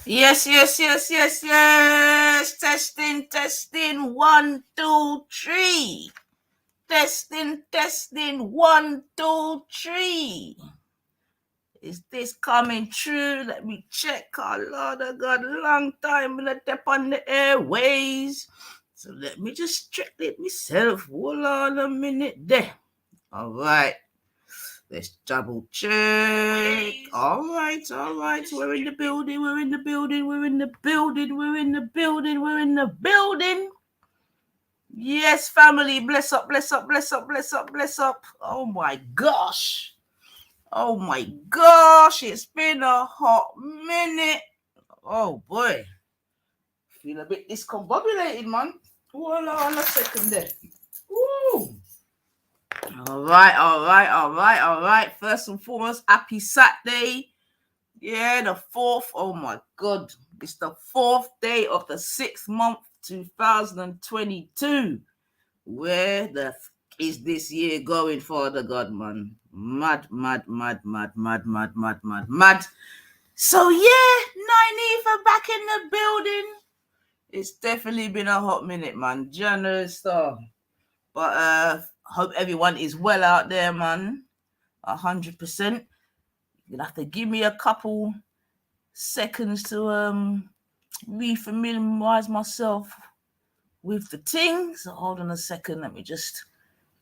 Yes, yes, yes, yes, yes. Testing, testing. One, two, three. Testing, testing. One, two, three. Is this coming true? Let me check. Oh, Lord, I got a long time to step on the airways. So let me just check it myself. Hold on a minute there. All right. Let's double check. All right, all right. We're in the building. We're in the building. We're in the building. We're in the building. We're in the building. Yes, family. Bless up, bless up, bless up, bless up, bless up. Oh my gosh. Oh my gosh. It's been a hot minute. Oh boy. Feel a bit discombobulated, man. Hold on a second there. Woo. All right, all right, all right, all right. First and foremost, happy Saturday. Yeah, the fourth. Oh my God. It's the fourth day of the 6th month, 2022. Where the is this year going, Father God, man? Mad, mad, mad, mad, mad, mad, mad, mad, mad. So yeah, 90 back in the building. It's definitely been a hot minute, man. January star. But hope everyone is well out there, man. 100%. You'll have to give me a couple seconds to refamiliarize myself with the thing. So hold on a second. Let me just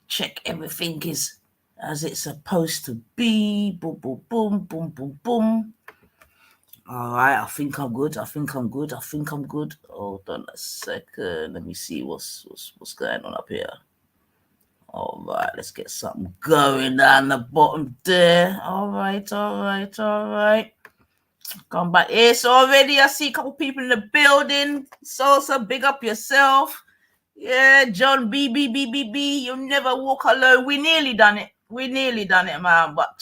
check everything is as it's supposed to be. Boom, boom, boom, boom, boom, boom. All right, I think I'm good. I think I'm good. I think I'm good. Hold on a second. Let me see what's going on up here. All right, let's get something going down the bottom there. All right, all right, all right. Come back here. So already I see a couple people in the building. Salsa, big up yourself. Yeah, John B. You never walk alone. We nearly done it. We nearly done it, man. But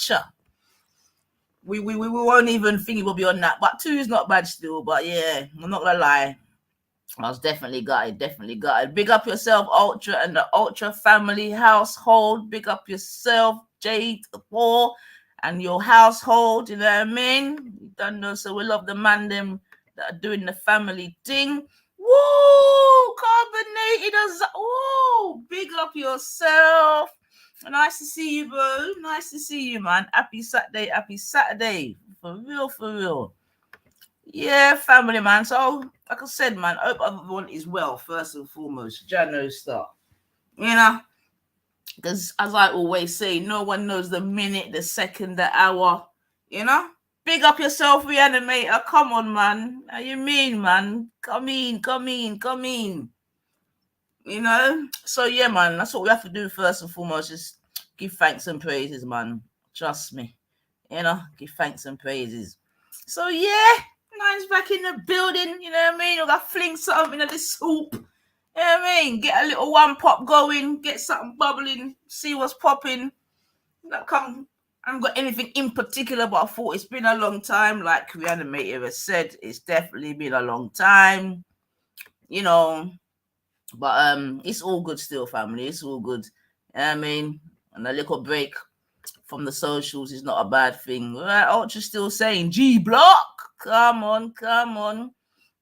we won't even think it will be on that. But 2 is not bad still. But yeah, I'm not gonna lie. I was definitely got it. Definitely got it. Big up yourself, Ultra, and the Ultra family household. Big up yourself, Jade, Paul, and your household. You know what I mean? You don't know, so we love the man them that are doing the family thing. Woo! Carbonated as woo! Big up yourself. Nice to see you, bro. Nice to see you, man. Happy Saturday, happy Saturday. For real, for real. Yeah, family, man. So, like I said, man, I hope everyone is well, first and foremost. January start. You know, because as I always say, no one knows the minute, the second, the hour. You know? Big up yourself, reanimator. Come on, man. How you mean, man? Come in, come in, come in. You know? So, yeah, man, that's what we have to do first and foremost. Just give thanks and praises, man. Trust me. You know, give thanks and praises. So, yeah. Nine's back in the building, you know what I mean? I got fling something in this soup. You know what I mean? Get a little one pop going, get something bubbling, see what's popping. Not come I haven't got anything in particular, but I thought it's been a long time. Like Reanimator has said, it's definitely been a long time. You know. But it's all good still, family. It's all good. You know what I mean? And a little break from the socials is not a bad thing. Right, Ultra still saying G Block. Come on, come on.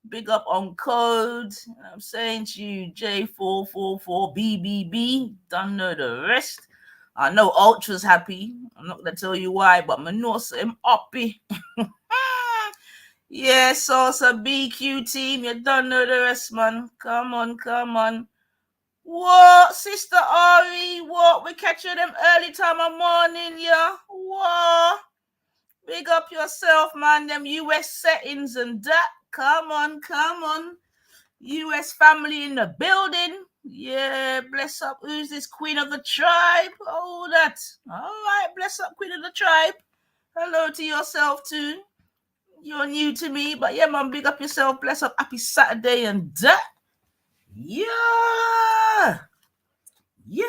Big up on code. I'm saying to you, J444BBB. Don't know the rest. I know Ultra's happy. I'm not gonna tell you why, but Manorsa him uppy. Yeah, Salsa BQ team. You don't know the rest, man. Come on, come on. What, Sister Ari? What? We catching them early time of morning, yeah? What? Big up yourself, man. Them US settings and that. Come on, come on. US family in the building. Yeah, bless up. Who's this Queen of the Tribe? Oh, that. All right, bless up, Queen of the Tribe. Hello to yourself, too. You're new to me, but yeah, man, big up yourself. Bless up. Happy Saturday and that. Yeah. Yeah.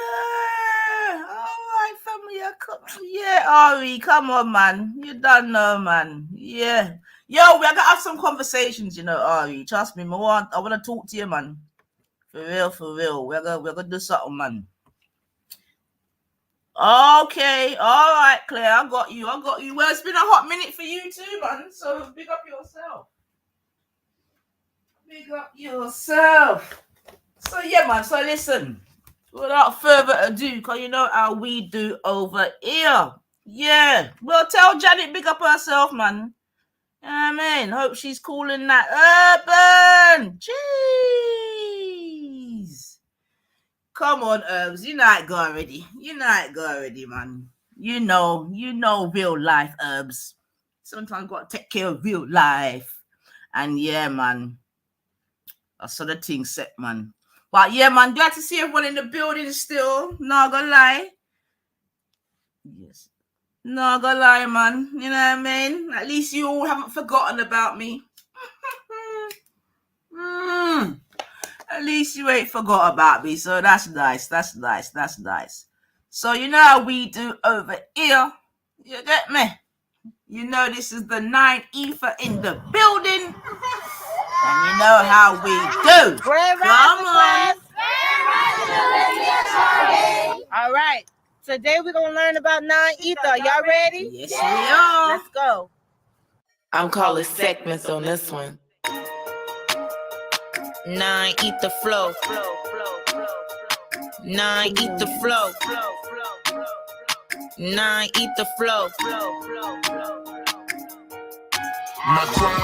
All right, family. Yeah, Ari, come on, man. You don't know, man. Yeah. Yo, we gotta have some conversations, you know, Ari. Trust me, I want to talk to you, man. For real, for real. We're gonna do something, man. Okay, all right, Claire. I got you. Well, it's been a hot minute for you too, man. So big up yourself. Big up yourself. So yeah, man. So listen, without further ado, cause you know how we do over here. Yeah. Well, tell Janet big up herself, man. I mean, hope she's calling that urban. Jeez. Come on, Herbs. You know it go already. You know it go already, man. You know real life, Herbs. Sometimes got to take care of real life. And yeah, man. I saw the thing set, man. But yeah, man, glad to see everyone in the building still. Not gonna lie. Yes. Not gonna lie, man. You know what I mean? At least you all haven't forgotten about me. At least you ain't forgot about me. So that's nice. That's nice. That's nice. So you know how we do over here. You get me? You know this is the 9 Ether in the building. And you know how we do. Come on. All right. Today we're going to learn about 9 Ether. Y'all ready? Yes, we are. Let's go. I'm calling segments on this one. 9 Ether flow. 9 Ether flow. 9 Ether flow. My crown,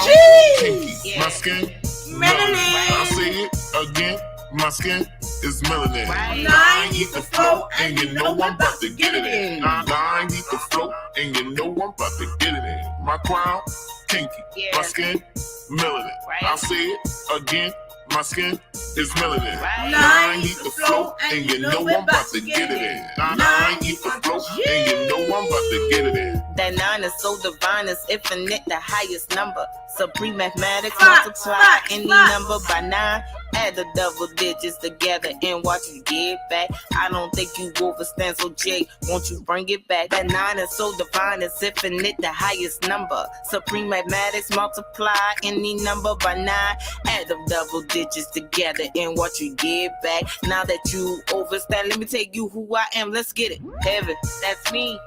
kinky, my skin, Melanin. I'll say it again, my skin is melanin. Right. 9 Ether flow, and you know I'm about to get it in. 9 Ether flow, and you know I'm about to get it in. My crown, kinky, my skin, melanin. I'll say it again, my skin is melanin. 9 Ether flow, and you know I'm about to get it in. 9 Ether flow, and you know I'm about to get it in. That 9 is so divine, it's infinite, the highest number. Supreme mathematics, Facts, multiply facts, any facts. number by 9. Add the double digits together and watch you get back. I don't think you overstand, so Jay, won't you bring it back? That 9 is so divine, it's infinite, the highest number. Supreme mathematics, multiply any number by 9. Add the double digits together and watch you get back. Now that you overstand, let me tell you who I am. Let's get it. Heaven, that's me.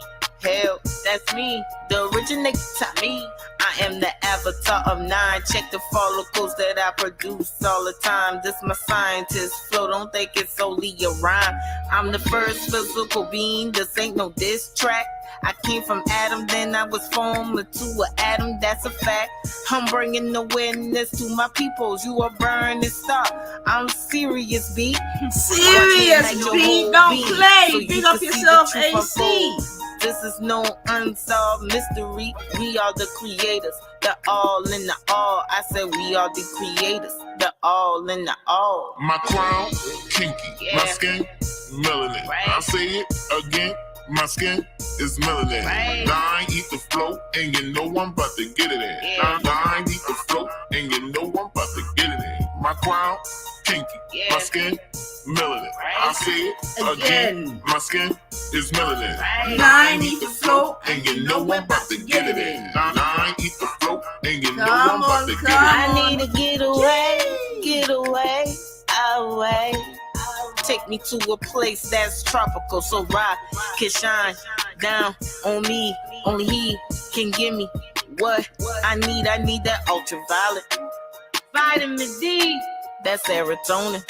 Hell, that's me. The originator, me. I am the avatar of 9. Check the follicles that I produce all the time. This my scientist flow. Don't think it's only a rhyme. I'm the first physical being. This ain't no diss track. I came from Adam, then I was formed into an atom. That's a fact. I'm bringing awareness to my peoples. You are burning star. I'm serious, B. Serious, B. Don't play. Big up yourself, AC. This is no unsolved mystery. We are the creators. The all in the all. I said we are the creators. The all in the all. My crown, kinky, my skin, melanin. I'll say it again, my skin is melanin. 9 Ether flow, and you know I'm about to get it in. 9 Ether flow, and you know I'm about to get it in. My crown, kinky, my skin, melanin. I'll say it again, my skin is melanin. 9 Ether flow, and you know I'm about to get it in. 9 Ether flow, and you know I'm about to get it in. I need to get away, away. Take me to a place that's tropical, so rock can shine down on me. Only he can give me what I need. I need that ultraviolet, vitamin D, that serotonin,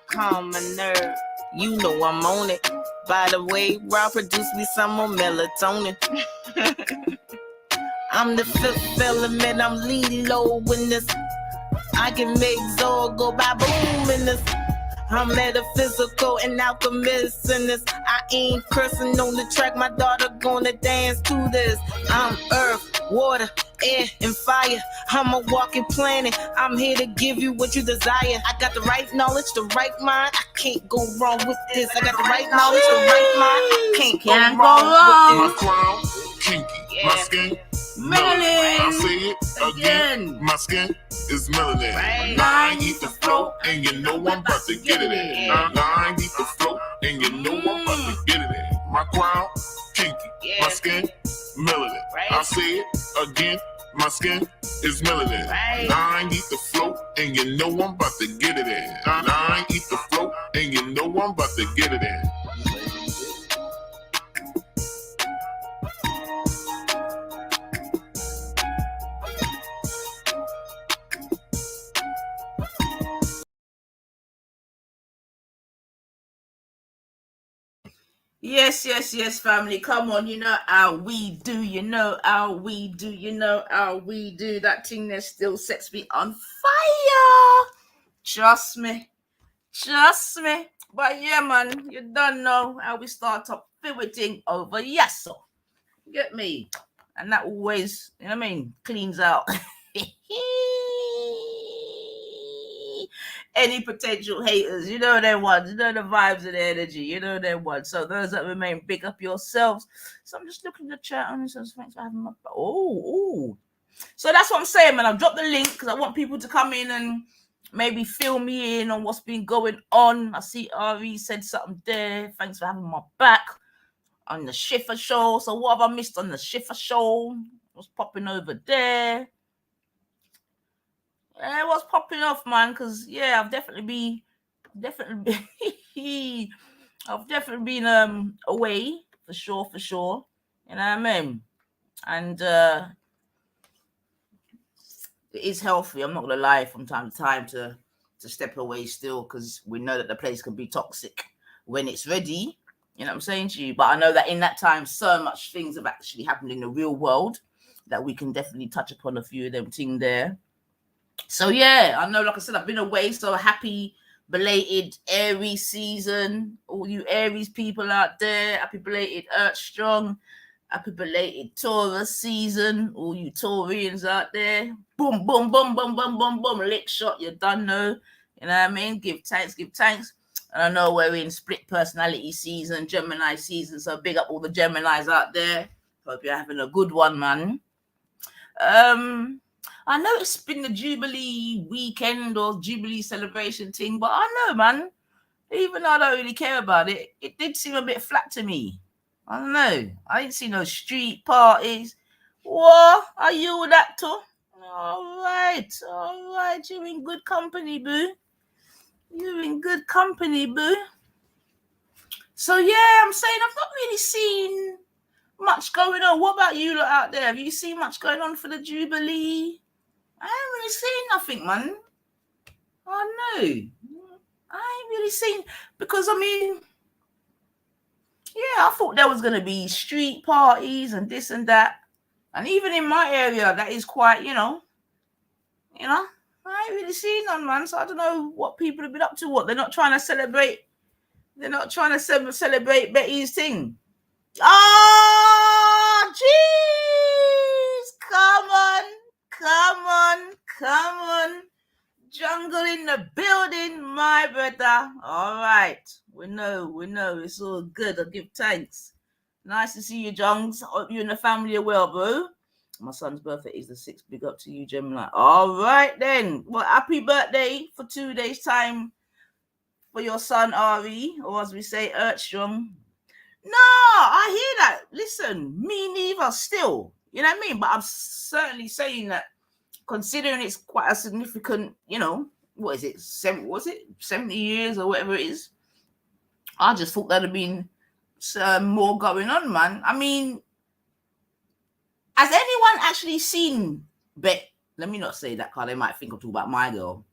calm my nerve. You know I'm on it. By the way, Rob, produce me some more melatonin. I'm the fifth element. I'm lead low in this. I can make Zor go by boom in this. I'm metaphysical and alchemist in this. I ain't cursing on the track. My daughter gonna dance to this. I'm earth, water, air, and fire. I'm a walking planet. I'm here to give you what you desire. I got the right knowledge, the right mind. I can't go wrong with this. I got the right knowledge, the right mind. I can't go wrong with this. My crown, kinky, my skin, melanin. I'll say it again. My skin is melanin. 9 Ether flow, and you know I'm about to get it in. 9 Ether flow, and you know I'm about to get it in. My crown, kinky, my skin, melanin. I'll say it again. My skin is melanin. 9 Ether flow, and you know I'm about to get it in. 9 Ether flow, and you know I'm about to get it in. Yes, family. Come on, you know how we do. You know how we do. You know how we do. That thing that still sets me on fire. Trust me. But yeah, man, you don't know how we start up pivoting over yes, get me, and that always, you know what I mean, cleans out any potential haters. You know them ones. You know the vibes and the energy. You know them ones. So those that remain, big up yourselves. So I'm just looking at the chat and says thanks for having my. Oh. So that's what I'm saying, man. I've dropped the link because I want people to come in and maybe fill me in on what's been going on. I see Ari said something there. Thanks for having my back on the Schiffer show. So what have I missed on the Schiffer show? What's popping over there? What's popping off, man? Because yeah, I've definitely been away for sure. You know what I mean? And it is healthy. I'm not gonna lie, from time to time to step away still, because we know that the place can be toxic when it's ready. You know what I'm saying to you? But I know that in that time, so much things have actually happened in the real world that we can definitely touch upon a few of them things there. So yeah, I know, like I said, I've been away, so happy belated Aries season. All you Aries people out there, happy belated Earth Strong. Happy belated Taurus season. All you Taurians out there. Boom, boom, boom, boom, boom, boom, boom. Lick shot, you done know. You know what I mean? Give thanks. And I know we're in split personality season, Gemini season. So big up all the Geminis out there. Hope you're having a good one, man. I know it's been the Jubilee weekend or Jubilee celebration thing, but I know, man, even though I don't really care about it, it did seem a bit flat to me. I don't know. I didn't see no street parties. What? Are you that too? All right. You're in good company, boo. So yeah, I'm saying I've not really seen much going on. What about you lot out there? Have you seen much going on for the Jubilee? I haven't really seen nothing, man. Oh no. I ain't really seen, because I mean, yeah, I thought there was going to be street parties and this and that. And even in my area, that is quite, I ain't really seen none, man. So I don't know what people have been up to. What, they're not trying to celebrate. They're not trying to celebrate Betty's thing. Oh, jeez. Come on. Jungle in the building, my brother. All right. We know. It's all good. I'll give thanks. Nice to see you, Jungs. Hope you and the family are well, bro. My son's birthday is the 6th. Big up to you, Gemini. All right, then. Well, happy birthday for 2 days' time for your son, Ari, or as we say, Ertstrong. No, I hear that. Listen, me neither still. You know what I mean? But I'm certainly saying that, considering it's quite a significant, what is it? 70 years or whatever it is? I just thought there'd have been more going on, man. I mean, has anyone actually seen Bet? Let me not say that, because they might think I'm talking about my girl.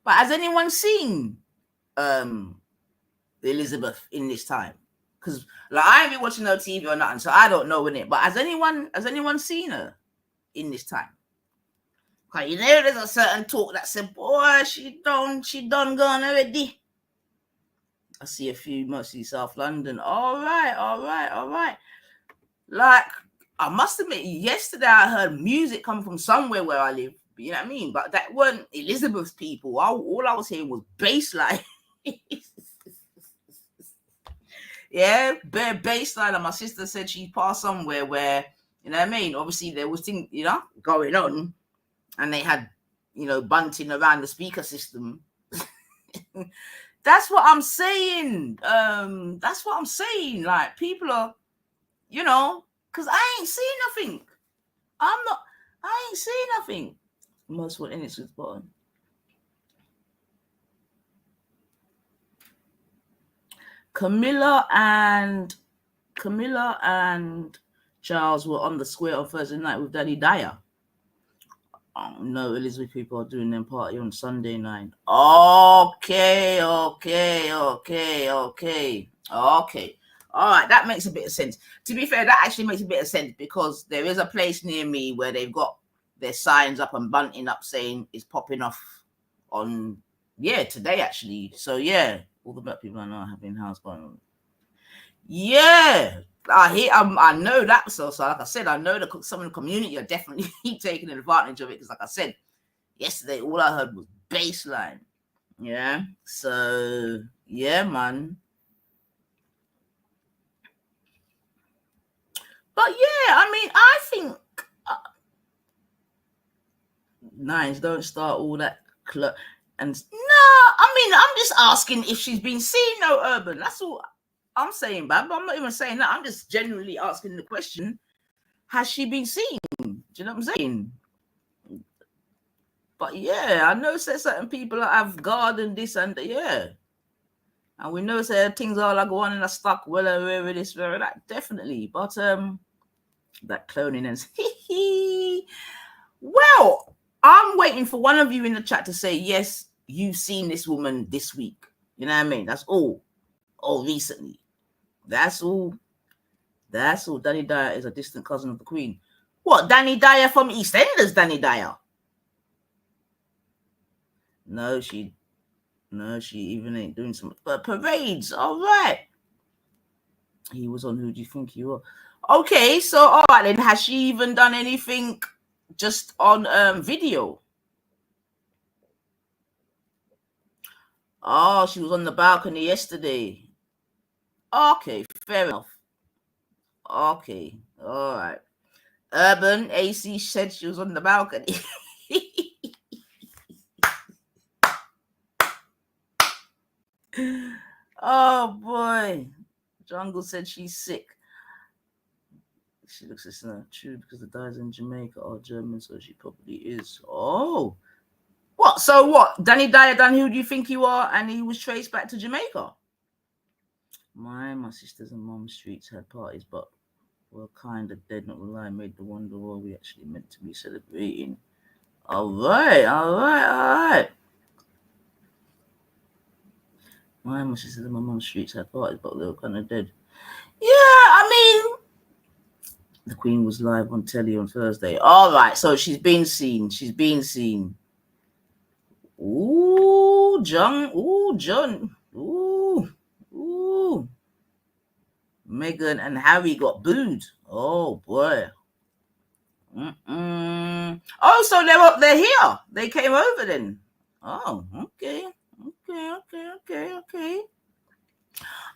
But has anyone seen Elizabeth in this time? Because I ain't been watching no TV or nothing, so I don't know in it. But has anyone seen her in this time? Cause there's a certain talk that said, boy, she done gone already. I see a few, mostly South London. All right. Like, I must admit, yesterday I heard music come from somewhere where I live. You know what I mean? But that weren't Elizabeth's people. All I was hearing was bass line. Yeah, bare bass line. And my sister said she passed somewhere where, you know what I mean? Obviously, there was things, going on. And they had, bunting around the speaker system. That's what I'm saying. Like, people are, because I ain't seen nothing. I ain't seen nothing. Most what in it's with button. Camilla and Charles were on the square on Thursday night with Danny Dyer. Oh, no, Elizabeth people are doing their party on Sunday night. Okay. All right, that makes a bit of sense. To be fair, that actually makes a bit of sense because there is a place near me where they've got their signs up and bunting up saying it's popping off on, today actually. So yeah, all the black people I know are having house going on. Yeah, I know that. So like I said, I know that some of the community are definitely taking advantage of it because, like I said, yesterday all I heard was baseline. Yeah, so yeah, man. But yeah, I mean, I think nines don't start all that and no, I mean, I'm just asking if she's been seen. No, Urban. That's all I'm saying, Bab. I'm not even saying that. I'm just genuinely asking the question: has she been seen? Do you know what I'm saying? But yeah, I know certain people have God and this and that, yeah. And we know things are like one in a stock, where this, where that, definitely. But that cloning and well, I'm waiting for one of you in the chat to say yes, you've seen this woman this week. You know what I mean? That's all. Or recently. That's all. That's all. Danny Dyer is a distant cousin of the Queen. What? Danny Dyer from EastEnders? Danny Dyer? No, she even ain't doing some parades. All right. He was on Who Do You Think You Are? Okay, so all right then. Has she even done anything just on video? Oh, she was on the balcony yesterday. Okay, fair enough. Okay, all right. Urban AC said she was on the balcony. Oh boy. Jungle said she's sick. She looks it's not true because the guys in Jamaica are German, so she probably is. Oh. What? So what? Danny Dyer done Who Do You Think You Are? And he was traced back to Jamaica. My sisters and mum's streets had parties, but were kind of dead, not lie, made the wonder what we actually meant to be celebrating. All right. My sisters and my mum's streets had parties, but they were kind of dead. Yeah, I mean, the Queen was live on telly on Thursday. All right, so she's been seen. Ooh, John. Ooh. Meghan and Harry got booed. Oh boy. Oh, so they're here. They came over then. Oh, okay.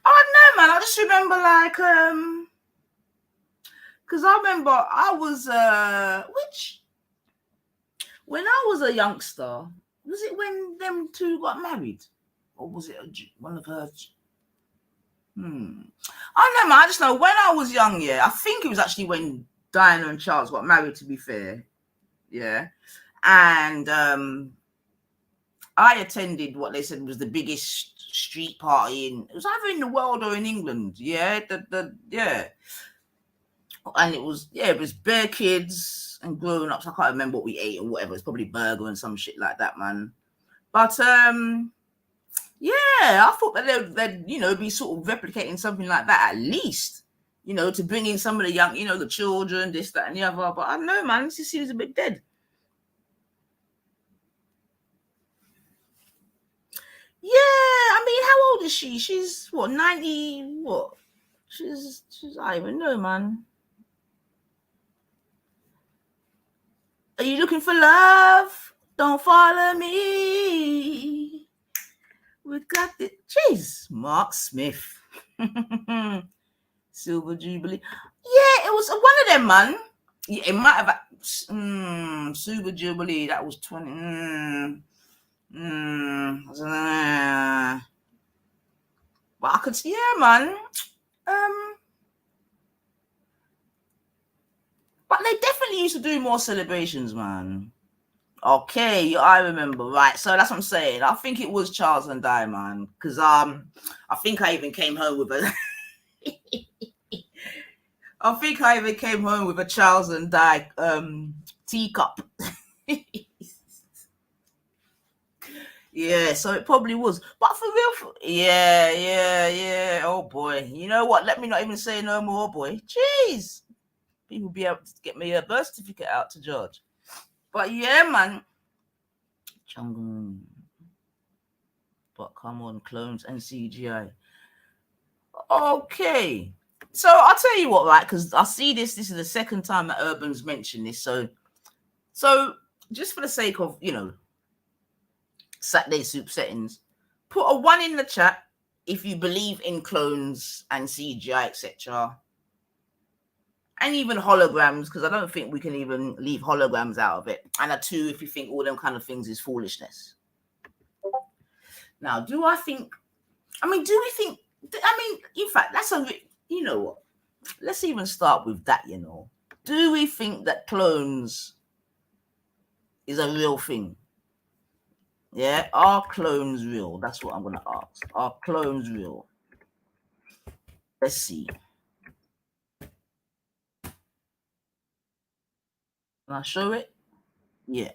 Oh no, man. I just remember because I remember I was when I was a youngster. Was it when them two got married, or was it one of her? I don't know, man. I just know when I was young. Yeah, I think it was actually when Diana and Charles got married. To be fair, yeah, and I attended what they said was the biggest street party it was either in the world or in England. Yeah, yeah. And it was bare kids and grown ups. I can't remember what we ate or whatever. It's probably burger and some shit like that, man. But yeah, I thought that they'd be sort of replicating something like that at least, to bring in some of the young, the children, this, that, and the other. But I don't know, man. This seems a bit dead. Yeah, I mean, how old is she? She's what, 90? What? She's I don't even know, man. Are you looking for love? Don't follow me. We got the jeez, Mark Smith. Silver Jubilee. Yeah, it was one of them, man. Yeah, it might have Silver Jubilee. That was 20. But I could see, yeah, man. But they definitely used to do more celebrations, man. Okay, I remember, right? So that's what I'm saying. I think it was Charles and Di, man, because I think I even came home with a. I think I even came home with a Charles and Di teacup. Yeah, so it probably was. But for real, yeah. Oh boy. You know what? Let me not even say no more, boy. Jeez. People be able to get me a birth certificate out to George. But yeah, man. But come on, clones and CGI. Okay. So I'll tell you what, right? Because I see this is the second time that Urban's mentioned this. So just for the sake of, Satday Soup settings, put a 1 in the chat if you believe in clones and CGI, etc. And even holograms, because I don't think we can even leave holograms out of it. And a 2 if you think all them kind of things is foolishness. Now, in fact, that's you know what? Let's even start with that, Do we think that clones is a real thing? Yeah, are clones real? That's what I'm going to ask. Are clones real? Let's see. Can I show it? Yeah.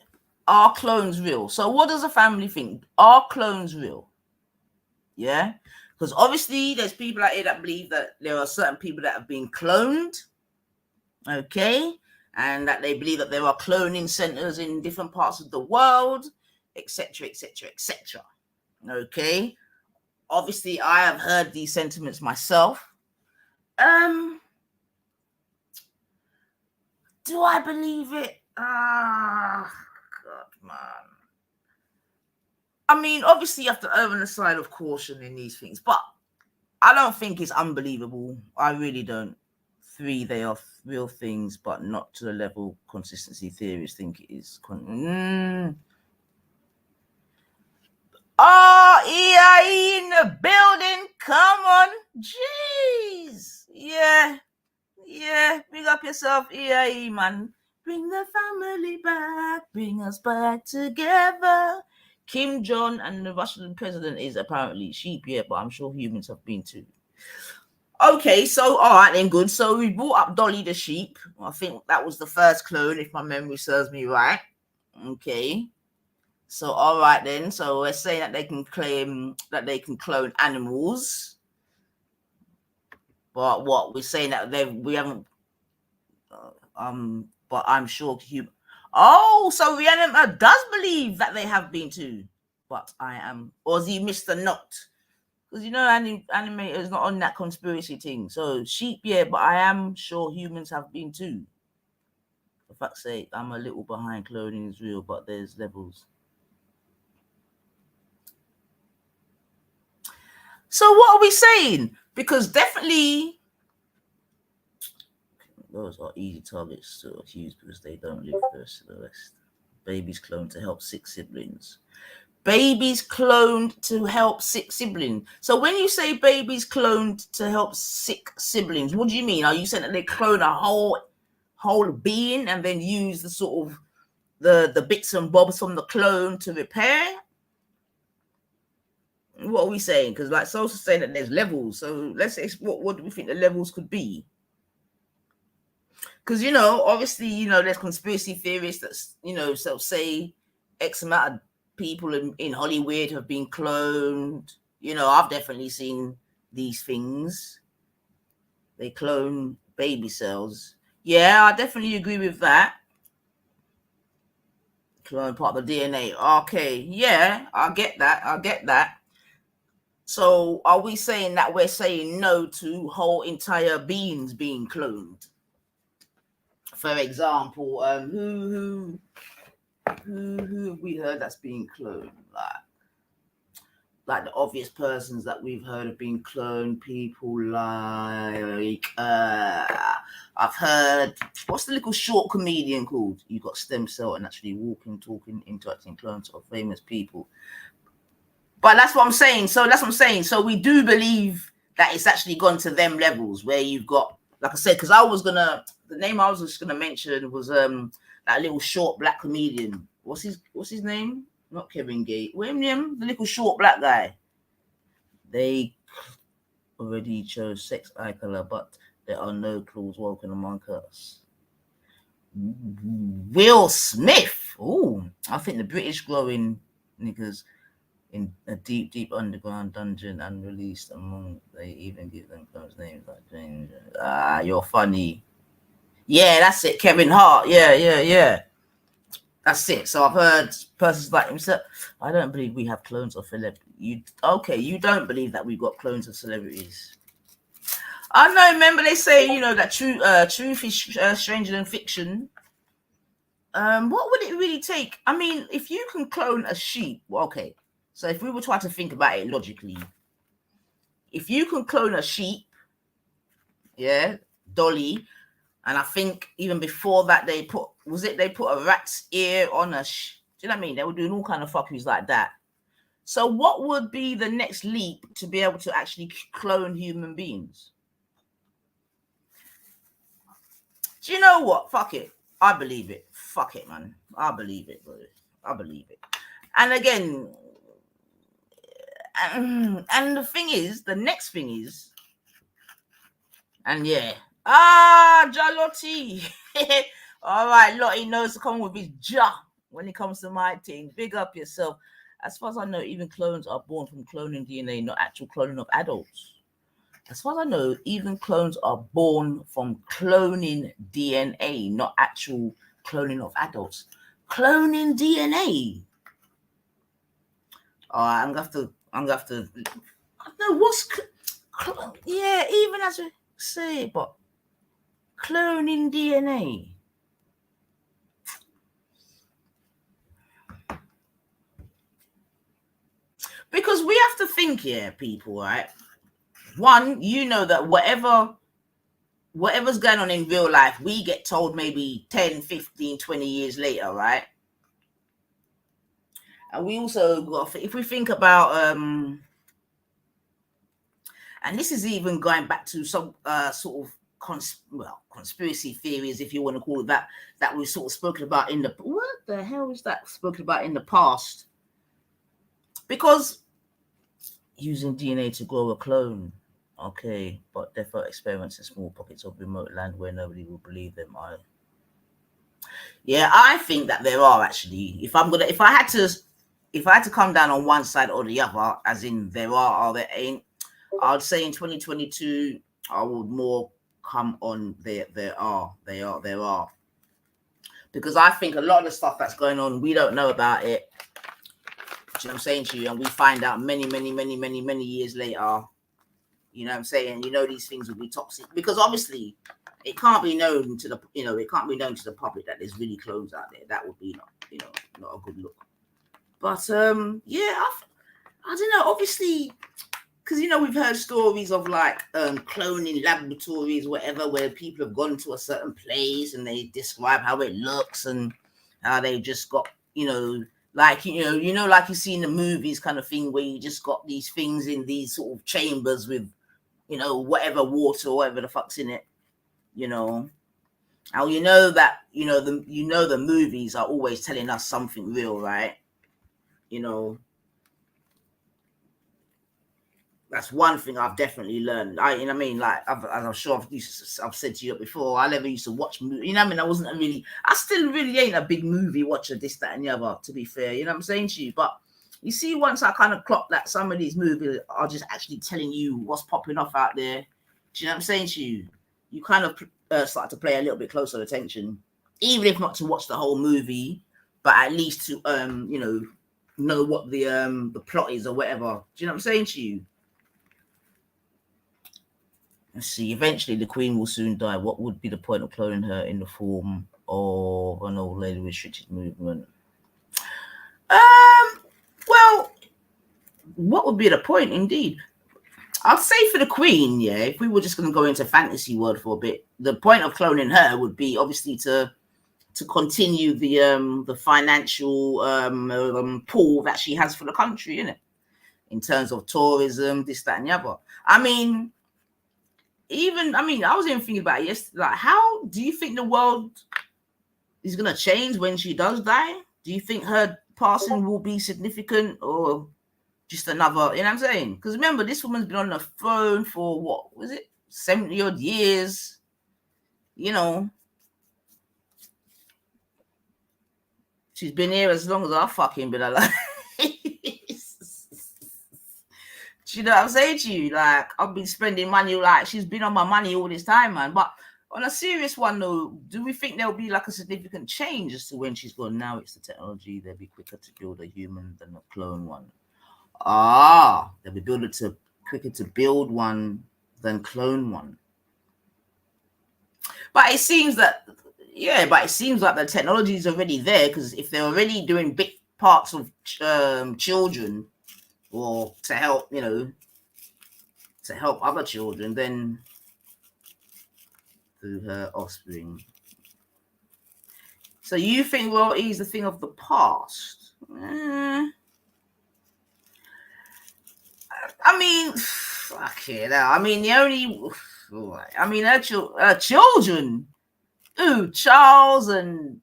Are clones real? So what does the family think? Are clones real? Yeah. Because obviously there's people out here that believe that there are certain people that have been cloned. Okay. And that they believe that there are cloning centers in different parts of the world, etc., etc., etc. Okay. Obviously, I have heard these sentiments myself. Do I believe it? God, man. I mean, obviously, you have to err on the side of caution in these things, but I don't think it's unbelievable. I really don't. 3, they are real things, but not to the level consistency theorists think it is. Oh, EIE in the building. Come on. Jeez. Yeah. Big up yourself, EIE, man. Bring the family back. Bring us back together. Kim Jong and the Russian president is apparently sheep, yeah, but I'm sure humans have been too. Okay, so all right then, good. So we brought up Dolly the sheep. I think that was the first clone, if my memory serves me right. Okay. So all right then. So we're saying that they can claim that they can clone animals. But what we're saying that we haven't but I'm sure oh, so Rihanna does believe that they have been too. But I am, or is he Mr. Not? Because animator is not on that conspiracy thing. So sheep, yeah, but I am sure humans have been too. For fuck's sake, I'm a little behind. Cloning is real, but there's levels. So what are we saying? Because definitely those are easy targets to accuse because they don't live first to the rest. Babies cloned to help 6 siblings. Babies cloned to help 6 siblings. So when you say babies cloned to help 6 siblings, what do you mean? Are you saying that they clone a whole being and then use the sort of the bits and bobs from the clone to repair? What are we saying? Because like Sosa's saying that there's levels. So let's say what do we think the levels could be? Because obviously, there's conspiracy theorists that so say X amount of people in Hollywood have been cloned. I've definitely seen these things. They clone baby cells. Yeah, I definitely agree with that. Clone part of the DNA. Okay, yeah, I get that. So are we saying that we're saying no to whole entire beings being cloned? For example, who have we heard that's being cloned? Like the obvious persons that we've heard have been cloned. People like I've heard, what's the little short comedian called? You got stem cell and actually walking, talking, interacting clones of famous people. But that's what I'm saying. So we do believe that it's actually gone to them levels where you've got, like I said, because the name I was just gonna mention was that little short black comedian. What's his name? Not Kevin Gates. William, the little short black guy. They already chose sex icon, but there are no claws walking among us. Will Smith. Oh, I think the British growing niggas in a deep, deep underground dungeon and released among. They even give them close names like James. Ah, you're funny. Yeah, that's it. Kevin Hart. Yeah. That's it. So I've heard persons like himself. I don't believe we have clones of celebrities. You don't believe that we've got clones of celebrities. I know. Remember they say that truth is stranger than fiction. What would it really take? I mean, if you can clone a sheep, well, okay. So if we were trying to think about it logically, if you can clone a sheep, yeah, Dolly, and I think even before that they put a rat's ear on do you know what I mean? They were doing all kind of fuckeries like that. So what would be the next leap to be able to actually clone human beings? Do you know what? Fuck it. I believe it. Fuck it, man. I believe it, bro. I believe it. And again, and the next thing is, and yeah. Jalotti. All right, Lottie knows to come with his jaw when it comes to my thing. Big up yourself. As far as I know, even clones are born from cloning DNA, not actual cloning of adults. As far as I know, even clones are born from cloning DNA, not actual cloning of adults. Cloning DNA. All right, I'm gonna have to. I don't know what's. Yeah, even as we say, but cloning DNA. Because we have to think here, people, right? One, that whatever's going on in real life, we get told maybe 10, 15, 20 years later, right? And we also got, if we think about, and this is even going back to some sort of conspiracy theories, if you want to call it that we've sort of spoken about what the hell is that spoken about in the past? Because using DNA to grow a clone, okay, but therefore experiments in small pockets of remote land where nobody will believe them. I think that there are actually. If I had to come down on one side or the other, as in there are or there ain't, I'd say in 2022 I would more come on there are, because I think a lot of the stuff that's going on, we don't know about it. You know what I'm saying to you, and we find out many years later. You know what I'm saying? These things will be toxic because obviously it can't be known to the public that there's really clones out there. That would be not a good look. But I don't know. Obviously, because we've heard stories of like cloning laboratories, whatever, where people have gone to a certain place and they describe how it looks and how they just got like like you see in the movies kind of thing, where you just got these things in these sort of chambers with whatever water or whatever the fuck's in it, How that the movies are always telling us something real, right? That's one thing I've definitely learned. Like I'm sure I've said to you before, I never used to watch movies. I still really ain't a big movie watcher, this, that, and the other, to be fair. You know what I'm saying to you? But you see, once I kind of clocked that some of these movies are just actually telling you what's popping off out there. Do you know what I'm saying to you? You kind of start to pay a little bit closer attention, even if not to watch the whole movie, but at least to know what the plot is or whatever. Do you know what I'm saying to you? Let's see. Eventually, the Queen will soon die. What would be the point of cloning her in the form of an old lady restricted movement? Well, what would be the point, indeed? I'd say for the Queen, yeah, if we were just going to go into fantasy world for a bit, the point of cloning her would be obviously to continue the financial pool that she has for the country, innit? In terms of tourism, this, that, and the other. I was even thinking about it yesterday. Like, how do you think the world is going to change when she does die? Do you think her passing will be significant or just another, you know what I'm saying? Because remember, this woman's been on the throne for what was it, 70 odd years? She's been here as long as I fucking been alive. You know what I'm saying to you? Like, I've been spending money, like, she's been on my money all this time, man. But on a serious one, though, do we think there'll be like a significant change as to when she's gone? Now it's the technology. They'll be quicker to build a human than a clone one. They'll be quicker to build one than clone one. But it seems that, but it seems like the technology is already there, because if they're already doing big parts of children, or to help, to help other children, then through her offspring. So you think royalty is a thing of the past? I mean, fuck it. I mean, her children. Ooh, Charles and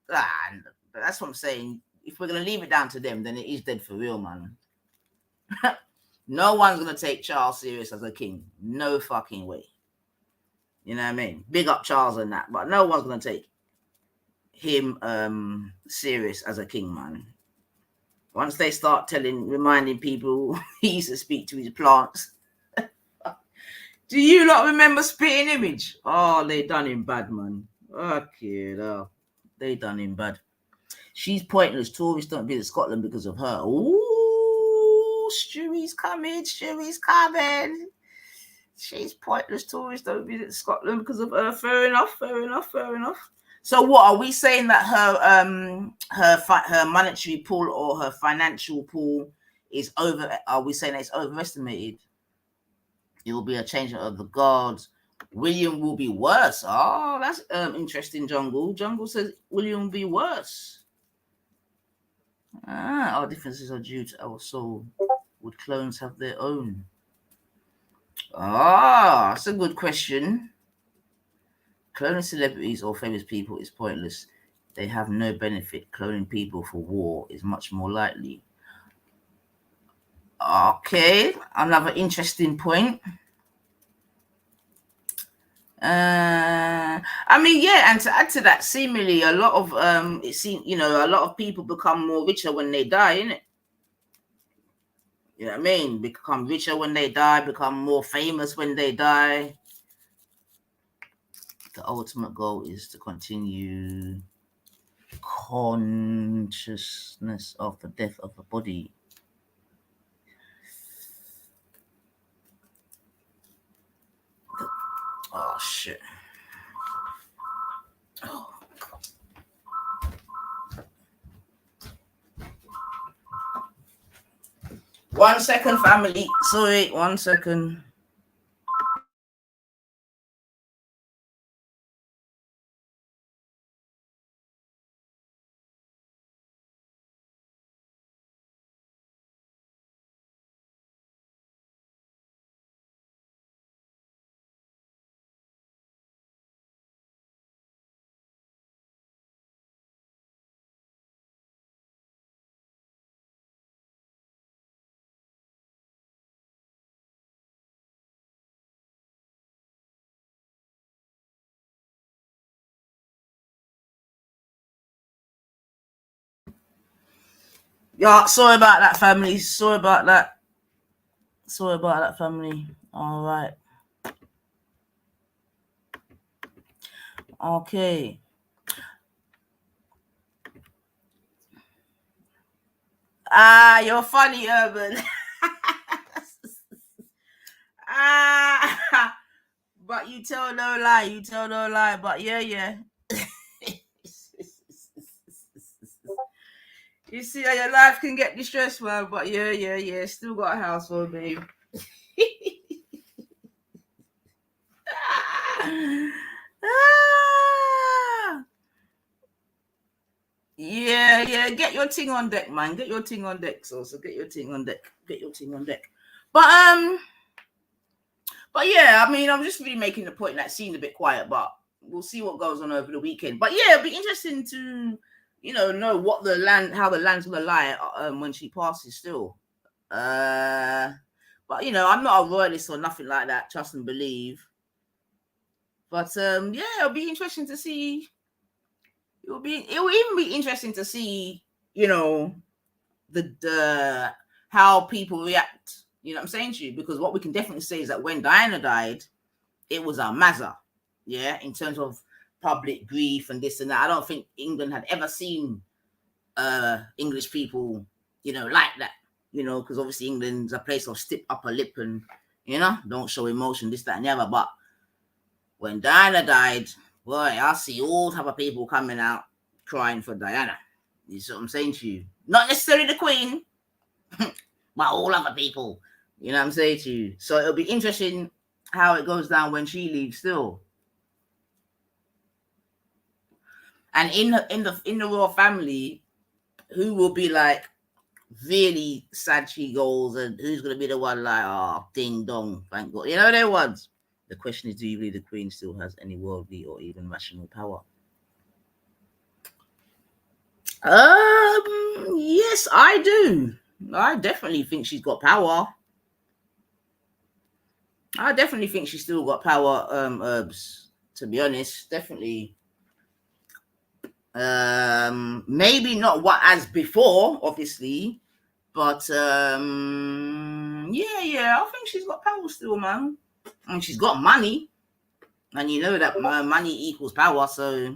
that's what I'm saying. If we're gonna leave it down to them, then it is dead for real, man. No one's gonna take Charles serious as a king. No fucking way. You know what I mean? Big up Charles and that, but no one's gonna take him serious as a king, man. Once they start reminding people he used to speak to his plants. Do you not remember Spitting Image? Oh, they done him bad, man. Okay, no. They done him bad. She's pointless. Tourists don't visit Scotland because of her. Ooh, Stewie's coming. She's pointless. Tourists don't visit Scotland because of her. Fair enough. So what are we saying, that her monetary pool or her financial pool is over? Are we saying that it's overestimated? It will be a change of the guards. William will be worse. Oh, that's interesting. Jungle says William will be worse. Our differences are due to our soul. Would clones have their own? That's a good question. Cloning celebrities or famous people is pointless. They have no benefit. Cloning people for war is much more likely. Okay, another interesting point. I mean, yeah, and to add to that, seemingly a lot of a lot of people become more richer when they die, innit? You know what I mean? Become richer when they die, become more famous when they die. The ultimate goal is to continue consciousness of the death of the body. Oh shit. Oh. 1 second, family. Sorry, 1 second. Yeah, sorry about that, family. Sorry about that, family. All right. Okay. You're funny, Urban. But you tell no lie. But yeah. You see how your life can get distressed, man. But yeah. Still got a household, babe. Yeah. Get your ting on deck, man. Get your ting on deck, so get your ting on deck. But yeah, I mean, I'm just really making the point that seemed a bit quiet, but we'll see what goes on over the weekend. But yeah, it'll be interesting to, know what how the land's gonna lie when she passes still. But I'm not a royalist or nothing like that. Trust and believe. But yeah, it'll be interesting to see. It will even be interesting to see, the how people react You know what I'm saying to you? Because what we can definitely say is that when Diana died, it was a mazza, yeah, in terms of public grief and this and that. I don't think England had ever seen English people, like that, because obviously England's a place of stiff upper lip and, don't show emotion, this, that, and the other. But when Diana died, boy, I see all type of people coming out crying for Diana. You see what I'm saying to you? Not necessarily the Queen, but all other people. You know what I'm saying to you? So it'll be interesting how it goes down when she leaves still. And in the royal family, who will be like really sad she goes, and who's gonna be the one like, oh, ding dong, thank God. You know their ones. The question is, do you believe the Queen still has any worldly or even rational power? Yes, I do. I definitely think she's got power. I definitely think she's still got power, Herbs, to be honest. Definitely. Maybe not what as before, obviously, but yeah, I think she's got power still, man. And she's got money, and you know that money equals power. So,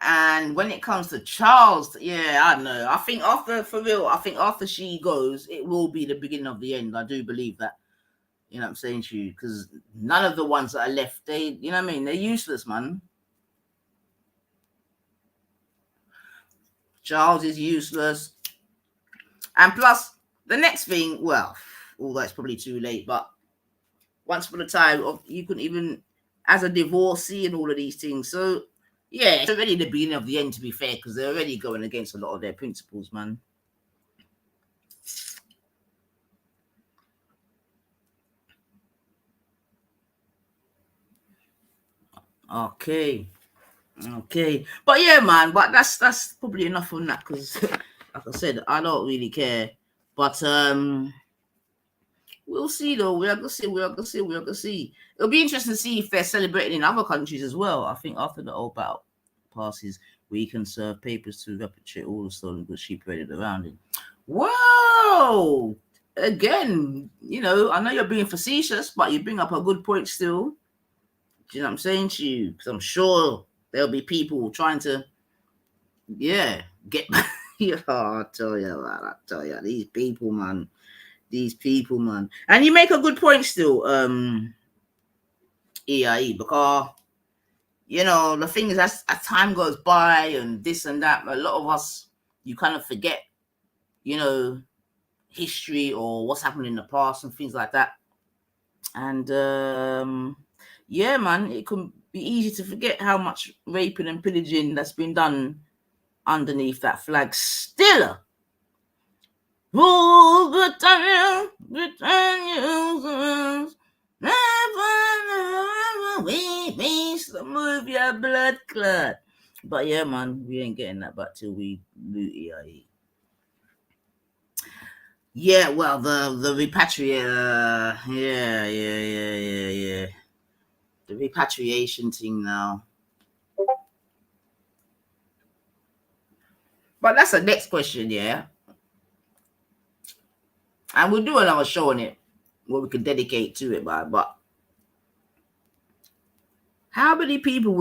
and when it comes to Charles, yeah, I don't know. I think after she goes, it will be the beginning of the end. I do believe that. You know what I'm saying to you? Because none of the ones that are left, they, you know what I mean? They're useless, man. Charles is useless. And plus, the next thing, well, although it's probably too late, but once upon a time, you couldn't even, as a divorcee and all of these things. So, yeah, it's already the beginning of the end, to be fair, because they're already going against a lot of their principles, man. Okay. But yeah, man, but that's probably enough on that, because like I said, I don't really care. But we'll see though. We're gonna see. It'll be interesting to see if they're celebrating in other countries as well. I think after the old battle passes, we can serve papers to repatriate all the stolen goods she paraded around in. Whoa! Again, I know you're being facetious, but you bring up a good point still. Do you know what I'm saying to you? Because I'm sure there'll be people trying to, get I tell you, these people, man. And you make a good point still, EIE, because, the thing is, as time goes by and this and that, a lot of us, you kind of forget, history or what's happened in the past and things like that. And, yeah, man, it can be easy to forget how much raping and pillaging that's been done underneath that flag still. Oh, good time, never we miss the movie a blood clot. But yeah, man, we ain't getting that back till we loot EIE. Yeah, well, the repatriate, yeah. The repatriation thing now. But that's the next question, yeah. And we'll do another show on it where we can dedicate to it, but how many people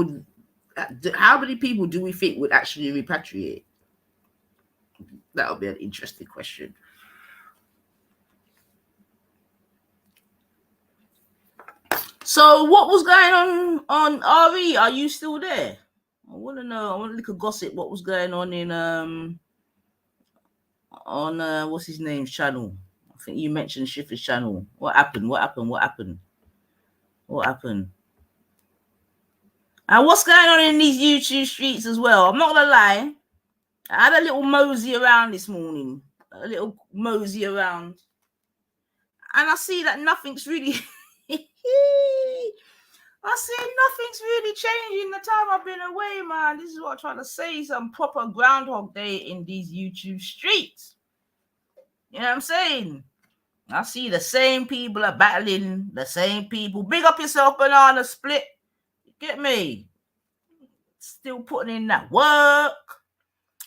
do we think would actually repatriate? That would be an interesting question. So what was going on RE? Are you still there? I want to know. I want a little gossip. What was going on in on what's his name's channel? I think you mentioned Schiffer's channel. What happened? And what's going on in these YouTube streets as well? I'm not gonna lie. I had a little mosey around this morning. And I see that nothing's really changing the time I've been away, man. This is what I'm trying to say. Some proper Groundhog Day in these YouTube streets. You know what I'm saying? I see the same people are battling, the same people. Big up yourself, Banana Split. Get me? Still putting in that work.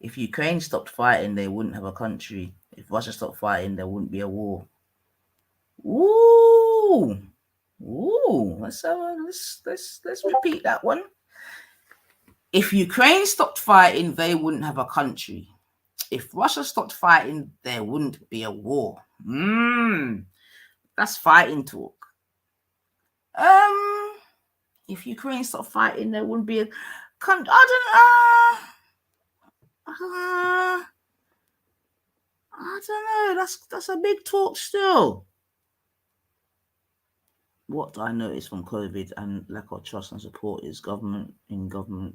If Ukraine stopped fighting, they wouldn't have a country. If Russia stopped fighting, there wouldn't be a war. Ooh. Let's repeat that one. If Ukraine stopped fighting, they wouldn't have a country. If Russia stopped fighting, there wouldn't be a war. That's fighting talk. If Ukraine stopped fighting, there wouldn't be a country. I don't know. That's a big talk still. What I noticed from COVID and lack of trust and support is government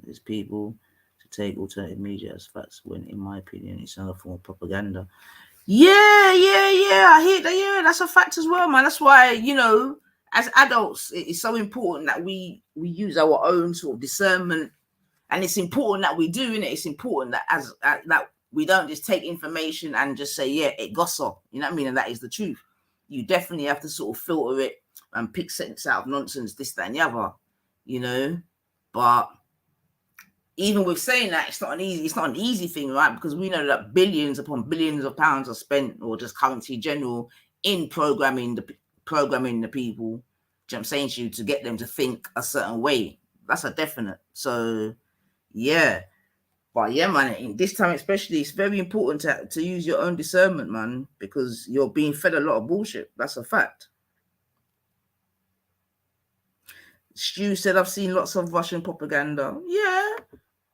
is people to take alternative media as facts when, in my opinion, it's another form of propaganda. Yeah. I hear that. Yeah, that's a fact as well, man. That's why, as adults, it's so important that we use our own sort of discernment, and it's important that we do, innit? It's important that that we don't just take information and just say, yeah, it gossip. You know what I mean? And that is the truth. You definitely have to sort of filter it and pick sense out of nonsense, this, that, and the other, But even with saying that, it's not an easy thing, right? Because we know that billions upon billions of pounds are spent, or just currency in general, in programming the people. Do you know what I'm saying to you, to get them to think a certain way? That's a definite. So, yeah. But yeah, man, in this time especially, it's very important to use your own discernment, man, because you're being fed a lot of bullshit. That's a fact. Stu said, I've seen lots of Russian propaganda. Yeah.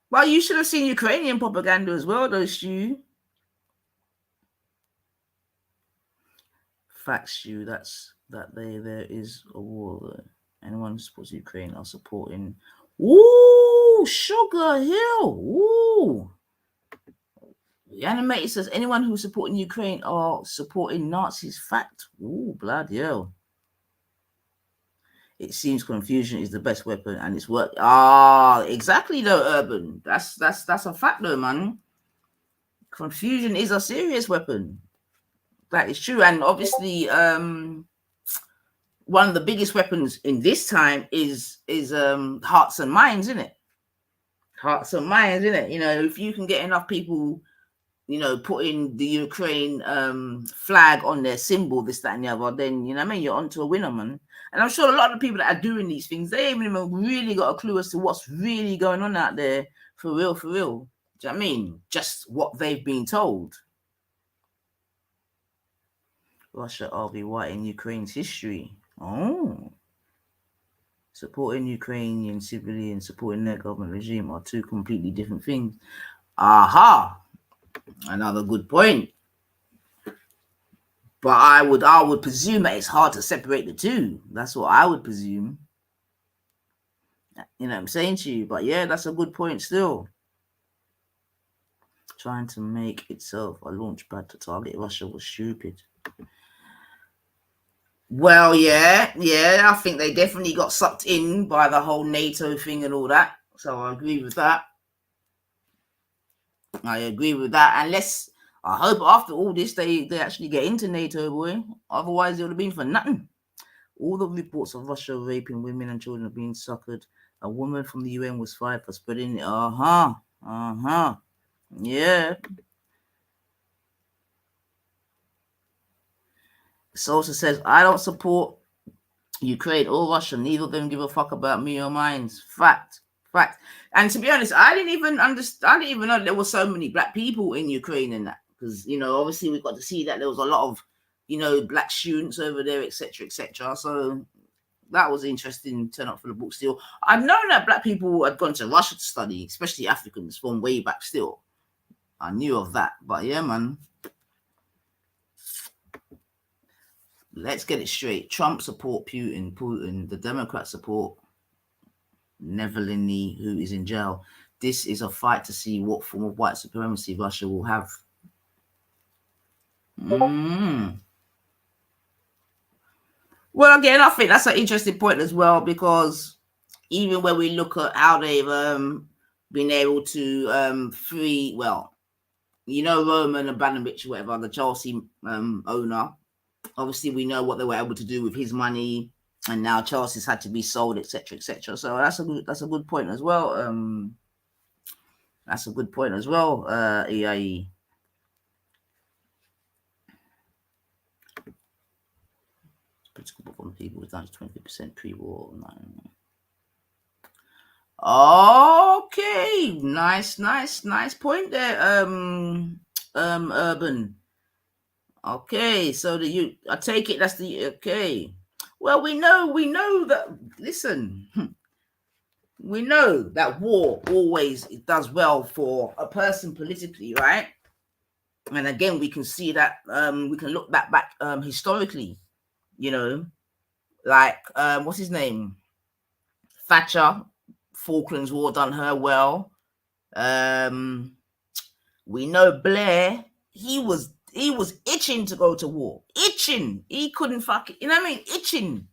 Well, you should have seen Ukrainian propaganda as well, though, Stu. Facts, Stu. There is a war there. Anyone who supports Ukraine are supporting. Ooh, Sugar Hill. Ooh. The animator says anyone who's supporting Ukraine are supporting Nazis. Fact. Ooh, bloody hell. It seems confusion is the best weapon, and it's work. Exactly though, Urban. That's a fact though, man. Confusion is a serious weapon. That is true, and obviously, one of the biggest weapons in this time is hearts and minds, isn't it? Hearts and minds, isn't it? If you can get enough people, putting the Ukraine flag on their symbol, this, that, and the other, then you're onto a winner, man. And I'm sure a lot of the people that are doing these things, they haven't even really got a clue as to what's really going on out there for real. Do you know what I mean? Just what they've been told. Russia RV White in Ukraine's history. Oh. Supporting Ukrainian civilians, supporting their government regime are two completely different things. Aha. Another good point. But I would presume that it's hard to separate the two. That's what I would presume. You know what I'm saying to you? But yeah, that's a good point still. Trying to make itself a launch pad to target Russia was stupid. Well, yeah, I think they definitely got sucked in by the whole NATO thing and all that. So I agree with that. Unless, I hope after all this, they actually get into NATO, boy. Otherwise, it would have been for nothing. All the reports of Russia raping women and children are being suckered. A woman from the UN was fired for spreading it. Yeah. Sosa says, I don't support Ukraine or Russia. Neither of them give a fuck about me or mine. Fact. And to be honest, I didn't even know there were so many black people in Ukraine and that. Because, obviously we got to see that there was a lot of, black students over there, etc. So that was interesting turn up for the book still. I've known that black people had gone to Russia to study, especially Africans from way back still. I knew of that. But yeah, man. Let's get it straight. Trump support Putin. The Democrats support Navalny, who is in jail. This is a fight to see what form of white supremacy Russia will have. Well, again, I think that's an interesting point as well, because even when we look at how they've been able to free, Roman Abramovich, whatever, the Chelsea owner, obviously we know what they were able to do with his money, and now Chelsea's had to be sold, etc. So that's a good point as well. That's a good point as well, EIE. Political performance people was down to 20% pre-war. Okay, nice point there, Urban. Okay, so I take it that's the okay. Well, we know that. Listen, we know that war always does well for a person politically, right? And again, we can see that we can look back historically, you know, like what's his name? Thatcher, Falklands War done her well. We know Blair, he was itching to go to war. Itching. He couldn't fuck it. You know what I mean? Itching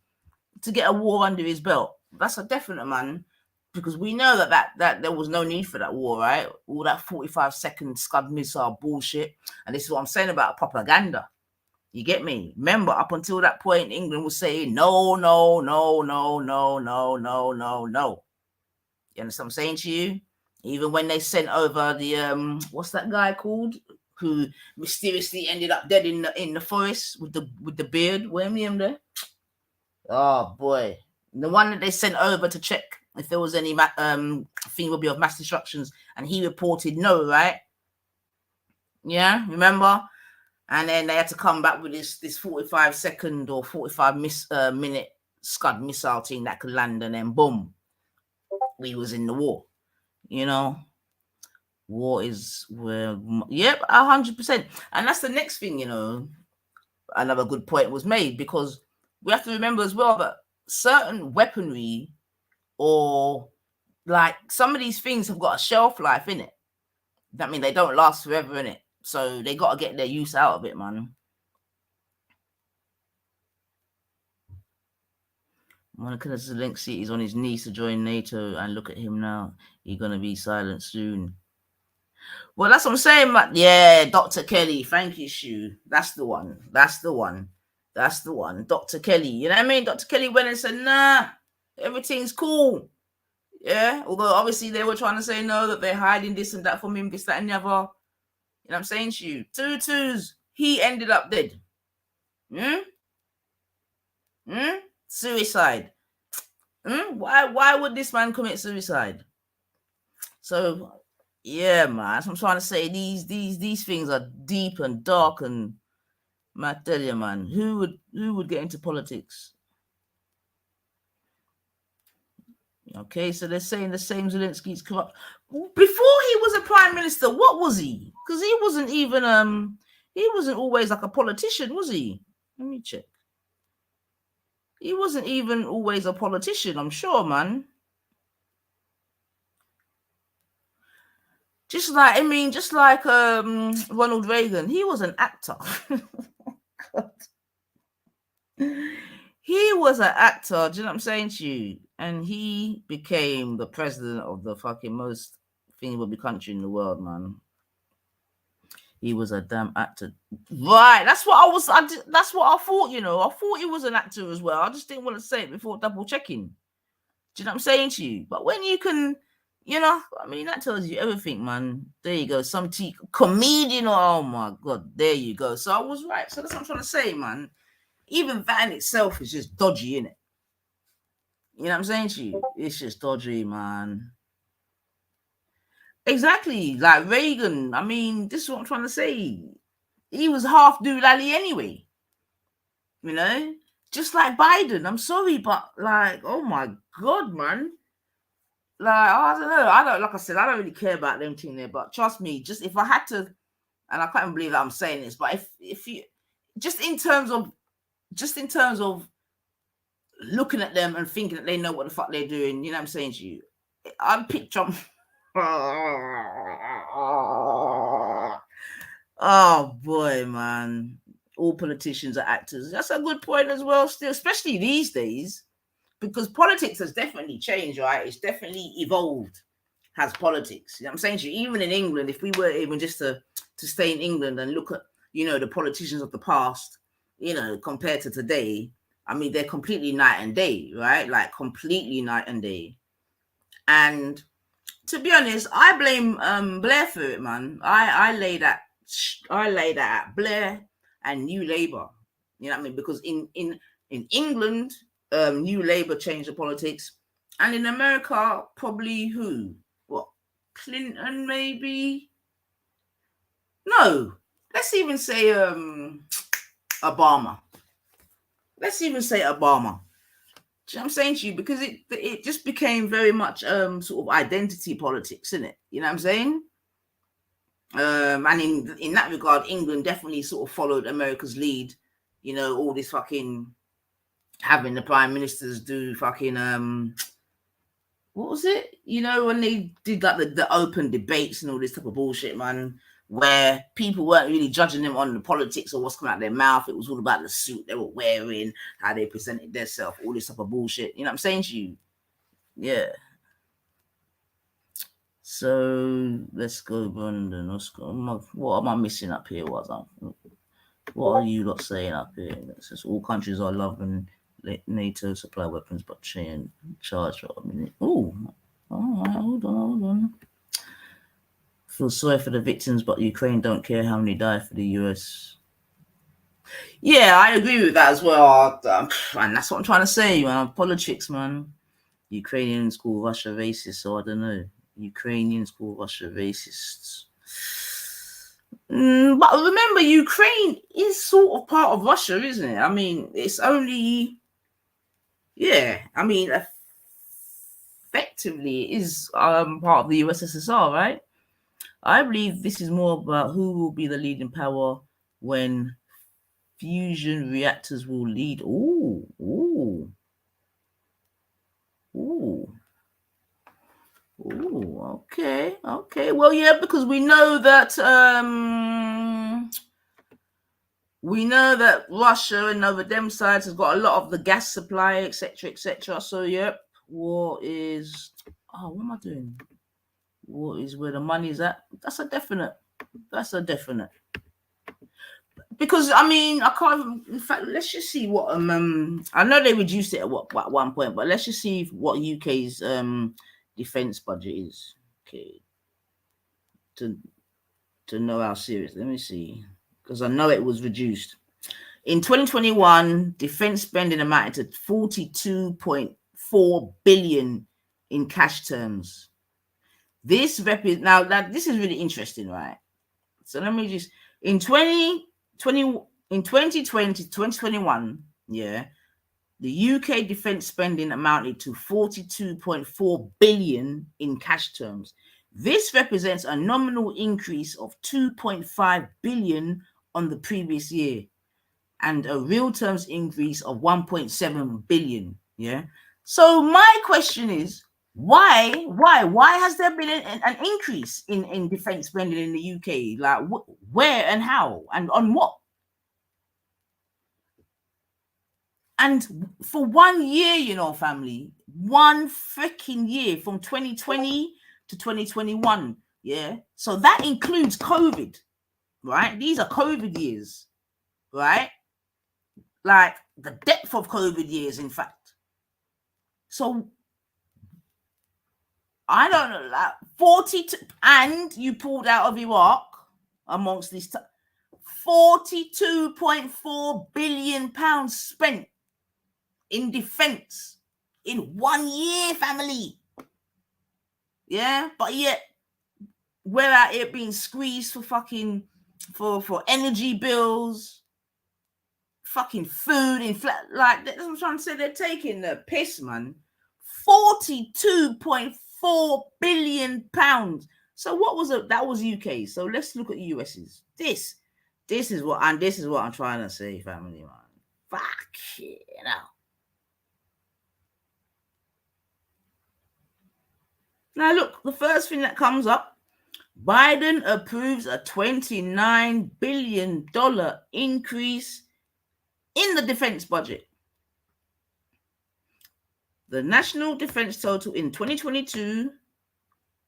to get a war under his belt. That's a definite, man. Because we know that there was no need for that war, right? All that 45-second Scud missile bullshit. And this is what I'm saying about propaganda. You get me? Remember, up until that point, England was saying no. You understand what I'm saying to you? Even when they sent over the what's that guy called who mysteriously ended up dead in the forest with the beard? Where me him there? Oh boy, the one that they sent over to check if there was any thing would be of mass destructions, and he reported no, right? Yeah, remember? And then they had to come back with this 45-second or 45-minute Scud missile thing that could land, and then boom, we was in the war. You know, war is where, yep, 100%. And that's the next thing, you know, another good point was made, because we have to remember as well that certain weaponry or like some of these things have got a shelf life in it. That means they don't last forever in it. So they got to get their use out of it, man. Monica Zelensky is on his knees to join NATO, and look at him now. He's going to be silent soon. Well, that's what I'm saying, man. Yeah, Dr. Kelly. Thank you, Shu. That's the one. Dr. Kelly. You know what I mean? Dr. Kelly went and said, nah, everything's cool. Yeah, although obviously they were trying to say no, that they're hiding this and that from him, this, that, and the other. You know what I'm saying, Shu? Twos. He ended up dead. Suicide. Why would this man commit suicide? So yeah, man, that's what I'm trying to say. These things are deep and dark, and I tell you, man, who would get into politics? Okay, so they're saying the same Zelensky's corrupt. Before he was a prime minister, what was he? Because he wasn't even he wasn't always like a politician, was he? Let me check. He wasn't even always a politician, I'm sure, man. Just like Ronald Reagan, he was an actor. He was an actor, do you know what I'm saying to you? And he became the president of the fucking most thingy country in the world, man. He was a damn actor. Right, that's what I thought, you know. I thought he was an actor as well. I just didn't want to say it before double checking. Do you know what I'm saying to you? But when you can, you know, I mean, that tells you everything, man. There you go. Some comedian. Oh my God. There you go. So I was right. So that's what I'm trying to say, man. Even that in itself is just dodgy, innit? You know what I'm saying to you? It's just dodgy, man. Exactly. Like Reagan. I mean, this is what I'm trying to say. He was half doolally anyway. You know? Just like Biden. I'm sorry, but like, oh my God, man. Like, I don't know. Like I said, I don't really care about them thing there, but trust me, just if I had to, and I can't even believe that I'm saying this, but if you just in terms of looking at them and thinking that they know what the fuck they're doing, you know what I'm saying to you? I'd pick Trump. Oh boy, man. All politicians are actors. That's a good point as well, still, especially these days. Because politics has definitely changed, right? It's definitely evolved, has politics. You know what I'm saying to you? Even in England, if we were even just to stay in England and look at, you know, the politicians of the past, you know, compared to today, I mean, they're completely night and day, right? Like completely night and day. And to be honest, I blame Blair for it, man. I lay that at Blair and New Labour. You know what I mean? Because in England, New Labour changed the politics, and in America, probably who? What? Clinton, maybe? No. Let's even say Obama. Let's even say Obama. I'm saying to you, because it just became very much sort of identity politics, isn't it? You know what I'm saying? And in that regard, England definitely sort of followed America's lead. You know, all this fucking having the prime ministers do fucking what was it? You know, when they did like the open debates and all this type of bullshit, man, where people weren't really judging them on the politics or what's coming out of their mouth. It was all about the suit they were wearing, how they presented themselves, all this type of bullshit. You know what I'm saying to you? Yeah. So let's go, Brandon. Let's go. What am I missing up here? What are you lot saying up here? It says all countries are loving NATO supply weapons, but charge for a minute. Oh, all right, hold on. Feel sorry for the victims, but Ukraine don't care how many die for the US. Yeah, I agree with that as well. And that's what I'm trying to say, man. Politics, man. Ukrainians call Russia racist, so I don't know. Ukrainians call Russia racists. But remember, Ukraine is sort of part of Russia, isn't it? I mean, it's only... Yeah, I mean, effectively, it is part of the USSR, right? I believe this is more about who will be the leading power when fusion reactors will lead. Ooh, okay. Well, yeah, because we know that Russia and over them sides has got a lot of the gas supply, etc. So, yep, what am I doing? What is where the money's at? That's a definite. Because I mean, I can't. In fact, let's just see what I know they reduced it at one point, but let's just see what UK's defense budget is. Okay, to know how serious. Let me see, because I know it was reduced in 2021. Defense spending amounted to 42.4 billion in cash terms. This now that this is really interesting, right? So let me just in 2021, yeah, the UK defense spending amounted to 42.4 billion in cash terms. This represents a nominal increase of 2.5 billion on the previous year and a real terms increase of 1.7 billion. Yeah. So my question is, why has there been an increase in defense spending in the UK? Like where and how and on what? And for 1 year, you know, family, one freaking year from 2020 to 2021. Yeah. So that includes COVID, right? These are COVID years, right? Like the depth of COVID years, in fact. So I don't know, like 42, and you pulled out of Iraq amongst these 42.4 billion pounds spent in defense in 1 year, family. Yeah, but yet we're out here being squeezed for fucking for energy bills, fucking food, like that's what I'm trying to say. They're taking the piss, man. 42.4 billion pounds. So what was it? That was UK. So let's look at US's. This is what I'm trying to say, family, man. Fuck it, you know. Now look, the first thing that comes up, Biden approves a $29 billion increase in the defense budget. The national defense total in 2022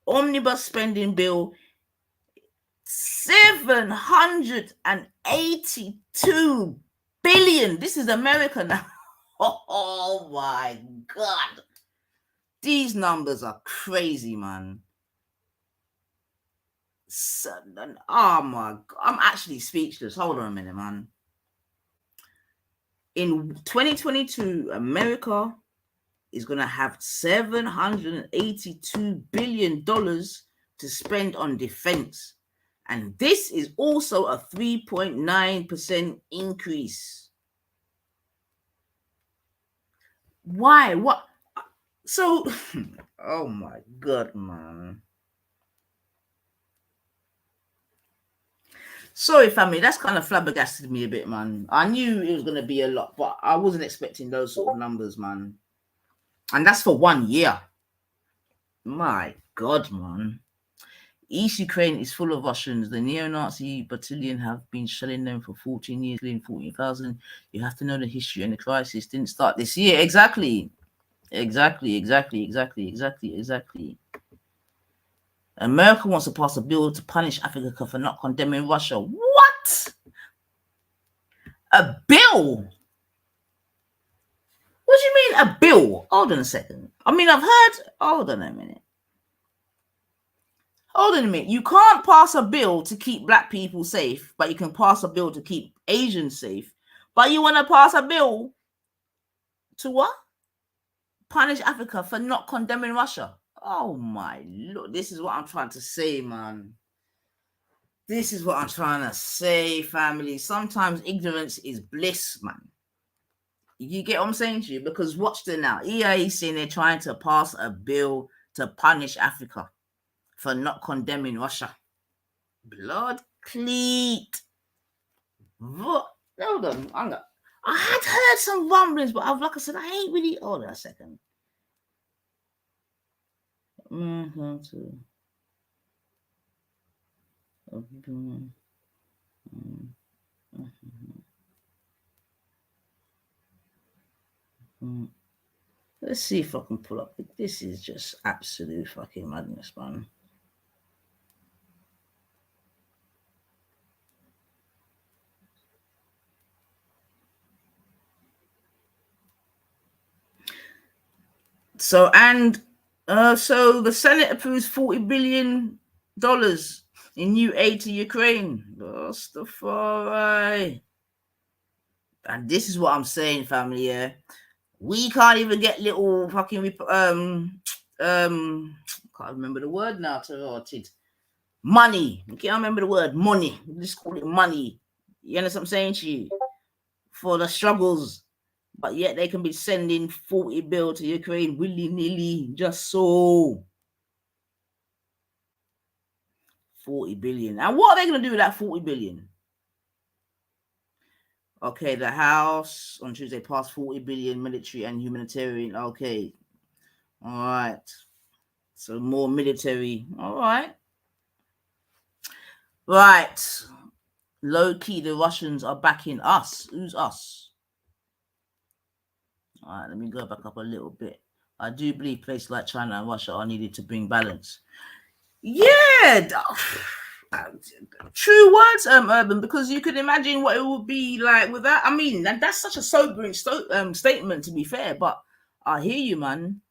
omnibus spending bill, $782 billion. This is America now. Oh my God. These numbers are crazy, man. Oh my God, I'm actually speechless. Hold on a minute, man. In 2022, America is going to have $782 billion to spend on defense. And this is also a 3.9% increase. Why? What? So, oh my God, man. Sorry, family. That's kind of flabbergasted me a bit, man. I knew it was going to be a lot, but I wasn't expecting those sort of numbers, man. And that's for 1 year. My God, man. East Ukraine is full of Russians. The neo-Nazi battalion have been shelling them for 14 years, killing 14,000. You have to know the history, and the crisis didn't start this year. Exactly. America wants to pass a bill to punish Africa for not condemning Russia. What? A bill? What do you mean a bill? Hold on a second. I mean, I've heard... Hold on a minute. You can't pass a bill to keep black people safe, but you can pass a bill to keep Asians safe. But you want to pass a bill to what? Punish Africa for not condemning Russia. Oh my Lord. This is what I'm trying to say, man. This is what I'm trying to say, family. Sometimes ignorance is bliss, man. You get what I'm saying to you? Because watch the now. EA is saying they're trying to pass a bill to punish Africa for not condemning Russia. Blood cleat. What? Hold on. I had heard some rumblings, but like I said, I ain't really... Hold on a second. Let's see if I can pull up. This is just absolute fucking madness, man. So the Senate approves $40 billion in new aid to Ukraine. Rastafari. And this is what I'm saying, family. Yeah, we can't even get little fucking can't remember the word now. Money. We can't remember the word money. We just call it money. You understand what I'm saying to you? For the struggles. But yet they can be sending 40 bill to Ukraine willy-nilly, just so. 40 billion. And what are they going to do with that 40 billion? Okay, the House on Tuesday passed 40 billion military and humanitarian. Okay. All right. So more military. All right. Right. Low key, the Russians are backing us. Who's us? All right, let me go back up a little bit. I do believe places like China and Russia are needed to bring balance. Yeah. True words, Urban, because you could imagine what it would be like with that. I mean, that's such a sobering statement, to be fair, but I hear you, man.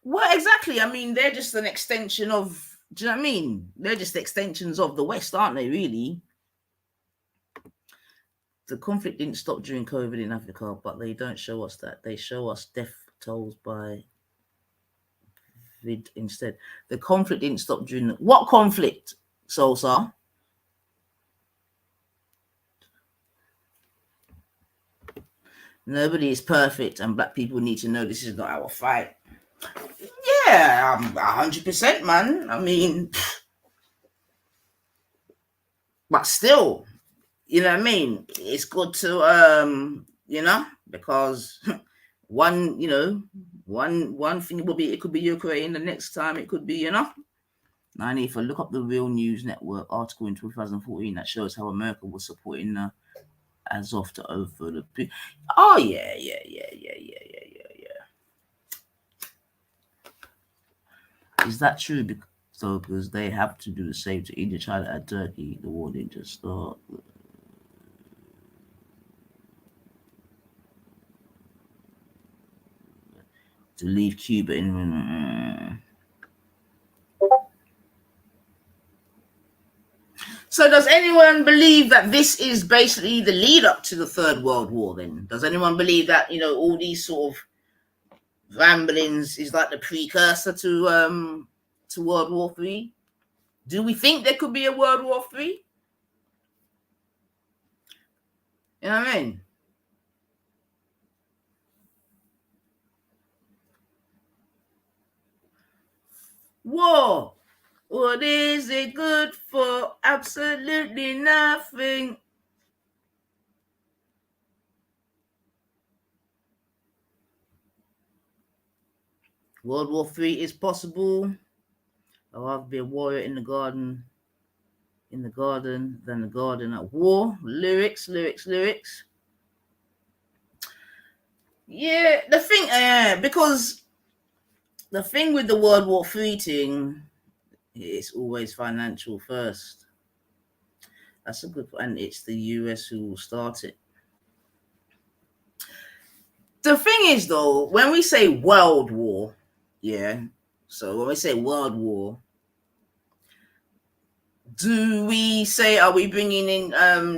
Well, exactly. I mean, they're just an extension of, do you know what I mean? They're just extensions of the West, aren't they, really? The conflict didn't stop during COVID in Africa, but they don't show us that. They show us death tolls by vid instead. The conflict didn't stop during... What conflict, Sosa? Nobody is perfect, and black people need to know this is not our fight. Yeah, 100%, man. I mean, but still, you know what I mean? It's good to, because one thing will be, it could be Ukraine, the next time it could be, Now I need to look up the Real News Network article in 2014 that shows how America was supporting Azov to overthrow the... Oh, yeah. Is that true? Because they have to do the same to India, China, and Turkey. The war didn't just start. To leave Cuba in... So does anyone believe that this is basically the lead up to the Third World War then? Does anyone believe that, all these sort of ramblings is like the precursor to World War III? Do we think there could be a World War III? You know what I mean? War. What is it good for? Absolutely nothing. World War III is possible. I'd rather be a warrior in the garden than the garden at war. Lyrics. Yeah, the thing, because the thing with the World War III thing, it's always financial first. That's a good, and it's the US who will start it. The thing is, though, when we say World War, yeah, so when we say World War, do we say, are we bringing in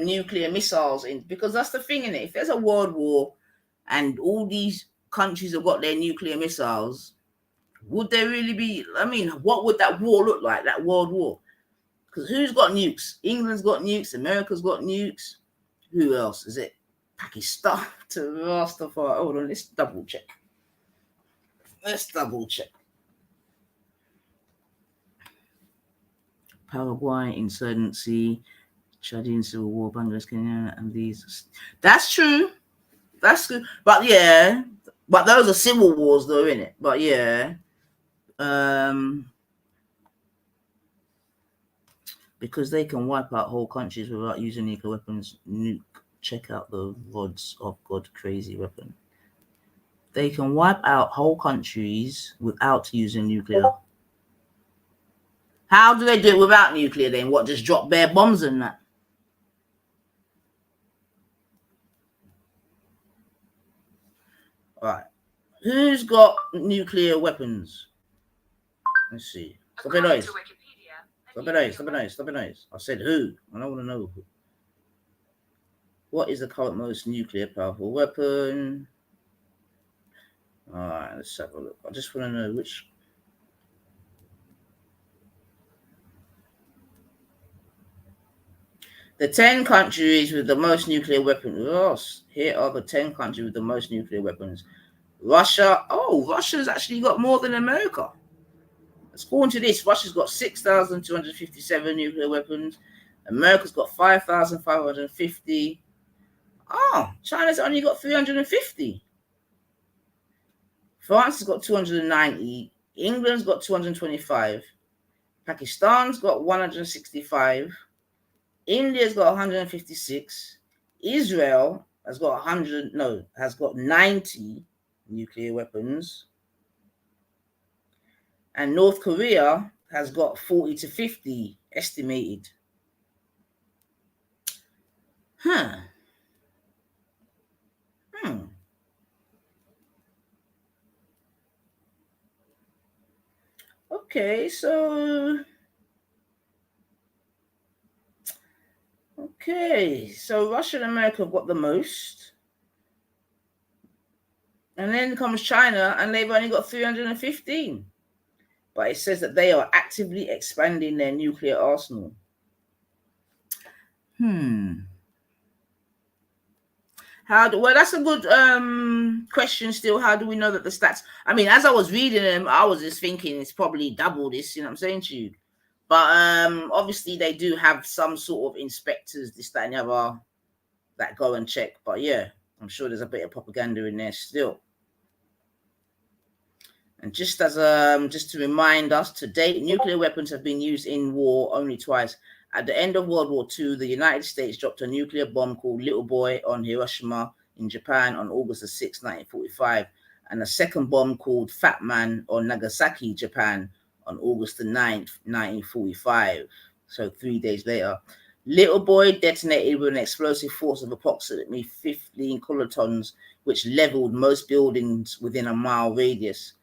nuclear missiles in? Because that's the thing, innit? If there's a world war and all these countries have got their nuclear missiles, would there really be, what would that war look like, that world war? Because who's got nukes? England's got nukes, America's got nukes. Who else? Is it Pakistan to Rastafari? Hold on, let's double check. Paraguay insurgency, Chadian civil war, Bangladesh, Kenya, and these. That's true. That's good. But yeah, but those are civil wars, though, innit? But yeah, because they can wipe out whole countries without using nuclear weapons. Check out the rods of God, crazy weapon. They can wipe out whole countries without using nuclear. How do they do it without nuclear then? What, just drop bare bombs and that? All right. Who's got nuclear weapons? Let's see. Stop it noise. I said who? I don't want to know who. What is the current most nuclear powerful weapon? All right, let's have a look. I just want to know which. The 10 countries with the most nuclear weapons. Oh, here are the 10 countries with the most nuclear weapons. Russia. Oh, Russia's actually got more than America. According to this, Russia's got 6,257 nuclear weapons. America's got 5,550. Oh, China's only got 350. France has got 290. England's got 225. Pakistan's got 165. India's got 156. Israel has got 90 nuclear weapons. And North Korea has got 40 to 50 estimated. Okay, so Russia and America have got the most. And then comes China, and they've only got 315. But it says that they are actively expanding their nuclear arsenal. Well, that's a good question still. How do we know that the stats? I mean, as I was reading them, I was just thinking it's probably double this, you know what I'm saying to you? But obviously they do have some sort of inspectors, this, that, and the other, that go and check. But yeah, I'm sure there's a bit of propaganda in there still. And just to remind us, to date, nuclear weapons have been used in war only twice. At the end of World War II, the United States dropped a nuclear bomb called Little Boy on Hiroshima in Japan on August 6, 1945, and a second bomb called Fat Man on Nagasaki, Japan on August 9th, 1945. So 3 days later. Little Boy detonated with an explosive force of approximately 15 kilotons, which leveled most buildings within a mile radius.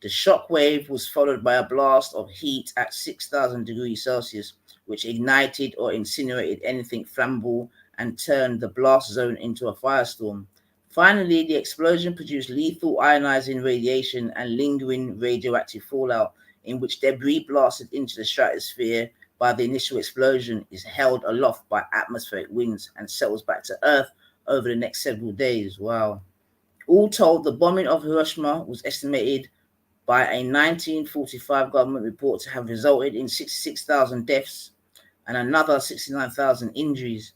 The shock wave was followed by a blast of heat at 6,000 degrees Celsius, which ignited or incinerated anything flammable and turned the blast zone into a firestorm. Finally, the explosion produced lethal ionizing radiation and lingering radioactive fallout, in which debris blasted into the stratosphere by the initial explosion is held aloft by atmospheric winds and settles back to Earth over the next several days. Wow. All told, the bombing of Hiroshima was estimated by a 1945 government report to have resulted in 66,000 deaths and another 69,000 injuries.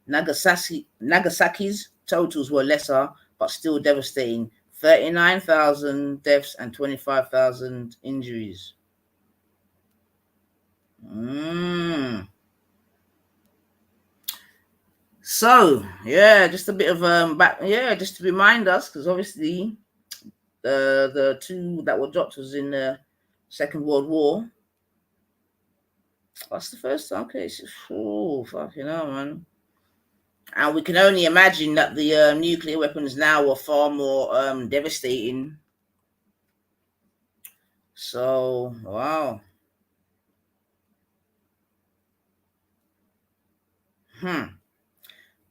Nagasaki's totals were lesser, but still devastating: 39,000 deaths and 25,000 injuries. So, yeah, just a bit of just to remind us, because obviously the two that were dropped was in the Second World War. That's the first time. Okay, fucking hell, man. And we can only imagine that the nuclear weapons now are far more devastating. So, wow.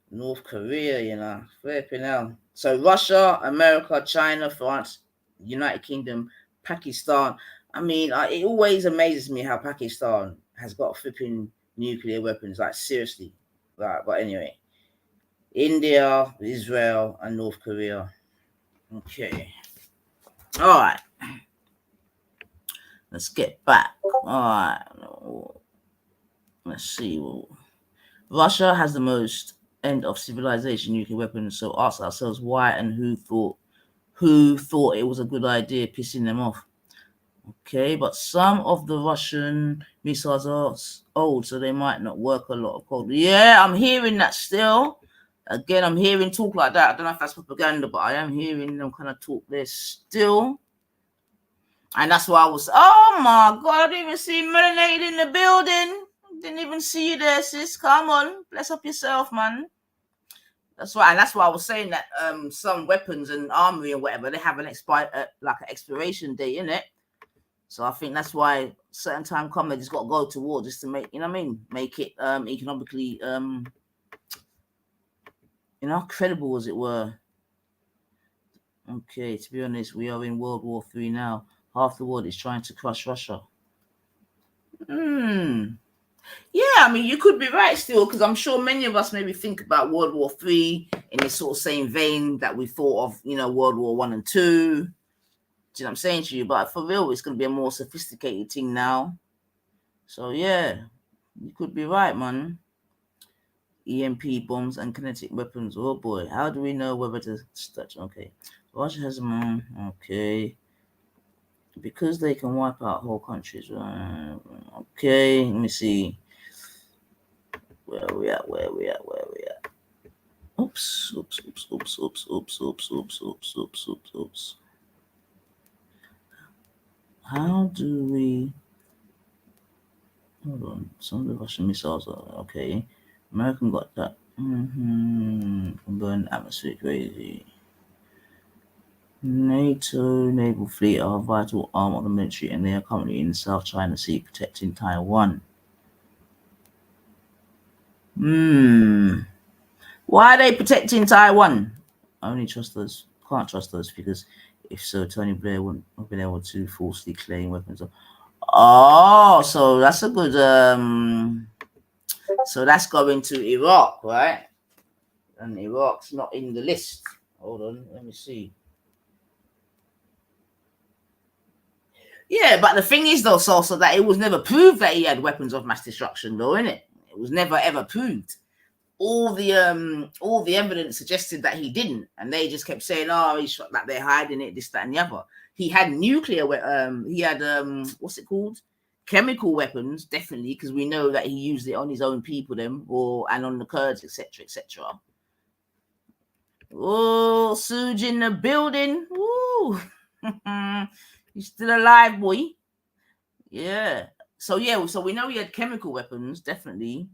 North Korea, flipping hell. So Russia, America, China, France, United Kingdom, Pakistan. I mean, it always amazes me how Pakistan has got flipping nuclear weapons. Like, seriously. Right, but anyway. India, Israel, and North Korea. Okay. All right. Let's get back. All right. Let's see. Russia has the most end of civilization nuclear weapons. So ask ourselves why and who thought it was a good idea, pissing them off. Okay, but some of the Russian missiles are old, so they might not work a lot of cold. Yeah, I'm hearing that still. Again, I'm hearing talk like that. I don't know if that's propaganda, but I am hearing them kind of talk there still. And that's why I was, oh my God, I didn't even see Melanated in the building. Didn't even see you there, sis. Come on, bless up yourself, man. That's right, and that's why I was saying that some weapons and armory and whatever, they have an expiration date in it. So I think that's why certain time come, they just got to go to war just to make, make it economically, credible, as it were. Okay, to be honest, we are in World War III now. Half the world is trying to crush Russia. Yeah, I mean, you could be right still, because I'm sure many of us maybe think about World War III in the sort of same vein that we thought of, World War I and II. Do you know what I'm saying to you? But for real, it's going to be a more sophisticated thing now. So, yeah, you could be right, man. EMP bombs and kinetic weapons. Oh, boy. How do we know whether to touch? Okay. Russia has them. Okay. Because they can wipe out whole countries. Okay, let me see. Where we at? Oops. How do we... Hold on. Some of the Russian missiles are... Okay. American got that. Burn atmosphere crazy. NATO naval fleet are a vital arm of the military, and they are currently in the South China Sea protecting Taiwan. Why are they protecting Taiwan? I only trust those. Can't trust those because if so, Tony Blair wouldn't have been able to falsely claim weapons. Oh, so that's a good. So that's going to Iraq, right? And Iraq's not in the list. Hold on, let me see. Yeah, but the thing is, though, also that it was never proved that he had weapons of mass destruction, though, innit? It was never ever proved. All the evidence suggested that he didn't, and they just kept saying, "Oh, he's that they're hiding it, this, that, and the other." He had nuclear. He had what's it called? Chemical weapons, definitely, because we know that he used it on his own people, and on the Kurds, etc., etc. Oh, Suj in the building. Woo! He's still alive, boy. Yeah. So we know he had chemical weapons, definitely.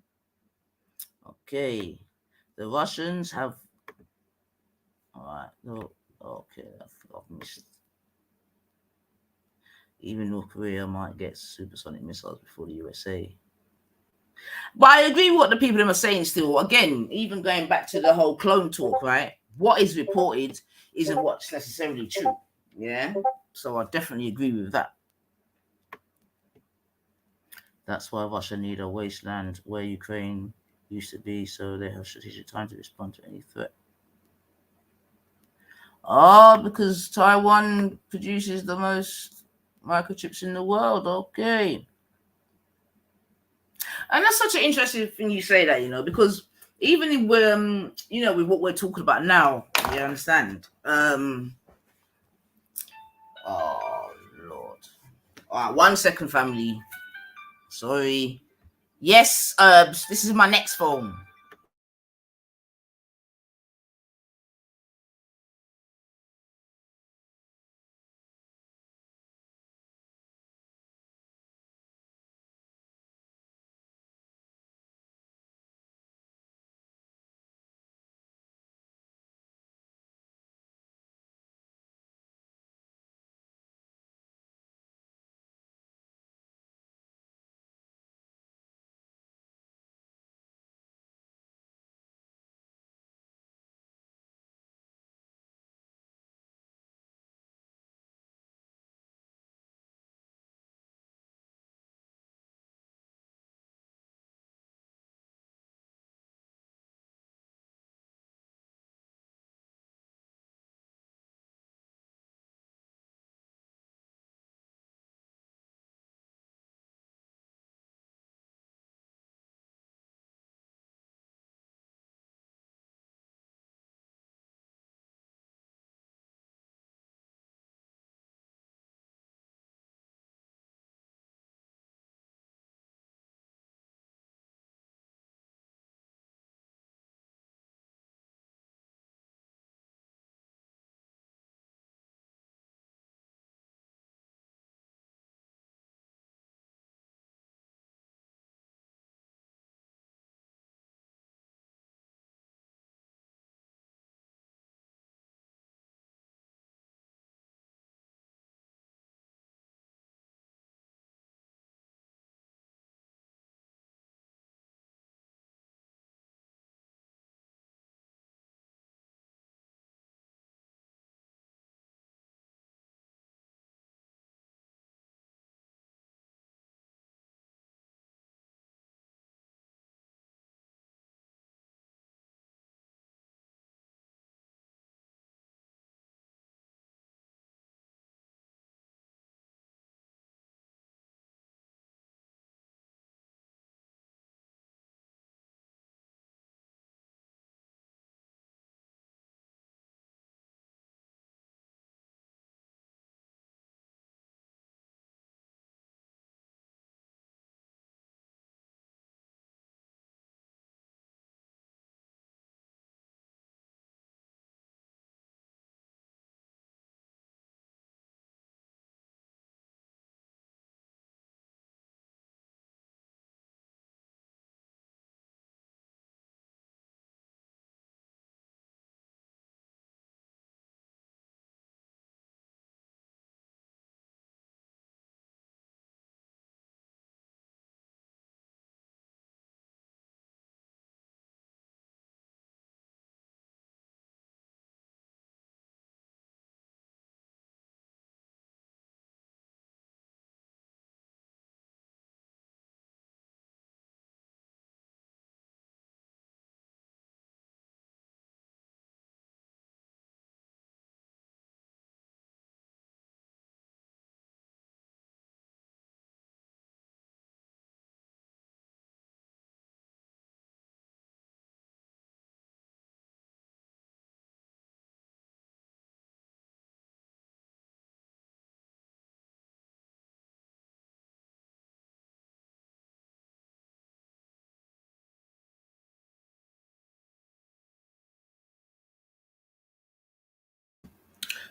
Okay. The Russians have... All right. No. Okay. I've missed. Even North Korea might get supersonic missiles before the USA. But I agree with what the people them are saying still. Again, even going back to the whole clone talk, right? What is reported isn't what's necessarily true. Yeah. So I definitely agree with that. That's why Russia need a wasteland where Ukraine used to be, so they have strategic time to respond to any threat. Oh, because Taiwan produces the most microchips in the world. Okay. And that's such an interesting thing you say that, because even with, with what we're talking about now, you understand? Oh, Lord. All right, 1 second, family. Sorry. Yes, Herbs, this is my next phone.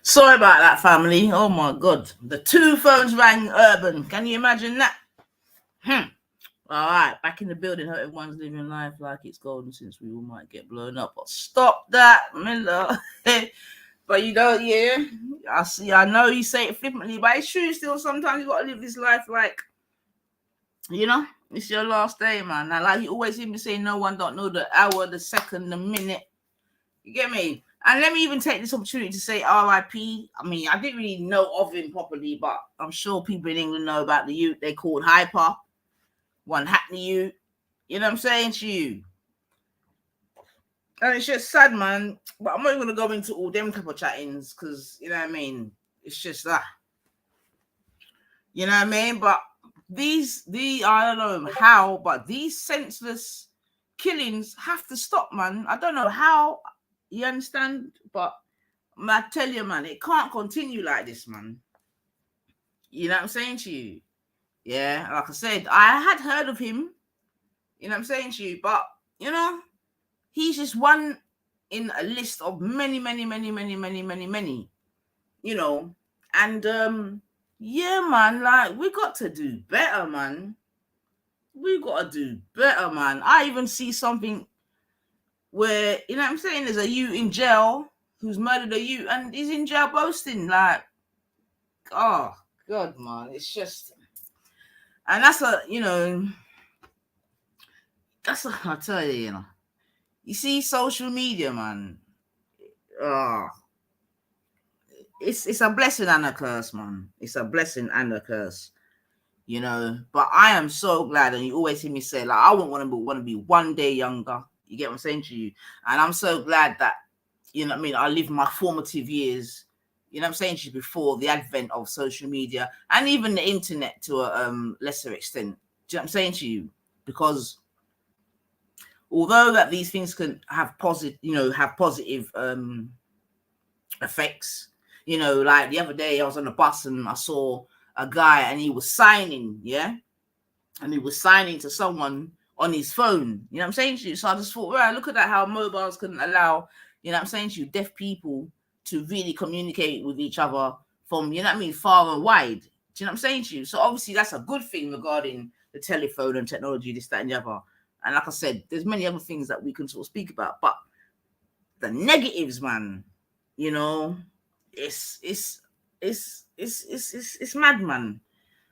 Sorry about that, family. Oh my God. The 2 phones rang urban. Can you imagine that? All right, back in the building. Hope everyone's living life like it's golden, since we all might get blown up. But stop that, Miller. But yeah, I see. I know you say it flippantly, but it's true. Still, sometimes you got to live this life like, It's your last day, man. Now, like you always hear me say, no one don't know the hour, the second, the minute. You get me? And let me even take this opportunity to say R.I.P. I mean, I didn't really know of him properly, but I'm sure people in England know about the youth they called Hyper, one Hackney youth. You know what I'm saying to you? And it's just sad, man. But I'm not even going to go into all them type of chattings because, you know what I mean? It's just that. You know what I mean? But I don't know how, but these senseless killings have to stop, man. I don't know how, you understand? But I tell you, man, it can't continue like this, man. You know what I'm saying to you? Yeah, like I said, I had heard of him. You know what I'm saying to you? But, you know, he's just one in a list of many, many, many, many, many, many, many, you know. And, yeah, man, like, we got to do better, man. We got to do better, man. I even see something where, you know what I'm saying, there's a youth in jail who's murdered a youth and he's in jail boasting, like, oh, God, man, it's just, and that's a, you know, that's what I tell you, you know, you see social media, man, it's a blessing and a curse, man. It's a blessing and a curse, you know, but I am so glad, and you always hear me say, like, I wouldn't want to be one day younger, you get what I'm saying to you, and I'm so glad that, you know what I mean, I lived my formative years, you know what I'm saying to you, before the advent of social media and even the internet to a lesser extent. Do you know what I'm saying to you? Because although that these things can have positive, you know, have positive effects, you know, like the other day I was on the bus and I saw a guy and he was signing, yeah, and he was signing to someone on his phone. You know what I'm saying to you? So I just thought, right, look at that, how mobiles can allow, you know what I'm saying to you, deaf people to really communicate with each other from, you know what I mean, far and wide. Do you know what I'm saying to you? So obviously that's a good thing regarding the telephone and technology, this, that, and the other. And like I said, there's many other things that we can sort of speak about. But the negatives, man, you know, it's mad, man.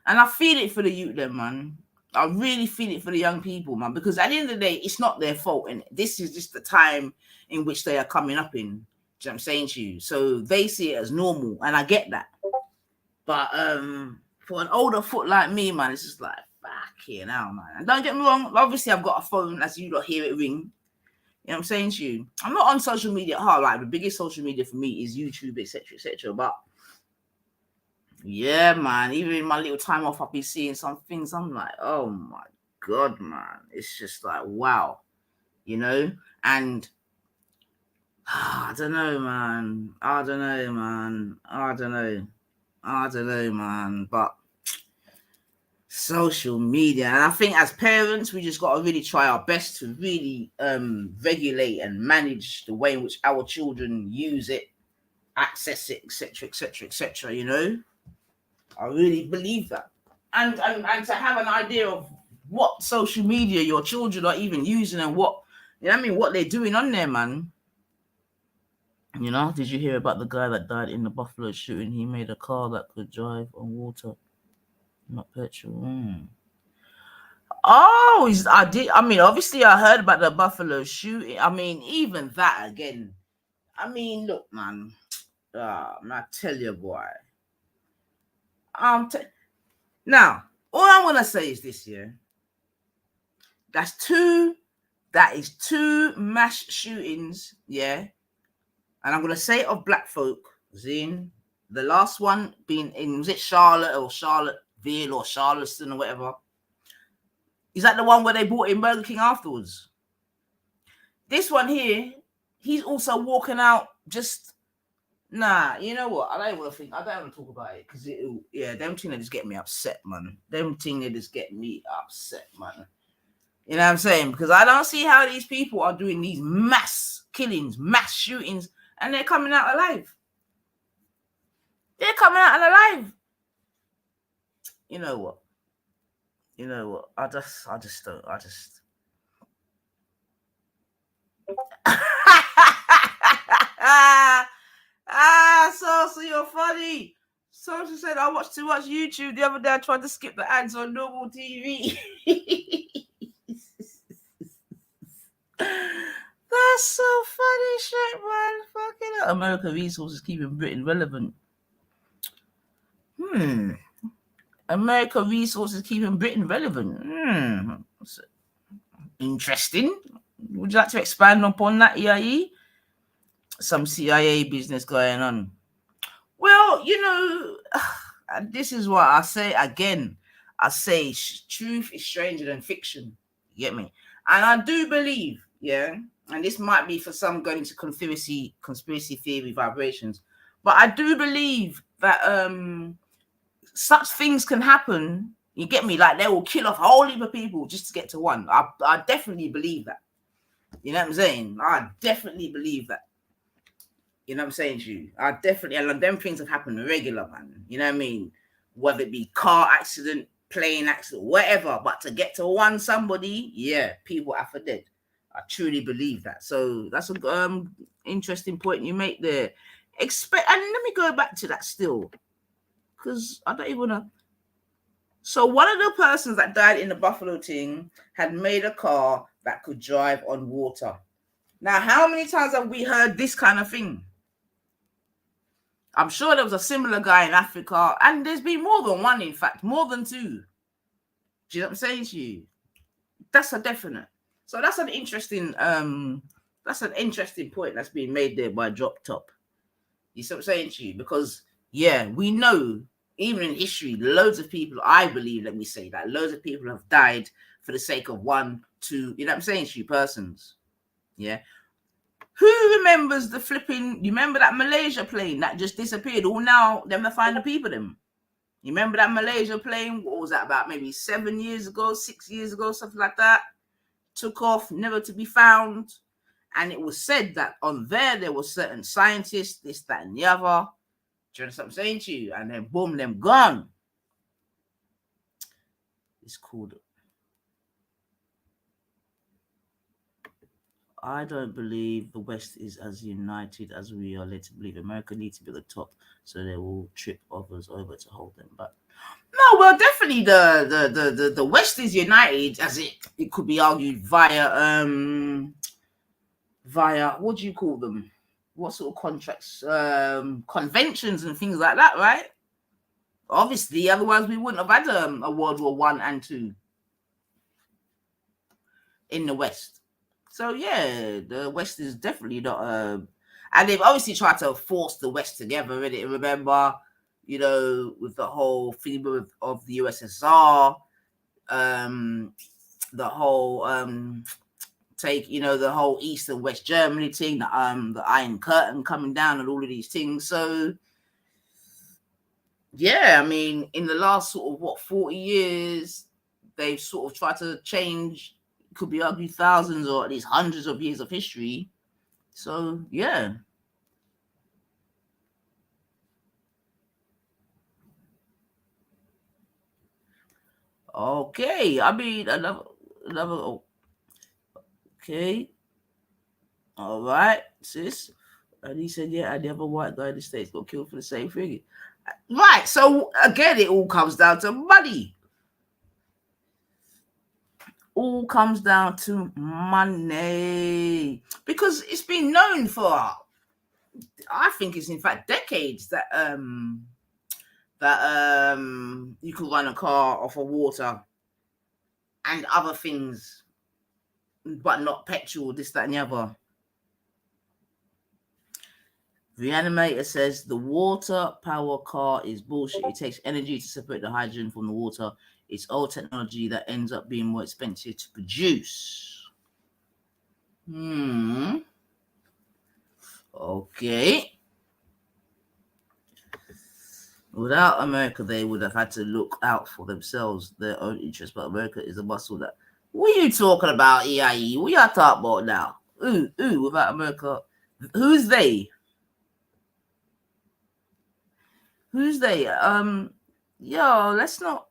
And I feel it for the youth, then, man. I really feel it for the young people, man, because at the end of the day, it's not their fault. And this is just the time in which they are coming up in. Do you know what I'm saying to you? So they see it as normal, and I get that. But for an older foot like me, man, it's just like, fuck here now, man. And don't get me wrong, obviously I've got a phone, as you don't hear it ring. You know what I'm saying to you? I'm not on social media hard. Like, the biggest social media for me is YouTube, etc., etc. But yeah, man, even in my little time off, I'll be seeing some things. I'm like, oh my God, man. It's just like, wow, you know? And I don't know, man. I don't know, man. But social media, and I think as parents, we just got to really try our best to really regulate and manage the way in which our children use it, access it, etc., etc., etc., you know? I really believe that. And to have an idea of what social media your children are even using and what, you know what I mean, what they're doing on there, man. You know, did you hear about the guy that died in the Buffalo shooting? He made a car that could drive on water, not petrol. Oh, I did. I mean, obviously, I heard about the Buffalo shooting. I mean, even that again. I mean, look, man. I tell you, boy. Now, all I want to say is this, yeah. That is two mass shootings, yeah. And I'm gonna say it of black folk, Zin. The last one being in, was it Charlotte or Charlottesville or Charleston or whatever? Is that the one where they bought in Burger King afterwards? This one here, he's also walking out just, nah, you know what? I don't want to talk about it because them things just get me upset, man. Them things just get me upset, man. You know what I'm saying? Because I don't see how these people are doing these mass killings, mass shootings, and they're coming out alive. They're coming out alive. You know what? I just don't. So you're funny. So she said, I watched too much YouTube the other day. I tried to skip the ads on normal TV. That's so funny shit, man. Fucking hell. America resources keeping Britain relevant. America resources keeping Britain relevant. Interesting. Would you like to expand upon that, EIE? Some CIA business going on. Well, this is what I say again. I say truth is stranger than fiction. You get me? And I do believe, and this might be for some going into conspiracy theory vibrations, but I do believe that such things can happen. You get me? Like they will kill off a whole heap of people just to get to one. I definitely believe that. You know what I'm saying? I definitely believe that. You know what I'm saying to you? I definitely, and them things have happened regular, man. You know what I mean? Whether it be car accident, plane accident, whatever. But to get to one somebody, people are for dead. I truly believe that. So that's an interesting point you make there. And let me go back to that still, because I don't even know. So one of the persons that died in the Buffalo thing had made a car that could drive on water. Now, how many times have we heard this kind of thing? I'm sure there was a similar guy in Africa, and there's been more than one, in fact, more than two. Do you know what I'm saying to you? That's a definite. So that's an interesting point that's being made there by Drop Top. You see what I'm saying to you? Because we know, even in history, loads of people, I believe, let me say that, loads of people have died for the sake of one, two, you know what I'm saying to you, persons. Yeah. Who remembers the flipping, you remember that Malaysia plane that just disappeared? All now, them to find the people them. You remember that Malaysia plane? What was that about? Maybe 7 years ago, 6 years ago, something like that. Took off, never to be found. And it was said that on there were certain scientists, this, that, and the other. Do you know what I'm saying to you? And then boom, them gone. It's called, I don't believe the West is as united as we are led to believe. America needs to be at the top, so they will trip others over to hold them back. No, well, definitely the West is united, as it could be argued via what do you call them? What sort of contracts? Conventions and things like that, right? Obviously, otherwise we wouldn't have had a World War I and II in the West. So the West is definitely not. And they've obviously tried to force the West together. Really, remember, with the whole thing of the USSR, the whole the whole East and West Germany thing, the Iron Curtain coming down, and all of these things. So I mean, in the last sort of 40 years, they've sort of tried to change. Could be argued thousands or at least hundreds of years of history. So okay. I mean another. Okay. All right, sis. And he said, and the other white guy in the States got killed for the same thing. Right. So again, it all comes down to money. All comes down to money, because it's been known for, I think it's in fact decades, that you can run a car off of water and other things, but not petrol, this, that, and the other. Reanimator says the water power car is bullshit. It takes energy to separate the hydrogen from the water. It's old technology that ends up being more expensive to produce. Okay. Without America, they would have had to look out for themselves, their own interests. But America is a muscle that. What are you talking about, EIE? What y'all talking about now? Without America. Who's they? Who's they? Let's not.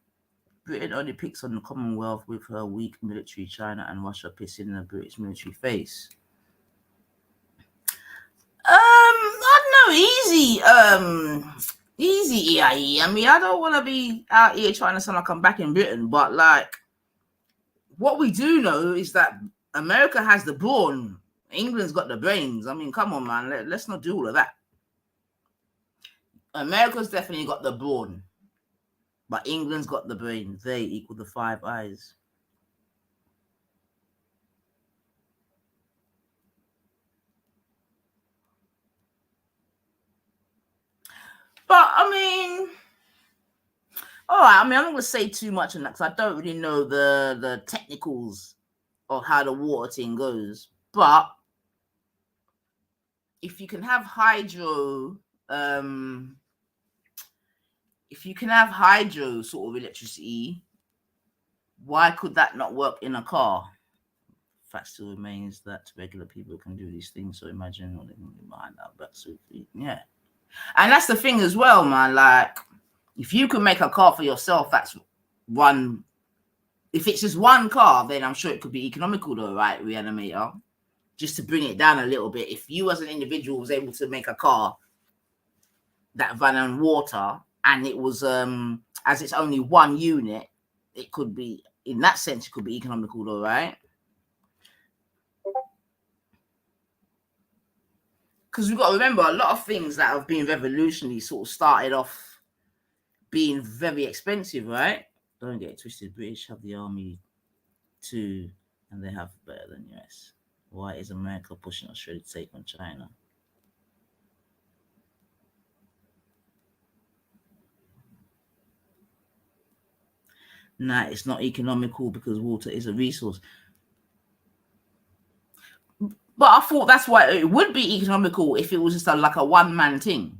Britain only picks on the Commonwealth with her weak military. China and Russia pissing in the British military face. I don't know, easy. Easy, EIE. I mean, I don't want to be out here trying to sound like I'm back in Britain, but like, what we do know is that America has the brawn, England's got the brains. I mean, come on, man. Let's not do all of that. America's definitely got the brawn, but England's got the brain. They equal the 5 eyes. But I mean, all right. I mean, I'm not going to say too much on that because I don't really know the technicals of how the water thing goes. But if you can have hydro, sort of electricity, why could that not work in a car? Fact still remains that regular people can do these things. So imagine what they can do behind that. But so, yeah, and that's the thing as well, man. Like, if you can make a car for yourself, that's one. If it's just one car, then I'm sure it could be economical, though, right, Reanimator? Just to bring it down a little bit, if you as an individual was able to make a car that ran on water and it was as it's only one unit, it could be, in that sense, it could be economical, though, right? Because we've got to remember, a lot of things that have been revolutionary sort of started off being very expensive, right? Don't get it twisted. British have the army too, and they have better than US. Why is America pushing Australia to take on China? Nah, it's not economical because water is a resource. But I thought that's why it would be economical if it was just like a one-man thing.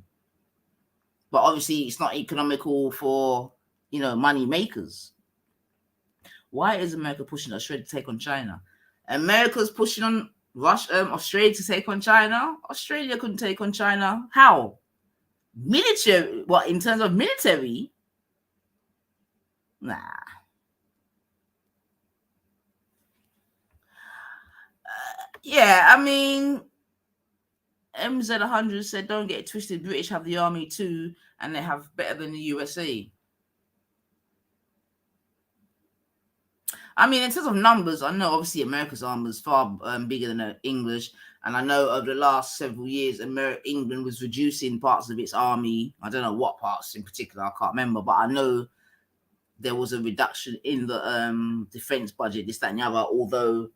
But obviously, it's not economical for, money makers. Why is America pushing Australia to take on China? America's pushing on Australia to take on China. Australia couldn't take on China. How? Military? What, in terms of military? Nah. Yeah, I mean, MZ100 said, don't get it twisted. British have the army too, and they have better than the USA. I mean, in terms of numbers, I know obviously America's army is far bigger than the English. And I know over the last several years, England was reducing parts of its army. I don't know what parts in particular, I can't remember. But I know there was a reduction in the defense budget, this, that, and the other. Although,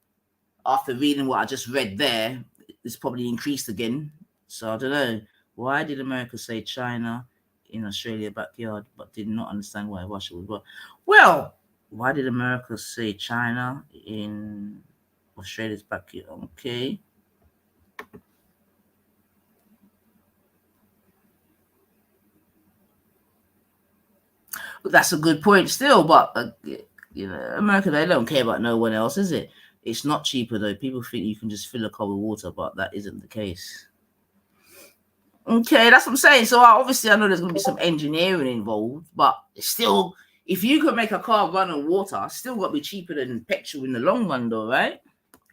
after reading what I just read there, it's probably increased again. So I don't know. Why did America say China in Australia's backyard, but did not understand why Russia was? Well, why did America say China in Australia's backyard? Okay. That's a good point still, but America, they don't care about no one else, is it? It's not cheaper though. People think you can just fill a car with water, but that isn't the case. Okay, that's what I'm saying. So obviously I know there's going to be some engineering involved, but still, if you could make a car run on water, it's still got to be cheaper than petrol in the long run though, right?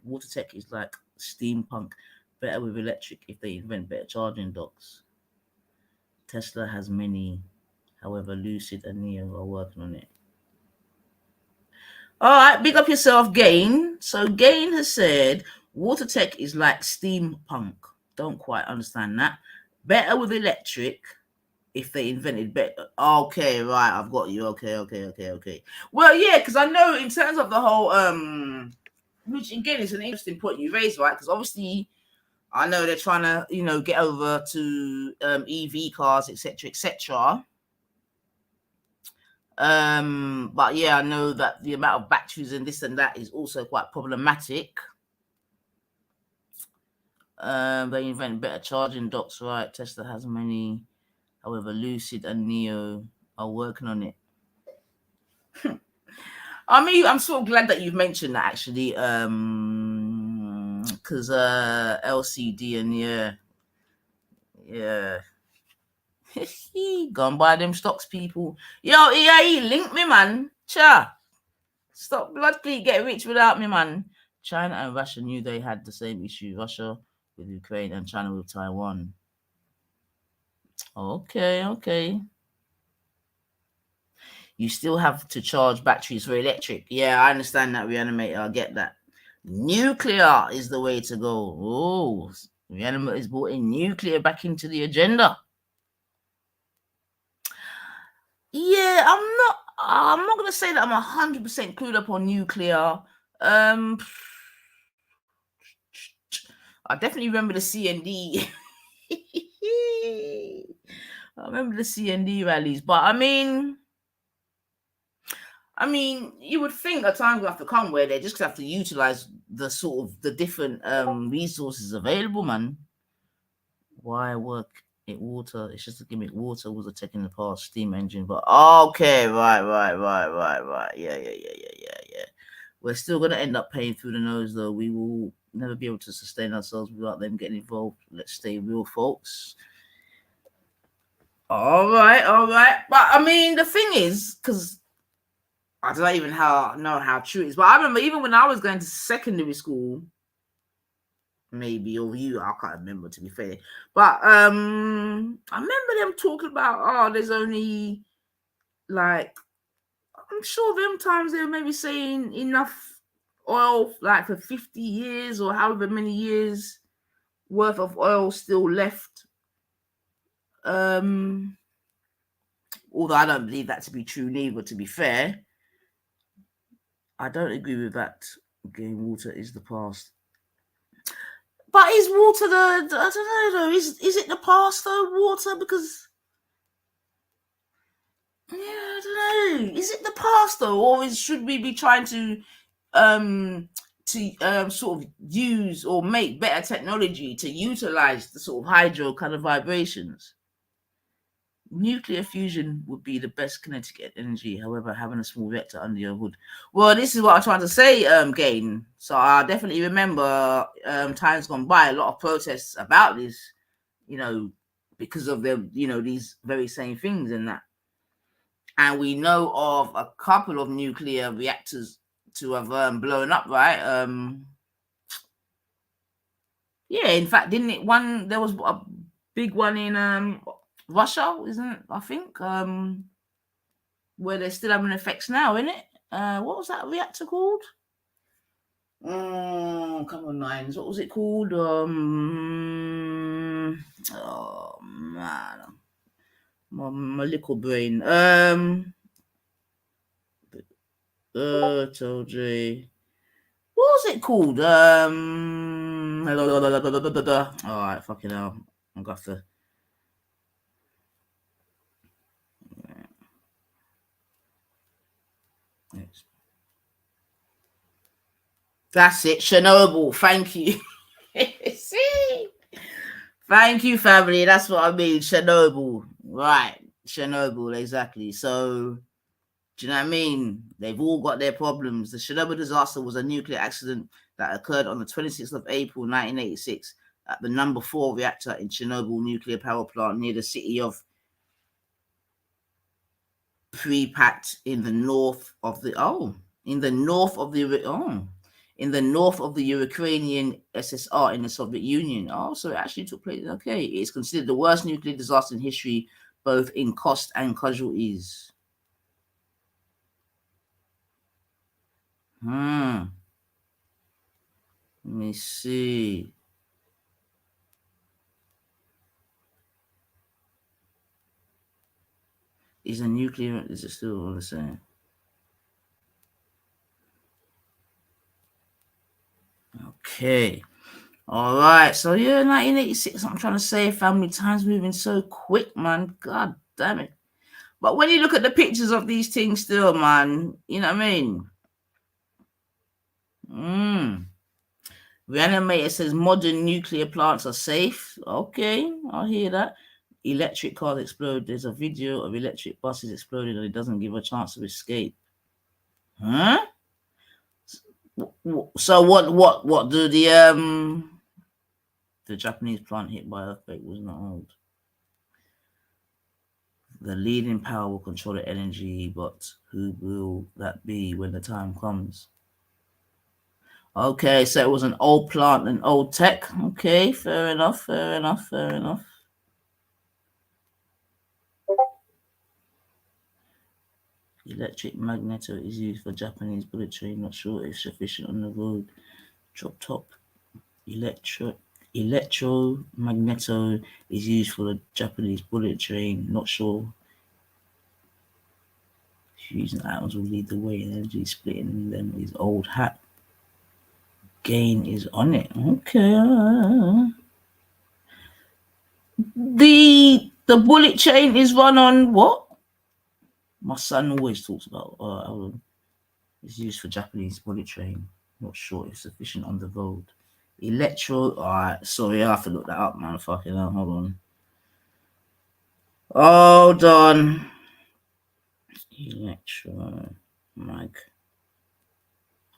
Water tech is like steampunk, better with electric if they invent better charging docks. Tesla has many, however, Lucid and Neo are working on it. All right, big up yourself, Gain. So Gain has said water tech is like steampunk. Don't quite understand that. Better with electric if they invented better. Okay, right, I've got you. Okay. Well, yeah, because I know in terms of the whole which again is an interesting point you raised, right? Because obviously I know they're trying to, get over to EV cars, etc. But yeah, I know that the amount of batteries and this and that is also quite problematic. They invent better charging docks, right? Tesla has many, however, Lucid and Neo are working on it. I mean, I'm so glad that you've mentioned that actually, because LCD and yeah. Go and buy them stocks, people. Yo, EIE, link me, man. Cha. Stop blood cleat, get rich without me, man. China and Russia knew they had the same issue. Russia with Ukraine and China with Taiwan. Okay. You still have to charge batteries for electric. Yeah, I understand that, Reanimator. I get that. Nuclear is the way to go. Oh, Reanimator is brought in nuclear back into the agenda. Yeah, I'm not gonna say that I'm 100% clued up on nuclear. I definitely remember the CND. I remember the CND rallies, but I mean, you would think a time will have to come where they just have to utilize the sort of the different resources available, man. Why work it water? It's just a gimmick. Water was a tech in the past, steam engine, but okay, right. Yeah. We're still gonna end up paying through the nose, though. We will never be able to sustain ourselves without them getting involved. Let's stay real, folks. All right. But I mean, the thing is, because I don't even know how true it is. But I remember even when I was going to secondary school, maybe, or you, I can't remember, to be fair. But I remember them talking about, there's only like, I'm sure them times they were maybe saying enough oil like for 50 years or however many years worth of oil still left. Although I don't believe that to be true neither, to be fair. I don't agree with that. Again, water is the past. But is water I don't know though, is it the past though, water? Because yeah, I don't know. Is it the past though, or should we be trying to sort of use or make better technology to utilize the sort of hydro kind of vibrations? Nuclear fusion would be the best kinetic energy. However, having a small reactor under your hood. Well, this is what I'm trying to say, Gain. So I definitely remember times gone by, a lot of protests about this, because of these very same things and that. And we know of a couple of nuclear reactors to have blown up, right? Yeah, in fact, didn't it? There was a big one in Russia, isn't it? I think where they're still having effects now, isn't it? What was that reactor called? Come on, Nines. What was it called? Oh man, my little brain. TLJ. What was it called? All right, fucking hell. I'm gonna have to. That's it, Chernobyl. Thank you. See? Thank you, family. That's what I mean. Chernobyl. Right. Chernobyl, exactly. So, do you know what I mean? They've all got their problems. The Chernobyl disaster was a nuclear accident that occurred on the 26th of April, 1986, at the number 4 reactor in Chernobyl nuclear power plant near the city of Pripyat in the north of the Ukrainian SSR in the Soviet Union. Oh, so it actually took place. Okay, it's considered the worst nuclear disaster in history, both in cost and casualties. Let me see. Is it still all the same? Okay. All right. So yeah, 1986. I'm trying to say, family, time's moving so quick, man. God damn it. But when you look at the pictures of these things still, man, you know what I mean? Reanimator says modern nuclear plants are safe. Okay, I'll hear that. Electric cars explode. There's a video of electric buses exploding and it doesn't give a chance to escape. Huh? So what do the Japanese plant hit by earthquake was not old. The leading power will control the energy, but who will that be when the time comes? Okay, so it was an old plant and old tech. Okay, fair enough. Electric magneto is used for Japanese bullet train. Not sure if sufficient on the road. Drop top. Electromagneto is used for the Japanese bullet train. Not sure. Fusion atoms will lead the way in energy splitting them is old hat. Gain is on it. Okay. The bullet chain is run on what? My son always talks about. It's used for Japanese bullet train. Not sure if sufficient on the road. Alright, sorry, I have to look that up, man. Fucking hell, hold on. Hold on.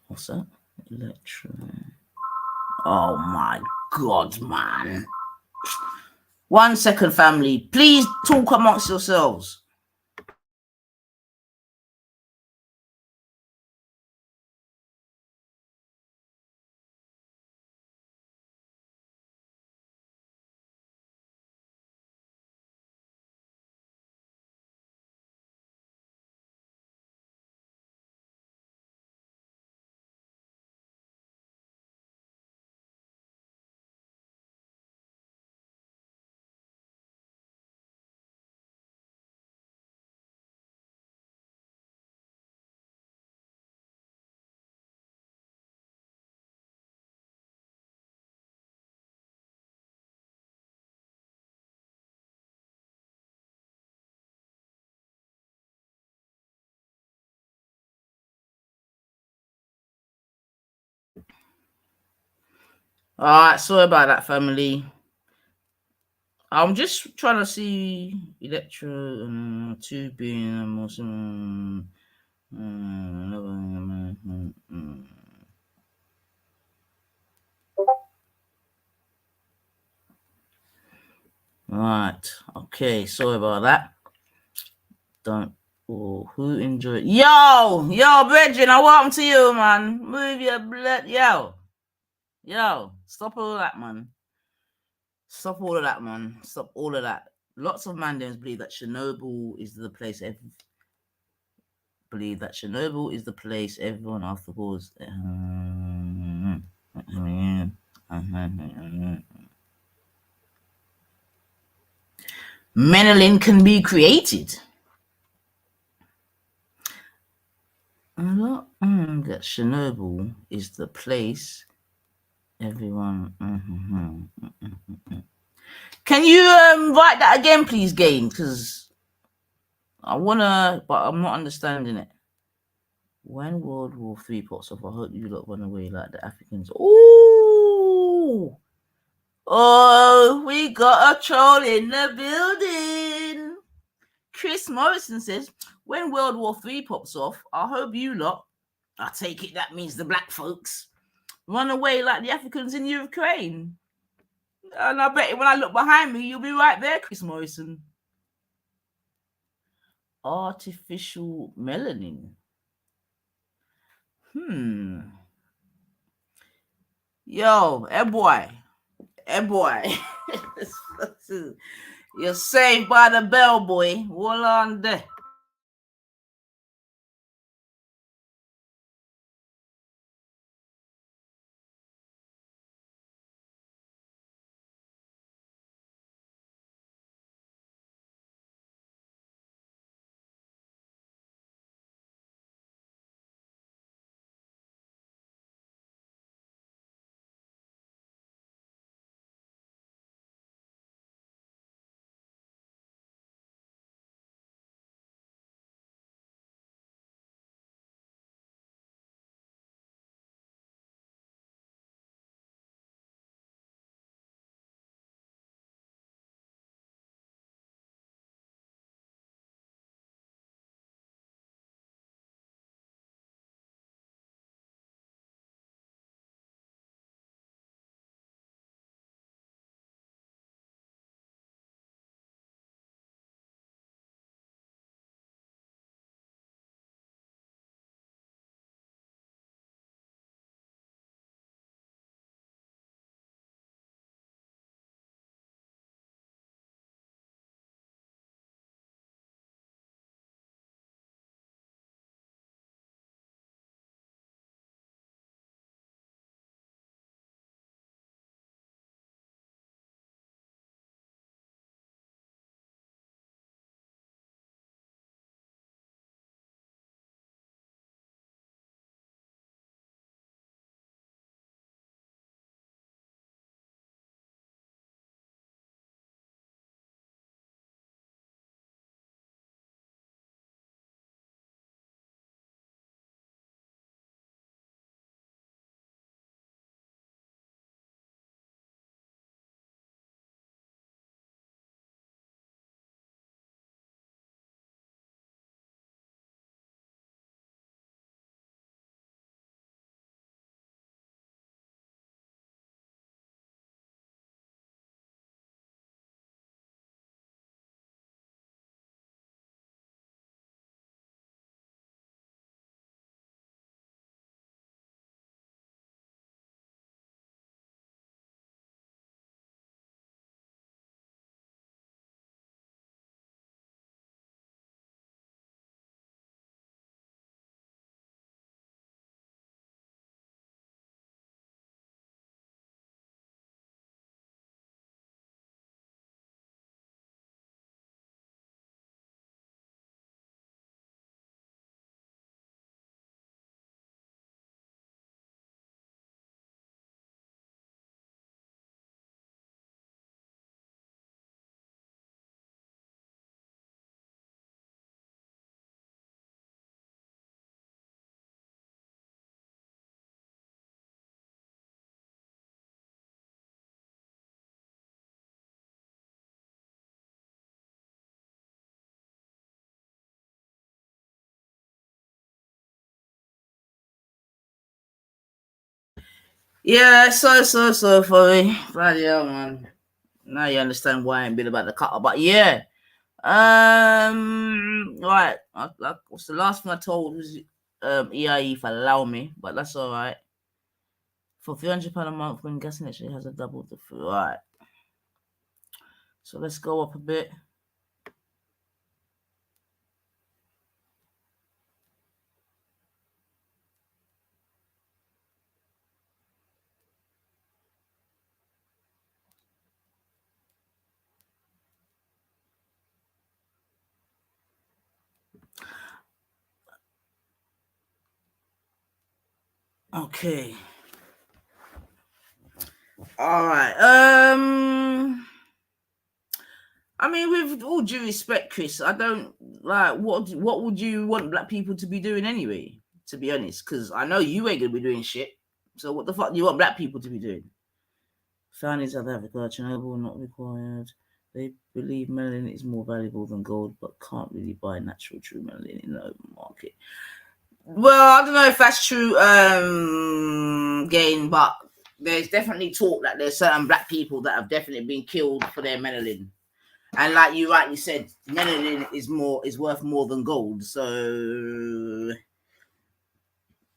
What's that? Oh my god, man. 1 second, family. Please talk amongst yourselves. Alright, sorry about that, family. I'm just trying to see electro tubing Right. Okay, sorry about that. Who enjoyed? Yo, Bridget, I welcome to you, man. Move your blood, yo, stop all of that, man. Stop all of that, man. Stop all of that. Lots of mandates believe that Chernobyl is the place. Everyone afterwards. Menelin can be created. That Chernobyl is the place everyone. Can you write that again, please, Game? Because I wanna, but I'm not understanding it. When World War III pops off, I hope you lot run away like the Africans. Ooh! Oh, we got a troll in the building. Chris Morrison says, when World War III pops off, I hope you lot, I take it that means the black folks, run away like the Africans in Ukraine. And I bet when I look behind me, you'll be right there, Chris Morrison. Artificial melanin. Yo, boy. You're saved by the bell, boy. Hold on there. Yeah, so funny. Bloody hell, man. Now you understand why I ain't been about the cutter. But yeah. Right. What's the last thing I told was EIE for allow me, but that's all right. For £300 a month when gas actually has a double the right. So let's go up a bit. Okay. All right. I mean, with all due respect, Chris, I don't like what would you want black people to be doing anyway? To be honest, because I know you ain't gonna be doing shit. So what the fuck do you want black people to be doing? Found in South Africa, Chernobyl not required. They believe melanin is more valuable than gold, but can't really buy natural true melanin in the open market. Well, I don't know if that's true, Gain, but there's definitely talk that there's certain black people that have definitely been killed for their melanin. And like you rightly said, melanin is worth more than gold. So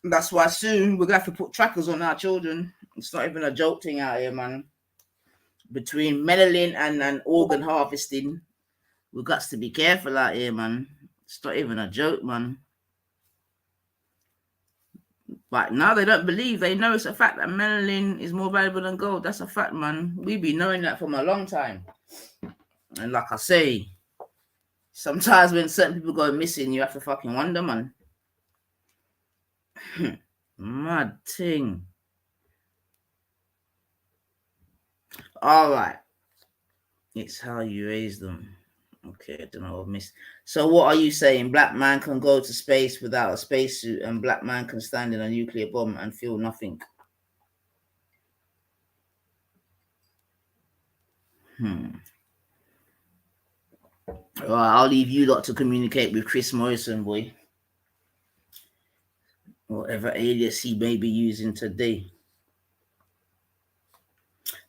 that's why soon we're gonna have to put trackers on our children. It's not even a joke thing out here, man. Between melanin and organ harvesting, we've got to be careful out here, man. It's not even a joke, man. But now they don't believe. They know it's a fact that melanin is more valuable than gold. That's a fact, man. We've been knowing that from a long time. And like I say, sometimes when certain people go missing, you have to fucking wonder, man. Mad thing. All right. It's how you raise them. Okay, I don't know what I missed. So what are you saying? Black man can go to space without a spacesuit, and black man can stand in a nuclear bomb and feel nothing. All right, I'll leave you lot to communicate with Chris Morrison, boy. Whatever alias he may be using today.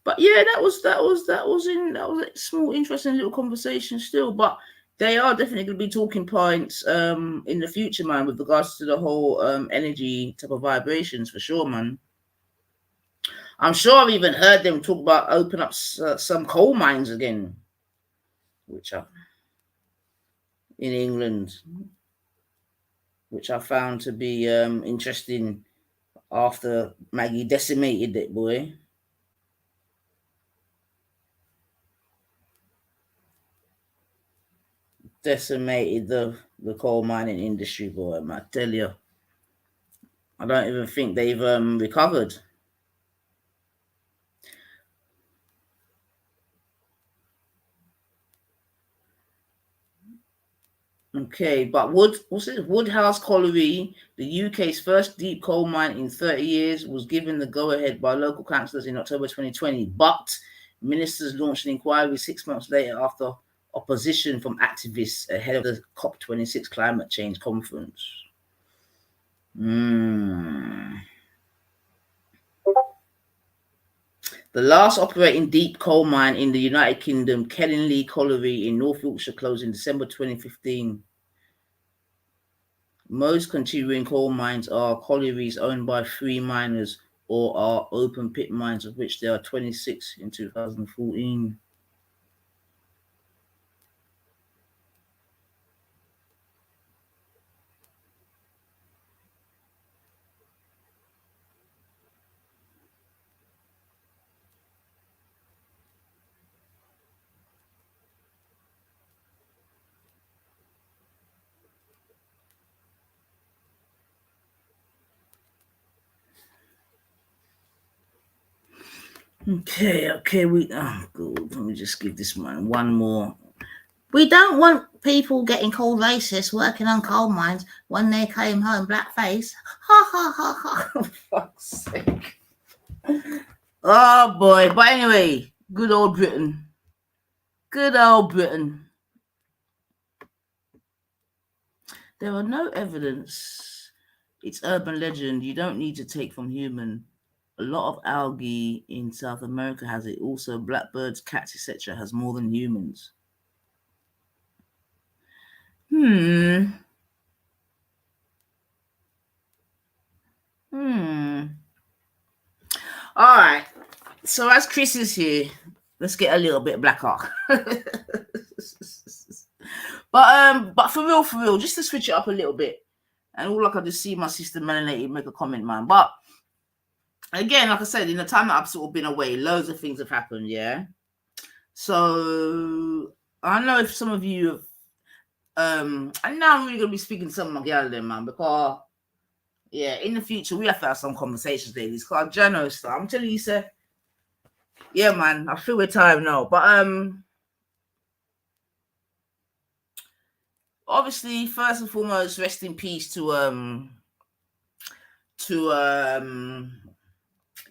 But yeah, that was a small, interesting little conversation still. But they are definitely going to be talking points in the future, man, with regards to the whole energy type of vibrations for sure, man. I'm sure I've even heard them talk about open up some coal mines again, which are in England, which I found to be interesting after Maggie decimated it, boy. Decimated the coal mining industry, boy. I tell you, I don't even think they've recovered. Okay, but Woodhouse Colliery, the UK's first deep coal mine in 30 years, was given the go-ahead by local councillors in October 2020, but ministers launched an inquiry 6 months later after opposition from activists ahead of the COP26 climate change conference. The last operating deep coal mine in the United Kingdom, Kellingley Colliery in North Yorkshire, closed in December 2015. Most continuing coal mines are collieries owned by 3 miners or are open pit mines, of which there are 26 in 2014. Okay, good. Let me just give this man one more. We don't want people getting called racist working on coal mines when they came home blackface. Ha ha ha ha. For fuck's sake. Oh boy. But anyway, good old Britain. Good old Britain. There are no evidence. It's urban legend. You don't need to take from human. A lot of algae in South America has it. Also, blackbirds, cats, etc. has more than humans. All right. So as Chris is here, let's get a little bit blacker. But for real, just to switch it up a little bit. And all I can just see my sister Melanated make a comment, man. But again, like I said, in the time that I've sort of been away, loads of things have happened, yeah. So I don't know if some of you have, and now I'm really gonna be speaking to some of my girls then, man, because yeah, in the future we have to have some conversations, ladies. Cause Jano stuff, I'm telling you, sir. Yeah, man, I feel we're time now, but obviously, first and foremost, rest in peace to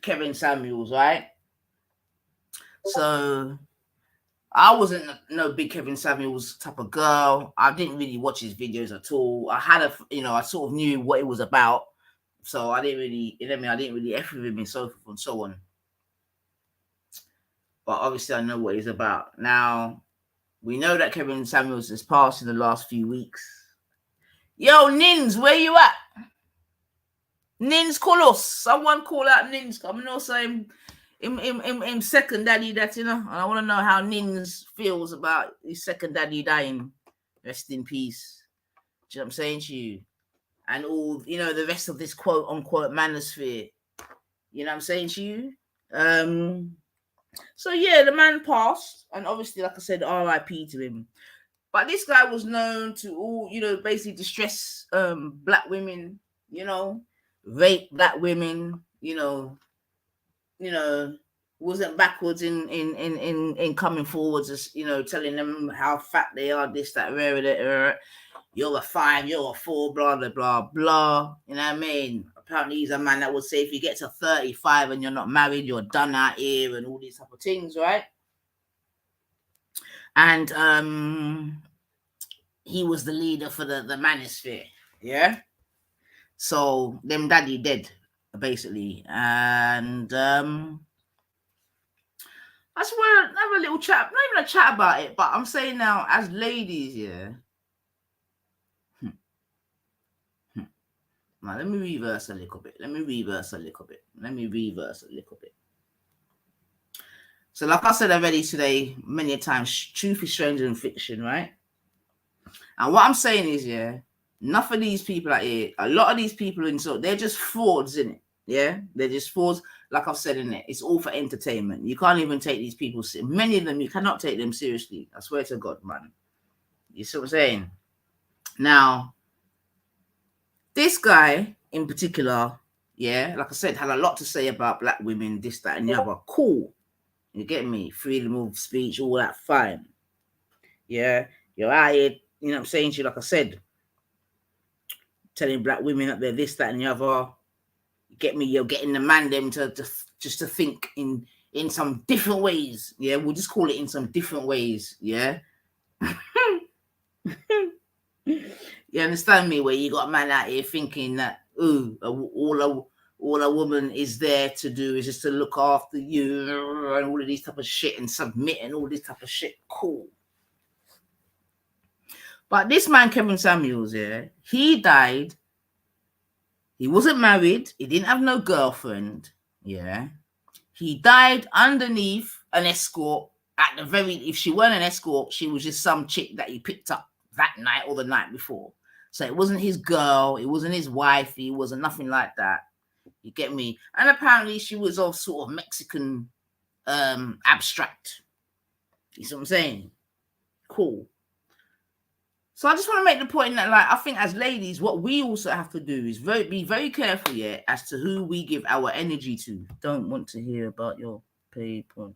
Kevin Samuels, right? So I wasn't no big Kevin Samuels type of girl. I didn't really watch his videos at all. I had I sort of knew what it was about, so I didn't really, I didn't really F with him and so forth and so on. But obviously, I know what he's about. Now, we know that Kevin Samuels has passed in the last few weeks. Yo, Nins, where you at? Nins, call us. Someone call out Nins. I'm not saying him second daddy that, and I want to know how Nins feels about his second daddy dying. Rest in peace. Do you know what I'm saying to you? And all, the rest of this quote unquote manosphere. You know what I'm saying to you? So yeah, the man passed, and obviously, like I said, RIP to him. But this guy was known to all, basically distress black women, rape black women, wasn't backwards in coming forwards, as telling them how fat they are, this, that, rare, you're a 5, you're a 4, blah blah blah blah. You know what I mean? Apparently he's a man that would say if you get to 35 and you're not married, you're done out here, and all these type of things, right? And he was the leader for the manosphere, yeah. So them daddy dead, basically, and I just want to have a little chat, not even a chat about it, but I'm saying now, as ladies, yeah. Now, let me reverse a little bit. So, like I said already today, many times, truth is stranger than fiction, right? And what I'm saying is, yeah, enough of these people out here, a lot of these people, they're just frauds, in it. Yeah, they're just frauds. Like I've said in it, it's all for entertainment. You can't even take these people. Many of them, you cannot take them seriously. I swear to God, man. You see what I'm saying? Now, this guy in particular, yeah, like I said, had a lot to say about black women, this, that, and the other. Cool. You get me? Freedom of speech, all that, fine. Yeah, you're out here, you know what I'm saying to you, like I said, telling black women up there, this, that, and the other. You get me? You're getting the man them to just to think in some different ways. Yeah, we'll just call it in some different ways. Yeah. You understand me? Where you got a man out here thinking that, all a woman is there to do is just to look after you and all of these type of shit and submit and all this type of shit. Cool. But this man, Kevin Samuels, yeah, he died. He wasn't married. He didn't have no girlfriend. Yeah. He died underneath an escort. If she weren't an escort, she was just some chick that he picked up that night or the night before. So it wasn't his girl. It wasn't his wife. It wasn't nothing like that. You get me? And apparently she was of sort of Mexican abstract. You see what I'm saying? Cool. So I just want to make the point that, like, I think as ladies, what we also have to do is be very careful, yeah, as to who we give our energy to. Don't want to hear about your paper.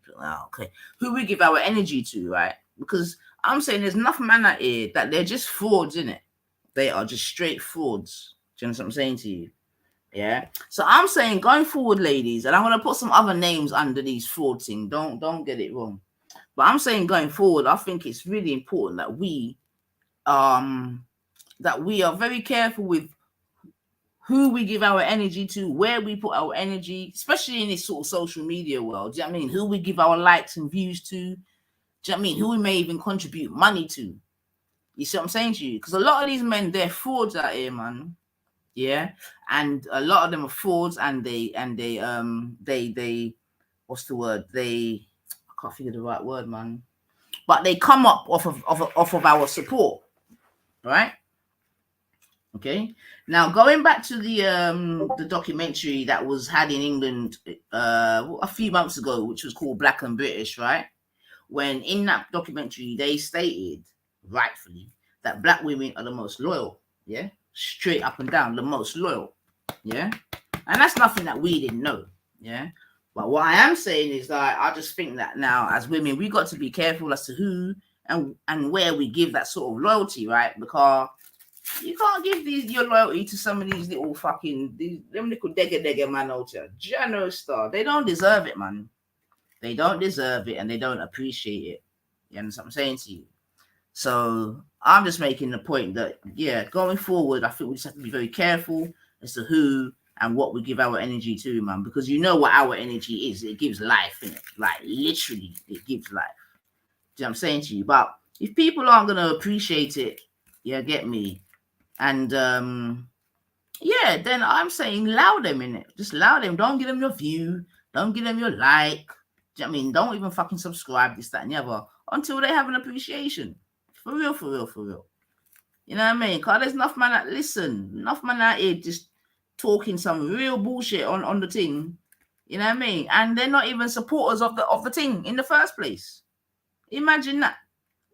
Okay. Who we give our energy to, right? Because I'm saying there's enough men out here that they're just frauds, innit? They are just straight frauds. Do you know what I'm saying to you? Yeah. So I'm saying going forward, ladies, and I'm going to put some other names under these fraud thing. Don't get it wrong. But I'm saying going forward, I think it's really important that we are very careful with who we give our energy to, where we put our energy, especially in this sort of social media world. Do you know what I mean? Who we give our likes and views to. Do you know what I mean? Who we may even contribute money to. You see what I'm saying to you? Because a lot of these men, they're frauds out here, man. Yeah, and a lot of them are frauds, and they what's the word? I can't figure the right word, man. But they come up off of our support, right? Okay. Now going back to the documentary that was had in England a few months ago, which was called Black and British, right? When in that documentary they stated rightfully that black women are the most loyal, yeah, straight up and down, the most loyal, yeah, and that's nothing that we didn't know, yeah. But what I am saying is that I just think that now as women we got to be careful as to who and where we give that sort of loyalty, right? Because you can't give your loyalty to some of these little fucking them little degger man out there, generous star. They don't deserve it, man. They don't deserve it and they don't appreciate it. You understand what I'm saying to you? So I'm just making the point that, yeah, going forward, I think we just have to be very careful as to who and what we give our energy to, man. Because you know what our energy is. It gives life, innit? Like, literally, it gives life. Do you know what I'm saying to you? But if people aren't going to appreciate it, yeah, get me. And, yeah, then I'm saying allow them, innit? Just allow them. Don't give them your view. Don't give them your like. Do you know what I mean? Don't even fucking subscribe, this, that, and the other, until they have an appreciation. For real, for real, for real. You know what I mean? Because there's enough man that enough man out here just talking some real bullshit on the thing. You know what I mean? And they're not even supporters of the thing in the first place. Imagine that.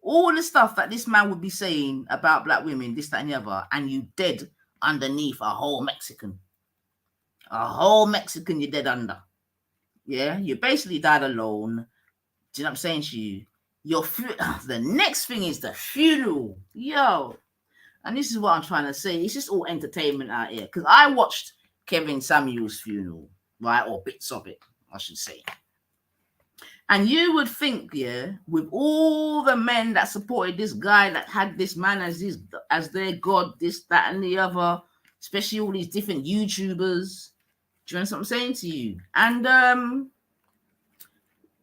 All the stuff that this man would be saying about black women, this, that, and the other, and you dead underneath a whole Mexican. A whole Mexican you dead under. Yeah, you basically died alone. Do you know what I'm saying to you? The next thing is the funeral. Yo. And this is what I'm trying to say. It's just all entertainment out here. Because I watched Kevin Samuel's funeral, right? Or bits of it, I should say. And you would think, yeah, with all the men that supported this guy, that had this man as their god, this, that, and the other, especially all these different YouTubers. Do you know what I'm saying to you? And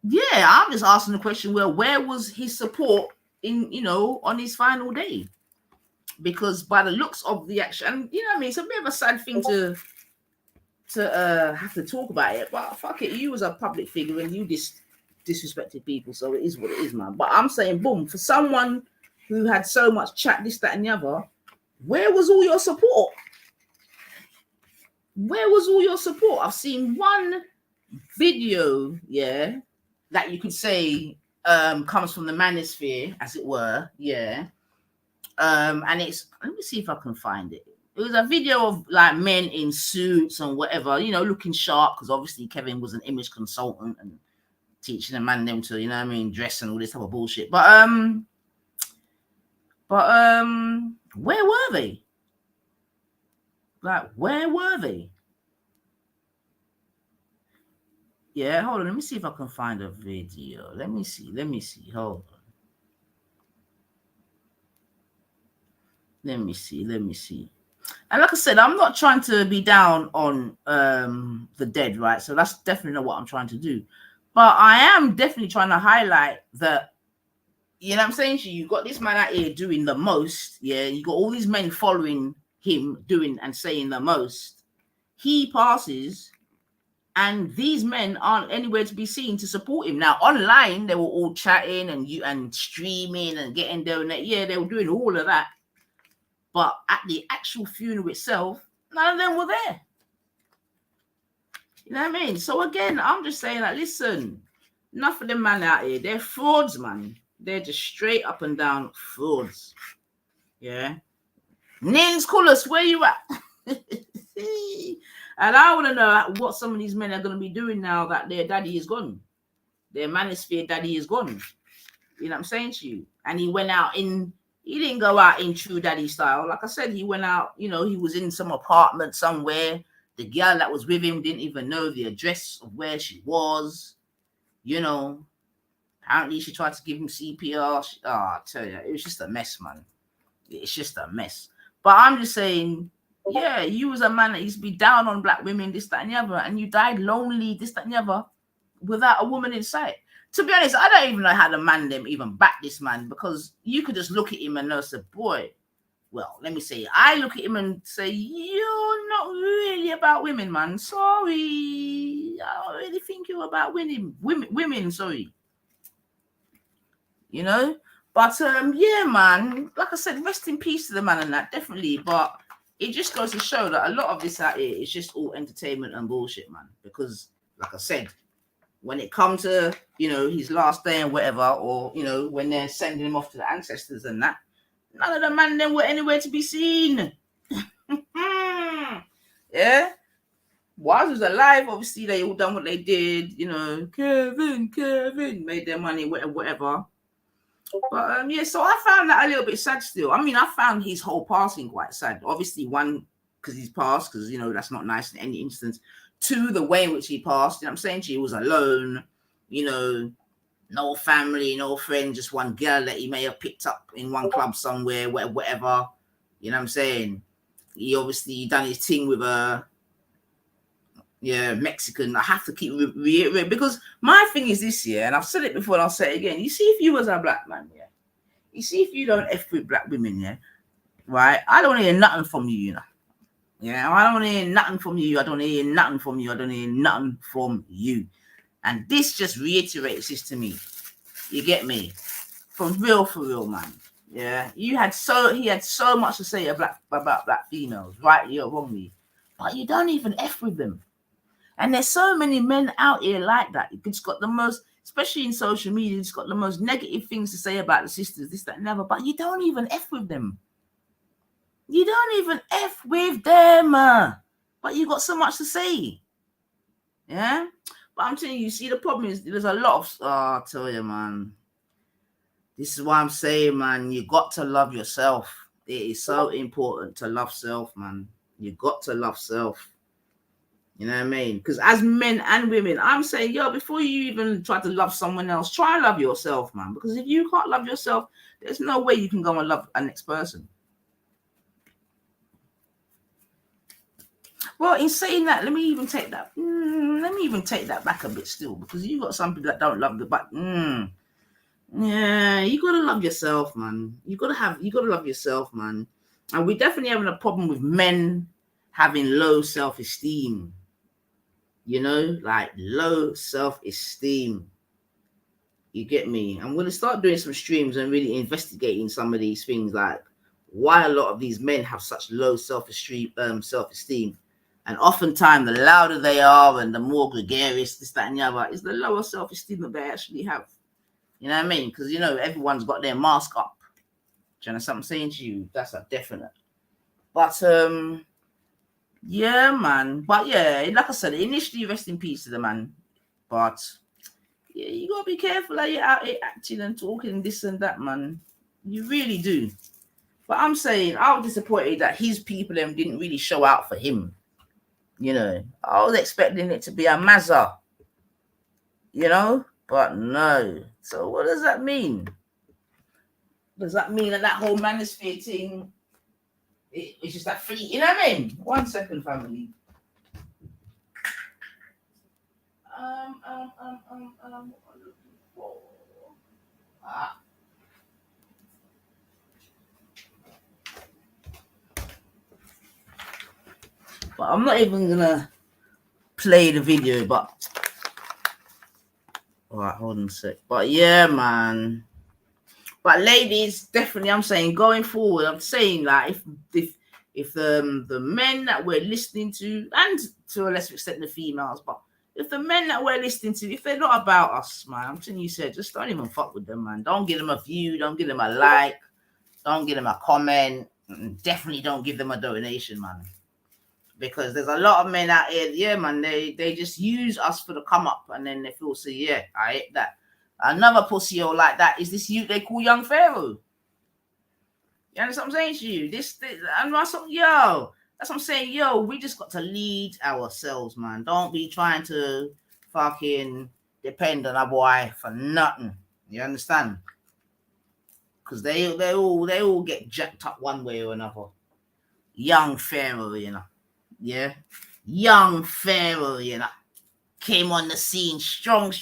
yeah, I'm just asking the question, well, where was his support on his final day? Because by the looks of the action, and you know what I mean, it's a bit of a sad thing to have to talk about it, but fuck it, you was a public figure and you disrespected people, so it is what it is, man. But I'm saying, boom, for someone who had so much chat, this, that, and the other, where was all your support? Where was all your support? I've seen one video, yeah, that you could say comes from the manosphere, as it were, yeah. And it's, let me see if I can find it. It was a video of like men in suits and whatever, looking sharp, because obviously Kevin was an image consultant and teaching a man them to, you know what I mean, dress and all this type of bullshit. But where were they? Like, where were they? Yeah, hold on. Let me see if I can find a video. Let me see. Hold on. Let me see. And like I said, I'm not trying to be down on the dead, right? So that's definitely not what I'm trying to do. But I am definitely trying to highlight that, you know what I'm saying to you, got this man out here doing the most. Yeah, you got all these men following him doing and saying the most. He passes, and these men aren't anywhere to be seen to support him. Now, online, they were all chatting and streaming and getting there. And yeah, they were doing all of that. But at the actual funeral itself, none of them were there. You know what I mean? So again, I'm just saying that, listen, enough of them man out here. They're frauds, man. They're just straight up and down frauds. Yeah. Nins, call us, where you at? And I want to know what some of these men are going to be doing now that their daddy is gone. Their manosphere daddy is gone. You know what I'm saying to you? And he didn't go out in true daddy style. Like I said, he went out, he was in some apartment somewhere. The girl that was with him didn't even know the address of where she was. Apparently she tried to give him CPR. I tell you, it was just a mess, man. It's just a mess. But I'm just saying, yeah, you was a man that used to be down on black women, this, that, and the other, and you died lonely, this, that, and the other, without a woman in sight. To be honest, I don't even know how the man them even back this man, because you could just look at him and know, say, boy, well, let me say, I look at him and say, you're not really about women, man. Sorry. I don't really think you're about women, sorry. You know? But yeah, man, like I said, rest in peace to the man and that, definitely. But it just goes to show that a lot of this out here is just all entertainment and bullshit, man. Because, like I said, when it comes to, you know, his last day and whatever, or, you know, when they're sending him off to the ancestors and that, none of the man then were anywhere to be seen. Yeah. While was alive, obviously they all done what they did, you know, Kevin, made their money, whatever. But yeah, so I found that a little bit sad still. I mean, I found his whole passing quite sad. Obviously, one, because he's passed, because, you know, that's not nice in any instance. Two, the way in which he passed, you know what I'm saying? He was alone, you know, no family, no friend, just one girl that he may have picked up in one club somewhere, whatever. You know what I'm saying? He obviously done his thing with a Mexican. I have to keep reiterating, because my thing is this year, and I've said it before and I'll say it again. You see, if you was a black man, yeah, you see, if you don't F with black women, yeah, right, I don't hear nothing from you, you know. Yeah, I don't hear nothing from you. I don't hear nothing from you. I don't hear nothing from you. And this just reiterates this to me. You get me? For real, man. Yeah, he had so much to say about black females, rightly or wrongly, but you don't even F with them. And there's so many men out here like that. It's got the most, especially in social media, it's got the most negative things to say about the sisters, this, that, and never. But you don't even F with them. You don't even F with them. But you got so much to say. Yeah? But I'm telling you, see, the problem is there's a lot of, I tell you, man. This is why I'm saying, man, you got to love yourself. It is so important to love self, man. You got to love self. You know what I mean? Because as men and women, I'm saying, yo, before you even try to love someone else, try and love yourself, man. Because if you can't love yourself, there's no way you can go and love a next person. Well, in saying that, let me even take that back a bit still, because you got some people that don't love the but yeah, you gotta love yourself, man. You gotta love yourself, man. And we're definitely having a problem with men having low self-esteem. You know, like low self-esteem. You get me? I'm gonna start doing some streams and really investigating some of these things, like why a lot of these men have such low self-esteem. And oftentimes, the louder they are and the more gregarious, this, that, and the other, is the lower self-esteem that they actually have. You know what I mean? Because, you know, everyone's got their mask up. Do you know what I'm saying to you? That's a definite. But, yeah, man. But, yeah, like I said, initially, rest in peace to the man. But, yeah, you got to be careful how you're out here acting and talking this and that, man. You really do. But I'm saying, I was disappointed that his people didn't really show out for him. You know, I was expecting it to be a Mazza, you know, but no. So what does that mean? Does that mean that whole manosphere thing, it's just that free, you know what I mean? 1 second, family. But I'm not even gonna play the video, but all right, hold on a sec. But yeah, man. But ladies, definitely, I'm saying going forward, I'm saying like if the men that we're listening to, and to a lesser extent the females, but if the men that we're listening to, if they're not about us, man, I'm telling you, just don't even fuck with them, man. Don't give them a view, don't give them a like, don't give them a comment, definitely don't give them a donation, man. Because there's a lot of men out here, yeah, man, they just use us for the come up, and then they feel, say, yeah, I hate that. Another pussy like that is this you they call Young Pharaoh. You understand what I'm saying to you? This and that's what I'm saying, yo, we just got to lead ourselves, man. Don't be trying to fucking depend on a boy for nothing. You understand? Because they all get jacked up one way or another. young Pharaoh, yeah, young Pharaoh, came on the scene strong.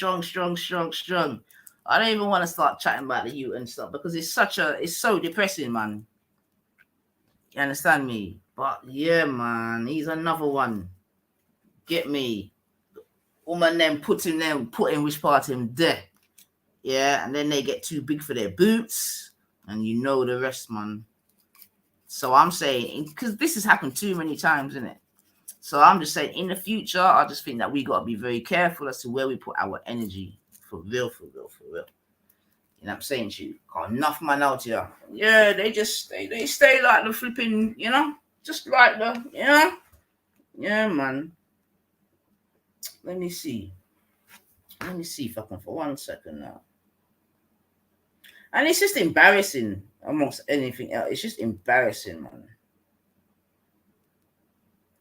I don't even want to start chatting about the youth and stuff because it's so depressing, man. You understand me? But yeah, man, he's another one. Get me? Woman them putting which part of him there. Yeah, and then they get too big for their boots, and you know the rest, man. So I'm saying, because this has happened too many times, isn't it? So I'm just saying, in the future, I just think that we got to be very careful as to where we put our energy. For real. You know what I'm saying to you? Got enough man out here. Yeah, they stay like the flipping, just like the, Yeah, man. Let me see if I can for 1 second now. And it's just embarrassing amongst anything else. It's just embarrassing, man.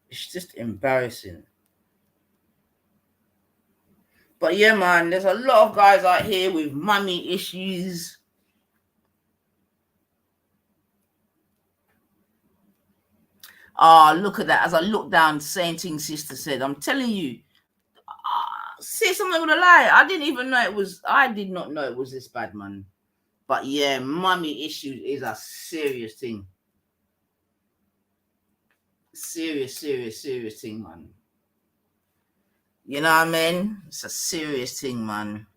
It's just embarrassing. But yeah, man, there's a lot of guys out here with money issues. Look at that. As I look down, same thing sister said. I'm telling you, sis, I'm not gonna lie. I did not know it was this bad, man. But yeah, money issues is a serious thing. Serious thing, man. You know what I mean? It's a serious thing, man.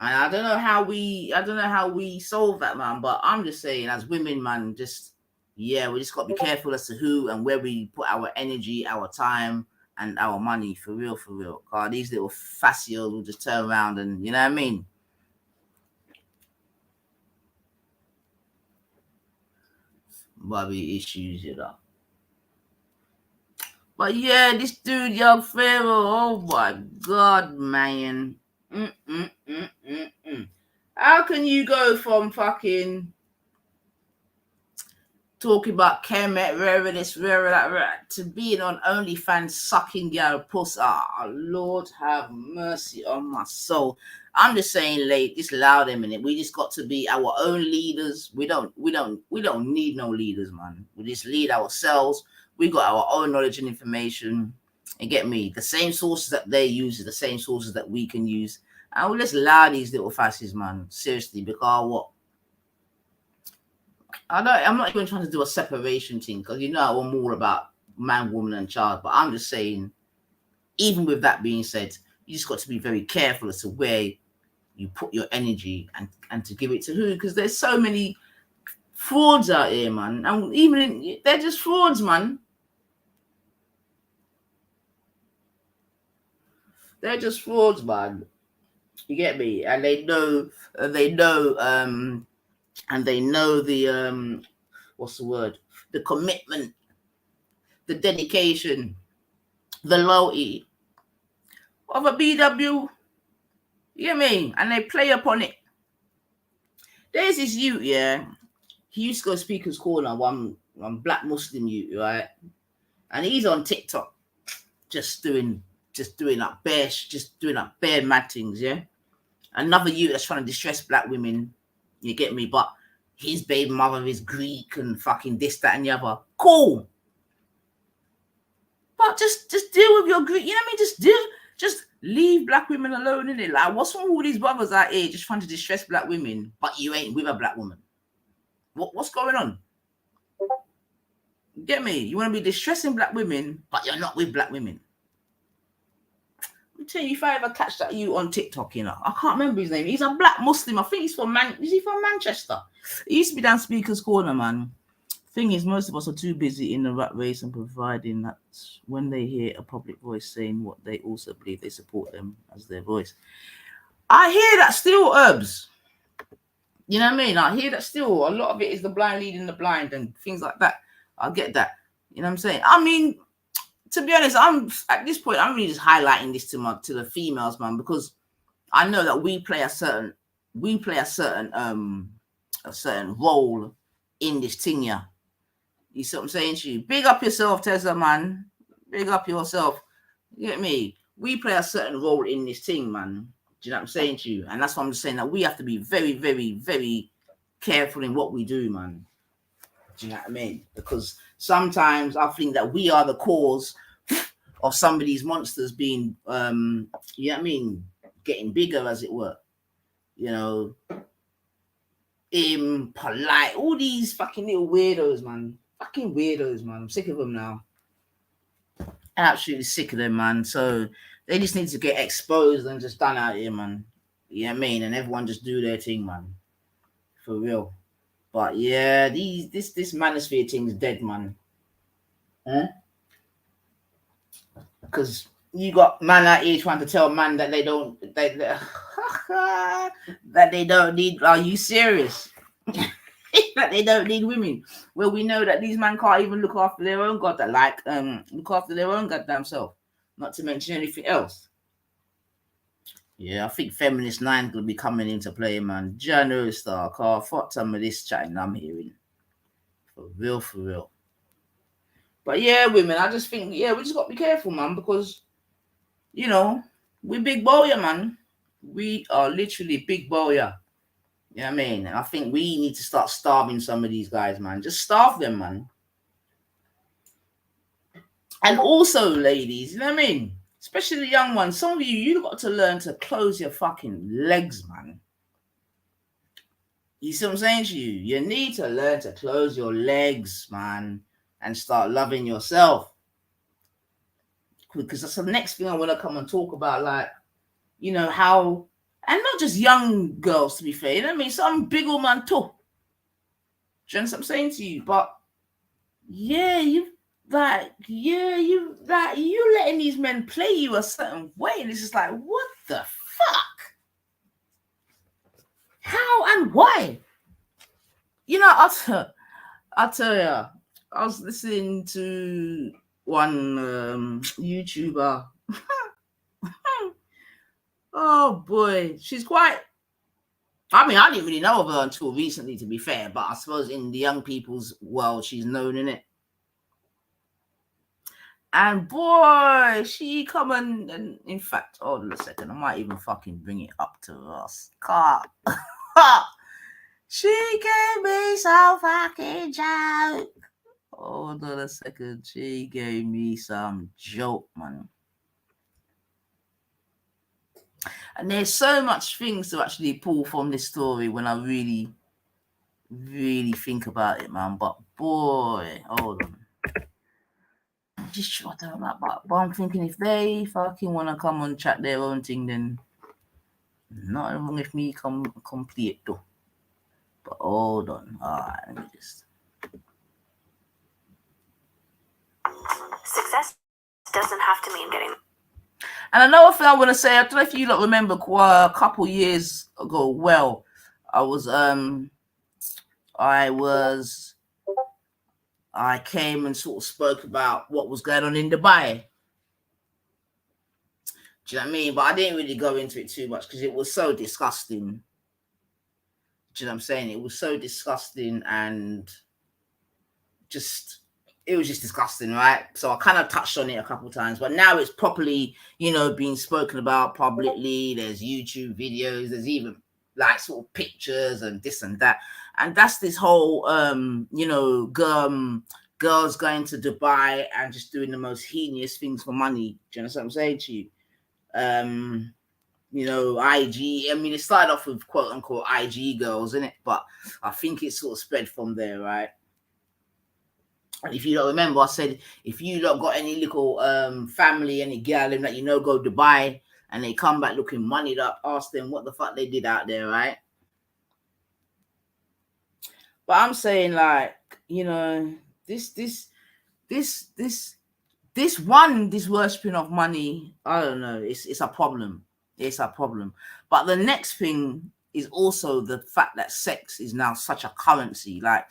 And I don't know how we solve that, man. But I'm just saying, as women, man, we just got to be careful as to who and where we put our energy, our time, and our money. For real. God, these little facials will just turn around and, you know what I mean? Bobby issues, But yeah, this dude, young Pharaoh, oh my God, man. How can you go from fucking talking about Kemet, that, to being on OnlyFans sucking your puss? Lord have mercy on my soul. I'm just saying, just allow them in it. We just got to be our own leaders. We don't need no leaders, man. We just lead ourselves. We got our own knowledge and information. And get me, the same sources that they use are the same sources that we can use. And we'll just allow these little fascists, man. Seriously, because what? I'm not even trying to do a separation thing, because I'm more about man, woman, and child. But I'm just saying, even with that being said, you just got to be very careful as to where you put your energy and to give it to who, because there's so many frauds out here, man. And they're just frauds, man. They're just frauds, man. You get me? And they know the what's the word? The commitment, the dedication, the loyalty of a BW. You get me? And they play upon it. There's this youth, yeah. He used to go Speaker's Corner, one black Muslim youth, right? And he's on TikTok, just doing up bare mad things, yeah. Another youth that's trying to distress black women, you get me? But his baby mother is Greek and fucking this, that, and the other. Cool. But just deal with your Greek, you know what I mean? Just leave black women alone, innit? Like, what's wrong with all these brothers out here just trying to distress black women, but you ain't with a black woman? What's going on? Get me? You want to be distressing black women, but you're not with black women. Let me tell you, if I ever catch that you on TikTok, I can't remember his name. He's a black Muslim. I think he's from Is he from Manchester? He used to be down Speaker's Corner, man. Thing is, most of us are too busy in the rat race and providing that when they hear a public voice saying what they also believe, they support them as their voice. I hear that still, Herbs. You know what I mean? I hear that still. A lot of it is the blind leading the blind and things like that. I get that. You know what I'm saying? I mean, to be honest, I'm at this point, I'm really just highlighting this to the females, man, because I know that we play a certain role in this thing here. You see what I'm saying to you? Big up yourself, Tessa, man. Big up yourself. You get me? We play a certain role in this thing, man. Do you know what I'm saying to you? And that's why I'm just saying that we have to be very, very, very careful in what we do, man. Do you know what I mean? Because sometimes I think that we are the cause of some of these monsters being, you know what I mean, getting bigger, as it were. You know, impolite, all these fucking little weirdos, man. Fucking weirdos, man. I'm sick of them now. Absolutely sick of them, man. So they just need to get exposed and just done out here, man. You know what I mean? And everyone just do their thing, man. For real. But yeah, this manosphere thing's dead, man. Huh? Because you got man out here trying to tell man that they don't that they don't need. Are you serious? That they don't need women. Well, we know that these men can't even look after their own look after their own goddamn self. Not to mention anything else. Yeah, I think Feminist 9 gonna be coming into play, man. January star, car. Fuck some of this chatting I'm hearing. For real, for real. But yeah, women, I just think, yeah, we just got to be careful, man, because, you know, we big bowyer, man. We are literally big bowyer. You know what I mean? And I think we need to start starving some of these guys, man. Just starve them, man. And also, ladies, you know what I mean? Especially the young ones. Some of you got to learn to close your fucking legs, man. You see what I'm saying to you? You need to learn to close your legs, man, and start loving yourself. Because that's the next thing I want to come and talk about, like, you know, how, and not just young girls, to be fair, you know what I mean? Some big old man too. Do you understand what I'm saying to you? But yeah, you letting these men play you a certain way, and it's just like, what the fuck? How and why? You know, I'll tell you, I was listening to one YouTuber. Oh boy, she's quite. I mean, I didn't really know of her until recently, to be fair. But I suppose in the young people's world, she's known in it. And boy, she come and in fact, hold on a second, I might even fucking bring it up to us. She gave me some fucking joke. Hold on a second, she gave me some joke, man. And there's so much things to actually pull from this story when I really, really think about it, man. But boy, hold on. Just shut up, but I'm thinking if they fucking want to come and chat their own thing, then not wrong if me come complete though. But hold on. Alright, let me just. Success doesn't have to mean getting. And another thing I want to say, I don't know if you lot remember a couple years ago. Well, I came and sort of spoke about what was going on in Dubai. Do you know what I mean? But I didn't really go into it too much because it was so disgusting. Do you know what I'm saying? It was so disgusting and it was just disgusting, right? So I kind of touched on it a couple of times, but now it's properly, you know, being spoken about publicly. There's YouTube videos, there's even like sort of pictures and this and that. And that's this whole, you know, girls going to Dubai and just doing the most heinous things for money. Do you know what I'm saying to you? You know, IG. I mean, it started off with quote unquote IG girls, innit? But I think it sort of spread from there, right? And if you don't remember, I said if you don't got any little family, any girl that you know go Dubai and they come back looking moneyed up, ask them what the fuck they did out there, right? But I'm saying, like, you know, this worshipping of money, I don't know, it's a problem. It's a problem. But the next thing is also the fact that sex is now such a currency. Like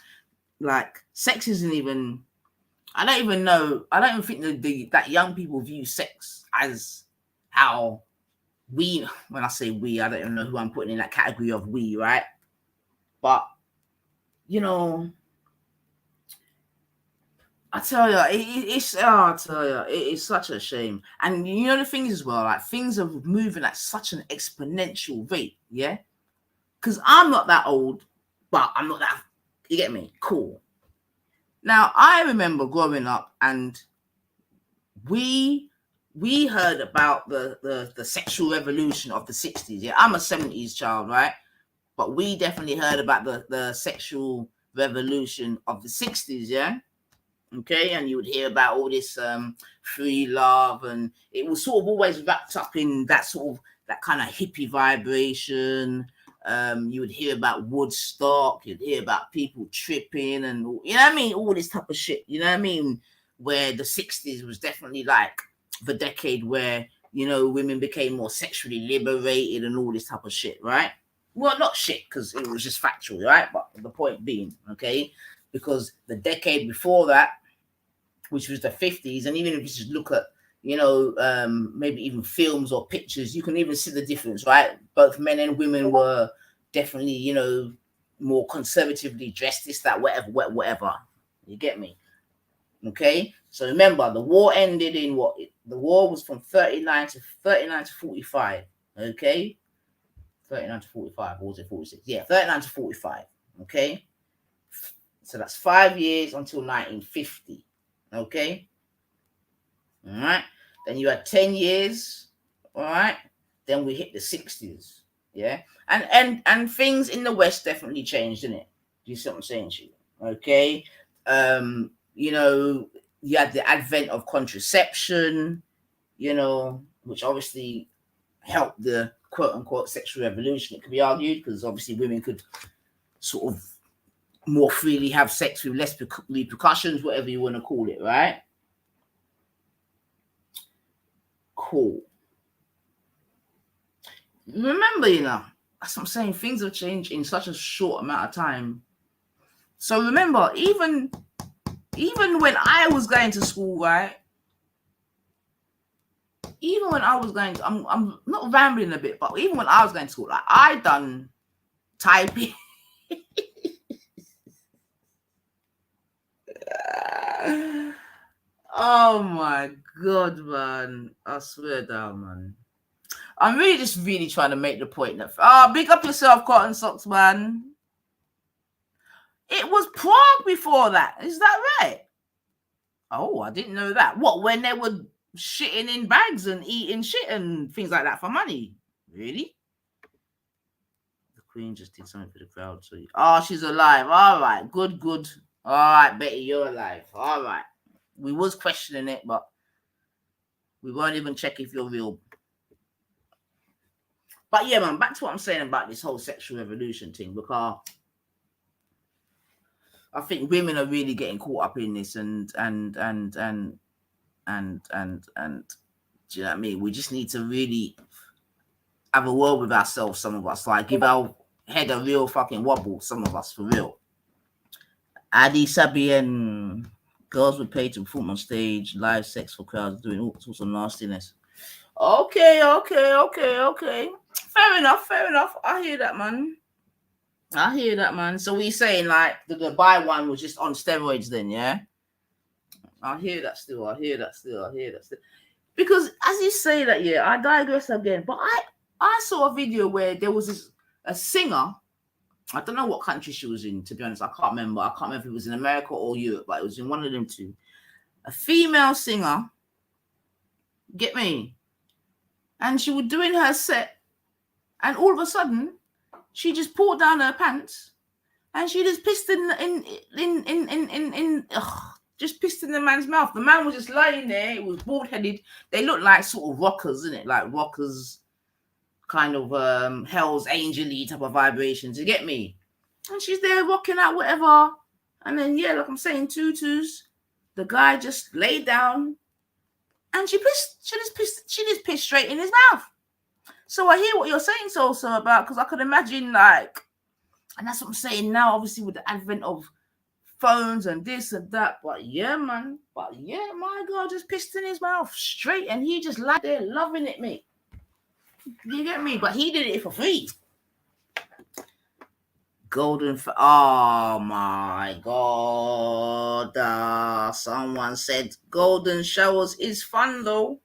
sex isn't even. I don't even know. I don't even think that young people view sex as how we. When I say we, I don't even know who I'm putting in that category of we, right? But you know, I tell you, it's such a shame. And you know the thing is as well, like things are moving at such an exponential rate, yeah. Because I'm not that old, but I'm not that. You get me? Cool. Now, I remember growing up and we heard about the sexual revolution of the 60s. Yeah, I'm a 70s child, right? But we definitely heard about the sexual revolution of the 60s, yeah? Okay, and you would hear about all this free love, and it was sort of always wrapped up in that sort of that kind of hippie vibration. You would hear about Woodstock, you'd hear about people tripping, and you know what I mean, all this type of shit. You know what I mean, where the 60s was definitely like the decade where women became more sexually liberated and all this type of shit, right? Well, not shit because it was just factual, right? But the point being, okay, because the decade before that, which was the 50s, and even if you just look at maybe even films or pictures, you can even see the difference, right? Both men and women were definitely more conservatively dressed, this, that, whatever. You get me? Okay, so remember, the war ended in what? The war was from 39 to 45. Okay, 39 to 45, or was it 46? Yeah, 39 to 45. Okay, so that's 5 years until 1950. Okay, all right. Then you had 10 years. All right. Then we hit the 60s. Yeah. And things in the West definitely changed, didn't it? Do you see what I'm saying to you? Okay. You had the advent of contraception, which obviously helped the quote unquote sexual revolution. It could be argued because obviously women could sort of more freely have sex with less repercussions, whatever you want to call it, right? Cool. Remember, that's what I'm saying. Things have changed in such a short amount of time. So remember, even when I was going to school, right? Even when I was going to, I'm not rambling a bit, but even when I was going to school, like I done typing. Oh my god, man! I swear down, man. I'm really trying to make the point that big up yourself, Cotton Socks, man. It was Prague before that. Is that right? Oh, I didn't know that. What, when they were shitting in bags and eating shit and things like that for money? Really? The Queen just did something for the crowd. So she's alive. All right. Good. All right, Betty, you're alive. All right. We was questioning it, but we won't even check if you're real. But yeah, man, back to what I'm saying about this whole sexual revolution thing, because I think women are really getting caught up in this, and do you know what I mean? We just need to really have a word with ourselves, some of us, like give our head a real fucking wobble, some of us, for real. Adi Sabien, girls were paid to perform on stage, live sex for crowds, doing all sorts of nastiness. Okay. Fair enough. I hear that, man. So we saying like the Dubai one was just on steroids then, yeah? I hear that still. Because as you say that, yeah, I digress again. But I saw a video where there was a singer. I don't know what country she was in, to be honest. I can't remember if it was in America or Europe, but it was in one of them two. A female singer, get me? And she was doing her set, and all of a sudden, she just pulled down her pants, and she just pissed just pissed in the man's mouth. The man was just lying there. It was bald headed. They look like sort of rockers, isn't it? Like rockers, kind of Hell's Angel-y type of vibrations. You get me? And she's there rocking out whatever. And then yeah, like I'm saying, tutus. The guy just laid down, and she just pissed straight in his mouth. So I hear what you're saying, Sosa, about, because I could imagine like, and that's what I'm saying now. Obviously, with the advent of phones and this and that, but yeah, man, my God, just pissed in his mouth straight, and he just lied there loving it, mate. You get me? But he did it for free. Oh my God! Someone said golden showers is fun though.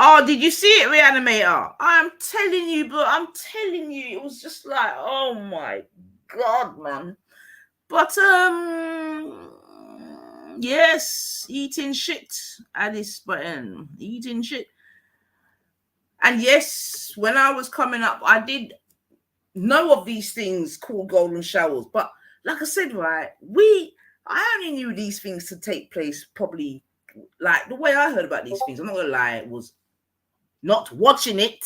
Oh, did you see it, Reanimator? I'm telling you, bro. I'm telling you, it was just like, oh my God, man. But yes, eating shit, Alice Button, eating shit. And yes, when I was coming up, I did know of these things called golden showers. But like I said, right, I only knew these things to take place probably, like the way I heard about these things, I'm not gonna lie, it was not watching it,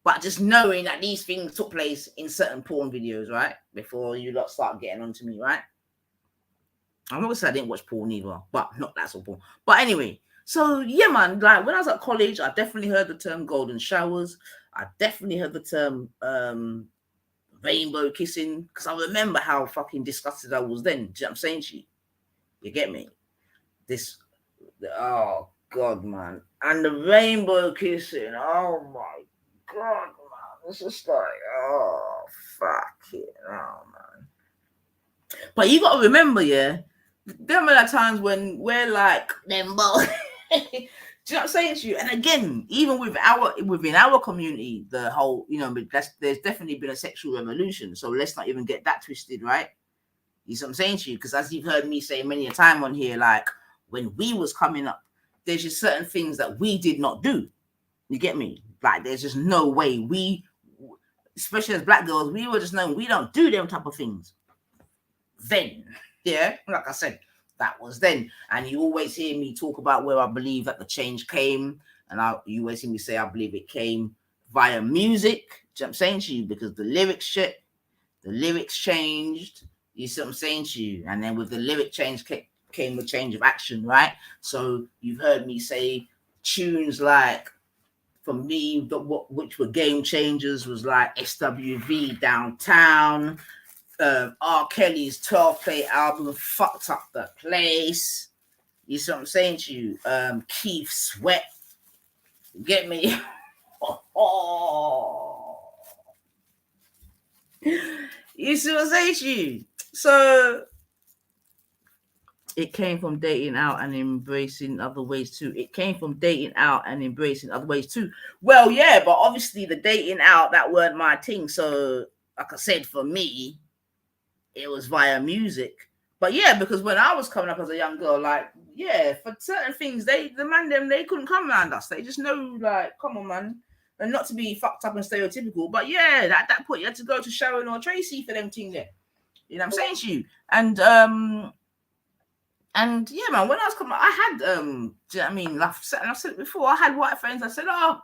but just knowing that these things took place in certain porn videos, right? Before you lot start getting onto me, right? I'm not gonna say I didn't watch porn either, but not that sort of porn. But anyway, so yeah, man, like when I was at college, I definitely heard the term golden showers. I definitely heard the term rainbow kissing, because I remember how fucking disgusted I was then. Do you know what I'm saying to you? You get me? Oh God, man. And the rainbow kissing, oh my God, man. It's just like, oh, fuck it. Oh, man. But you got to remember, yeah, there are times when we're like, them both. Do you know what I'm saying to you? And again, even within our community, the whole, there's definitely been a sexual revolution. So let's not even get that twisted, right? You know what I'm saying to you? Because as you've heard me say many a time on here, like when we was coming up, there's just certain things that we did not do. You get me? Like there's just no way especially as black girls, we were just known we don't do them type of things. Then, yeah, like I said, that was then. And you always hear me talk about where I believe that the change came, and you always hear me say I believe it came via music. Do you know what I'm saying to you? Because the lyrics changed. You see what I'm saying to you? And then with the lyric change came the change of action, right? So you've heard me say tunes like, for me, which were game changers, was like SWV Downtown, R. Kelly's 12-play album Fucked Up the Place. You see what I'm saying to you? Keith Sweat. Get me? Oh. You see what I'm saying to you? So it came from dating out and embracing other ways too. Well, yeah, but obviously the dating out, that weren't my thing. So like I said, for me, it was via music. But yeah, because when I was coming up as a young girl, like, yeah, for certain things, they couldn't come around us. They just know, like, come on, man. And not to be fucked up and stereotypical, but yeah, at that point, you had to go to Sharon or Tracy for them things there. You know what I'm saying to you? And yeah, man, when I was coming, I had, do you know what I mean? Like, I've said it before, I had white friends. I said, oh,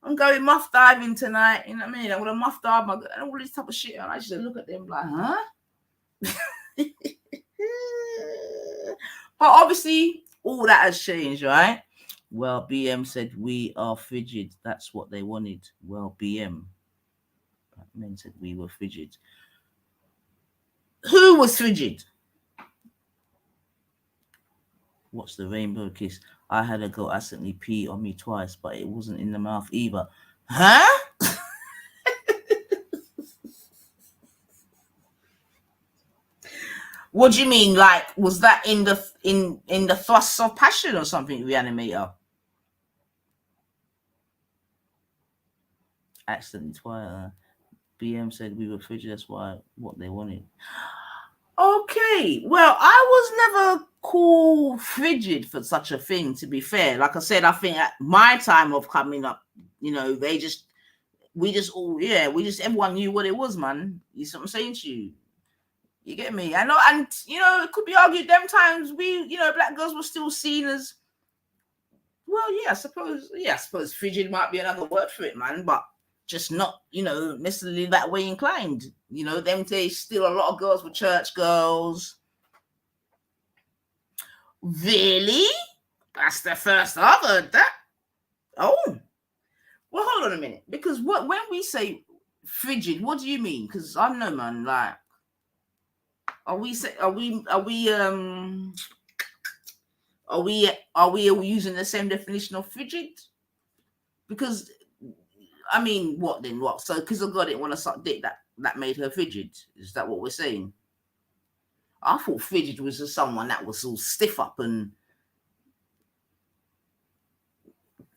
I'm going muff diving tonight. You know what I mean? I'm going to muff dive and all this type of shit. And I just look at them like, huh? But obviously, all that has changed, right? Well, BM said we are frigid. That's what they wanted. Well, BM. Men said we were frigid. Who was frigid? What's the rainbow kiss? I had a girl accidentally pee on me twice, but it wasn't in the mouth either. Huh? What do you mean? Like, was that in the thrusts of passion or something, Reanimator? Accidentally twice. BM said we were frigid. That's what they wanted. Okay, well, I was never called frigid for such a thing, to be fair. Like I said, I think at my time of coming up, everyone knew what it was, man. You see what I'm saying to you? You get me? I know, and it could be argued them times black girls were still seen as, well, yeah, I suppose frigid might be another word for it, man, but just not, necessarily that way inclined. Them days still a lot of girls were church girls. Really? That's the first I've heard that. Oh. Well, hold on a minute. Because when we say frigid, what do you mean? Because I know, man, like, are we using the same definition of frigid? Because I mean, what then? What? So because God didn't want to suck dick, that made her frigid. Is that what we're saying? I thought frigid was just someone that was all stiff up and,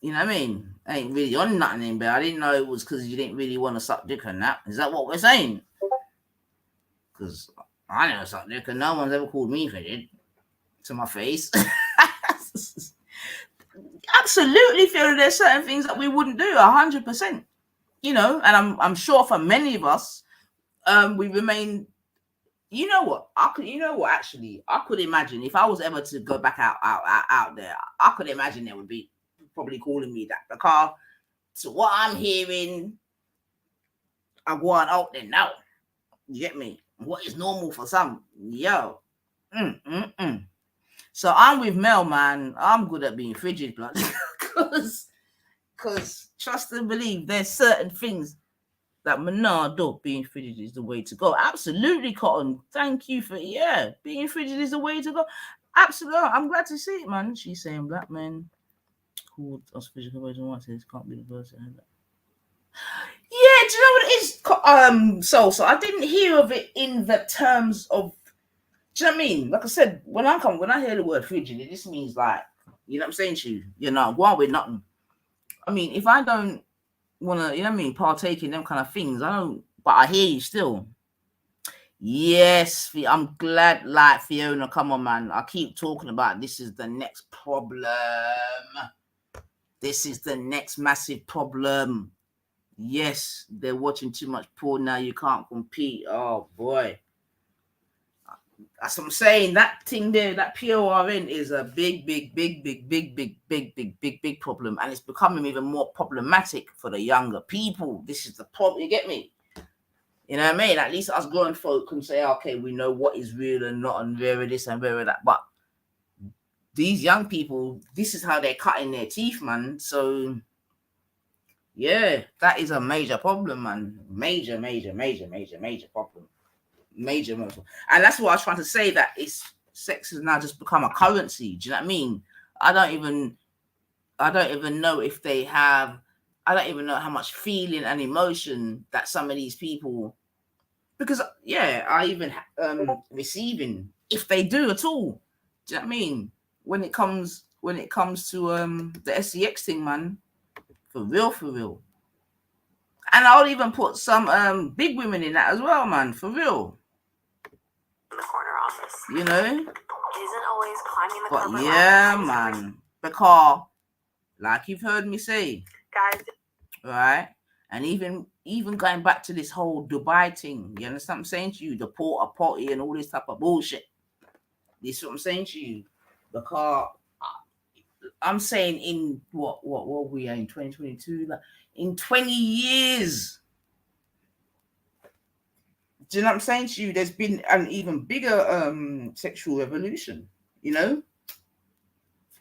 You know what I mean? I ain't really on nothing, but I didn't know it was because you didn't really want to suck dick and that. Is that what we're saying? Because I never suck dick and no one's ever called me frigid to my face. Absolutely feel that there's certain things that we wouldn't do 100%. You know, and I'm sure for many of us, we remain. You know what? Actually, I could imagine if I was ever to go back out there, I could imagine they would be probably calling me that. Because to what I'm hearing, I'm going out there now. You get me? What is normal for some? Yo. So I'm with Mel, man. I'm good at being frigid, blood. Because trust and believe, there's certain things that Menardo being frigid is the way to go. Absolutely, Cotton. Thank you for being frigid is the way to go. Absolutely, I'm glad to see it, man. She's saying black men called us physical ways and what says can't be the person. Yeah, do you know what it is? So I didn't hear of it in the terms of. Do you know what I mean? Like I said, when I hear the word frigid, it just means like, you know what I'm saying to you? You're not going with nothing. I mean, if I don't want to, you know what I mean, partake in them kind of things, I don't, but I hear you still. Yes, I'm glad, like Fiona, come on, man. I keep talking about this is the next problem. This is the next massive problem. Yes, they're watching too much porn now. You can't compete. Oh, boy. That's what I'm saying. That thing there, that PORN is a big problem. And it's becoming even more problematic for the younger people. This is the problem. You get me? You know what I mean? At least us grown folk can say, okay, we know what is real and not, and very this and very that. But these young people, this is how they're cutting their teeth, man. So, yeah, that is a major problem, man. Major problem. Major. And that's what I was trying to say, that sex has now just become a currency. Do you know what I mean? I don't even know if they have, I don't even know how much feeling and emotion that some of these people, because I even receiving, if they do at all. Do you know what I mean? When it comes to the SEX thing, man, for real. And I'll even put some big women in that as well, man, for real. In the corner office. You know? Isn't always climbing the corporate ladder. Yeah, man. Because, like you've heard me say, Guys, right? And even going back to this whole Dubai thing, you understand what I'm saying to you? The porta potty and all this type of bullshit. This is what I'm saying to you. Because I'm saying in what we are in 2022, like in 20 years. Do you know what I'm saying to you? There's been an even bigger sexual revolution, you know?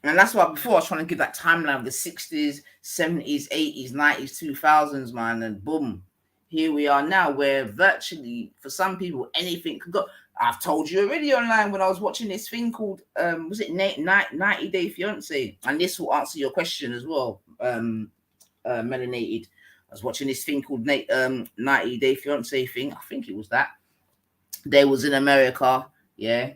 And that's why before I was trying to give that timeline of the 60s, 70s, 80s, 90s, 2000s, man, and boom, here we are now, where virtually, for some people, anything could go. I've told you already online when I was watching this thing called, was it 90 Day Fiance? And this will answer your question as well, Melanated. I was watching this thing called 90 Day Fiance thing. I think it was that. They was in America, yeah.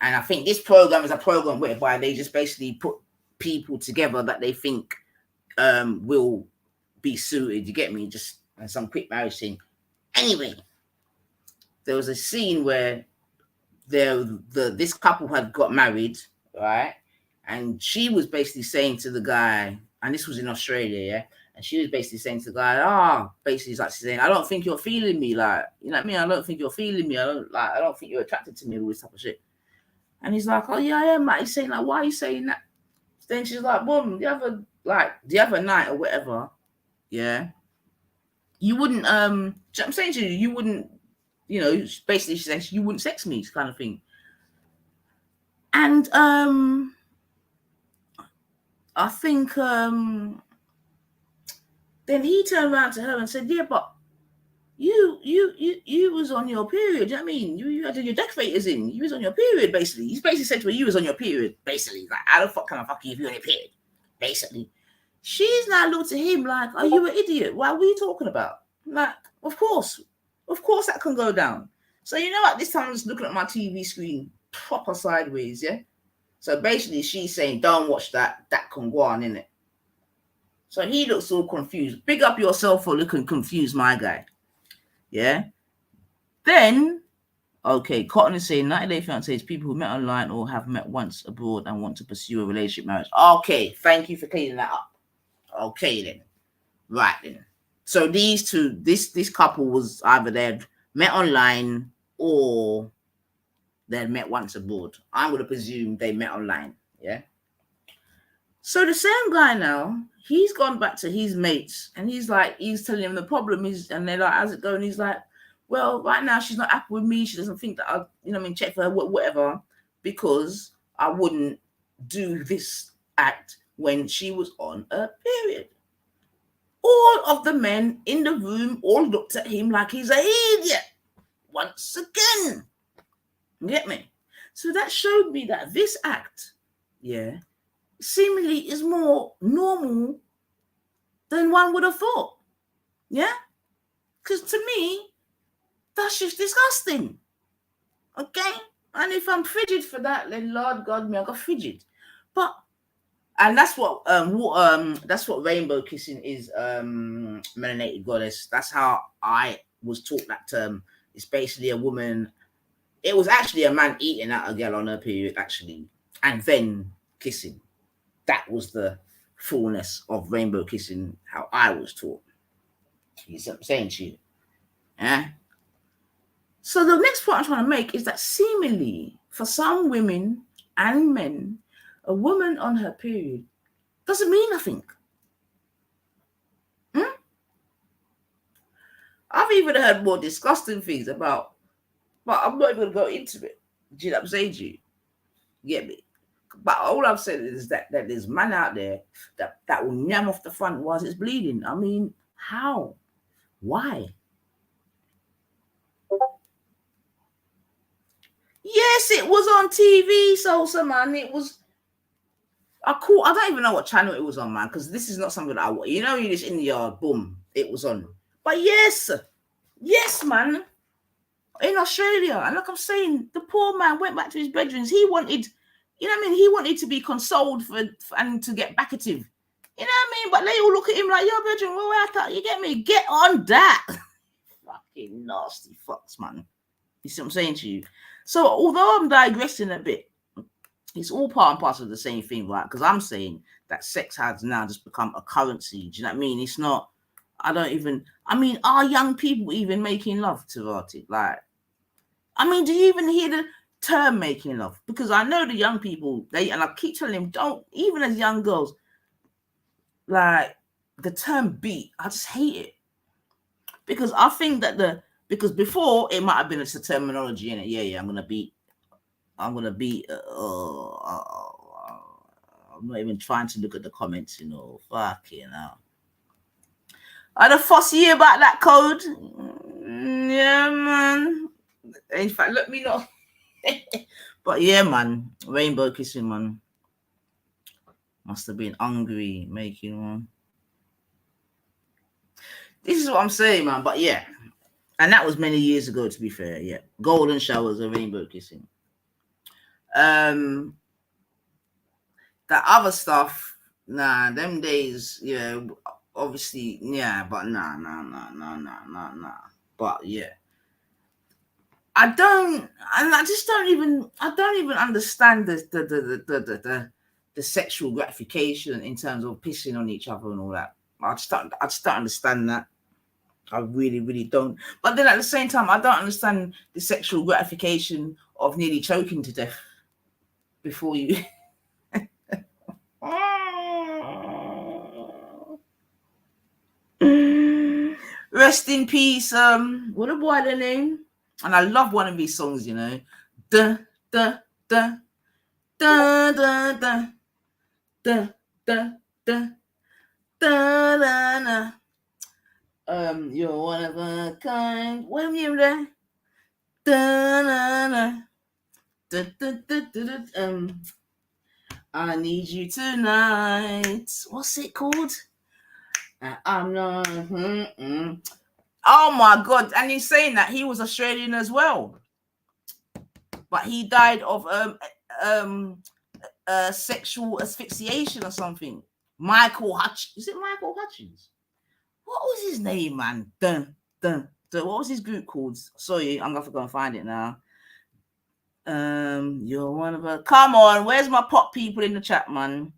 And I think this program is a program whereby they just basically put people together that they think will be suited. You get me? Just some quick marriage thing. Anyway, there was a scene where this couple had got married, right? And she was basically saying to the guy, and this was in Australia, yeah. And she was basically saying to the guy, basically like saying, I don't think you're feeling me, like, you know what I mean? I don't think you're feeling me. I don't think you're attracted to me, all this type of shit. And he's like, oh yeah, I am, Matt. He's saying, like, why are you saying that? Then she's like, boom, the other night or whatever, yeah, you wouldn't, I'm saying to you, you wouldn't, you know, basically she says you wouldn't sex me, kind of thing. And I think then he turned around to her and said, yeah, but you was on your period. You know what I mean? You had your decorators in. You was on your period, basically. He's basically said to her, you was on your period, basically. Like, how the fuck can I fuck you if you're on your period? Basically. She's now looked at him like, are you an idiot? What are you talking about? Like, of course that can go down. So you know what? This time I'm just looking at my TV screen proper sideways, yeah? So basically she's saying, don't watch that. That can go on, innit? So he looks all confused. Big up yourself for looking confused, my guy. Yeah. Then, okay, Cotton is saying 90-day fiancés, people who met online or have met once abroad and want to pursue a relationship marriage. Okay, thank you for cleaning that up. Okay then. Right then. So these two, this couple was either they'd met online or they'd met once abroad. I'm going to presume they met online. Yeah. So the same guy now, he's gone back to his mates and he's telling him the problem is, and they're like, how's it going? He's like, well, right now she's not happy with me. She doesn't think that I'll, check for her, whatever, because I wouldn't do this act when she was on a period. All of the men in the room all looked at him like he's an idiot. Once again. You get me? So that showed me that this act, yeah, seemingly is more normal than one would have thought. Yeah? Because to me, that's just disgusting. Okay? And if I'm frigid for that, then Lord God, me, I got frigid. And that's what rainbow kissing is, melanated goddess. That's how I was taught that term. It's basically a woman. It was actually a man eating at a girl on her period, actually, and then kissing. That was the fullness of rainbow kissing, how I was taught. You see what I'm saying to you? Yeah. So the next point I'm trying to make is that seemingly for some women and men, a woman on her period doesn't mean nothing. I've even heard more disgusting things about, but I'm not even going to go into it. Do you know what I'm saying to you? Get me? But all I've said is that there's man out there that will yam off the front whilst it's bleeding. I mean, how? Why? Yes, it was on TV, Salsa, man. It was I don't even know what channel it was on, man, because this is not something that I want. You know, you're just in the yard, boom, it was on. But yes, man, in Australia, and like I'm saying, the poor man went back to his bedrooms. He wanted, you know what I mean? He wanted to be consoled for and to get back at him. You know what I mean? But they all look at him like, your bedroom, well, I thought, you get me? Get on that. Fucking nasty fucks, man. You see what I'm saying to you? So although I'm digressing a bit, it's all part and parcel of the same thing, right? Because I'm saying that sex has now just become a currency. Do you know what I mean? It's not, are young people even making love to it? Like, do you even hear the term making love? Because I know the young people, and I keep telling them, don't, even as young girls, like, the term beat, I just hate it. Because I think that because before it might have been a terminology in it. Yeah, I'm gonna beat. I'm not even trying to look at the comments, fucking hell. I had a fussy about that code. Yeah, man. In fact, let me know. But yeah, man, rainbow kissing, man. Must have been hungry making one. This is what I'm saying, man. But yeah, and that was many years ago, to be fair. Yeah, golden showers and rainbow kissing. The other stuff, nah, them days, obviously, yeah, but nah. But yeah, I don't even understand the sexual gratification in terms of pissing on each other and all that. I just don't understand that. I really, really don't. But then at the same time, I don't understand the sexual gratification of nearly choking to death before you. Rest in peace. What a boy the name. And I love one of these songs, Da da da da da da da da da da da. You're one of a kind. What you there? Da da da da da da. I need you tonight. What's it called? I'm not. Oh my God! And he's saying that he was Australian as well, but he died of sexual asphyxiation or something. Michael Hutch. Is it Michael Hutchins? What was his name, man? Dun. What was his group called? Sorry, I'm gonna have to go and find it now. You're one of a. Come on, where's my pop people in the chat, man?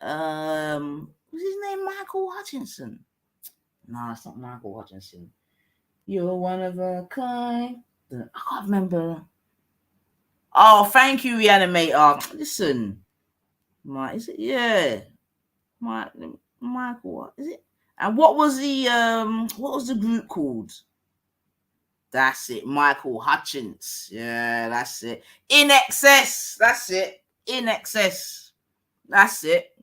What's his name? Michael Hutchinson. No, it's not Michael Hutchinson. You're one of a kind. I can't remember. Oh, thank you, Reanimator. Listen, is it? Yeah, Michael. Is it? And what was the group called? That's it, Michael Hutchins. Yeah, that's it. In Excess. That's it. In Excess. That's it.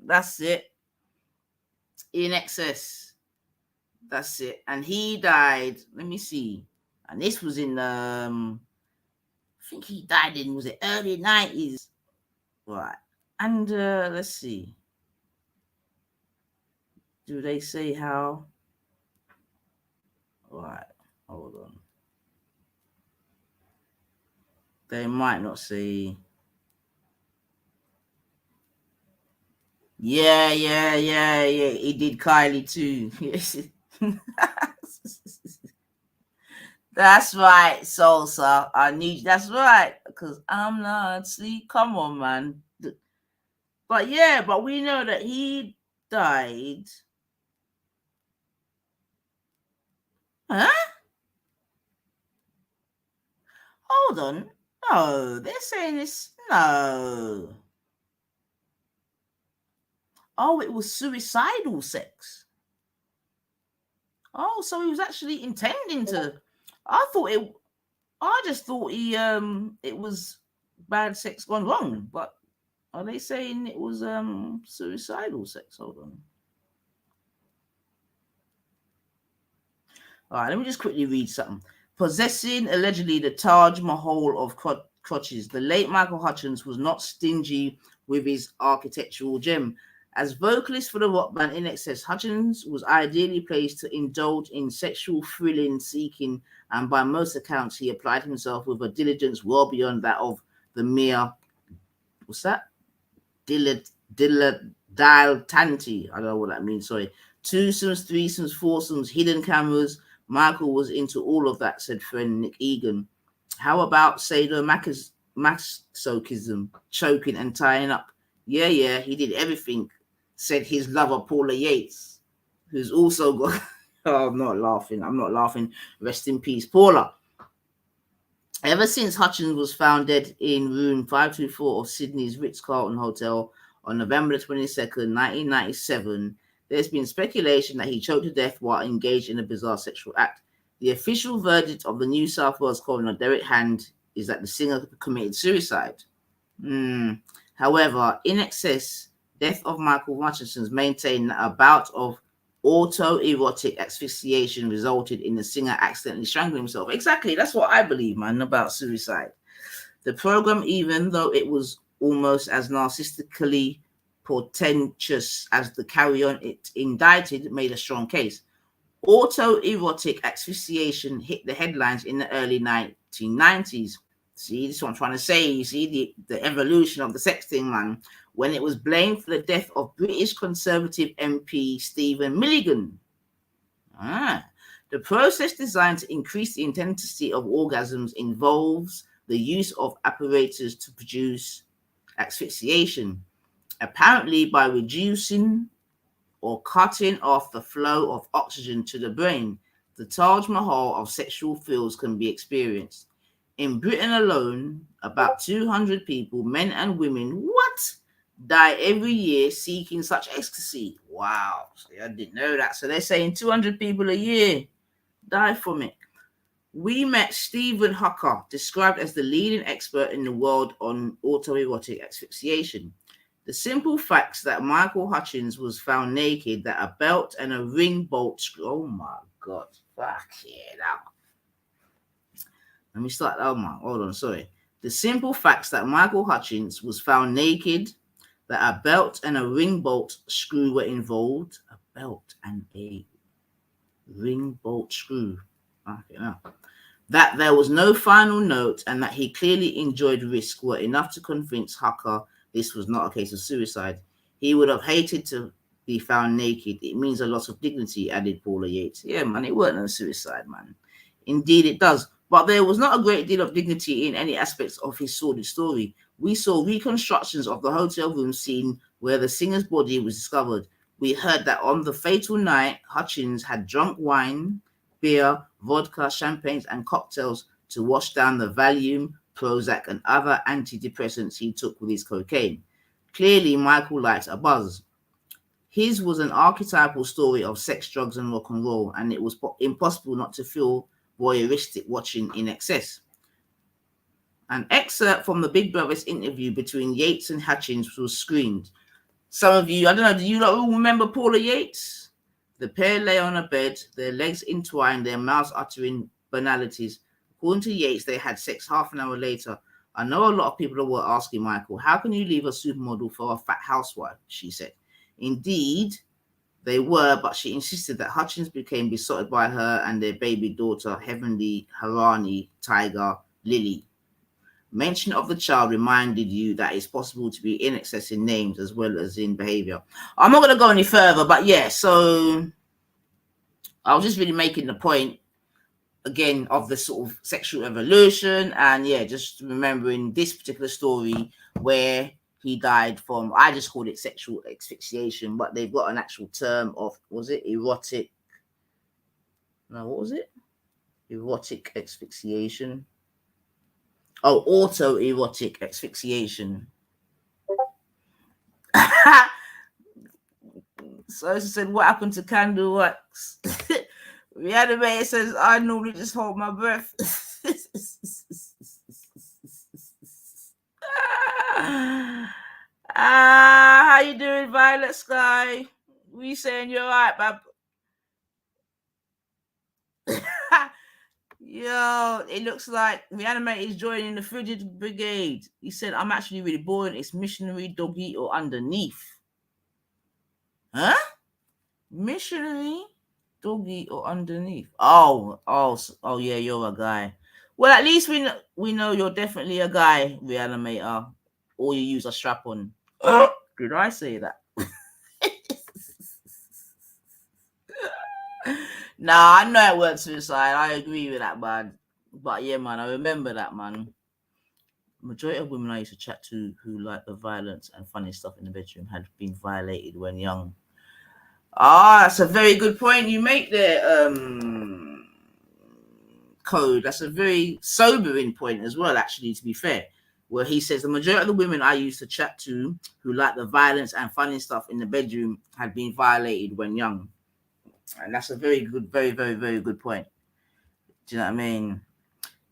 In Excess. That's it. And he died. Let me see. And this was in I think he died in, was it early 90s? Right. And let's see. Do they say how? Right. Hold on. They might not say. Yeah. He did Kylie too. That's right, Salsa. I need. That's right, because I'm not sleep. Come on, man. But yeah, but we know that he died. Huh? Hold on. No, they're saying this. No. Oh, it was suicidal sex. Oh, so he was actually intending to. I just thought it was bad sex gone wrong. But are they saying it was suicidal sex? Hold on. All right, let me just quickly read something. Possessing allegedly the Taj Mahal of crotches, the late Michael Hutchins was not stingy with his architectural gem. As vocalist for the rock band In Excess, Hutchins was ideally placed to indulge in sexual thrilling seeking, and by most accounts, he applied himself with a diligence well beyond that of the mere, what's that? Dilettanti. I don't know what that means, sorry. Twosomes, threesomes, foursomes, hidden cameras. Michael was into all of that, said friend Nick Egan. How about sadomasochism, choking and tying up? Yeah, he did everything, said his lover Paula Yates, who's also got. Oh, I'm not laughing. Rest in peace, Paula. Ever since Hutchins was found dead in room 524 of Sydney's Ritz-Carlton Hotel on November 22nd, 1997, there's been speculation that he choked to death while engaged in a bizarre sexual act. The official verdict of the New South Wales coroner, Derek Hand, is that the singer committed suicide. However, In Excess, Death of Michael Hutchins maintained that a bout of autoerotic asphyxiation resulted in the singer accidentally strangling himself. Exactly, that's what I believe, man, about suicide. The program, even though it was almost as narcissistically portentous as the carry-on it indicted, made a strong case. Autoerotic asphyxiation hit the headlines in the early 1990s. See, this is what I'm trying to say. You see the evolution of the sex thing, man, when it was blamed for the death of British Conservative MP Stephen Milligan. The process designed to increase the intensity of orgasms involves the use of apparatus to produce asphyxiation, apparently by reducing or cutting off the flow of oxygen to the brain. The Taj Mahal of sexual thrills can be experienced. In Britain alone, about 200 people, men and women, die every year seeking such ecstasy. Wow, I didn't know that. So they're saying 200 people a year die from it. We met Stephen Hucker, described as the leading expert in the world on autoerotic asphyxiation. The simple facts that Michael Hutchins was found naked, that a belt and a ring bolt screw. Oh my God, fuck yeah, now. Let me start. Oh my, hold on, sorry. The simple facts that Michael Hutchins was found naked, that a belt and a ring bolt screw were involved. A belt and a ring bolt screw. Okay, now. That there was no final note and that he clearly enjoyed risk were enough to convince Hucker this was not a case of suicide. He would have hated to be found naked. It means a loss of dignity, added Paula Yates. Yeah, man, it wasn't a suicide, man. Indeed, it does. But there was not a great deal of dignity in any aspects of his sordid story. We saw reconstructions of the hotel room scene where the singer's body was discovered. We heard that on the fatal night, Hutchins had drunk wine, beer, vodka, champagnes, and cocktails to wash down the Valium, Prozac, and other antidepressants he took with his cocaine. Clearly, Michael liked a buzz. His was an archetypal story of sex, drugs, and rock and roll, and it was impossible not to feel voyeuristic watching in excess. An excerpt from the Big Brother's interview between Yates and Hutchins was screened. Some of you, I don't know, do you all remember Paula Yates? The pair lay on a bed, their legs entwined, their mouths uttering banalities. According to Yates, they had sex half an hour later. I know a lot of people were asking Michael, how can you leave a supermodel for a fat housewife? She said. Indeed, they were, but she insisted that Hutchins became besotted by her and their baby daughter, Heavenly Harani Tiger Lily. Mention of the child reminded you that it's possible to be in excess in names as well as in behavior. I'm not going to go any further, but yeah, so I was just really making the point again of the sort of sexual evolution, and yeah, just remembering this particular story where he died from, I just called it sexual asphyxiation, but they've got an actual term of, was it erotic? No, what was it? Erotic asphyxiation. Oh, autoerotic asphyxiation. So she said, what happened to candle wax? Reanimator says, I normally just hold my breath. How you doing, Violet Sky? We saying you're right, bab. Yo, it looks like Reanimator is joining the Frigid Brigade. He said, I'm actually really boring. It's missionary, doggy, or underneath. Huh? Missionary, doggy, or underneath? Oh, yeah, you're a guy. Well, at least we know you're definitely a guy, Reanimator. Or you use a strap-on. Did I say that? Nah, I know it weren't suicide. I agree with that, man. But yeah, man, I remember that, man. Majority of women I used to chat to who liked the violence and funny stuff in the bedroom had been violated when young. That's a very good point you make there, Code. That's a very sobering point as well, actually, to be fair. Where he says the majority of the women I used to chat to who liked the violence and funny stuff in the bedroom had been violated when young. And that's a very good, very, very, very good point. Do you know what I mean?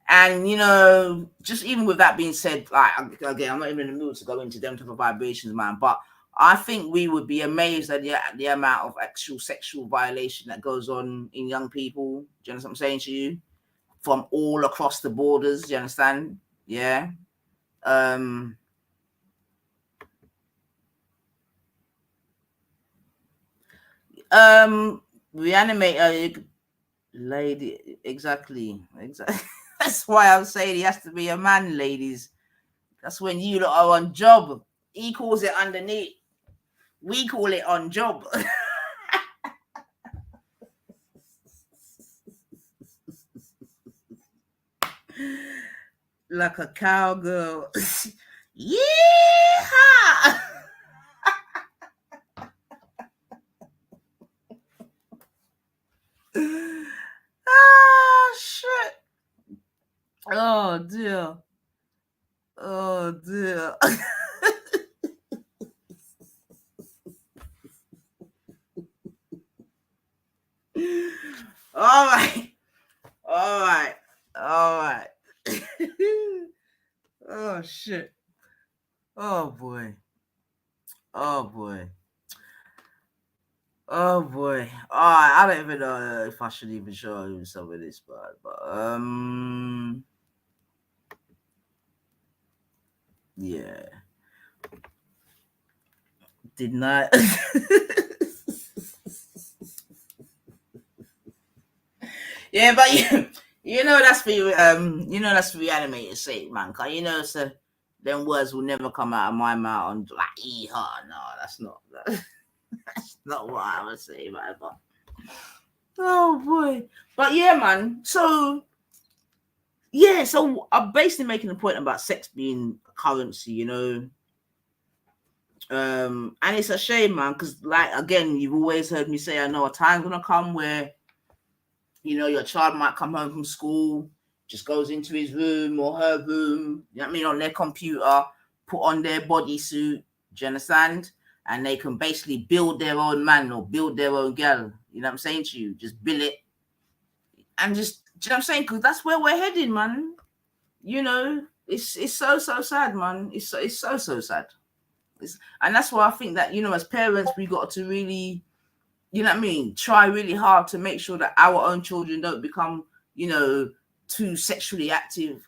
And, you know, just even with that being said, like, again, I'm not even in the mood to go into them type of vibrations, man, but I think we would be amazed at the amount of actual sexual violation that goes on in young people. Do you understand what I'm saying to you? From all across the borders, do you understand? Yeah. Reanimate lady, exactly. That's why I'm saying he has to be a man, ladies. That's when you lot are on job. He calls it underneath. We call it on job. Like a cowgirl. Yeehaw! Shit. Oh dear. Oh dear. All right. Oh shit. Oh boy. All right. I don't even know if I should even show you some of this, but yeah. Did not. Yeah, but you know that's for Reanimator's sake, man. Cause you know, so them words will never come out of my mouth and like hee-haw. No, that's not what I would say, man. But oh boy. But yeah, man. So yeah, so I'm basically making a point about sex being currency, you know. And it's a shame, man, because like again, you've always heard me say, I know a time's gonna come where, you know, your child might come home from school, just goes into his room or her room, you know what I mean, on their computer, put on their bodysuit, do you understand? And they can basically build their own man or build their own girl. You know what I'm saying to you? Just build it. And just, do you know what I'm saying? Because that's where we're heading, man. You know, it's so sad, man. It's so sad. And that's why I think that, you know, as parents, we got to really, you know what I mean, try really hard to make sure that our own children don't become, you know, too sexually active,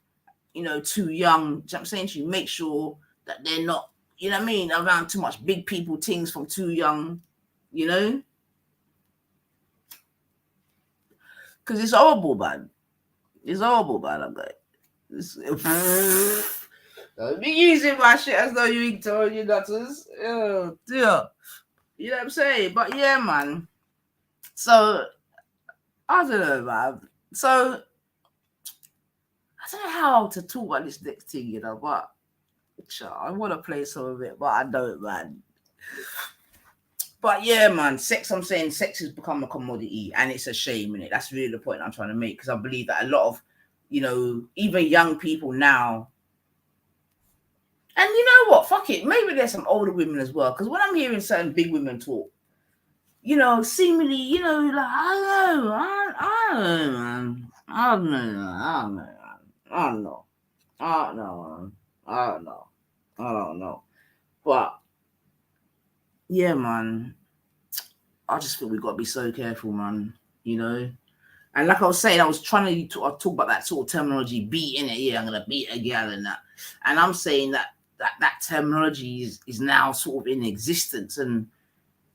you know, too young. You know what I'm saying to you? Make sure that they're not, you know what I mean, around too much big people things from too young, you know? Because it's horrible, man. It's horrible, man. I'm like, don't be using my shit as though you told you nutters. Oh, dear. You know what I'm saying? But yeah, man. So, I don't know, man. So, I don't know how to talk about this next thing, you know, but I want to play some of it, but I don't, man. But yeah, man, I'm saying sex has become a commodity, and it's a shame, innit? That's really the point I'm trying to make, because I believe that a lot of, you know, even young people now, and you know what, fuck it, maybe there's some older women as well, because when I'm hearing certain big women talk, you know, seemingly, you know, like, I don't know, man. I don't know. But yeah, man, I just think we've got to be so careful, man, you know. And like I was saying, I was trying to talk about that sort of terminology, beating it. Yeah, I'm gonna beat a gal and that. And I'm saying that terminology is now sort of in existence. And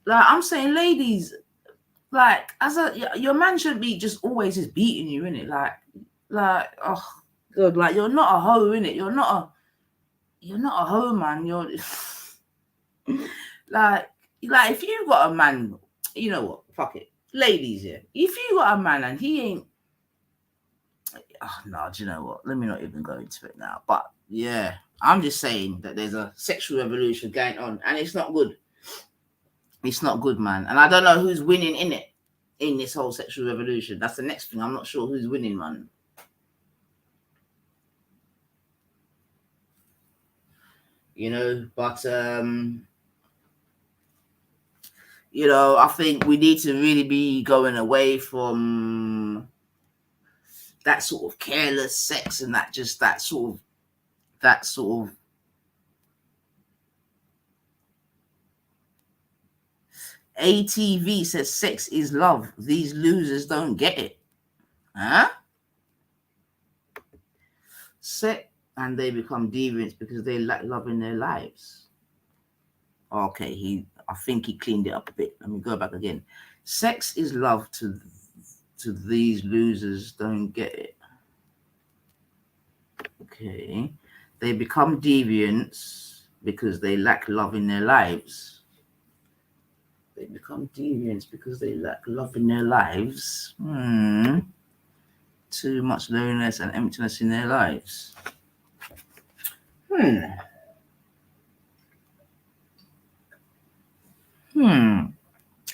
like I'm saying, ladies, like your man should be just always just beating you, innit? Like oh god, like you're not a hoe, innit? You're not a hoe, man. You're like if you got a man, you know what? Fuck it. Ladies, yeah. If you got a man and he ain't, oh no, do you know what? Let me not even go into it now. But yeah, I'm just saying that there's a sexual revolution going on, and it's not good. It's not good, man. And I don't know who's winning in this whole sexual revolution. That's the next thing. I'm not sure who's winning, man. You know, but you know, I think we need to really be going away from that sort of careless sex and that sort of ATV says sex is love. These losers don't get it. Huh? Sex, and they become deviants because they lack love in their lives. Okay, I think he cleaned it up a bit. Let me go back again. Sex is love to these losers don't get it. Okay. They become deviants because they lack love in their lives. They become deviants because they lack love in their lives. Too much loneliness and emptiness in their lives.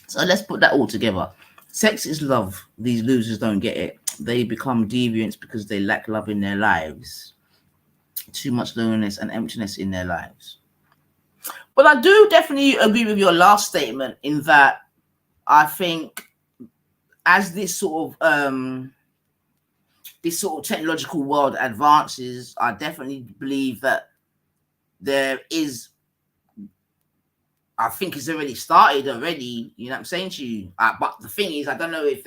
So let's put that all together. Sex is love. These losers don't get it. They become deviants because they lack love in their lives. Too much loneliness and emptiness in their lives. But I do definitely agree with your last statement in that I think as this sort of technological world advances, I definitely believe that there is, I think it's already started already, you know what I'm saying to you? But the thing is, I don't know if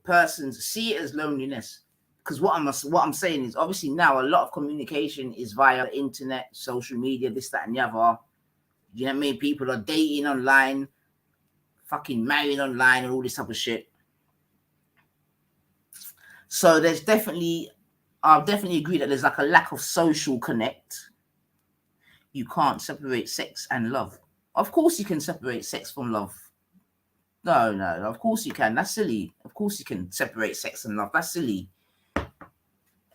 persons see it as loneliness. Because what I'm saying is, obviously now a lot of communication is via the internet, social media, this, that, and the other. You know what I mean? People are dating online, fucking marrying online, and all this type of shit. So there's definitely I'll definitely agree that there's like a lack of social connect. You can't separate sex and love. Of course you can separate sex from love. No, of course you can. That's silly. Of course you can separate sex and love. That's silly.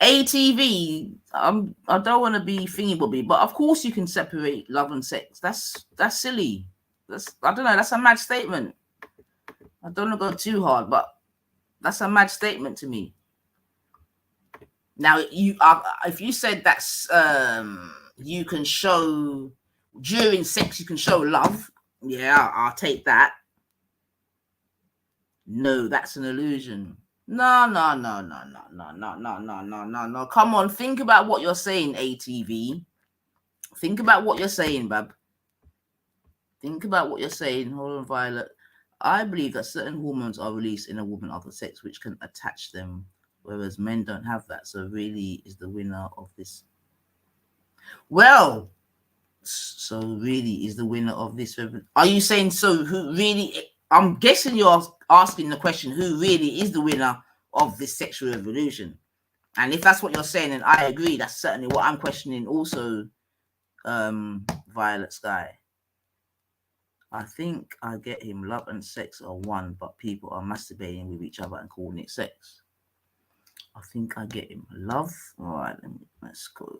ATV, I don't want to be thingy bobby, but of course you can separate love and sex. That's silly. I don't know, that's a mad statement. I don't want to go too hard, but that's a mad statement to me. Now, if you said that's you can show during sex, you can show love. Yeah, I'll take that. No, that's an illusion. No. Come on, think about what you're saying, ATV. Think about what you're saying, Bab. Think about what you're saying. Hold on, Violet. I believe that certain hormones are released in a woman of the sex which can attach them, whereas men don't have that. So really is the winner of this. Well, so really is the winner of this. Are you saying so? Who really? I'm guessing you're asking the question, who really is the winner of this sexual revolution? And if that's what you're saying, then I agree. That's certainly what I'm questioning also, Violet Sky. I think I get him. Love and sex are one, but people are masturbating with each other and calling it sex. I think I get him. Love. All right, let's go.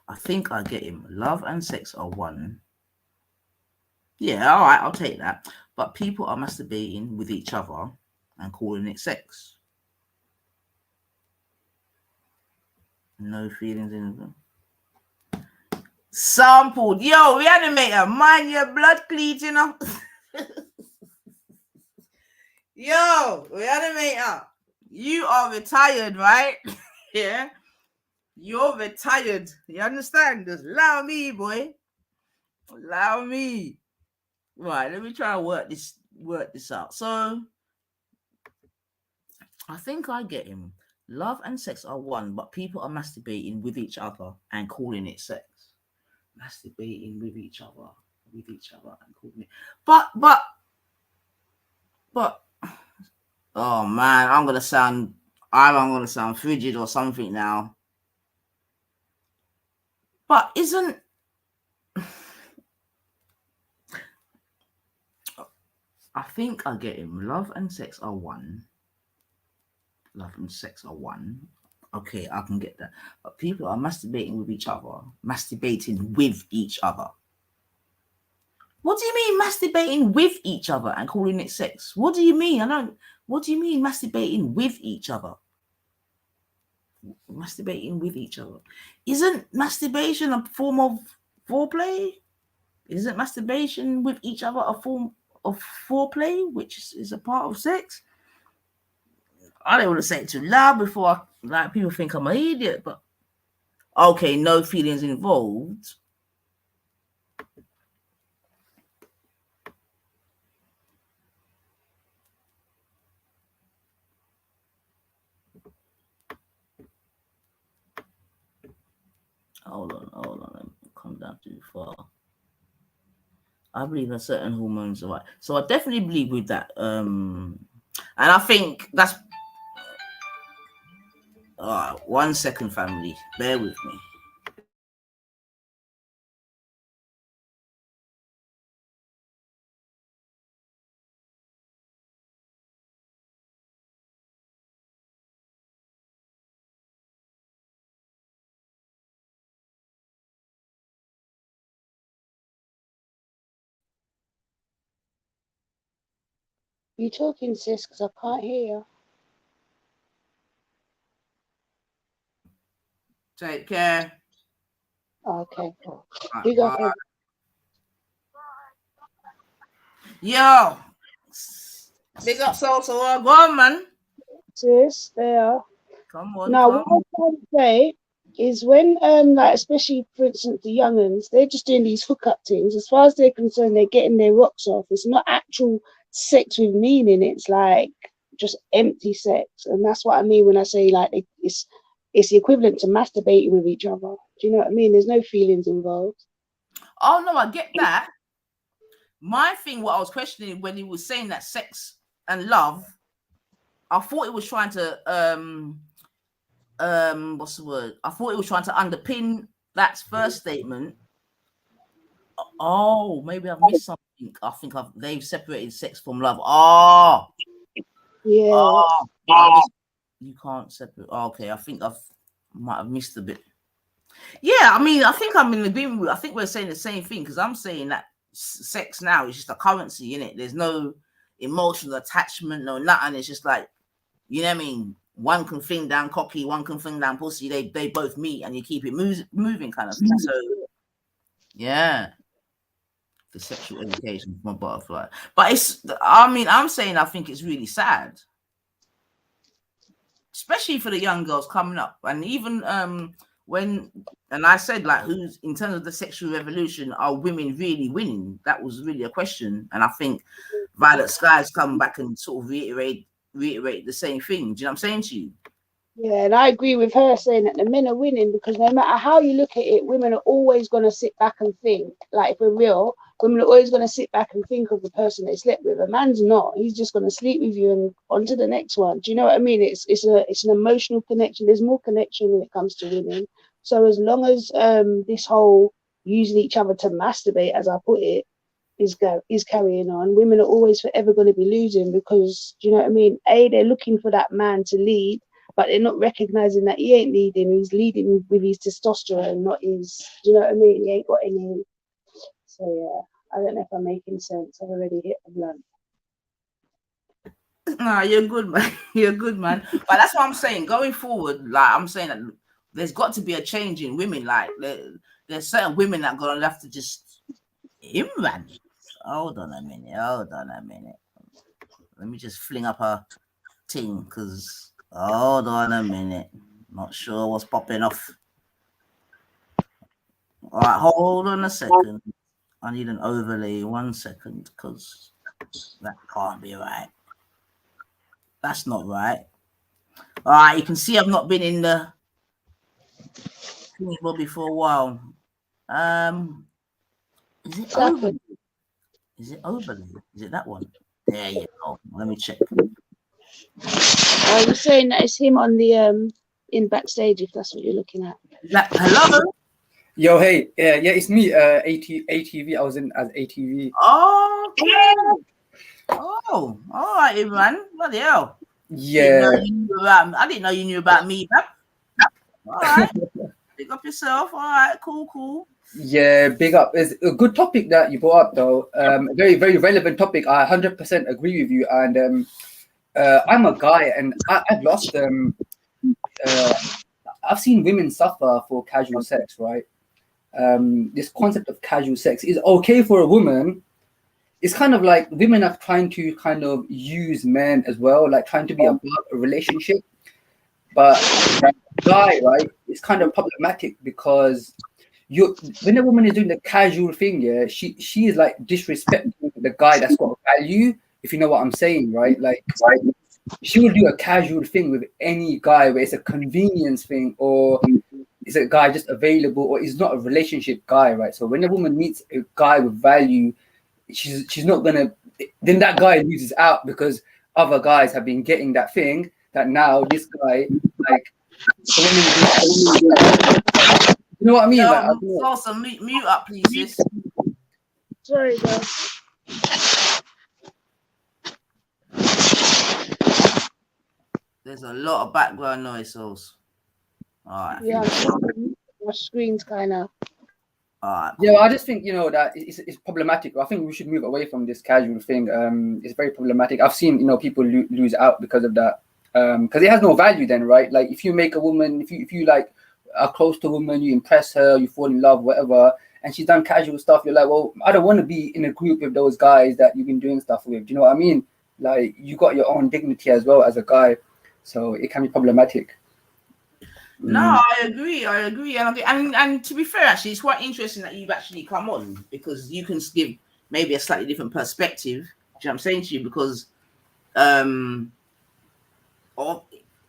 I think I get him. Love and sex are one. Yeah, all right, I'll take that. But people are masturbating with each other and calling it sex. No feelings in them. Sampled. Yo, reanimator, mind your blood cleat, you know. Yo, reanimator, you are retired, right? Yeah. You're retired. You understand? Just allow me, boy. Allow me. Right, let me try and work this out. So I think I get him. Love and sex are one, but people are masturbating with each other and calling it sex. Masturbating with each other and calling it. But oh man, I'm gonna sound frigid or something now. But isn't I think I get him. Love and sex are one. Love and sex are one. Okay, I can get that. But people are masturbating with each other. Masturbating with each other. What do you mean masturbating with each other and calling it sex? What do you mean? What do you mean masturbating with each other? Masturbating with each other. Isn't masturbation a form of foreplay? Isn't masturbation with each other a form of foreplay, which is a part of sex? I don't want to say it too loud before people think I'm an idiot, but okay, no feelings involved. Hold on, come down too far. I believe that certain hormones are right. So I definitely believe with that. And I think that's 1 second, family. Bear with me. You talking, sis? Because I can't hear you. Take care. Okay. You go ahead. Yo, big up so go on, man. Sis, there. Come on. Now, what I was trying to say is when, like, especially for instance, the young'uns, they're just doing these hookup things. As far as they're concerned, they're getting their rocks off. It's not actual sex with meaning. It's like just empty sex, and that's what I mean when I say like it's the equivalent to masturbating with each other. Do you know what I mean? There's no feelings involved. Oh no, I get that. My thing, what I was questioning when he was saying that sex and love I thought it was trying to what's the word? I thought it was trying to underpin that first statement. Oh, maybe I've missed something. I think they've separated sex from love. Oh, Yeah. You can't separate. Oh, okay, I think might have missed a bit. Yeah, I mean, I think I'm in agreement with. I think we're saying the same thing because I'm saying that sex now is just a currency, innit? There's no emotional attachment, no nothing. It's just like, you know what I mean? One can fling down cocky, one can fling down pussy. They both meet and you keep it moving kind of thing. So, yeah. The sexual education from a butterfly. But I'm saying I think it's really sad. Especially for the young girls coming up. And even and I said, like, who's in terms of the sexual revolution, are women really winning? That was really a question. And I think Violet Sky's come back and sort of reiterate the same thing. Do you know what I'm saying to you? Yeah, and I agree with her saying that the men are winning because no matter how you look at it, women are always going to sit back and think. Like, if we're real, women are always going to sit back and think of the person they slept with. A man's not. He's just going to sleep with you and on to the next one. Do you know what I mean? It's an emotional connection. There's more connection when it comes to women. So as long as this whole using each other to masturbate, as I put it, is carrying on, women are always forever going to be losing because, do you know what I mean? They're looking for that man to lead, but they're not recognizing that he ain't leading. He's leading with his testosterone, not his, do you know what I mean? He ain't got any. So yeah, I don't know if I'm making sense. I've already hit the blunt. No, you're good, man. You're good, man. But that's what I'm saying. Going forward, like, I'm saying that there's got to be a change in women. Like, there's certain women that are going to have to just man. Hold on a minute. Let me just fling up her thing, because hold on a minute. Not sure what's popping off. All right, hold on a second. I need an overlay. 1 second, because that can't be right. That's not right. All right, you can see I've not been in the lobby for a while. Is it overlay? Is it overlay? Is it that one? There you go. Let me check. Are you saying that it's him on the in backstage, if that's what you're looking at? Hello? Yo, hey, yeah, it's me, ATV. I was in as ATV. Oh, okay. Oh, all right, Imran. Bloody hell. Yeah. I didn't know you knew about me, man. All right. Pick up yourself. All right, cool. Yeah, big up. It's a good topic that you brought up, though. Very, very relevant topic. I 100% agree with you. And I'm a guy, and I've lost I've seen women suffer for casual sex, right? This concept of casual sex is okay for a woman. It's kind of like women are trying to kind of use men as well, like trying to be above a relationship. But guy, right, it's kind of problematic because when a woman is doing the casual thing, yeah, she is like disrespecting the guy that's got value, if you know what I'm saying, right? Like, she will do a casual thing with any guy where it's a convenience thing, or is a guy just available, or is not a relationship guy, right? So when a woman meets a guy with value, she's not gonna, then that guy loses out because other guys have been getting that thing that now this guy, like, you know what I mean? Yo, Like, also mute up, please, sis. Sorry, bro. There's a lot of background noise, Sauce. All right. Yeah, my screen's kind of. Right, cool. Yeah, I just think, that it's problematic. I think we should move away from this casual thing. It's very problematic. I've seen, people lose out because of that. Because it has no value then, right? Like, if you make a woman, if you like are close to a woman, you impress her, you fall in love, whatever, and she's done casual stuff, you're like, well, I don't want to be in a group with those guys that you've been doing stuff with. Do you know what I mean? Like, you got your own dignity as well as a guy, so it can be problematic. No, I agree. And to be fair, actually, it's quite interesting that you've actually come on, because you can give maybe a slightly different perspective. Do you know what I'm saying to you? Because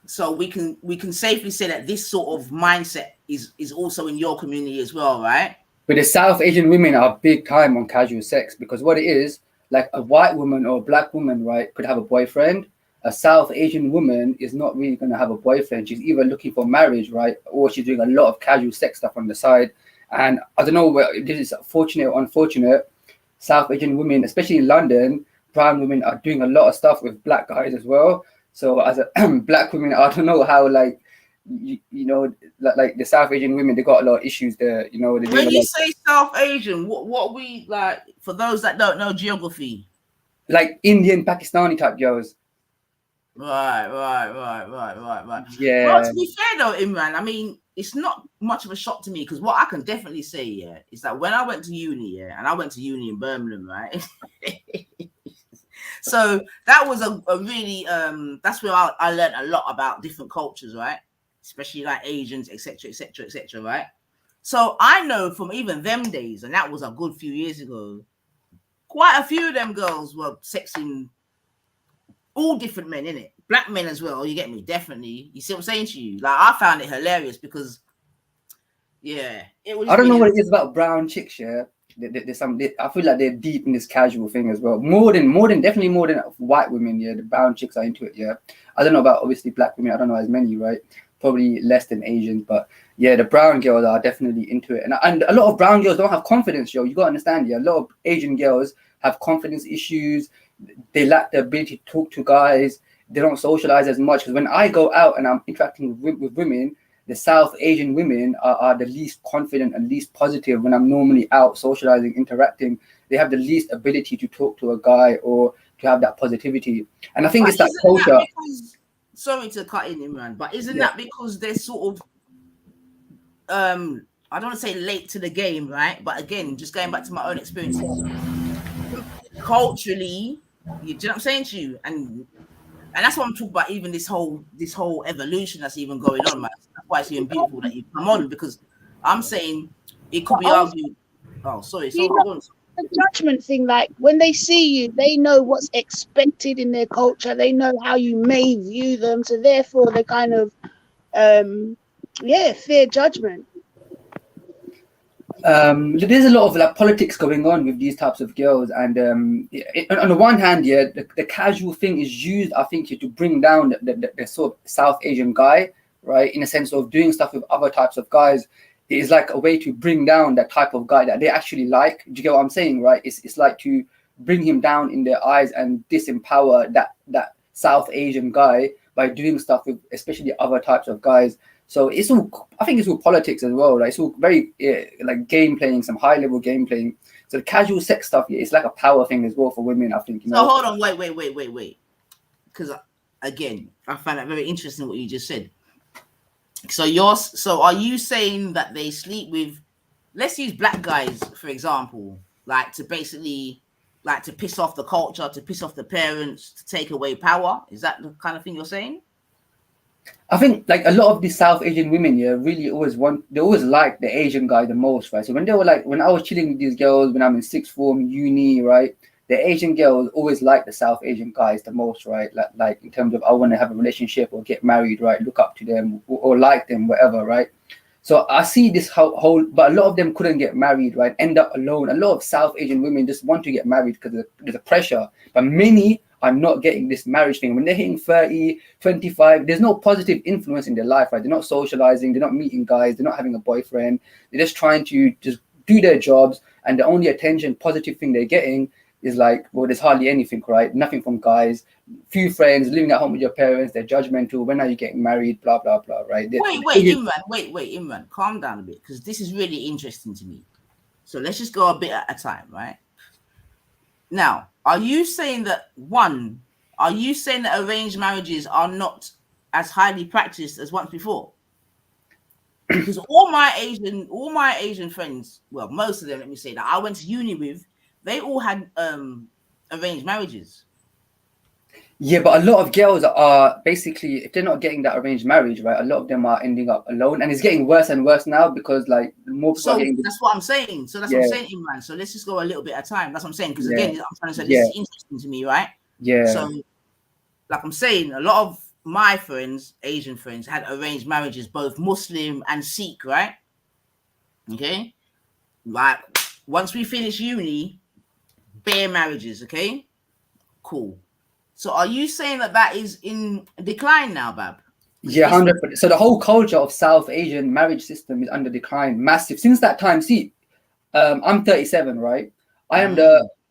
so we can safely say that this sort of mindset is also in your community as well, right? But the South Asian women are big time on casual sex, because what it is, like, a white woman or a black woman, right, could have a boyfriend. a South Asian woman is not really going to have a boyfriend. She's either looking for marriage, right, or she's doing a lot of casual sex stuff on the side. And I don't know whether this is fortunate or unfortunate. South Asian women, especially in London, brown women are doing a lot of stuff with black guys as well. So as a black woman, I don't know how, like, you know, like the South Asian women, they got a lot of issues there. You know, when you say South Asian, what we like, for those that don't know geography, like Indian, Pakistani type girls. Right. Yeah. Well, to be fair though, Imran, I mean, it's not much of a shock to me, because what I can definitely say, yeah, is that when I went to uni, yeah, and I went to uni in Birmingham, right? So that was a really that's where I learned a lot about different cultures, right? Especially like Asians, etc., right? So I know from even them days, and that was a good few years ago, quite a few of them girls were sexing all different men, innit? Black men as well, you get me? Definitely. You see what I'm saying to you? Like, I found it hilarious because, yeah, it was. I don't know what it is about brown chicks, yeah. There's some. I feel like they're deep in this casual thing as well. Definitely more than white women. Yeah, the brown chicks are into it. Yeah, I don't know about obviously black women. I don't know as many, right? Probably less than Asians, but yeah, the brown girls are definitely into it. And a lot of brown girls don't have confidence, yo. You gotta understand, yeah. A lot of Asian girls have confidence issues. They lack the ability to talk to guys. They don't socialize as much. Because when I go out and I'm interacting with women, the South Asian women are the least confident and least positive. When I'm normally out socializing, interacting, they have the least ability to talk to a guy or to have that positivity. And I think it's that culture. Sorry to cut in, Imran, but isn't that because they're sort of, I don't want to say late to the game, right? But again, just going back to my own experiences, culturally, you know what I'm saying to you, and that's what I'm talking about. Even this whole evolution that's even going on, man. That's why it's even beautiful that you come on, because I'm saying it could be argued. Oh, sorry. So the judgment thing, like when they see you, they know what's expected in their culture. They know how you may view them, so therefore they kind of, fear judgment. There's a lot of like politics going on with these types of girls, and on the one hand, yeah, the casual thing is used, I think, to bring down the sort of South Asian guy, right? In a sense of doing stuff with other types of guys. It is like a way to bring down that type of guy that they actually like. Do you get what I'm saying, right? It's like to bring him down in their eyes and disempower that South Asian guy by doing stuff with especially other types of guys. So it's all, I think it's all politics as well. Like it's all very like game playing, some high level game playing. So the casual sex stuff, it's like a power thing as well for women, I think. You know? So hold on, wait. Because again, I find that very interesting what you just said. So are you saying that they sleep with, let's use black guys for example, like to basically, like to piss off the culture, to piss off the parents, to take away power? Is that the kind of thing you're saying? I think like a lot of these South Asian women, yeah, really always like the Asian guy the most, right? So when I was chilling with these girls when I'm in sixth form, uni, right? The Asian girls always like the South Asian guys the most, right? Like in terms of I want to have a relationship or get married, right? Look up to them or like them, whatever, right? So I see this whole, but a lot of them couldn't get married, right? End up alone. A lot of South Asian women just want to get married because there's a pressure, but many are not getting this marriage thing. When they're hitting 30, 25, there's no positive influence in their life, right? They're not socializing, they're not meeting guys, they're not having a boyfriend. They're just trying to just do their jobs, and the only attention, positive thing they're getting is like, well, there's hardly anything, right? Nothing from guys, few friends, living at home with your parents, they're judgmental. When are you getting married? Blah, blah, blah, right? Wait, Imran, calm down a bit, because this is really interesting to me. So let's just go a bit at a time, right? Now, are you saying that arranged marriages are not as highly practiced as once before? Because all my Asian friends, well, most of them, let me say, that I went to uni with, they all had arranged marriages. Yeah, but a lot of girls are basically, if they're not getting that arranged marriage, right, a lot of them are ending up alone, and it's getting worse and worse now because like more people are getting. That's what I'm saying. So that's what I'm saying, Imran. So let's just go a little bit at a time. That's what I'm saying, because again, I'm trying to say this is interesting to me, right? Yeah. So, like I'm saying, a lot of my friends, Asian friends, had arranged marriages, both Muslim and Sikh, right? Okay, like once we finish uni, bare marriages, okay, cool. So are you saying that is in decline now, Bab? Yeah, 100%. So the whole culture of South Asian marriage system is under decline, massive. Since that time, see, I'm 37, right? I am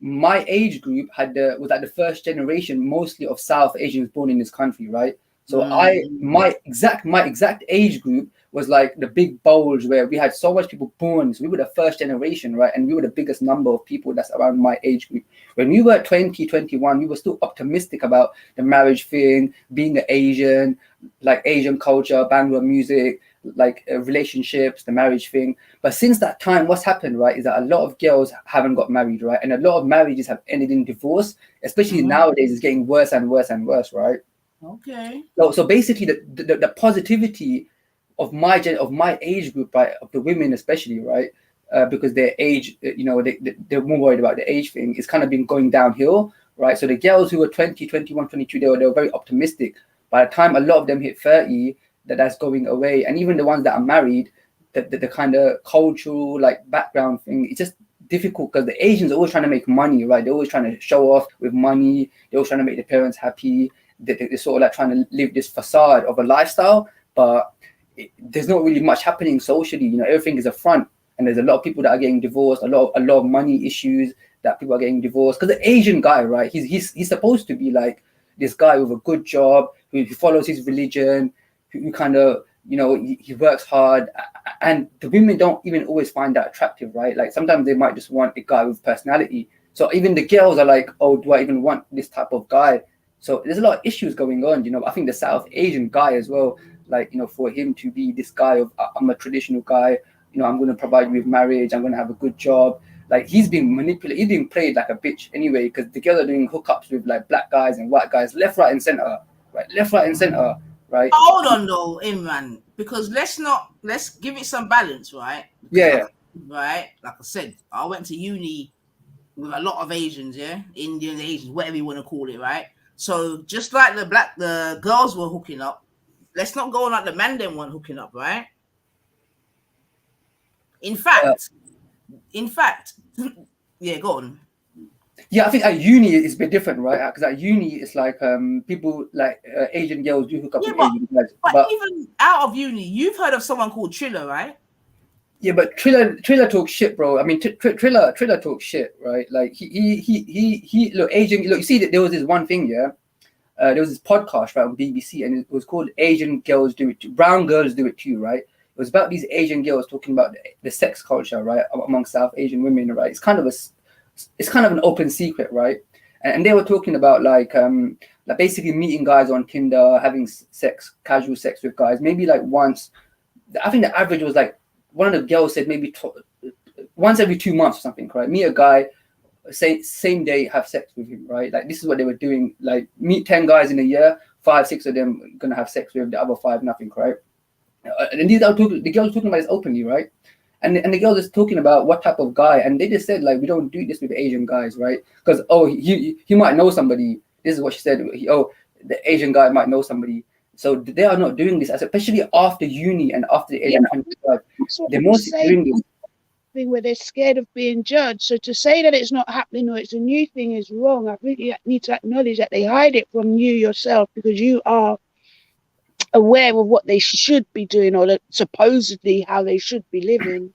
my age group was like the first generation, mostly of South Asians born in this country, right? So my exact age group was like the big bulge where we had so much people born. So we were the first generation, right? And we were the biggest number of people that's around my age group. When we were 20, 21, we were still optimistic about the marriage thing, being an Asian, like Asian culture, Bangalore music, like relationships, the marriage thing. But since that time, what's happened, right, is that a lot of girls haven't got married, right? And a lot of marriages have ended in divorce, especially nowadays. It's getting worse and worse and worse, right? Okay. So basically, the positivity of my age group, right, of the women especially, right, because their age, they're more worried about the age thing. It's kind of been going downhill, right? So the girls who were 20, 21, 22, they were very optimistic. By the time a lot of them hit 30, that's going away. And even the ones that are married, the kind of cultural like background thing, it's just difficult because the Asians are always trying to make money, right? They're always trying to show off with money. They're always trying to make their parents happy. They're sort of like trying to live this facade of a lifestyle, but there's not really much happening socially. Everything is a front, and there's a lot of people that are getting divorced. A lot of money issues that people are getting divorced because the Asian guy, right? He's supposed to be like this guy with a good job who follows his religion, who kind of he works hard, and the women don't even always find that attractive, right? Like sometimes they might just want a guy with personality. So even the girls are like, oh, do I even want this type of guy? So there's a lot of issues going on. I think the South Asian guy as well, like, for him to be this guy of, I'm a traditional guy, I'm going to provide you with marriage, I'm going to have a good job. Like he's being manipulated, he's being played like a bitch anyway, because the girls are doing hookups with like black guys and white guys, left, right, and center, right? Left, right, and center, right? Hold on though, Imran, because let's give it some balance, right? Yeah. Right. Like I said, I went to uni with a lot of Asians, Indian Asians, whatever you want to call it, right? So just like the girls were hooking up, let's not go on like the man them one hooking up, right? In fact, yeah, go on. Yeah, I think at uni it's a bit different, right? Because at uni it's like people like Asian girls do hook up with Asian guys. But even out of uni, you've heard of someone called Triller, right? Yeah, but Triller talks shit, bro. I mean, Triller talks shit, right? Like he look Asian. Look, you see that there was this one thing, there was this podcast right on BBC, and it was called "Asian Girls Do It Too." Brown Girls Do It Too, right? It was about these Asian girls talking about the sex culture, right, among South Asian women, right? It's kind of an open secret, right? And they were talking about like basically meeting guys on Tinder, having casual sex with guys, maybe like once. I think the average was like, one of the girls said maybe once every 2 months or something, right? Meet a guy, same day, have sex with him, right? Like this is what they were doing. Like meet 10 guys in a year, 5, 6 of them gonna have sex with, the other 5 nothing, right? And the girls talking about this openly, right? And the girls is talking about what type of guy, and they just said like, we don't do this with Asian guys, right? Because he might know somebody. This is what she said. The Asian guy might know somebody. So they are not doing this, especially after uni and after the age of 25. They're mostly doing this thing where they're scared of being judged. So to say that it's not happening or it's a new thing is wrong. I think you need to acknowledge that they hide it from you yourself because you are aware of what they should be doing or supposedly how they should be living.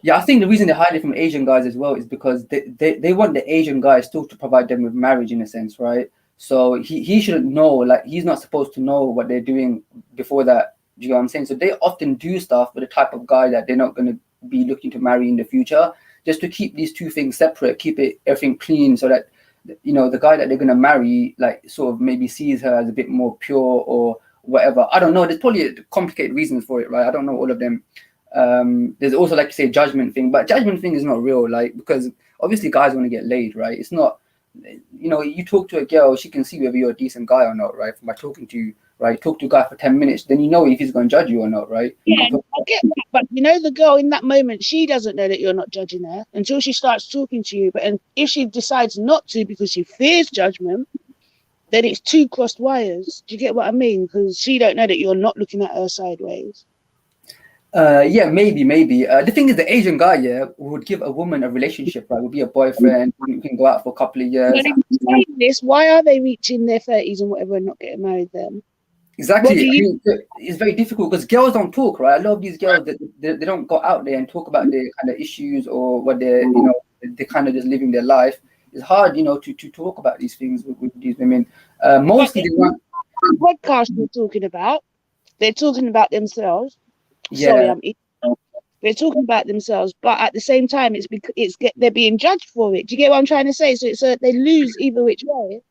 Yeah, I think the reason they hide it from Asian guys as well is because they want the Asian guys still to provide them with marriage in a sense, right? So he shouldn't know, like he's not supposed to know what they're doing before that. Do you know what I'm saying? So they often do stuff with the type of guy that they're not going to be looking to marry in the future, just to keep these two things separate, keep everything clean, so that the guy that they're going to marry, like sort of maybe sees her as a bit more pure or whatever. I don't know. There's probably complicated reasons for it, right? I don't know all of them. There's also, like you say, judgment thing, but judgment thing is not real, like, because obviously guys want to get laid, right? It's not, you talk to a girl, she can see whether you're a decent guy or not, right? From by talking to you, right? Talk to a guy for 10 minutes, then you know if he's going to judge you or not, right? Yeah, I get that, but the girl in that moment, she doesn't know that you're not judging her until she starts talking to you. But if she decides not to because she fears judgment, then it's 2 crossed wires. Do you get what I mean? Because she don't know that you're not looking at her sideways. Yeah, maybe. The thing is, the Asian guy, yeah, would give a woman a relationship, right? Would be a boyfriend. We can go out for a couple of years. But in saying this, why are they reaching their 30s and whatever and not getting married then? Exactly. What do you? I mean, it's very difficult because girls don't talk, right? A lot of these girls, they don't go out there and talk about their kind of issues or what they're, they're kind of just living their life. It's hard, to talk about these things with these women. Mostly they want. Podcast they're talking about. They're talking about themselves. Yeah. Sorry, they're talking about themselves, but at the same time, they're being judged for it. Do you get what I'm trying to say? So they lose either which way.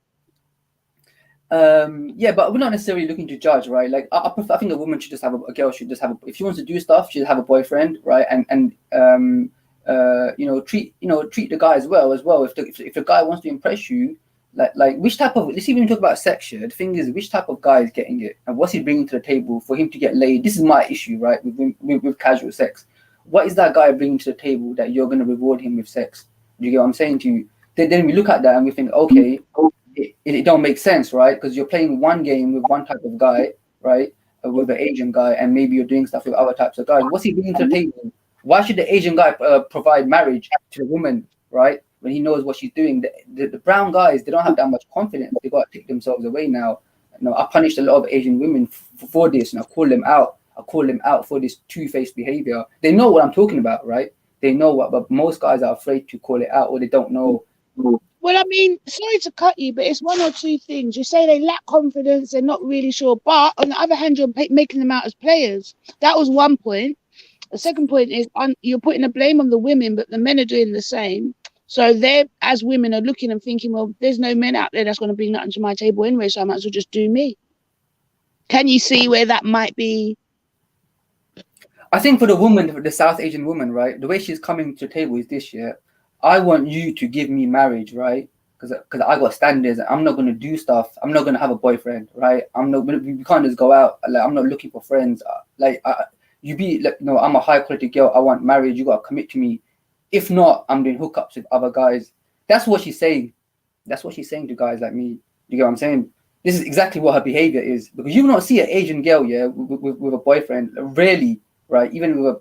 Yeah, but we're not necessarily looking to judge, right? Like I think a woman should just have a girl should just have if she wants to do stuff, she should have a boyfriend, right? And treat the guy as well. If the guy wants to impress you, like which type of, let's even talk about sex here. The thing is, which type of guy is getting it, and what's he bringing to the table for him to get laid? This is my issue, right? With casual sex, what is that guy bringing to the table that you're going to reward him with sex? Do you get what I'm saying to you? Then we look at that and we think, okay. It don't make sense, right? Because you're playing one game with one type of guy, right? With an Asian guy, and maybe you're doing stuff with other types of guys. What's he bringing to the table? Why should the Asian guy provide marriage to the woman, right? When he knows what she's doing. The brown guys, they don't have that much confidence. They got to take themselves away now. I punished a lot of Asian women for this, and I call them out. For this two-faced behavior. They know what I'm talking about, right? They know what, but most guys are afraid to call it out, or they don't know. Well, I mean, sorry to cut you, but it's one or two things. You say they lack confidence, they're not really sure. But on the other hand, you're making them out as players. That was one point. The second point is you're putting the blame on the women, but the men are doing the same. So they, as women, are looking and thinking, well, there's no men out there that's going to bring nothing to my table anyway, so I might as well just do me. Can you see where that might be? I think for the woman, the South Asian woman, right, the way she's coming to the table is this year. I want you to give me marriage, right? Because I got standards. I'm not gonna do stuff. I'm not gonna have a boyfriend, right? We can't just go out. Like, I'm not looking for friends. I'm a high quality girl. I want marriage. You gotta commit to me. If not, I'm doing hookups with other guys. That's what she's saying. That's what she's saying to guys like me. You get what I'm saying? This is exactly what her behavior is. Because you will not see an Asian girl, yeah, with a boyfriend. Rarely, right? Even with a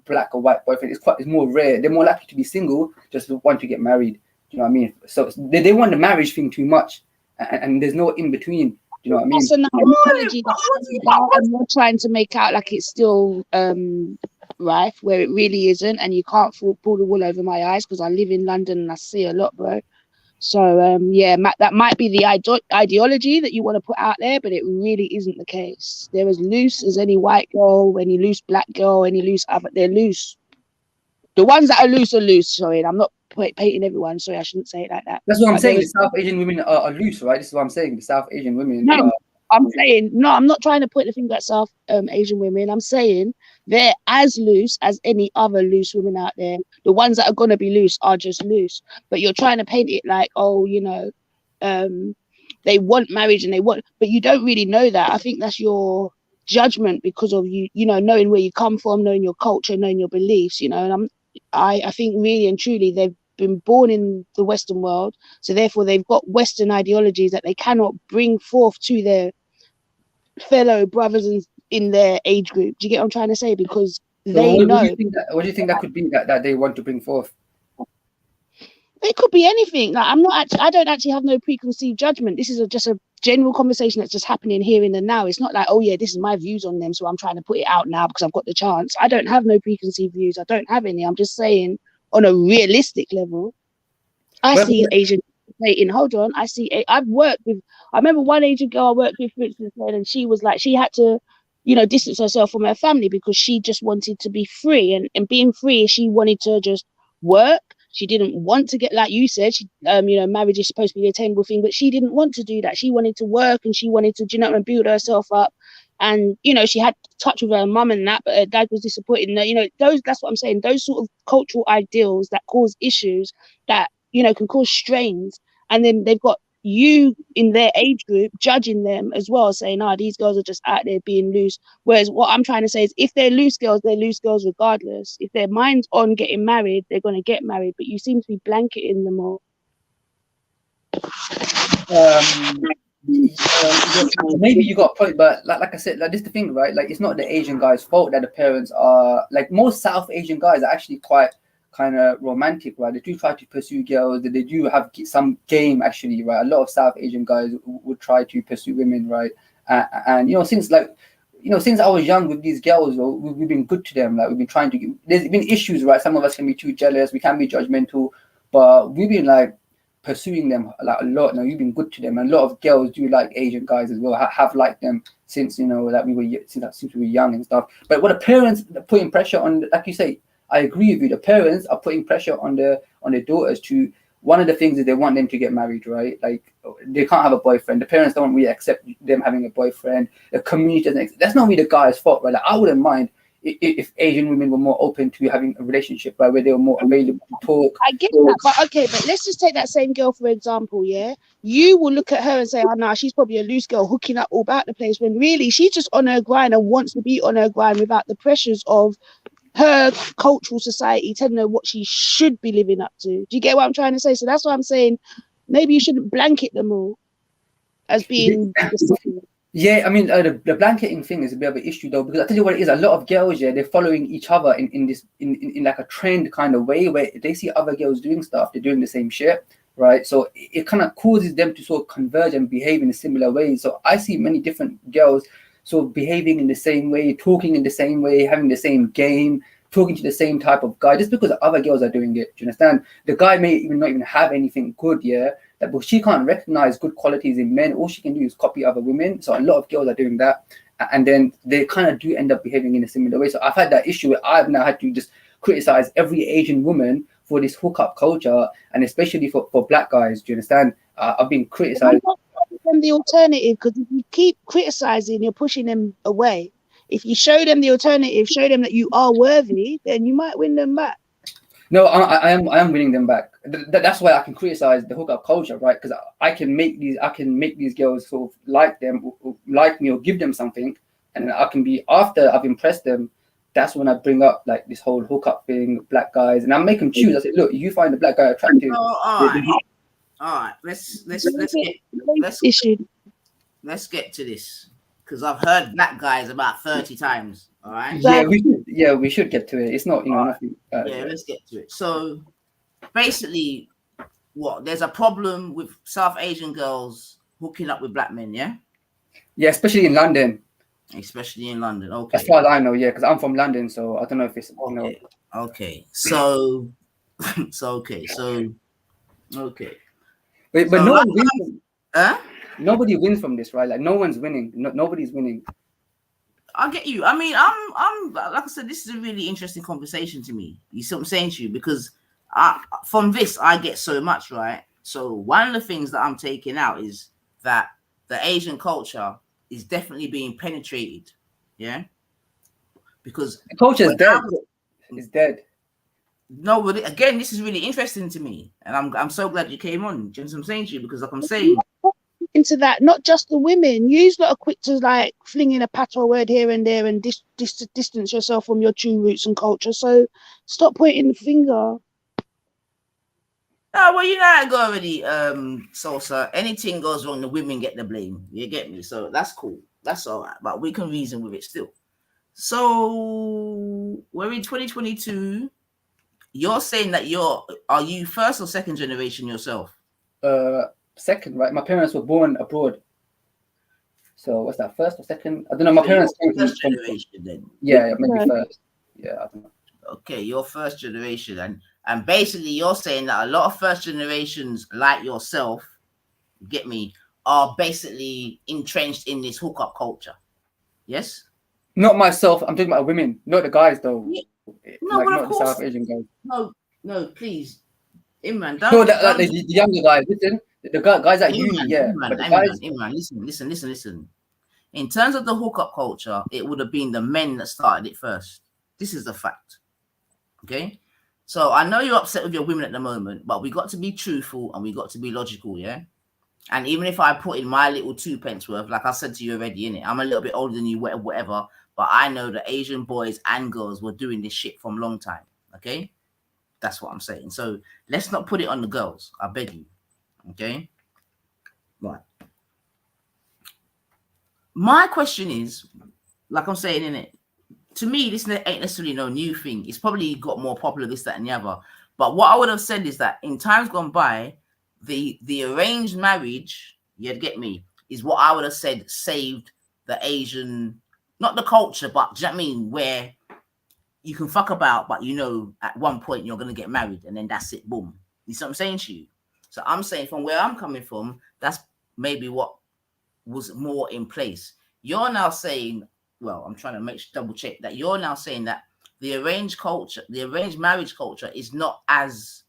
black or white boyfriend, it's more rare. They're more likely to be single, just want to get married. You know what I mean? So they want the marriage thing too much, and there's no in between. You know what I mean? That's an analogy and you're trying to make out like it's still rife where it really isn't, and you can't pull the wool over my eyes because I live in London and I see a lot, bro. So that might be the ideology that you want to put out there, but it really isn't the case. They're as loose as any white girl, any loose black girl, any loose other. They're loose. The ones that are loose are loose. Sorry, and I'm not painting everyone. Sorry, I shouldn't say it like that. That's what I'm saying. The South Asian women are loose, right? This is what I'm saying. The South Asian women. No, I'm saying no. I'm not trying to point the finger at South Asian women. I'm saying they're as loose as any other loose women out there. The ones that are gonna be loose are just loose. But you're trying to paint it like, they want marriage and but you don't really know that. I think that's your judgment because of knowing where you come from, knowing your culture, knowing your beliefs. And I think really and truly they've been born in the Western world, so therefore they've got Western ideologies that they cannot bring forth to their fellow brothers in their age group. Do you get what I'm trying to say? Because they know. What do you think that could be that they want to bring forth? It could be anything. Like I don't actually have no preconceived judgment. This is just a general conversation that's just happening here in the now. It's not like, oh yeah, this is my views on them, so I'm trying to put it out now because I've got the chance. I don't have no preconceived views. I don't have any. I'm just saying on a realistic level, I see Asian dating. Hold on, I've worked with. I remember one Asian girl I worked with, for instance, and she was like, she had to, distance herself from her family because she just wanted to be free, and being free, she wanted to just work. She didn't want to get, like you said, marriage is supposed to be a attainable thing, but she didn't want to do that. She wanted to work and she wanted to, build herself up. And, she had touch with her mum and that, but her dad was disappointed. That's what I'm saying. Those sort of cultural ideals that cause issues that, can cause strains. And then they've got you in their age group judging them as well, saying, these girls are just out there being loose. Whereas what I'm trying to say is if they're loose girls regardless. If their mind's on getting married, they're going to get married. But you seem to be blanketing them all. Maybe you got a point, but like I said, like this is the thing, right? Like it's not the Asian guy's fault that the parents are like most South Asian guys are actually quite kind of romantic, right? They do try to pursue girls. They do have some game, actually, right? A lot of South Asian guys would try to pursue women, right? And since since I was young with these girls, we've been good to them. Like we've been trying to. There's been issues, right? Some of us can be too jealous. We can be judgmental, but we've been like pursuing them like a lot. Now you've been good to them, and a lot of girls do like Asian guys as well. Have liked them since that we were since we were young and stuff. But what the parents are putting pressure on, like you say, I agree with you. The parents are putting pressure on their daughters to. One of the things is they want them to get married, right? Like they can't have a boyfriend. The parents don't really accept them having a boyfriend. The community doesn't accept. That's not really the guy's fault, right? Like I wouldn't mind if Asian women were more open to having a relationship, right, where they were more available to talk. I get that, but okay, but let's just take that same girl for example. Yeah, you will look at her and say, "Oh, no, she's probably a loose girl, hooking up all about the place." When really she's just on her grind and wants to be on her grind without the pressures of her cultural society telling her what she should be living up to. Do you get what I'm trying to say? So that's why I'm saying maybe you shouldn't blanket them all as being the same. Yeah, I mean the blanketing thing is a bit of an issue though, because I tell you what it is. A lot of girls, yeah, they're following each other in this in like a trend kind of way where they see other girls doing stuff, they're doing the same shit, right? So it kind of causes them to sort of converge and behave in a similar way. So I see many different girls sort of behaving in the same way, talking in the same way, having the same game, talking to the same type of guy, just because other girls are doing it. Do you understand? The guy may not even have anything good, yeah, but she can't recognize good qualities in men. All she can do is copy other women. So a lot of girls are doing that, and then they kind of do end up behaving in a similar way. So I've had that issue where I've now had to just criticize every Asian woman for this hookup culture, and especially for black guys. Do you understand? I've been criticized. Them the alternative, because if you keep criticizing, you're pushing them away. If you show them the alternative, show them that you are worthy, then you might win them back. No, I am winning them back. That's why I can criticize the hookup culture, right? Because I can make these girls sort of like me, or give them something, and I can be, after I've impressed them, that's when I bring up like this whole hookup thing, black guys, and I make them choose. I say, look, you find the black guy attractive. All right. Let's get to this, because I've heard black guys about 30 times. All right. We should get to it. It's not nothing. Let's get to it. So basically, there's a problem with South Asian girls hooking up with black men, yeah? Yeah, especially in London. Okay. Okay. As far as I know, yeah, because I'm from London, so I don't know if it's Okay. So But so no one wins. Huh? Nobody wins from this, right? Like no one's winning. Nobody's winning. I get you. I mean, I'm like I said, this is a really interesting conversation to me. You see what I'm saying to you? Because from this, I get so much, right? So one of the things that I'm taking out is that the Asian culture is definitely being penetrated. Yeah. Because the culture is dead. It's dead. No, but again, this is really interesting to me, and I'm so glad you came on. Do you know what I'm saying to you? Because like I'm saying, into that, not just the women. You's lot are quick to like fling in a patois word here and there and distance yourself from your true roots and culture. So stop pointing the finger. Well, you know how I go already, Salsa. Anything goes wrong, the women get the blame. You get me? So that's cool. That's all right. But we can reason with it still. So we're in 2022. You're saying that are you first or second generation yourself? Second, right? My parents were born abroad. So what's that, first or second? I don't know. My parents came from first generation then. Yeah, maybe first. Yeah, I don't know. Okay, you're first generation, and basically you're saying that a lot of first generations like yourself, get me, are basically entrenched in this hookup culture. Yes? Not myself. I'm talking about women, not the guys though. Yeah. No, like, but not of course. the South Asian guys. No, please. Imran, the younger guys, listen. The guys at uni, yeah. Imran, listen. In terms of the hookup culture, it would have been the men that started it first. This is the fact. Okay? So I know you're upset with your women at the moment, but we got to be truthful and we got to be logical, yeah? And even if I put in my little 2 pence worth, like I said to you already, innit? I'm a little bit older than you, whatever, but I know that Asian boys and girls were doing this shit from a long time, okay? That's what I'm saying. So let's not put it on the girls, I beg you, okay? Right. my question is, like I'm saying, in it, to me, this ain't necessarily no new thing. It's probably got more popular, this, that, and the other. But what I would have said is that in times gone by, the arranged marriage, you'd get me, is what I would have said saved the Asian, not the culture, but do you know what I mean? Where you can fuck about, but at one point you're gonna get married, and then that's it, boom. You see what I'm saying to you? So I'm saying from where I'm coming from, that's maybe what was more in place. You're now saying, well, I'm trying to double check that you're now saying that the arranged marriage culture is not as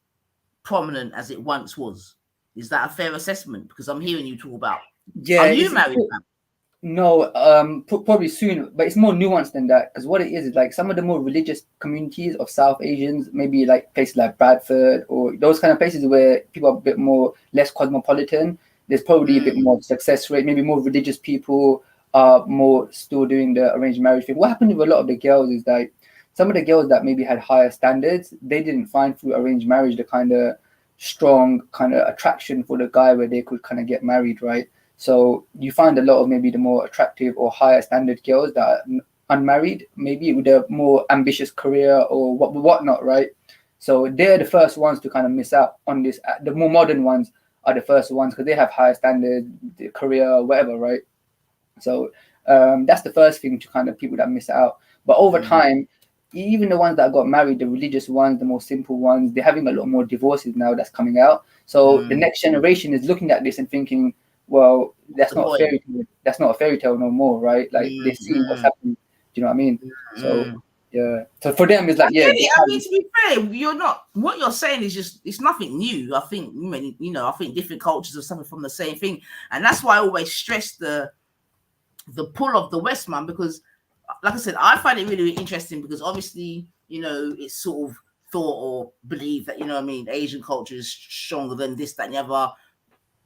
prominent as it once was. Is that a fair assessment? Because I'm hearing you talk about, are you married? No, probably soon, but it's more nuanced than that. Because what it is like some of the more religious communities of South Asians, maybe like places like Bradford or those kind of places where people are a bit more less cosmopolitan. There's probably a bit more success rate. Maybe more religious people are more still doing the arranged marriage thing. What happened with a lot of the girls is that some of the girls that maybe had higher standards, they didn't find through arranged marriage the kind of strong kind of attraction for the guy where they could kind of get married, right? So you find a lot of maybe the more attractive or higher standard girls that are unmarried, maybe with a more ambitious career or whatnot, right? So they're the first ones to kind of miss out on this. The more modern ones are the first ones because they have higher standard, career, whatever, right? So that's the first thing to kind of people that miss out. But over time, even the ones that got married, the religious ones, the more simple ones, they're having a lot more divorces now that's coming out. So the next generation is looking at this and thinking, well, that's not a fairy tale. That's not a fairy tale no more, right? Like they see what's happening. Do you know what I mean? So yeah. So for them, it's like I mean, to be fair, you're not. What you're saying is just it's nothing new. I think I think different cultures are suffering from the same thing, and that's why I always stress the pull of the West, man. Because, like I said, I find it really, really interesting because obviously, it's sort of thought or believed that Asian culture is stronger than this, that, and the other.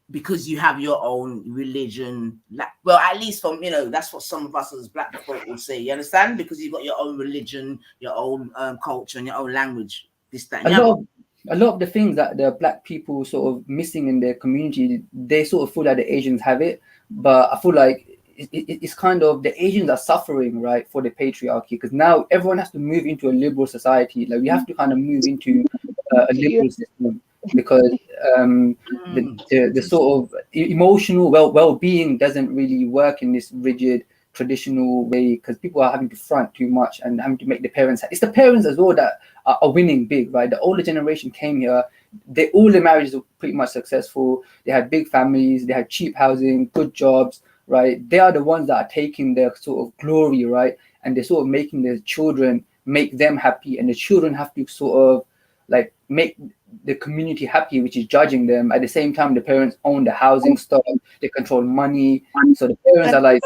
Because you have your own religion, well, at least from that's what some of us as black folk would say. You understand? Because you've got your own religion, your own culture, and your own language. This, that, and a lot of the things that the black people sort of missing in their community, they sort of feel like the Asians have it, but I feel like it's kind of the Asians are suffering, right, for the patriarchy because now everyone has to move into a liberal society. Like we have to kind of move into a liberal system because the sort of emotional well-being doesn't really work in this rigid traditional way because people are having to front too much and having to make the parents. It's the parents as well that are winning big, right? The older generation came here. All the marriages were pretty much successful. They had big families. They had cheap housing, good jobs, right? They are the ones that are taking their sort of glory, right? And they're sort of making their children make them happy, and the children have to sort of like make the community happy, which is judging them. At the same time, the parents own the housing stock, they control money. So the parents are like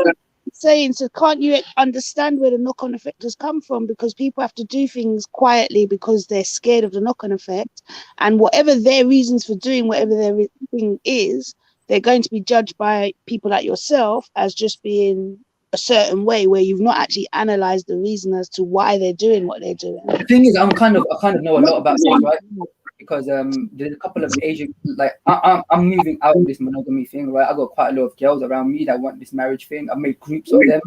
saying, so can't you understand where the knock-on effect has come from? Because people have to do things quietly because they're scared of the knock-on effect, and whatever their reasons for doing whatever their thing is, they're going to be judged by people like yourself as just being a certain way where you've not actually analyzed the reason as to why they're doing what they're doing. The thing is, I kind of know a lot about this, right? Because there's a couple of Asian, like I'm moving out of this monogamy thing, right? I got quite a lot of girls around me that want this marriage thing. I've made groups of them.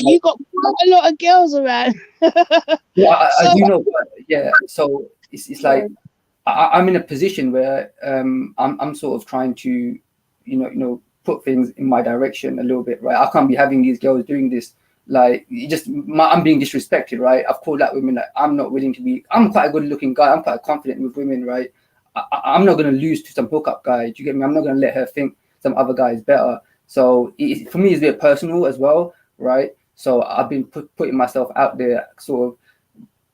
You got quite a lot of girls around. Yeah, I do know. Yeah, so it's like I'm in a position where I'm sort of trying to, put things in my direction a little bit, right? I can't be having these girls doing this. Like I'm being disrespected, right? I've called out women like I'm not willing to be. I'm quite a good-looking guy. I'm quite confident with women, right? I'm not gonna lose to some hookup guy. Do you get me? I'm not gonna let her think some other guy is better. So for me, it's a bit personal as well, right? So I've been putting myself out there, sort of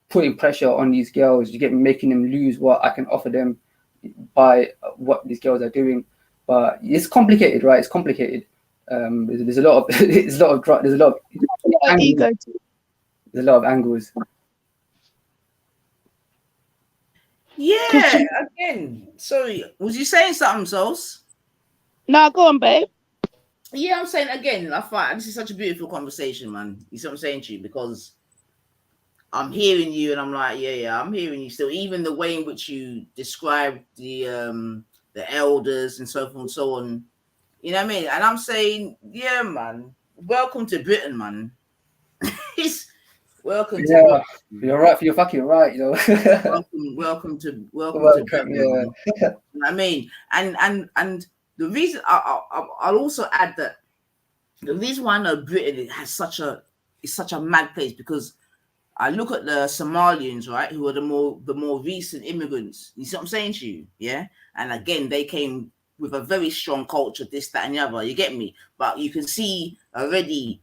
putting pressure on these girls. You get me, making them lose what I can offer them by what these girls are doing. But it's complicated, right? It's complicated. There's a lot of there's a lot of angles. Yeah, again. Sorry, was you saying something, Sauce? No, go on, babe. Yeah, I'm saying again. I find this is such a beautiful conversation, man. You see what I'm saying to you? Because I'm hearing you, and I'm like, yeah, I'm hearing you still. Even the way in which you describe the elders and so forth and so on. You know what I mean? And I'm saying, yeah, man, welcome to Britain, man. Welcome to Yeah, you're right. You're fucking right. You know. welcome to Welcome, Britain. yeah. You know what I mean? And the reason I'll also add that the reason why I know Britain is such a mad place because I look at the Somalians, right, who are the more recent immigrants. You see what I'm saying to you? Yeah. And again, they came with a very strong culture, this, that, and the other. You get me? But you can see already,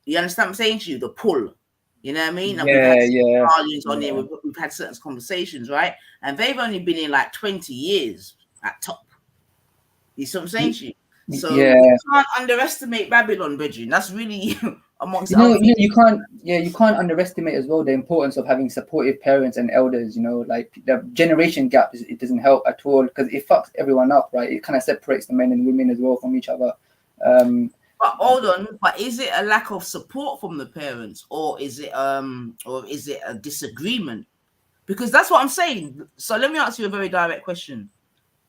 you understand what I'm saying to you? The pull. You know what I mean? And we've had Somalians on here, we've had certain conversations, right? And they've only been in like 20 years at top. You see what I'm saying to you? So you can't underestimate Babylon, Bridget. That's really amongst you can't underestimate as well the importance of having supportive parents and elders. You know, like the generation gap it doesn't help at all because it fucks everyone up, right? It kind of separates the men and women as well from each other. But hold on, but is it a lack of support from the parents, or is it a disagreement? Because that's what I'm saying. So let me ask you a very direct question: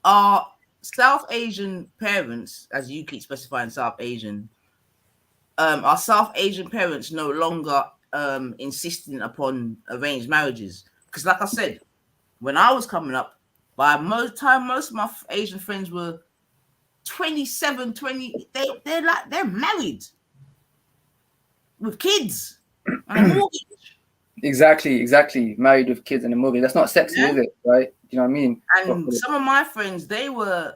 are South Asian parents, as you keep specifying South Asian, are South Asian parents no longer insisting upon arranged marriages? Because like I said, when I was coming up, by most of my Asian friends were 27, 20, they're married with kids and a mortgage. Exactly. Married with kids and a mortgage. That's not sexy, is it? Right? You know what I mean? And some of my friends, they were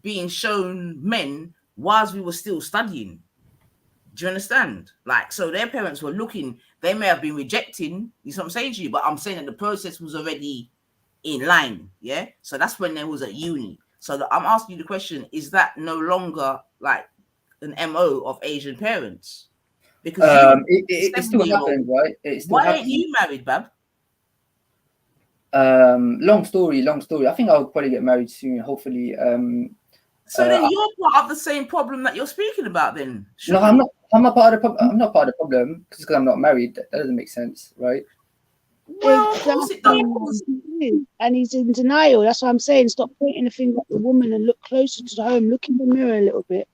being shown men whilst we were still studying. Do you understand? Like, so their parents were looking, they may have been rejecting, you know what I'm saying to you, but I'm saying that the process was already in line. Yeah. So that's when they was at uni. So I'm asking you the question, is that no longer like an MO of Asian parents? Because it still happens, right? Why ain't you married, Bab? Long story. I think I'll probably get married soon, hopefully. So then you're part of the same problem that you're speaking about then. No, I'm not part of the problem. I'm not part of the problem because I'm not married. That doesn't make sense, right? Well, of course it does. And he's in denial. That's what I'm saying. Stop pointing the finger at the woman and look closer to the home. Look in the mirror a little bit.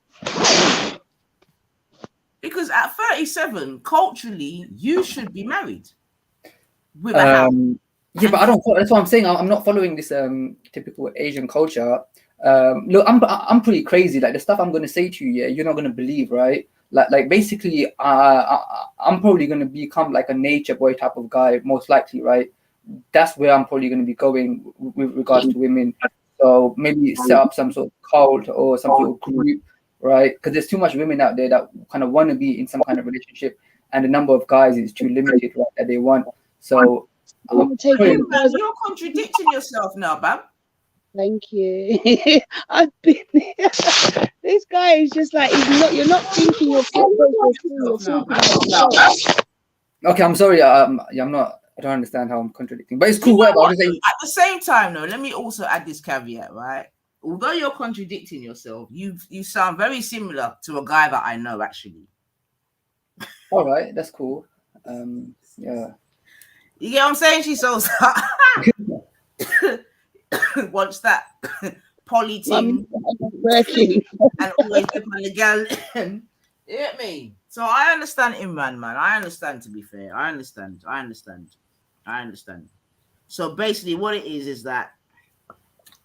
Because at 37, culturally, you should be married with a house. Yeah, but I don't. That's what I'm saying. I'm not following this typical Asian culture. Look, I'm pretty crazy. Like the stuff I'm gonna say to you, yeah, you're not gonna believe, right? Like basically, I'm probably gonna become like a nature boy type of guy, most likely, right? That's where I'm probably gonna be going with regards to women. So maybe set up some sort of cult or some sort of group, right? Because there's too much women out there that kind of want to be in some kind of relationship, and the number of guys is too limited, right, that they want. So you're contradicting yourself now, Bab. Thank you. I've been there. This guy is just like you're not thinking yourself. Okay, I'm sorry. I'm not. I don't understand how I'm contradicting, but it's cool. At the same time, though, let me also add this caveat, right? Although you're contradicting yourself, you sound very similar to a guy that I know, actually. All right, that's cool. Yeah. You get what I'm saying? She's so wants that poly team working and always on the gal. You get me? So I understand Imran, man. I understand, to be fair. I understand. So basically what it is that,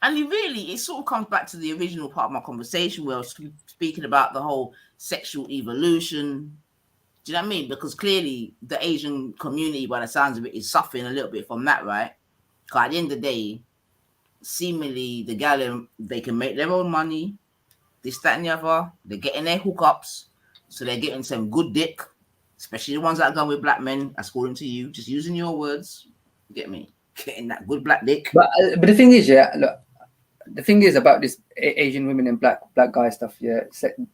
and it sort of comes back to the original part of my conversation where I was speaking about the whole sexual evolution. Do you know what I mean? Because clearly the Asian community, by the sounds of it, is suffering a little bit from that, right? Because at the end of the day, seemingly the gal, they can make their own money, this, that, and the other. They're getting their hookups, so they're getting some good dick, especially the ones that are going with black men, according to you, just using your words. You get me? Getting that good black dick. But the thing is, yeah, look, the thing is about this Asian women and black guy stuff, yeah,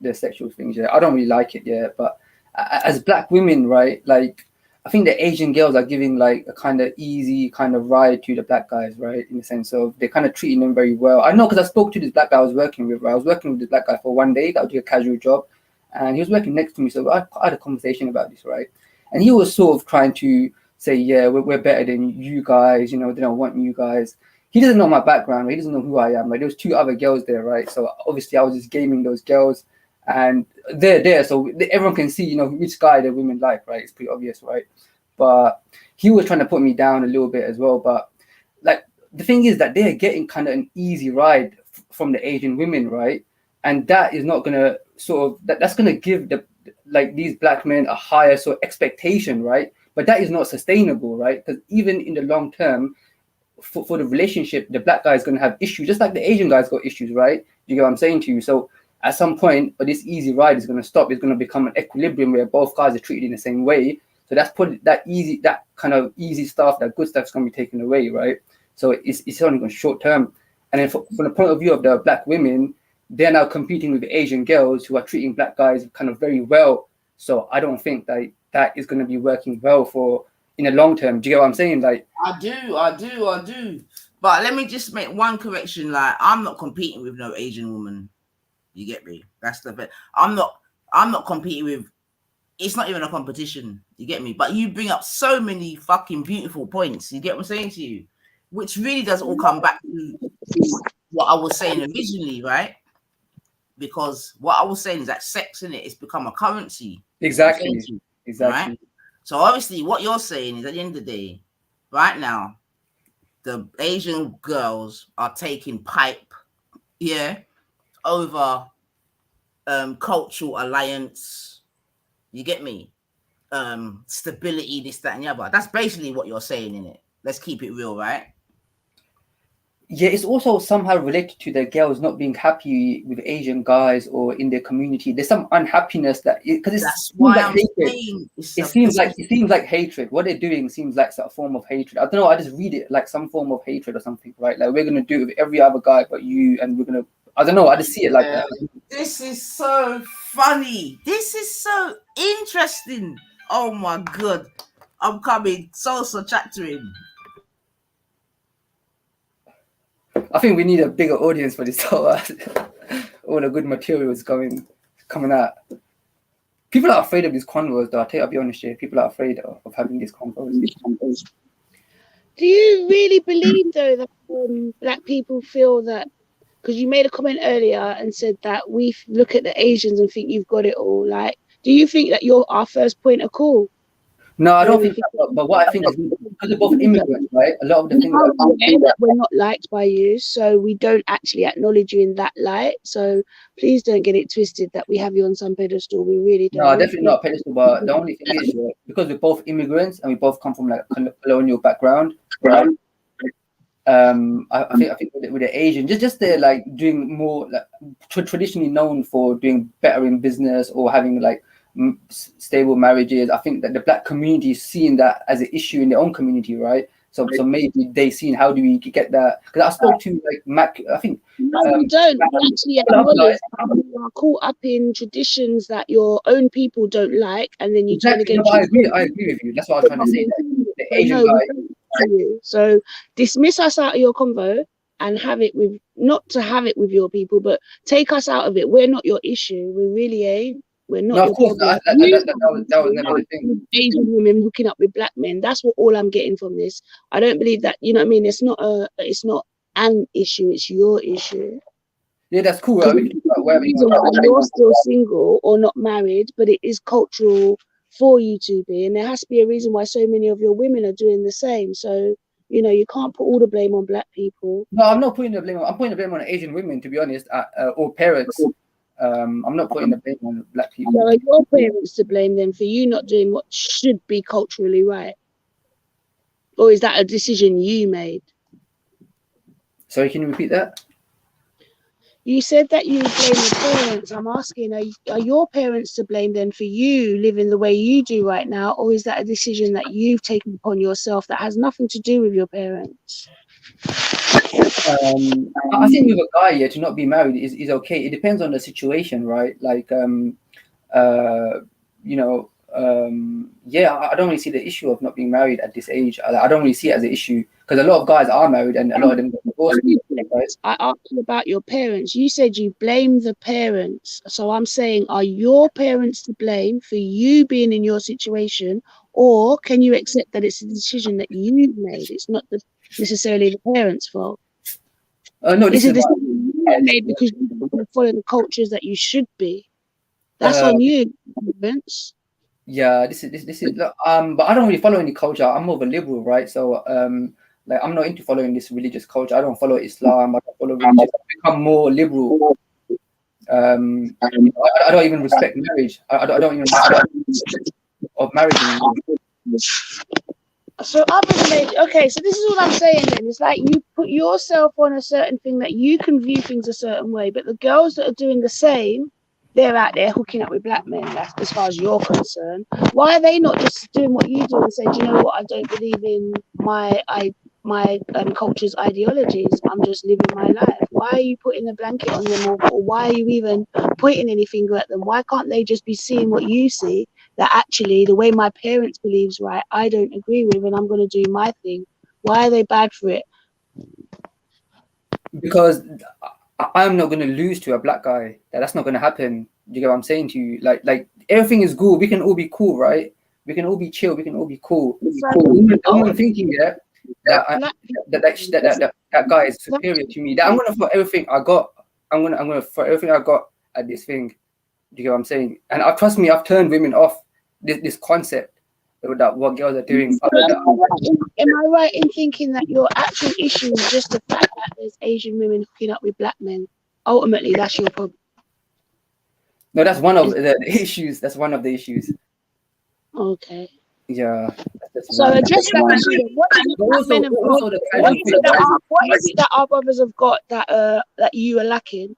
the sexual things, yeah, I don't really like it, yeah, but as black women, right, like, I think the Asian girls are giving like a kind of easy kind of ride to the black guys, right? In the sense of they're kind of treating them very well. I know because I spoke to this black guy I was working with. Right? I was working with this black guy for one day. That was a casual job, and he was working next to me. So I had a conversation about this, right? And he was sort of trying to say, yeah, we're better than you guys. You know, they don't want you guys. He doesn't know my background. Right? He doesn't know who I am. Like there was two other girls there, right? So obviously I was just gaming those girls. and they're there, so everyone can see, which guy the women like, right? It's pretty obvious, right? But he was trying to put me down a little bit as well. But like the thing is that they're getting kind of an easy ride from the Asian women, right? And that is not gonna that's gonna give these black men a higher sort of expectation, right? But that is not sustainable, right? Because even in the long term, for the relationship, the black guy is going to have issues, just like the Asian guys got issues, right? You get what I'm saying to you? So at some point, this easy ride is going to stop. It's going to become an equilibrium where both guys are treated in the same way. So that's that kind of easy stuff, that good stuff is going to be taken away, right? So it's only going short term. And then from the point of view of the black women, they're now competing with the Asian girls who are treating black guys kind of very well. So I don't think that is going to be working well for in the long term. Do you get what I'm saying? Like, I do. But let me just make one correction. Like, I'm not competing with no Asian woman. You get me? That's the bit. I'm not competing with. It's not even a competition. You get me? But you bring up so many fucking beautiful points. You get what I'm saying to you? Which really does all come back to what I was saying originally, right? Because what I was saying is that sex in it has become a currency. Exactly. Right? So obviously what you're saying is at the end of the day, right now, the Asian girls are taking pipe, over cultural alliance. You get me? Stability, this, that, and the other. That's basically what you're saying in it. Let's keep it real, right? Yeah, it's also somehow related to the girls not being happy with Asian guys or in their community. There's some unhappiness because it seems like hatred. What they're doing seems like a form of hatred. I don't know. I just read it like some form of hatred or something, right? Like, we're gonna do it with every other guy but you, and we're gonna. I don't know. I just see it like that. This is so funny. This is so interesting. Oh my god, I'm coming. So chat to him. I think we need a bigger audience for this. All the good materials coming out. People are afraid of these convos, though. I'll be honest here. People are afraid of having these convos. Do you really believe, though, that black people feel that? Because you made a comment earlier and said that we look at the Asians and think you've got it all. Like, do you think that you're our first point of call? No, I don't think that. But what I think is because they're both immigrants, right? A lot of the things that we're not liked by you, so we don't actually acknowledge you in that light. So please don't get it twisted that we have you on some pedestal. We really don't. No, definitely not a pedestal. But the only thing is, because we're both immigrants and we both come from like a colonial background, right? I think with the Asian, just they're like doing more like traditionally known for doing better in business or having like stable marriages. I think that the black community is seeing that as an issue in their own community, right? So maybe they seen how do we get that? Because I spoke to like Mac. I think no, we don't. We actually acknowledge you are caught up in traditions that your own people don't like, and then you turn against. I agree with you. That's what I was trying to say. The Asian guy. So dismiss us out of your convo and have it with not to have it with your people, but take us out of it. We're not your issue. We really ain't. We're not. No, of course, that was never the thing. Asian women hooking up with black men. That's what all I'm getting from this. I don't believe that. You know what I mean? It's not an issue. It's your issue. Yeah, that's cool. You're still single or not married, but it is cultural for you to be, and there has to be a reason why so many of your women are doing the same. So you can't put all the blame on black people. No, I'm not putting the blame. I'm putting the blame on Asian women, to be honest, or parents. I'm not putting the blame on black people. So are your parents to blame then for you not doing what should be culturally right, or is that a decision you made? Sorry, can you repeat that? You said that you blame your parents. I'm asking, are your parents to blame then for you living the way you do right now, or is that a decision that you've taken upon yourself that has nothing to do with your parents? I think with a guy to not be married is okay. It depends on the situation, right? Like, I don't really see the issue of not being married at this age. I don't really see it as an issue because a lot of guys are married and a lot of them get divorced. Right? I asked you about your parents. You said you blame the parents. So I'm saying, are your parents to blame for you being in your situation, or can you accept that it's a decision that you've made? It's not necessarily the parents' fault. No, it's a decision you made because you don't follow the cultures that you should be. That's on you, Vince. Yeah, this is but I don't really follow any culture. I'm more of a liberal, right? So like I'm not into following this religious culture. I don't follow Islam. I don't follow religion. I've become more liberal. I don't even respect marriage. I don't even respect of marriage anymore. So okay, so this is what I'm saying then. It's like you put yourself on a certain thing that you can view things a certain way, but the girls that are doing the same, they're out there hooking up with black men. That's as far as you're concerned. Why are they not just doing what you do and say, do you know what, I don't believe in my culture's ideologies. I'm just living my life. Why are you putting a blanket on them, or why are you even pointing any finger at them? Why can't they just be seeing what you see? That actually the way my parents believes right, I don't agree with, and I'm going to do my thing. Why are they bad for it? Because I'm not going to lose to a black guy. That's not going to happen. You get what I'm saying to you? Like everything is good. We can all be cool, right? We can all be chill. We can all be cool. I'm thinking that guy is superior to me. That I'm going to throw everything I got. I'm going to throw everything I got at this thing. Do you get what I'm saying? And trust me, I've turned women off this concept that what girls are doing. Am I right in thinking that your actual issue is just the fact that there's Asian women hooking up with black men? Ultimately, that's your problem. No, that's one of the issues. That's one of the issues. Okay. Yeah. So address that issue. What is it that our brothers have got that you are lacking?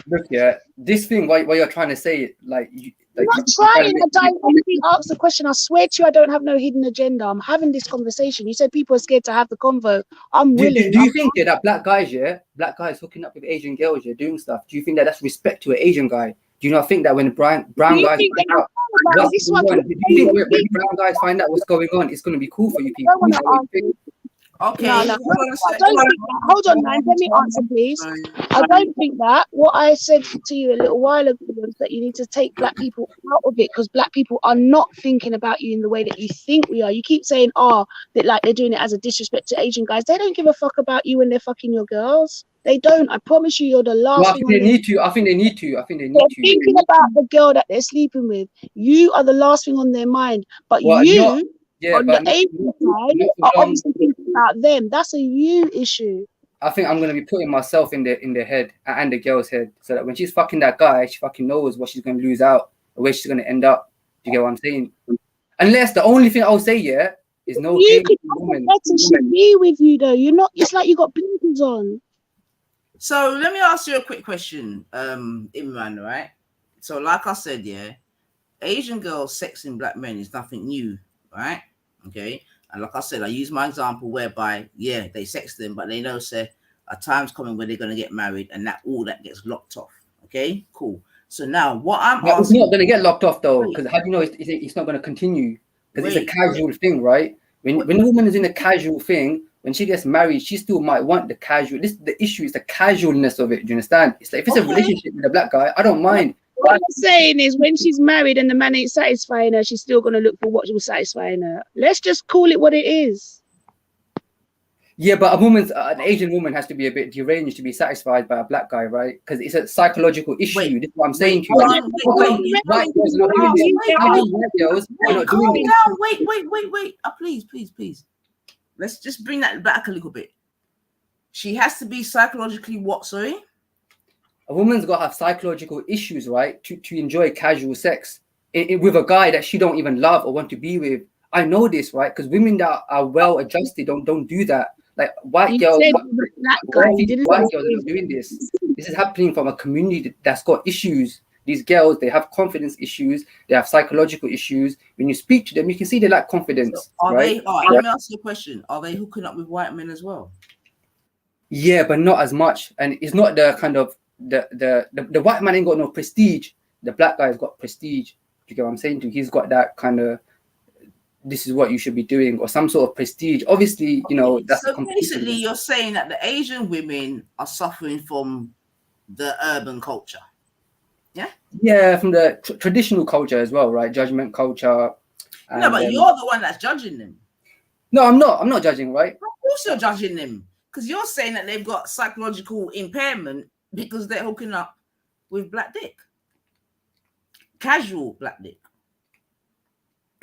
Look, yeah, this thing, what you're trying to say, like I'm not trying. I directly ask the question. I swear to you, I don't have no hidden agenda. I'm having this conversation. You said people are scared to have the convo. I'm willing. Do you think that black guys hooking up with Asian girls, doing stuff? Do you think that that's respect to an Asian guy? Do you not think that when brown guys find out what's going on, do you think when brown guys find out what's going on, it's going to be cool for you people? Okay. No. I don't think that. Hold on, man. Let me answer, please. I don't think that. What I said to you a little while ago was that you need to take black people out of it, because black people are not thinking about you in the way that you think we are. You keep saying, that like they're doing it as a disrespect to Asian guys. They don't give a fuck about you when they're fucking your girls. They don't. I promise you, you're the last. I think they need to. I think they need to. They're thinking about the girl that they're sleeping with. You are the last thing on their mind. But on the Asian side are obviously thinking about them. That's a you issue. I think I'm gonna be putting myself in their head and the girl's head, so that when she's fucking that guy, she fucking knows what she's gonna lose out or where she's gonna end up. Do you get what I'm saying? Unless the only thing I'll say, is no. You could be with you though. You're not. It's like you got blinkers on. So let me ask you a quick question, Imran, right? So like I said, Asian girls sexing black men is nothing new, right? Okay. And like I said, I use my example whereby, they sex them, but they know, a time's coming where they're going to get married and that gets locked off. Okay, cool. So now what I'm asking... It's not going to get locked off though, because how do you know it's not going to continue? Because it's a casual thing, right? When a woman is in a casual thing, when she gets married, she still might want the casual. The issue is the casualness of it. Do you understand? It's like if it's a relationship with a black guy, I don't mind. What I'm saying is, when she's married and the man ain't satisfying her, she's still gonna look for what was satisfying her. Let's just call it what it is. Yeah, but an Asian woman has to be a bit deranged to be satisfied by a black guy, right? Because it's a psychological issue. This is what I'm saying to you. White girls are not doing this. Wait. Please. Let's just bring that back a little bit. She has to be psychologically what, sorry? A woman's got to have psychological issues, right? To enjoy casual sex with a guy that she don't even love or want to be with. I know this, right? Because women that are well adjusted don't do that. Like white girls are not doing this. This is happening from a community that's got issues. These girls, they have confidence issues. They have psychological issues. When you speak to them, you can see they lack confidence. So let me ask you a question. Are they hooking up with white men as well? Yeah, but not as much. And it's not the kind of the white man ain't got no prestige. The black guy's got prestige. You get what I'm saying? He's got that kind of, this is what you should be doing, or some sort of prestige. Obviously, that's so basically you're saying that the Asian women are suffering from the urban culture. Yeah, from the traditional culture as well, right? Judgment culture. No, but you're the one that's judging them. No, I'm not judging, right? Of course you're judging them, because you're saying that they've got psychological impairment because they're hooking up with black dick. Casual black dick.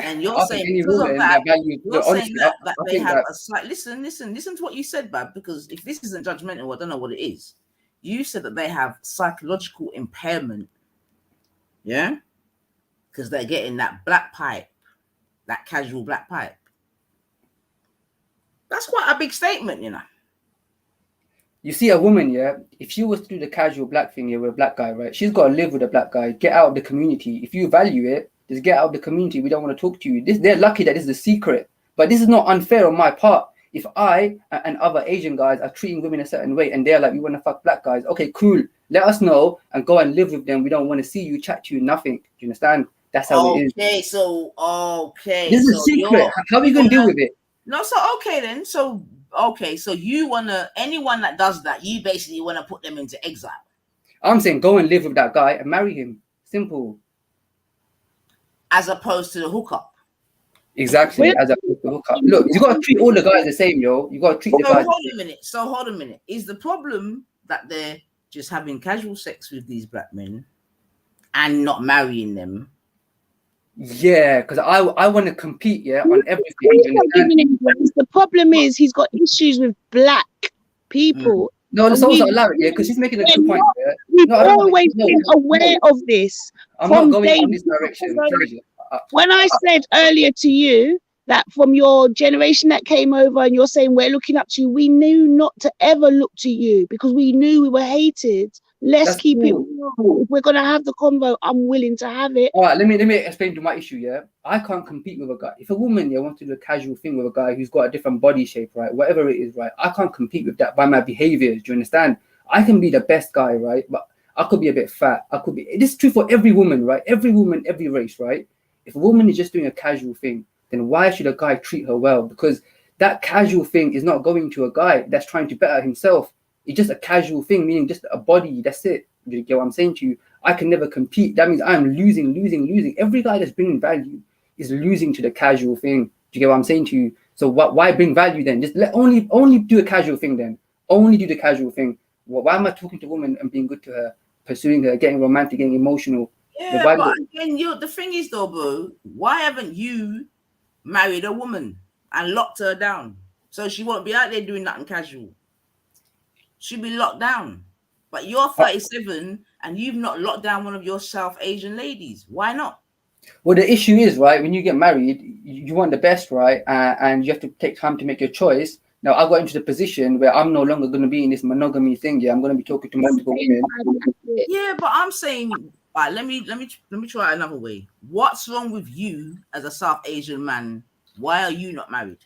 And you're saying because of that, you're saying that they have a slight. Listen to what you said, Bab, because if this isn't judgmental, I don't know what it is. You said that they have psychological impairment, yeah, because they're getting that black pipe, that casual black pipe. That's quite a big statement, you know. You see a woman, yeah, if she was to do the casual black thing, yeah, with a black guy, right, she's got to live with a black guy, get out of the community. If you value it, just get out of the community. We don't want to talk to you. They're lucky that this is a secret. But this is not unfair on my part. If I and other Asian guys are treating women a certain way and they're like, we want to fuck black guys, okay, cool. Let us know and go and live with them. We don't want to see you, chat to you, nothing. Do you understand? That's how it is. This is a secret. How are you going to deal with it? No, so okay then. So you wanna, anyone that does that, you basically wanna put them into exile. I'm saying go and live with that guy and marry him. Simple. As opposed to the hookup. Exactly. As opposed to hookup. Look, you gotta treat all the guys the same, yo. You gotta treat the guys. Hold a minute. Is the problem that they're just having casual sex with these black men and not marrying them? Yeah, because I want to compete, yeah, on everything. The problem is he's got issues with black people. No, let's also allow it, yeah, because he's making a good point. Yeah? We've always been aware of this. I'm not going in this direction. Please. When I said earlier to you that from your generation that came over and you're saying we're looking up to you, we knew not to ever look to you because we knew we were hated. Let's keep it real. If we're gonna have the convo, I'm willing to have it. All right, let me explain to my issue. Yeah, I can't compete with a guy. If a woman wants to do a casual thing with a guy who's got a different body shape, right, whatever it is, right, I can't compete with that by my behaviors. Do you understand? I can be the best guy, right, but I could be a bit fat. I could be. This is true for every woman, right? Every woman, every race, right? If a woman is just doing a casual thing, then why should a guy treat her well? Because that casual thing is not going to a guy that's trying to better himself. It's just a casual thing, meaning just a body. That's it. You get what I'm saying to you? I can never compete. That means I'm losing. Every guy that's bringing value is losing to the casual thing. Do you get what I'm saying to you? So why bring value then? Just only do a casual thing then. Only do the casual thing. Why am I talking to a woman and being good to her, pursuing her, getting romantic, getting emotional? Yeah, but again, the thing is though, bro, why haven't you married a woman and locked her down so she won't be out there doing nothing casual? She'll be locked down. But you're 37 and you've not locked down one of your South Asian ladies. Why not? Well, the issue is, right, when you get married, you want the best, right? And you have to take time to make your choice. Now, I got into the position where I'm no longer going to be in this monogamy thing. Yeah, I'm going to be talking to multiple women. Yeah, but I'm saying, all right, let me try it another way. What's wrong with you as a South Asian man? Why are you not married?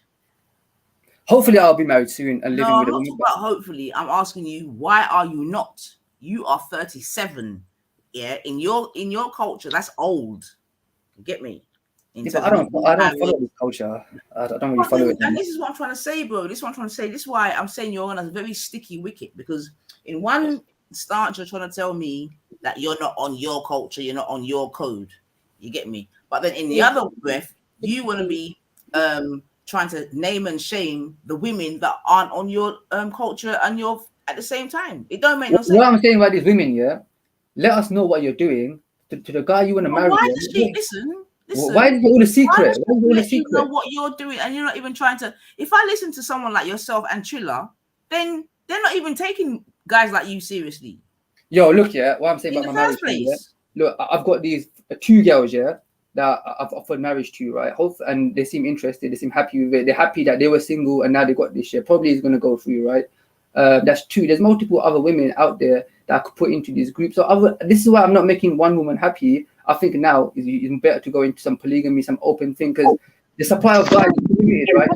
Hopefully, I'll be married soon and living with a woman. But hopefully, I'm asking you, why are you not? You are 37. Yeah, in your culture, that's old. You get me? Yeah, but I don't follow this culture. I don't really follow it. And this is what I'm trying to say, bro. This is why I'm saying you're on a very sticky wicket, because in one stance you're trying to tell me that you're not on your culture, you're not on your code. You get me? But then in the other breath, you want to be trying to name and shame the women that aren't on your culture and you're at the same time. It don't make no sense. What I'm saying about these women, yeah, let us know what you're doing to the guy you want to marry. Why does she listen? Why is it all a secret? Why is it all a secret? You know what you're doing, and you're not even trying to. If I listen to someone like yourself and Trilla, then they're not even taking guys like you seriously. Yo, look, yeah, what I'm saying about my marriage thing, yeah? Look, I've got these 2 girls, yeah, that I've offered marriage to, right? And they seem interested, they seem happy with it. They're happy that they were single and now they got this shit. Probably is going to go through, right? That's 2. There's multiple other women out there that I could put into these groups. So this is why I'm not making one woman happy. I think now is even better to go into some polygamy, some open thing, because the supply of guys is limited, right?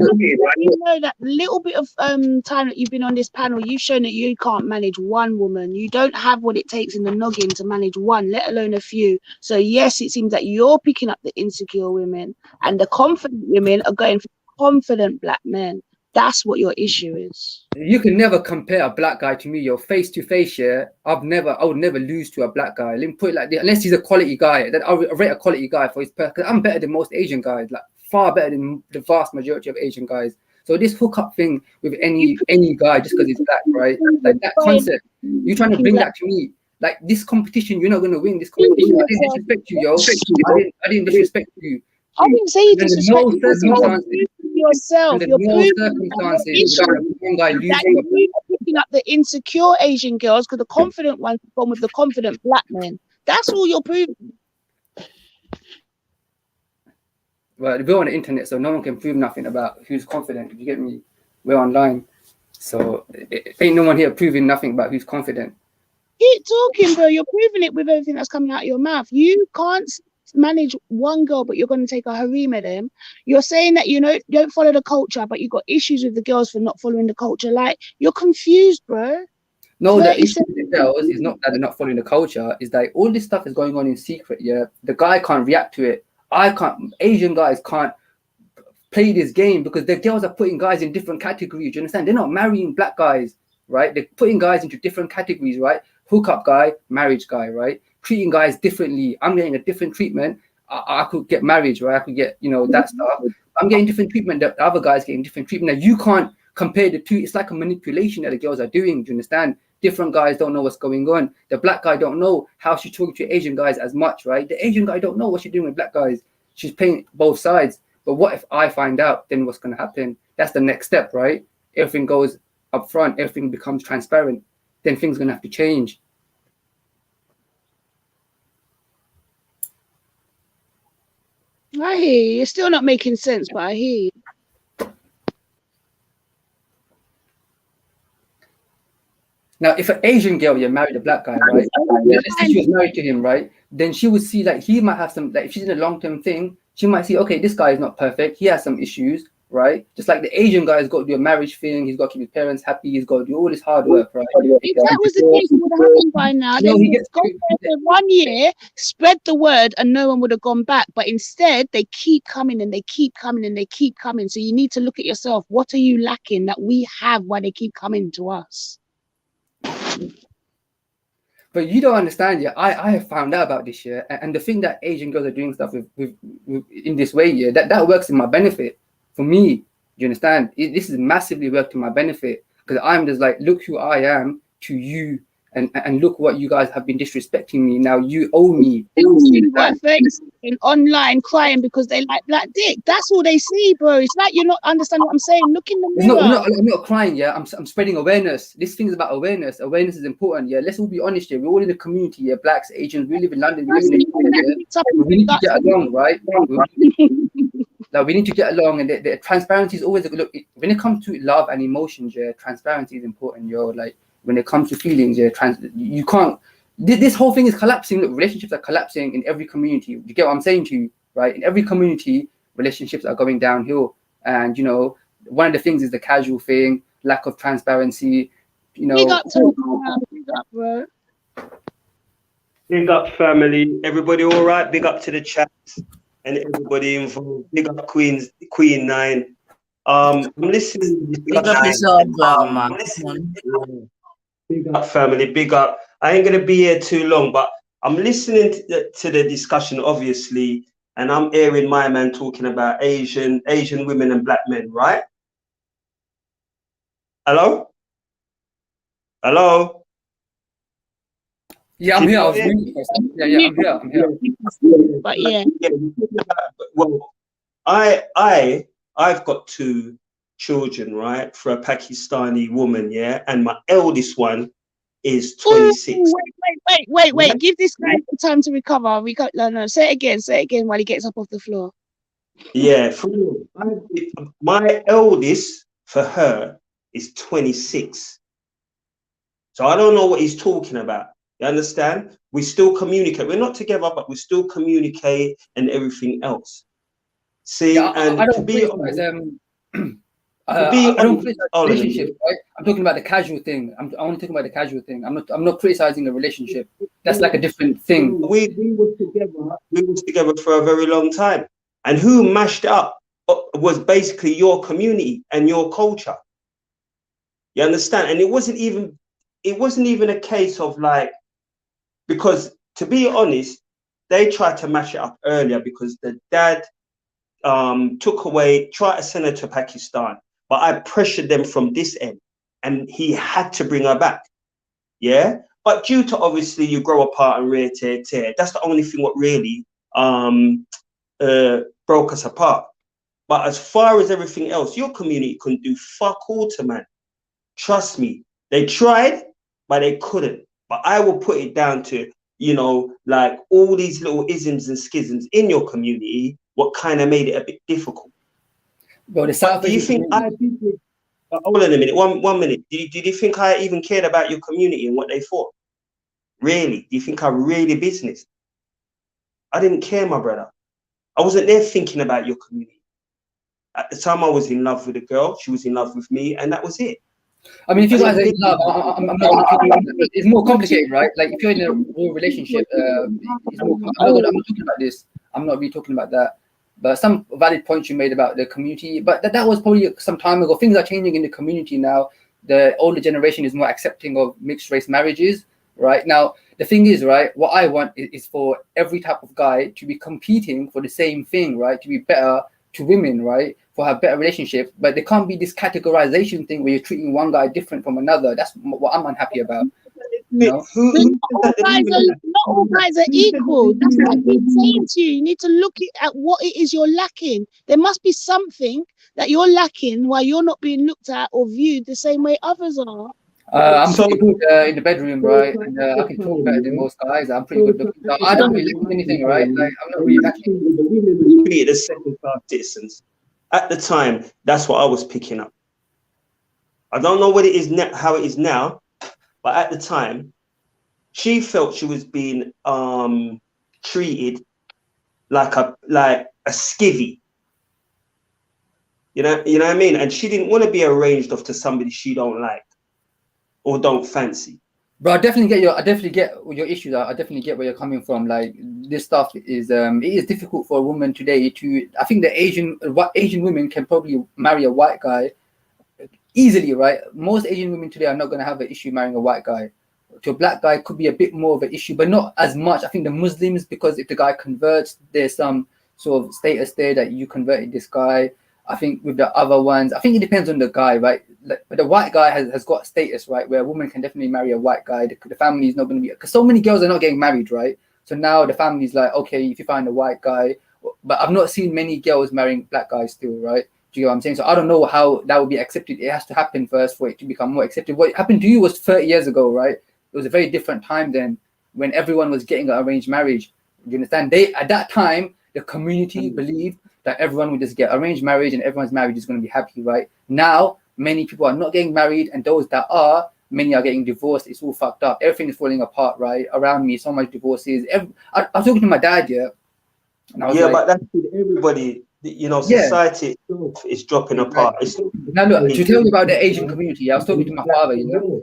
You know that little bit of time that you've been on this panel, you've shown that you can't manage one woman. You don't have what it takes in the noggin to manage one, let alone a few. So yes, it seems that you're picking up the insecure women, and the confident women are going for confident black men. That's what your issue is. You can never compare a black guy to me. You're face to face, yeah. I would never lose to a black guy. Let me put it like this: unless he's a quality guy, then I'll rate a quality guy for his person. Because I'm better than most Asian guys, like far better than the vast majority of Asian guys. So this hookup thing with any guy just because he's black, right? Like that concept, you're trying to bring that to me. Like this competition, you're not gonna win this competition. I didn't disrespect you, yo. I didn't disrespect you. I didn't say you disrespect yourself. Under You're no proving circumstances would one guy lose. that you are picking up the insecure Asian girls because the confident ones gone with the confident black men. That's all you're proving. Well, we're on the internet, so no one can prove nothing about who's confident. You get me? We're online, so ain't no one here proving nothing about who's confident. Keep talking, bro. You're proving it with everything that's coming out of your mouth. You can't manage one girl, but you're going to take a harem of them. You're saying that you don't follow the culture, but you got issues with the girls for not following the culture. Like, you're confused, bro. No, the issue with the girls is not that they're not following the culture. Is that all this stuff is going on in secret. Yeah, the guy can't react to it. I can't. Asian guys can't play this game because the girls are putting guys in different categories. You understand? They're not marrying black guys, right? They're putting guys into different categories, right? Hookup guy, marriage guy, right? Treating guys differently. I'm getting a different treatment. I could get married, right? I could get, that stuff. I'm getting different treatment. The other guys getting different treatment. Now you can't compare the two. It's like a manipulation that the girls are doing. Do you understand? Different guys don't know what's going on. The black guy don't know how she's talking to Asian guys as much, right? The Asian guy don't know what she's doing with black guys. She's playing both sides. But what if I find out? Then what's going to happen? That's the next step, right? Everything goes up front. Everything becomes transparent. Then things are going to have to change. I hear you. You're still not making sense, but I hear you. Now, if an Asian girl, married a black guy, right? Let's say she was married to him, right? Then she would see like he might have some, like if she's in a long-term thing, she might see, okay, this guy is not perfect. He has some issues, right? Just like the Asian guy has got to do a marriage thing. He's got to keep his parents happy. He's got to do all this hard work, right? If that was the case, it would have happened by now. They would have gone there for 1 year, spread the word, and no one would have gone back. But instead, they keep coming and they keep coming and they keep coming. So you need to look at yourself. What are you lacking that we have why they keep coming to us? But you don't understand yet. I have found out about this year, and the thing that Asian girls are doing stuff with in this way, that works in my benefit. For me, you understand? This is massively worked to my benefit because I'm just like, look who I am to you, and look what you guys have been disrespecting me. Now you owe me. In online crying because they like black dick. That's all they see, bro. It's like you're not understanding what I'm saying. Look in the mirror. I'm not crying. Yeah, I'm spreading awareness. This thing is about awareness. Awareness is important. Yeah, let's all be honest here. We're all in the community. Yeah, blacks, Asians. We live in London. We live in we need to get along, right? Like we need to get along, and the transparency is always a good look. When it comes to love and emotions, yeah, transparency is important, yo. Like when it comes to feelings, yeah, you can't. This whole thing is collapsing. Look, relationships are collapsing in every community. You get what I'm saying to you, right? In every community, relationships are going downhill. And one of the things is the casual thing, lack of transparency. Big up to big up, bro. Big up, family. Everybody all right? Big up to the chat and everybody involved. Big up Queen 9. I'm listening. Big up yourself, man. Big up, family. Big up. I ain't gonna be here too long, but I'm listening to the discussion, obviously, and I'm hearing my man talking about Asian women and black men, right? Hello? Yeah, I'm here. I'm here. But yeah. Well, I've got 2 children, right, for a Pakistani woman, yeah, and my eldest one is 26. Ooh, wait. Give this guy time to recover. No. Say it again while he gets up off the floor. Yeah, my eldest for her is 26. So I don't know what he's talking about. You understand? We still communicate. We're not together, but we still communicate and everything else. See, yeah, and to be honest, I don't criticize relationships, right? I'm talking about the casual thing. I want to talk about the casual thing. I'm not criticizing the relationship. That's like a different thing. We were together for a very long time, and who mashed up was basically your community and your culture. You understand? And it wasn't even a case of like, because to be honest, they tried to mash it up earlier because the dad tried to send her to Pakistan. But I pressured them from this end, and he had to bring her back. Yeah. But due to obviously you grow apart and rear tear, that's the only thing what really broke us apart. But as far as everything else, your community couldn't do fuck all to man. Trust me, they tried, but they couldn't. But I will put it down to, you know, like all these little isms and schisms in your community, what kind of made it a bit difficult. But the South Do you think I did? Hold on a minute, one minute. Did you think I even cared about your community and what they thought? Really? Do you think I really business? I didn't care, my brother. I wasn't there thinking about your community. At the time, I was in love with a girl. She was in love with me, and that was it. I mean, if you guys are in love, I'm not going to. It's more complicated, right? Like if you're in a real relationship, it's more. I'm not talking about this. I'm not really talking about that. But some valid points you made about the community, but that was probably some time ago. Things are changing in the community now. The older generation is more accepting of mixed race marriages, right? Now, the thing is, right, what I want is for every type of guy to be competing for the same thing, right? To be better to women, right? For have better relationships, but there can't be this categorization thing where you're treating one guy different from another. That's what I'm unhappy about. You know? Not all guys are equal. That's what I've been saying to you. You need to look at what it is you're lacking. There must be something that you're lacking while you're not being looked at or viewed the same way others are. I'm pretty good in the bedroom, right? And I can talk better than most guys. I'm pretty good looking. So I don't really lack anything, right? Like I'm not really lacking. The second-class citizens. At the time, that's what I was picking up. I don't know what it is now, how it is now, but at the time, she felt she was being treated like a skivvy. You know what I mean? And she didn't want to be arranged off to somebody she don't like or don't fancy. Bro, I definitely get your issues. I definitely get where you're coming from. Like this stuff is it is difficult for a woman today to. I think the Asian women can probably marry a white guy easily, right? Most Asian women today are not going to have an issue marrying a white guy. To a black guy, could be a bit more of an issue, but not as much. I think the Muslims, because if the guy converts, there's some sort of status there that you converted this guy. I think with the other ones, I think it depends on the guy, right? But the white guy has got status, right? Where a woman can definitely marry a white guy. The family is not going to be, because so many girls are not getting married, right? So now the family's like, okay, if you find a white guy, but I've not seen many girls marrying black guys still, right? Do you know what I'm saying? So I don't know how that would be accepted. It has to happen first for it to become more accepted. What happened to you was 30 years ago, right? It was a very different time then when everyone was getting an arranged marriage. Do you understand? At that time, the community believed that everyone would just get arranged marriage and everyone's marriage is going to be happy, right? Now, many people are not getting married, and those that are, many are getting divorced. It's all fucked up. Everything is falling apart, right? Around me, so much divorces. I was talking to my dad, yeah. And I was but that's with everybody. You know, society itself is dropping apart. Now, look, to tell you about the Asian community, I was talking to my father, you know.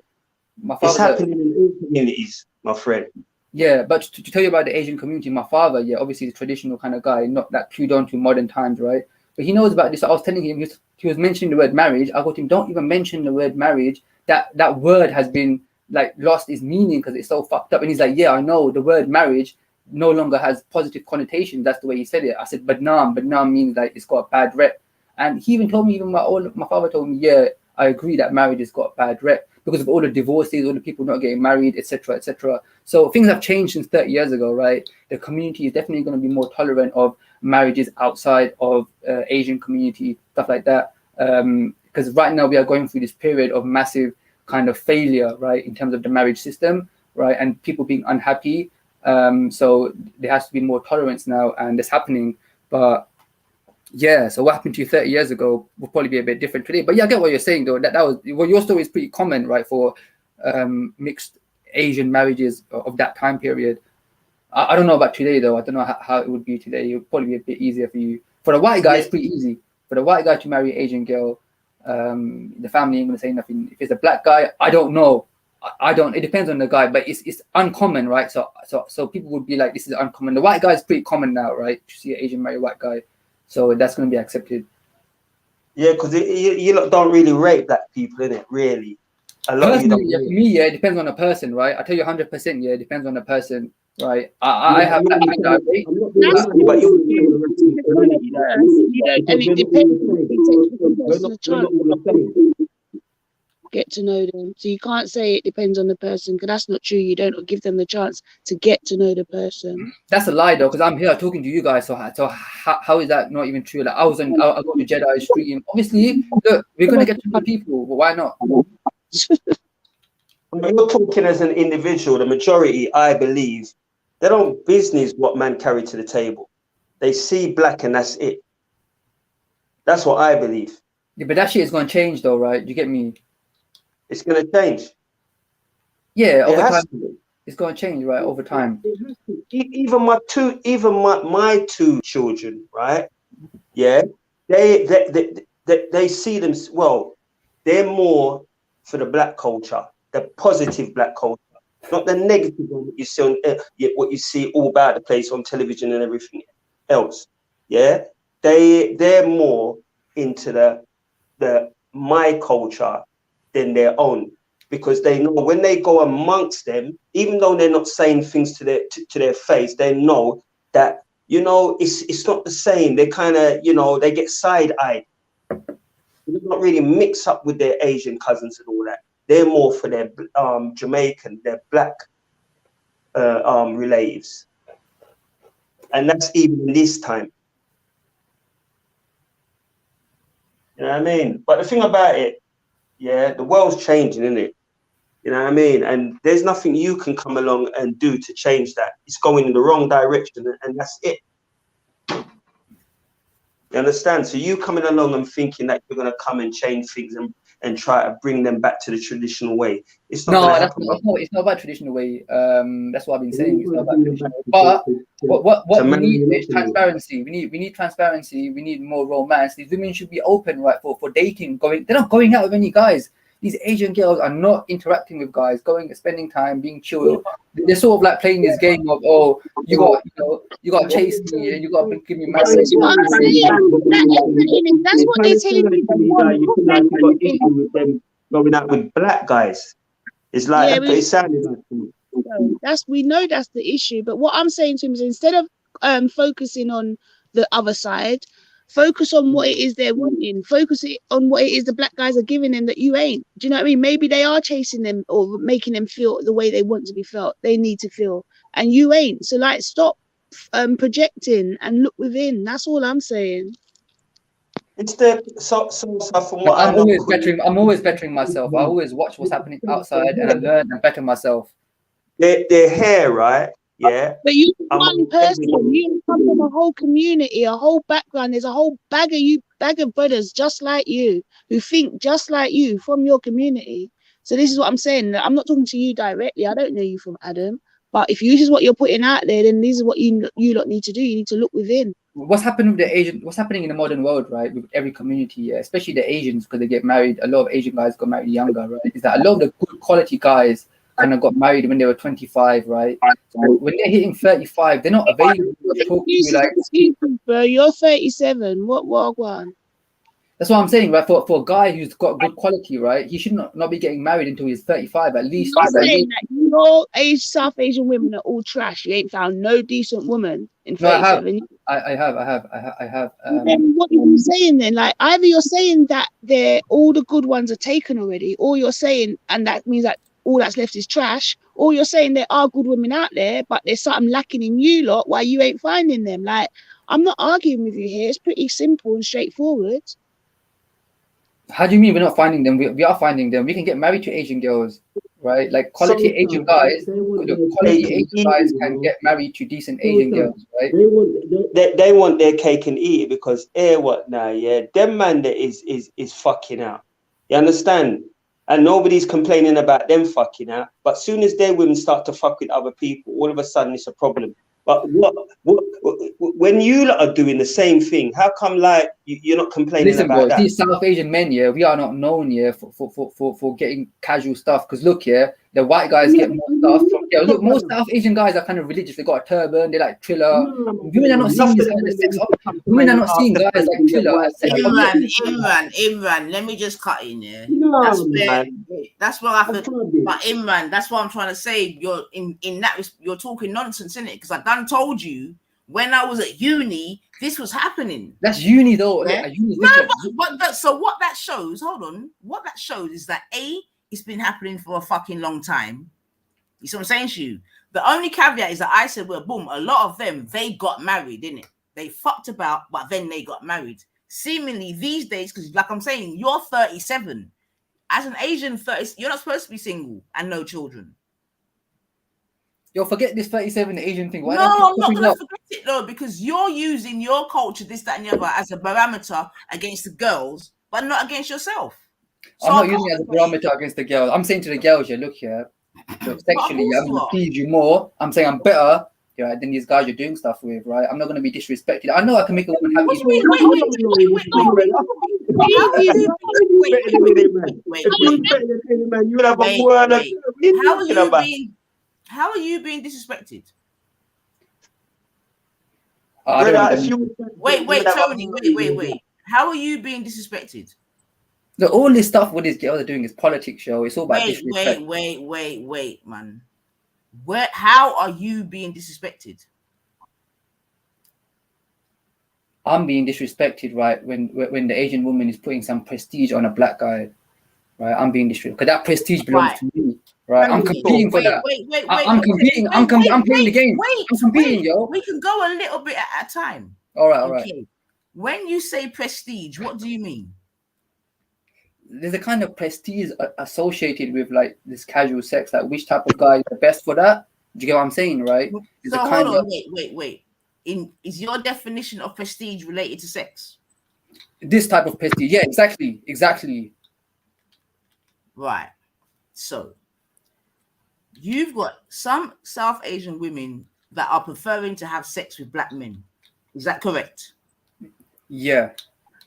My father, it's happening in all communities, my friend. Yeah, but to tell you about the Asian community, my father, obviously the traditional kind of guy, not that clued on to modern times, right? But he knows about this. So I was telling him, he was mentioning the word marriage. I got him, don't even mention the word marriage. That word has been like lost its meaning because it's so fucked up. And he's like, yeah, I know the word marriage no longer has positive connotations. That's the way he said it. I said, badnaam means like it's got a bad rep. And he even told me, my father told me, yeah, I agree that marriage has got a bad rep because of all the divorces, all the people not getting married, etc., etc. So things have changed since 30 years ago, right? The community is definitely going to be more tolerant of marriages outside of Asian community, stuff like that. Because right now we are going through this period of massive kind of failure, right, in terms of the marriage system, right, and people being unhappy. So there has to be more tolerance now, and it's happening. But yeah, so what happened to you 30 years ago will probably be a bit different today. But yeah, I get what you're saying though. That was your story is pretty common, right, for mixed Asian marriages of that time period. I don't know about today though. I don't know how it would be today. It would probably be a bit easier for you. For the white guy, it's pretty easy. For the white guy to marry an Asian girl, the family ain't gonna say nothing. If it's a black guy, I don't know. I don't. It depends on the guy, but it's uncommon, right? So people would be like, this is uncommon. The white guy is pretty common now, right? To see an Asian marry a white guy. So that's going to be accepted. Yeah, because you lot don't really rate black people, innit? Really. A lot personally, for me, it depends on the person, right? I tell you 100%, it depends on the person, right? I have black people that I rate. But and it depends on the get to know them. So you can't say it depends on the person, because that's not true. You don't give them the chance to get to know the person. That's a lie though, because I'm here talking to you guys. So how is that not even true? Like I go to Jedi stream. Obviously, look, we're gonna get to know people, but why not? When you're talking as an individual, the majority, I believe, they don't business what man carry to the table. They see black and that's it. That's what I believe. Yeah, but that shit is gonna change though, right? You get me? It's gonna change. Yeah, over time, to. it's gonna change, right? Over time. Even my two children, right? Yeah, they see them. Well, they're more for the black culture, the positive black culture, not the negative one that you see on what you see all about the place on television and everything else. Yeah, they're more into the my culture than their own, because they know when they go amongst them, even though they're not saying things to their face, they know that, you know, it's not the same. They kind of, you know, they get side-eyed. They don't really mix up with their Asian cousins and all that. They're more for their Jamaican, their black relatives. And that's even this time. You know what I mean? But the thing about it, yeah, the world's changing, isn't it? You know what I mean? And there's nothing you can come along and do to change that. It's going in the wrong direction, and that's it. You understand? So you coming along and thinking that you're going to come and change things and try to bring them back to the traditional way. It's not going to happen. It's not about traditional way. That's what I've been saying. It's not about traditional way. But what we need is transparency. We need transparency. We need more romance. These women should be open, right, for dating. They're not going out with any guys. These Asian girls are not interacting with guys, spending time, being chill. They're sort of like playing this game of, oh, you got to chase me and you got to give me my. That's what I'm saying. That's what they're telling me. Going out with black guys. It's like, yeah, it sounded like we know that's the issue. But what I'm saying to him is, instead of focusing on the other side, focus on what it is they're wanting. Focus on what it is the black guys are giving them that you ain't. Do you know what I mean? Maybe they are chasing them or making them feel the way they want to be felt. They need to feel, and you ain't. So like, stop projecting and look within. That's all I'm saying. It's the so from what I'm always bettering myself. I always watch what's happening outside and I learn and better myself. Their hair, right? Yeah. But you one person, you come from a whole community, a whole background. There's a whole bag of brothers just like you who think just like you from your community. So this is what I'm saying. I'm not talking to you directly. I don't know you from Adam. But if this is what you're putting out there, then this is what you lot need to do. You need to look within. What's happening in the modern world, right? With every community, especially the Asians, because they get married. A lot of Asian guys got married younger, right? Is that a lot of the good quality guys kind of got married when they were 25, right? So when they're hitting 35, they're not available to talk to you like. Excuse me, bro. You're 37. What one? That's what I'm saying, right? For a guy who's got good quality, right? He should not be getting married until he's 35 at least. I'm saying that your South Asian women are all trash. You ain't found no decent woman in 37. No, I have. Then what are you saying then? Like, either you're saying that all the good ones are taken already, or you're saying, and that means that all that's left is trash, or you're saying there are good women out there, but there's something lacking in you lot why you ain't finding them. Like, I'm not arguing with you here. It's pretty simple and straightforward. How do you mean we're not finding them? We are finding them. We can get married to Asian girls, right? Like quality Asian guys, can get married to decent Asian girls, right? They want their cake and eat it, because what now? Yeah, them man that is fucking out. You understand? And nobody's complaining about them fucking out. But soon as their women start to fuck with other people, all of a sudden it's a problem. But when you lot are doing the same thing, how come like you're not complaining about that? These South Asian men, we are not known for getting casual stuff. Because look, the white guys get more stuff. Look, most South Asian guys are kind of religious. They got a turban. They like Triller. Women are not seeing this kind of sex. Women are not seeing guys like Triller. Imran, let me just cut in there. That's where I feel. But Imran, that's what I'm trying to say. You're in that. You're talking nonsense, innit? Because I done told you when I was at uni, this was happening. That's uni though. Yeah. Like, uni is No, different. so what that shows, hold on, what that shows is that it's been happening for a fucking long time. You see what I'm saying to you? The only caveat is that I said, well, boom, a lot of them, they got married, didn't it? They fucked about, but then they got married. Seemingly these days, because like I'm saying, you're 37. As an Asian 30, you're not supposed to be single and no children. Yo, forget this 37 Asian thing. Why No, I'm not going to forget it though, because you're using your culture, this, that, and the other, as a barometer against the girls, but not against yourself. So I'm not using it as a barometer against the girls. I'm saying to the girls, yeah, look here, look, sexually, I'm going to please you more. I'm saying I'm better, yeah, than these guys you're doing stuff with, right? I'm not going to be disrespected. I know I can make a woman happy. How are you being disrespected? Wait, Tony, wait. How are you being disrespected? So all this stuff what these girls are doing is politics, yo. It's all about disrespect. Wait, man. How are you being disrespected? I'm being disrespected, right? When the Asian woman is putting some prestige on a black guy, right? I'm being disrespected because that prestige belongs to me, right? I'm competing for that. I'm competing. I'm playing the game. I'm competing, yo. We can go a little bit at a time. All right. When you say prestige, what do you mean? There's a kind of prestige associated with like this casual sex. Like which type of guy is the best for that? Do you get what I'm saying, right? So hold on, wait. Is your definition of prestige related to sex? This type of prestige, yeah, exactly. Right. So you've got some South Asian women that are preferring to have sex with black men. Is that correct? Yeah.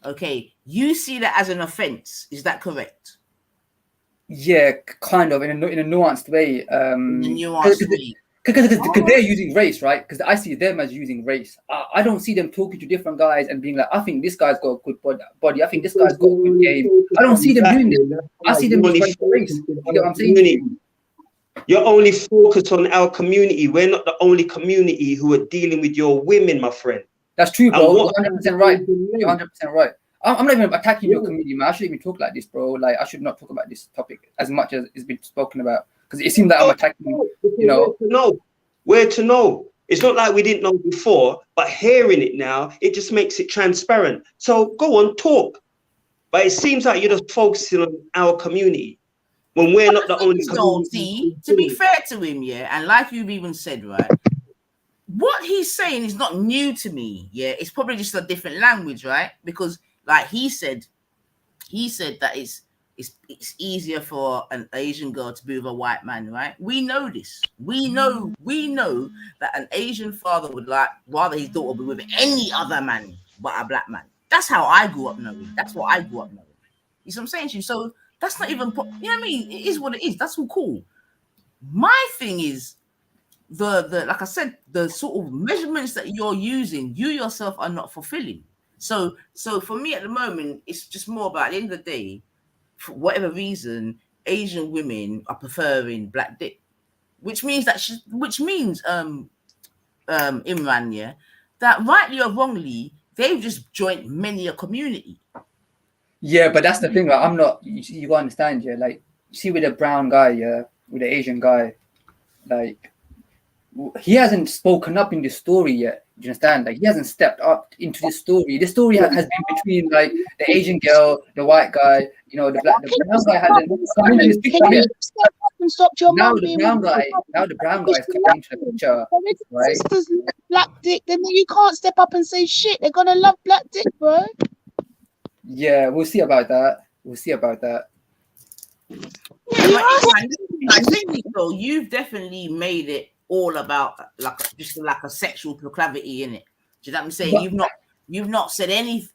Okay. You see that as an offense. Is that correct? Yeah, kind of in a nuanced way. Because they're using race, right? Because I see them as using race. I don't see them talking to different guys and being like, I think this guy's got a good body. I think this guy's got a good game. I don't see them doing this. I see them just for race. You know what I'm saying? You're only focused on our community. We're not the only community who are dealing with your women, my friend. That's true, bro. You're 100% right. You're 100% right. I'm not even attacking your community, man. I shouldn't even talk like this, bro. Like, I should not talk about this topic as much as it's been spoken about. Because it seems like I'm attacking, you know. Where to know? It's not like we didn't know before, but hearing it now, it just makes it transparent. So go on, talk. But it seems like you're just focusing on our community when we're not the only community. To be fair to him, yeah, and like you've even said, right, what he's saying is not new to me, yeah. It's probably just a different language, right? Because like he said that it's easier for an Asian girl to be with a white man, right? We know this. We know that an Asian father would like rather his daughter be with any other man but a black man. That's how I grew up knowing. That's what I grew up knowing. You see what I'm saying to you? So that's not even, you know what I mean? It is what it is. That's all cool. My thing is the like I said, the sort of measurements that you're using, you yourself are not fulfilling. So for me at the moment, it's just more about, at the end of the day, for whatever reason, Asian women are preferring black dick, which means Imran, yeah, that rightly or wrongly, they've just joined many a community. Yeah, but that's the thing. Like, I'm not. You understand, yeah. Like, you see, with a brown guy, yeah, with an Asian guy, like, he hasn't spoken up in this story yet. Do you understand? Like, he hasn't stepped up into this story. This story has been between like the Asian girl, the white guy, you know, the brown guy hasn't come into this picture yet. Now the brown guy's coming into the picture, right? Sisters love black dick, then you can't step up and say shit. They're gonna love black dick, bro. Yeah, we'll see about that. Yeah, I think so. You've definitely made it all about like a sexual proclivity in it. Do you know what I'm saying? You've not said any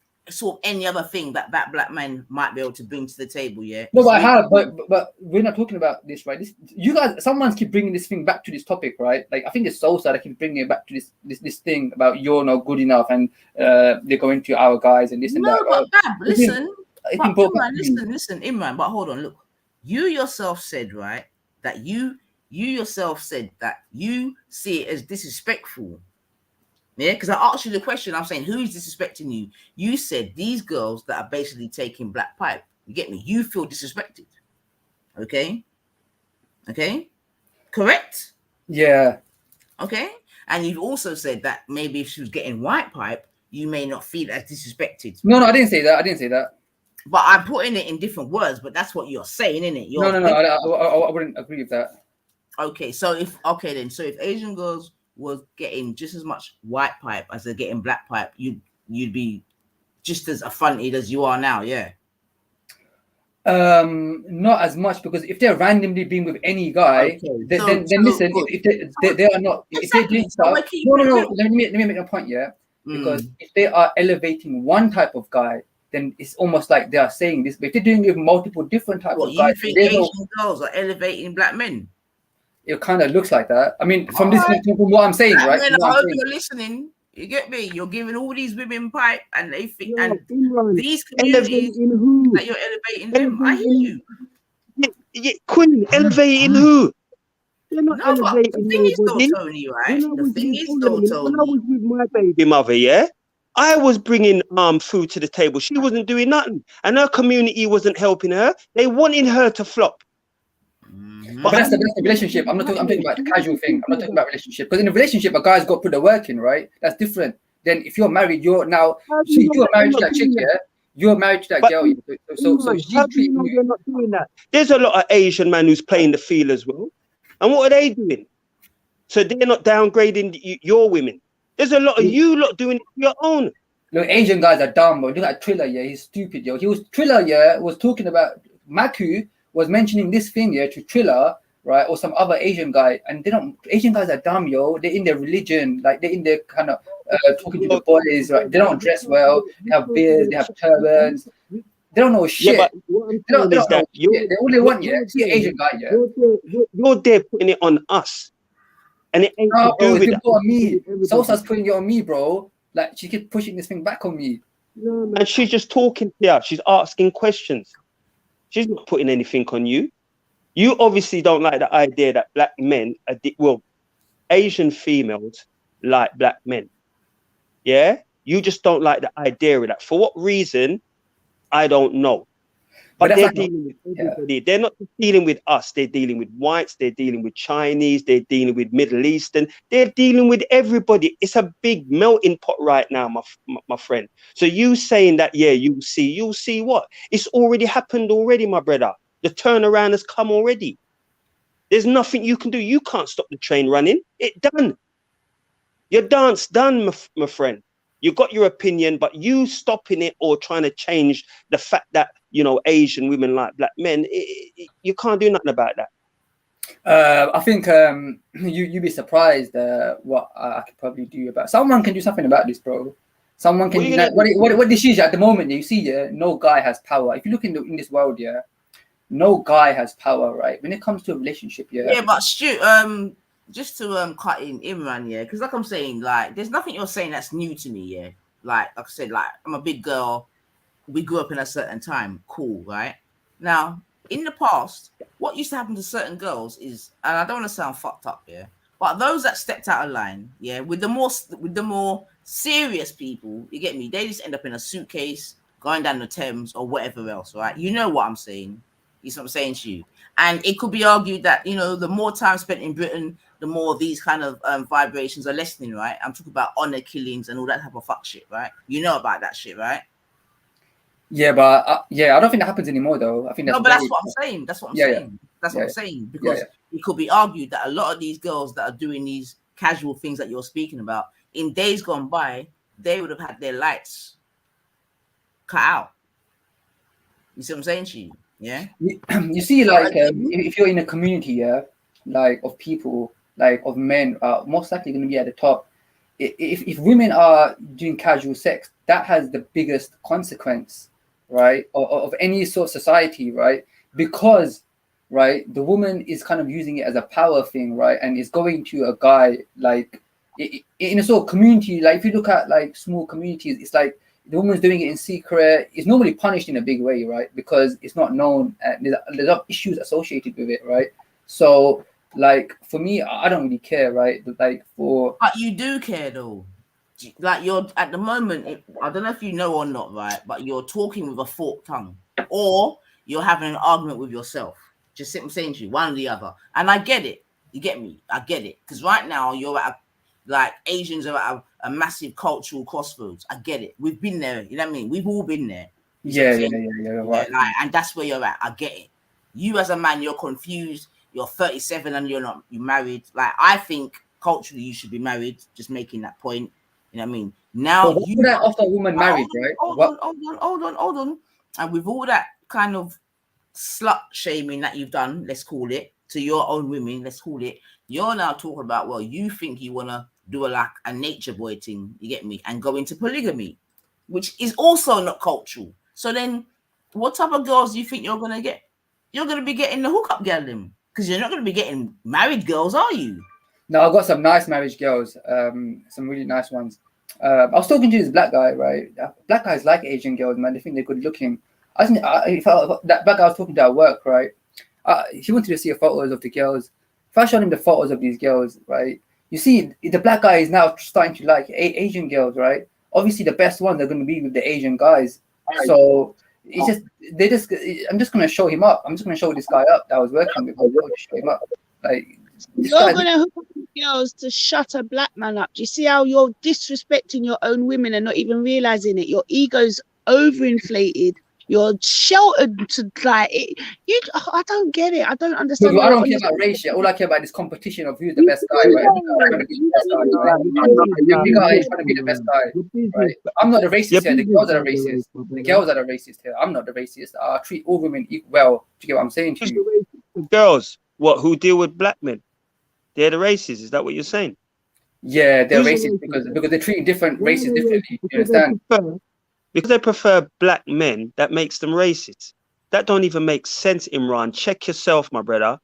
other thing that black man might be able to bring to the table. Yeah. No, but I have, but we're not talking about this, right? You guys, someone keep bringing this thing back to this topic, right? Like I think it's so sad. I keep bringing it back to this thing about you're not good enough and they're going to our guys and this and that. No, but listen, Imran. But hold on, look. You yourself said, right, that you yourself said that you see it as disrespectful Yeah, because I asked you the question. I'm saying, who's disrespecting you? You said these girls that are basically taking black pipe. You get me? You feel disrespected. Okay. Okay. Correct? Yeah. Okay. And you've also said that maybe if she was getting white pipe, you may not feel as disrespected. No, I didn't say that. I didn't say that. But I'm putting it in different words, but that's what you're saying, isn't it? No. I wouldn't agree with that. Okay, so if Asian girls was getting just as much white pipe as they're getting black pipe, you'd be just as affronted as you are now, yeah. Not as much, because if they're randomly being with any guy, then listen. If they are not, if they're doing stuff, no. Let me make a point, yeah. Because if they are elevating one type of guy, then it's almost like they are saying this. But if they're doing it with multiple different types of guys, you think Asian girls are elevating black men? It kind of looks like that. I mean, from what I'm saying, right? Men, I hope you're listening. You get me? You're giving all these women pipe, and they think, and these communities that you're elevating them. I hear you. Yeah, Queen, elevating who? They're not elevating the thing is though, Tony, right? The thing is though, Tony. When I was with my baby mother, yeah, I was bringing food to the table. She wasn't doing nothing, and her community wasn't helping her. They wanted her to flop. But that's the relationship. I'm talking about the casual thing. I'm not talking about relationship. Because in a relationship, a guy's got to put the work in, right? That's different. Then if you're married, you're now. See, you're married to that chick, yeah. You're married to that girl. So she's treating you. You're not doing that. There's a lot of Asian man who's playing the field as well. And what are they doing? So they're not downgrading your women. There's a lot of you lot doing it your own. Look, Asian guys are dumb, bro. Look at Triller, yeah. He's stupid, yo. Triller, yeah, was talking about Maku. Was mentioning this thing, yeah, to Triller, right, or some other Asian guy, and Asian guys are dumb, yo. They're in their religion, like they're in their kind of talking to the boys, right? They don't dress well. They have beards, they have turbans. They don't know shit. Yeah, they don't know shit. They all they want, yeah. See an Asian guy, yeah. You're there putting it on us, and it ain't no, bro, it's on me. Sosa's putting it on me, bro. Like she keeps pushing this thing back on me. No, man, she's just talking here. She's asking questions. She's not putting anything on you. You obviously don't like the idea that black men Asian females like black men. Yeah? You just don't like the idea of that. For what reason? I don't know. But they're dealing with everybody. Yeah. They're not dealing with us. They're dealing with whites. They're dealing with Chinese. They're dealing with Middle Eastern. They're dealing with everybody. It's a big melting pot right now, my friend. So you saying that, yeah, you'll see what? It's already happened already, my brother. The turnaround has come already. There's nothing you can do. You can't stop the train running. It done. Your dance done, my friend. You got your opinion, but you stopping it or trying to change the fact that, you know, Asian women like black men, you can't do nothing about that. I think you'd be surprised what I could probably do about. Someone can do something about this, bro. Someone can. What this is at the moment, you see, yeah, no guy has power. If you look in this world, yeah, no guy has power, right? When it comes to a relationship, yeah. Yeah, but Stu, just to cut in Imran, yeah, because like I'm saying, like there's nothing you're saying that's new to me, yeah. Like I said, like I'm a big girl. We grew up in a certain time, cool, right? Now, in the past, what used to happen to certain girls is, and I don't want to sound fucked up, yeah, but those that stepped out of line, yeah, with the more serious people, you get me, they just end up in a suitcase going down the Thames or whatever else, right? You know what I'm saying? You know what I'm saying to you? And it could be argued that, you know, the more time spent in Britain, the more these kind of vibrations are lessening, right? I'm talking about honor killings and all that type of fuck shit, right? You know about that shit, right? Yeah, but I don't think that happens anymore, though. I think that's that's what I'm saying. That's what I'm saying. That's what I'm saying. Because it could be argued that a lot of these girls that are doing these casual things that you're speaking about, in days gone by, they would have had their lights cut out. You see what I'm saying to you? Yeah. You see, like if you're in a community, yeah, like of people, like of men, are most likely going to be at the top. If women are doing casual sex, that has the biggest consequence, right, of any sort of society, right? Because, right, the woman is kind of using it as a power thing, right, and is going to a guy like in a sort of community. Like if you look at like small communities, it's like the woman's doing it in secret. It's normally punished in a big way, right? Because it's not known. There's a lot of issues associated with it, right? So, like for me, I don't really care, right? But like but you do care though. like you're at the moment, I don't know if you know or not, right? But you're talking with a forked tongue, or you're having an argument with yourself. Just I'm saying to you, one or the other. And I get it. You get me? I get it. Because right now you're at like Asians are at a massive cultural crossroads. I get it. We've been there. You know what I mean? We've all been there. Yeah. Right. Like, and that's where you're at. I get it. You as a man, you're confused. You're 37 and you're married. Like, I think culturally you should be married. Just making that point. You know what I mean? Now what would I offer a woman married, right? Hold on. And with all that kind of slut shaming that you've done, let's call it, to your own women, let's call it, you're now talking about, well, you think you want to do a nature boy thing, you get me, and go into polygamy, which is also not cultural. So then what type of girls do you think you're going to get? You're going to be getting the hookup girl then, because you're not going to be getting married girls, are you? No, I've got some nice marriage girls, some really nice ones. I was talking to this black guy, right? Black guys like Asian girls, man. They think they're good looking. I think that black guy I was talking to at work, right? He wanted to see photos of the girls. If I showed him the photos of these girls, right? You see, the black guy is now starting to like Asian girls, right? Obviously, the best ones are going to be with the Asian guys. So it's just, I'm just going to show him up. I'm just going to show this guy up that I was working with. I'm going to show him up. Like, you're going to hook up with girls to shut a black man up. Do you see how you're disrespecting your own women and not even realizing it? Your ego's overinflated. You're sheltered to like it. I don't get it. I don't understand. I don't care about race yet. All I care about is competition of who's the best guy. Right? Every guy is trying to be the best guy. Right? I'm not the racist here. The girls are the racist. The girls are the racist here. I'm not the racist. I treat all women well. Do you get what I'm saying to you? Girls, who deal with black men? They're the racists. Is that what you're saying? Yeah, they're racist because they're treating different races differently. You understand? Because they prefer black men, that makes them racist. That don't even make sense, Imran. Check yourself, my brother.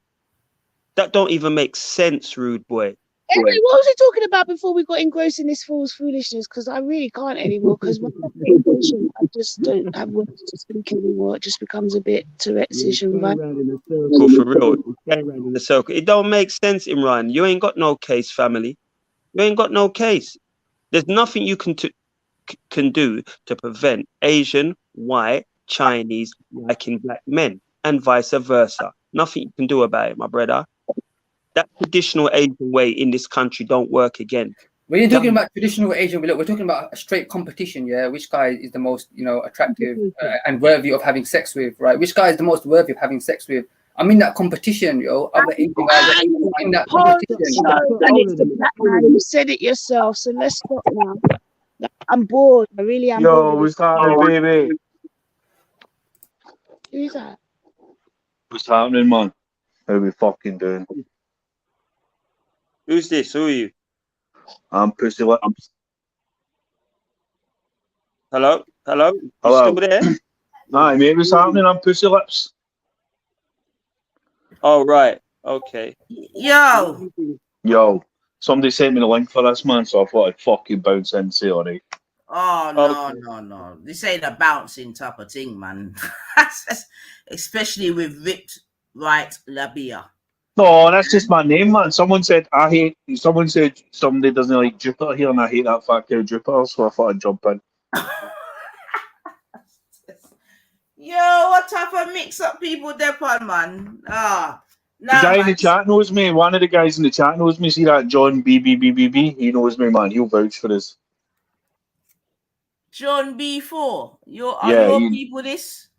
That don't even make sense, rude boy. Anyway, what was he talking about before we got engrossed in this fool's foolishness? Because I really can't anymore. Because I just don't have words to speak anymore. It just becomes a bit Tourette's and right. For real, in the circle. It don't make sense, Imran. You ain't got no case, family. You ain't got no case. There's nothing you can do to prevent Asian, white, Chinese liking black men and vice versa. Nothing you can do about it, my brother. That traditional Asian way in this country don't work again. When you're talking about traditional Asian, we're talking about a straight competition, yeah? Which guy is the most, attractive and worthy of having sex with, right? Which guy is the most worthy of having sex with? I'm in that competition, yo. Other Asian guys are in that competition. And it's the black man. You said it yourself, so let's stop now. I'm bored. I really am. Yo, what's happening, baby? Who's that? What's happening, man? How we fucking doing? Who's this? Who are you? I'm Pussy Lips. Hello? Hello? You still there? Hi, mate. What's happening? I'm Pussy Lips. Oh, right. Okay. Yo. Somebody sent me the link for this, man, so I thought I'd fucking bounce in and say on it. Oh, no. This ain't a bouncing type of thing, man. Especially with ripped right labia. No, that's just my name, man. Someone said somebody doesn't like Jupiter here, and I hate that fat cow Jupiter, so I thought I'd jump in. Yo, what type of mix-up people they're on, man? The guy in the chat knows me. One of the guys in the chat knows me. See that John BBBBB? He knows me, man. He'll vouch for this. John B4. Your people this?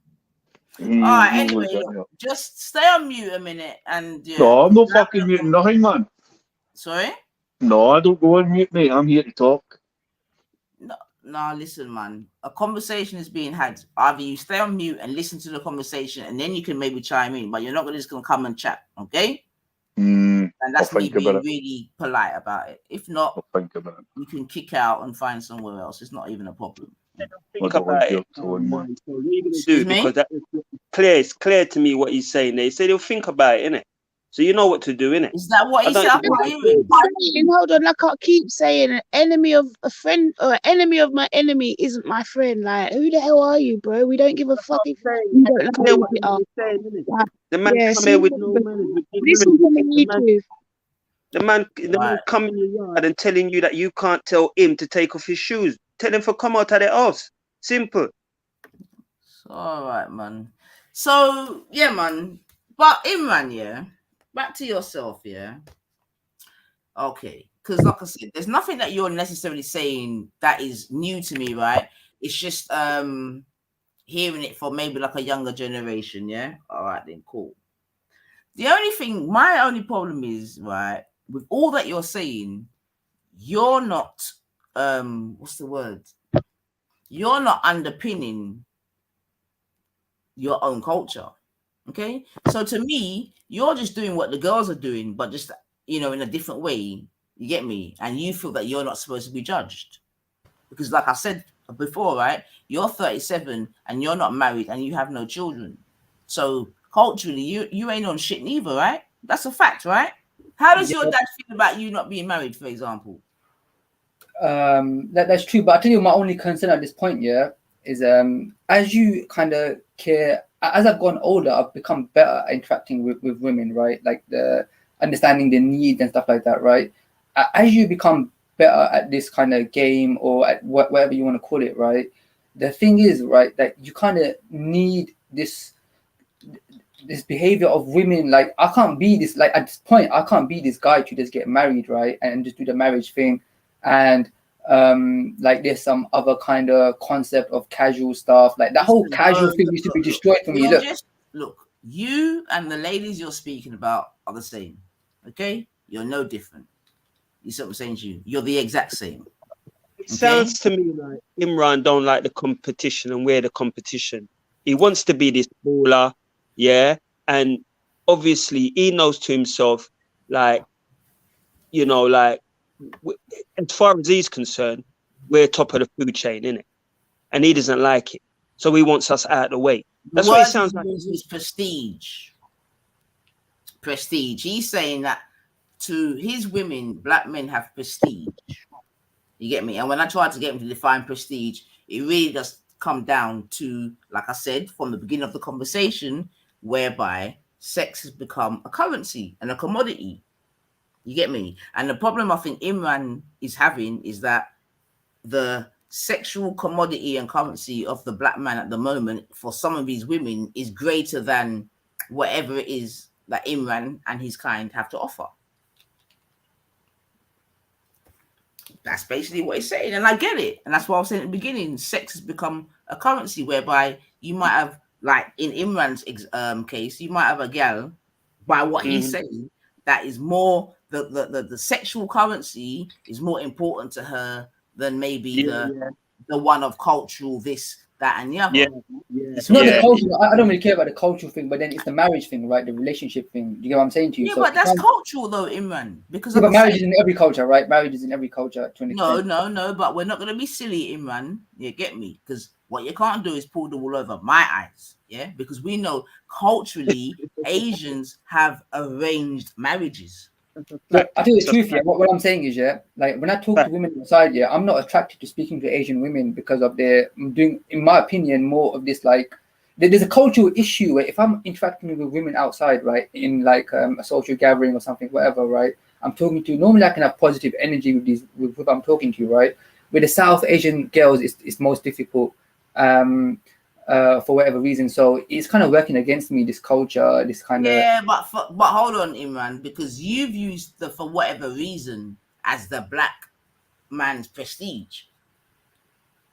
Alright, anyway, just stay on mute a minute and no, I'm not fucking muting nothing, man. Sorry? No, I don't go on mute, mate. I'm here to talk. No, listen, man. A conversation is being had. Either you stay on mute and listen to the conversation, and then you can maybe chime in, but you're not just going to come and chat, okay? And that's me being really polite about it. If not, you can kick out and find somewhere else. It's not even a problem. Think about it. Because it's clear to me what he's saying there. He said he'll think about it, innit? So you know what to do, innit? Is that what he said? Hold on, I can't keep saying an enemy of a friend or an enemy of my enemy isn't my friend. Like, who the hell are you, bro? We don't give a fucking friend. You don't know what we are. The man come here with no manners. Listen to me, YouTube. The man come in your yard and telling you that you can't tell him to take off his shoes. Tell him to come out of the house. Simple. All right, man. So yeah, man. But Imran, yeah. Back to yourself, yeah. Okay, because like I said, there's nothing that you're necessarily saying that is new to me, right? It's just hearing it from maybe like a younger generation, yeah. All right, then cool. My only problem is, right, with all that you're saying, you're not what's the word? You're not underpinning your own culture. Okay. So to me, you're just doing what the girls are doing, but just in a different way. You get me? And you feel that you're not supposed to be judged. Because like I said before, right? You're 37 and you're not married and you have no children. So culturally, you ain't on shit neither, right? That's a fact, right? How does your dad feel about you not being married, for example? That's true, but I tell you, my only concern at this point, yeah, is as you kind of care, as I've gone older, I've become better at interacting with women, right? Like the understanding the needs and stuff like that, right? As you become better at this kind of game or at whatever you want to call it, right? The thing is, right, that you kind of need this behavior of women. Like I can't be this, like at this point, I can't be this guy to just get married, right, and just do the marriage thing. And like there's some other kind of concept of casual stuff, like that whole casual thing used to be destroyed for me. Look, you and the ladies you're speaking about are the same. Okay, you're no different. You see what I'm saying to you? You're the exact same. It sounds to me like Imran don't like the competition, and we're the competition. He wants to be this baller, yeah, and obviously he knows to himself, like, like, as far as he's concerned, we're top of the food chain, innit? And he doesn't like it, so he wants us out of the way. That's what it sounds like. Is prestige. Prestige. He's saying that to his women, black men have prestige. You get me? And when I try to get him to define prestige, it really does come down to, like I said from the beginning of the conversation, whereby sex has become a currency and a commodity. You get me? And the problem I think Imran is having is that the sexual commodity and currency of the black man at the moment for some of these women is greater than whatever it is that Imran and his kind have to offer. That's basically what he's saying, and I get it. And that's what I was saying at the beginning. Sex has become a currency whereby you might have, like in Imran's case, you might have a gal, by what he's saying, that is more the sexual currency is more important to her than maybe the one of cultural this, that, and the other. It's not the culture. I don't really care about the cultural thing, but then it's the marriage thing, right? The relationship thing. Do you get what I'm saying to you? Yeah, so but that's cultural though, Imran. Because but marriage is in every culture, right? Marriage is in every culture. No. But we're not going to be silly, Imran. You get me? Because what you can't do is pull the wool over my eyes. Yeah, because we know culturally Asians have arranged marriages. Look, I tell you the truth, yeah. What I'm saying is, yeah, like when I talk to women outside, yeah, I'm not attracted to speaking to Asian women because of their doing, in my opinion, more of this like there's a cultural issue where if I'm interacting with women outside, right, in like a social gathering or something, whatever, right, I'm talking to. Normally, I can have positive energy with who I'm talking to, right. With the South Asian girls, it's most difficult. For whatever reason, so it's kind of working against me. This culture, this kind of but hold on, Imran, because you've used the for whatever reason as the black man's prestige.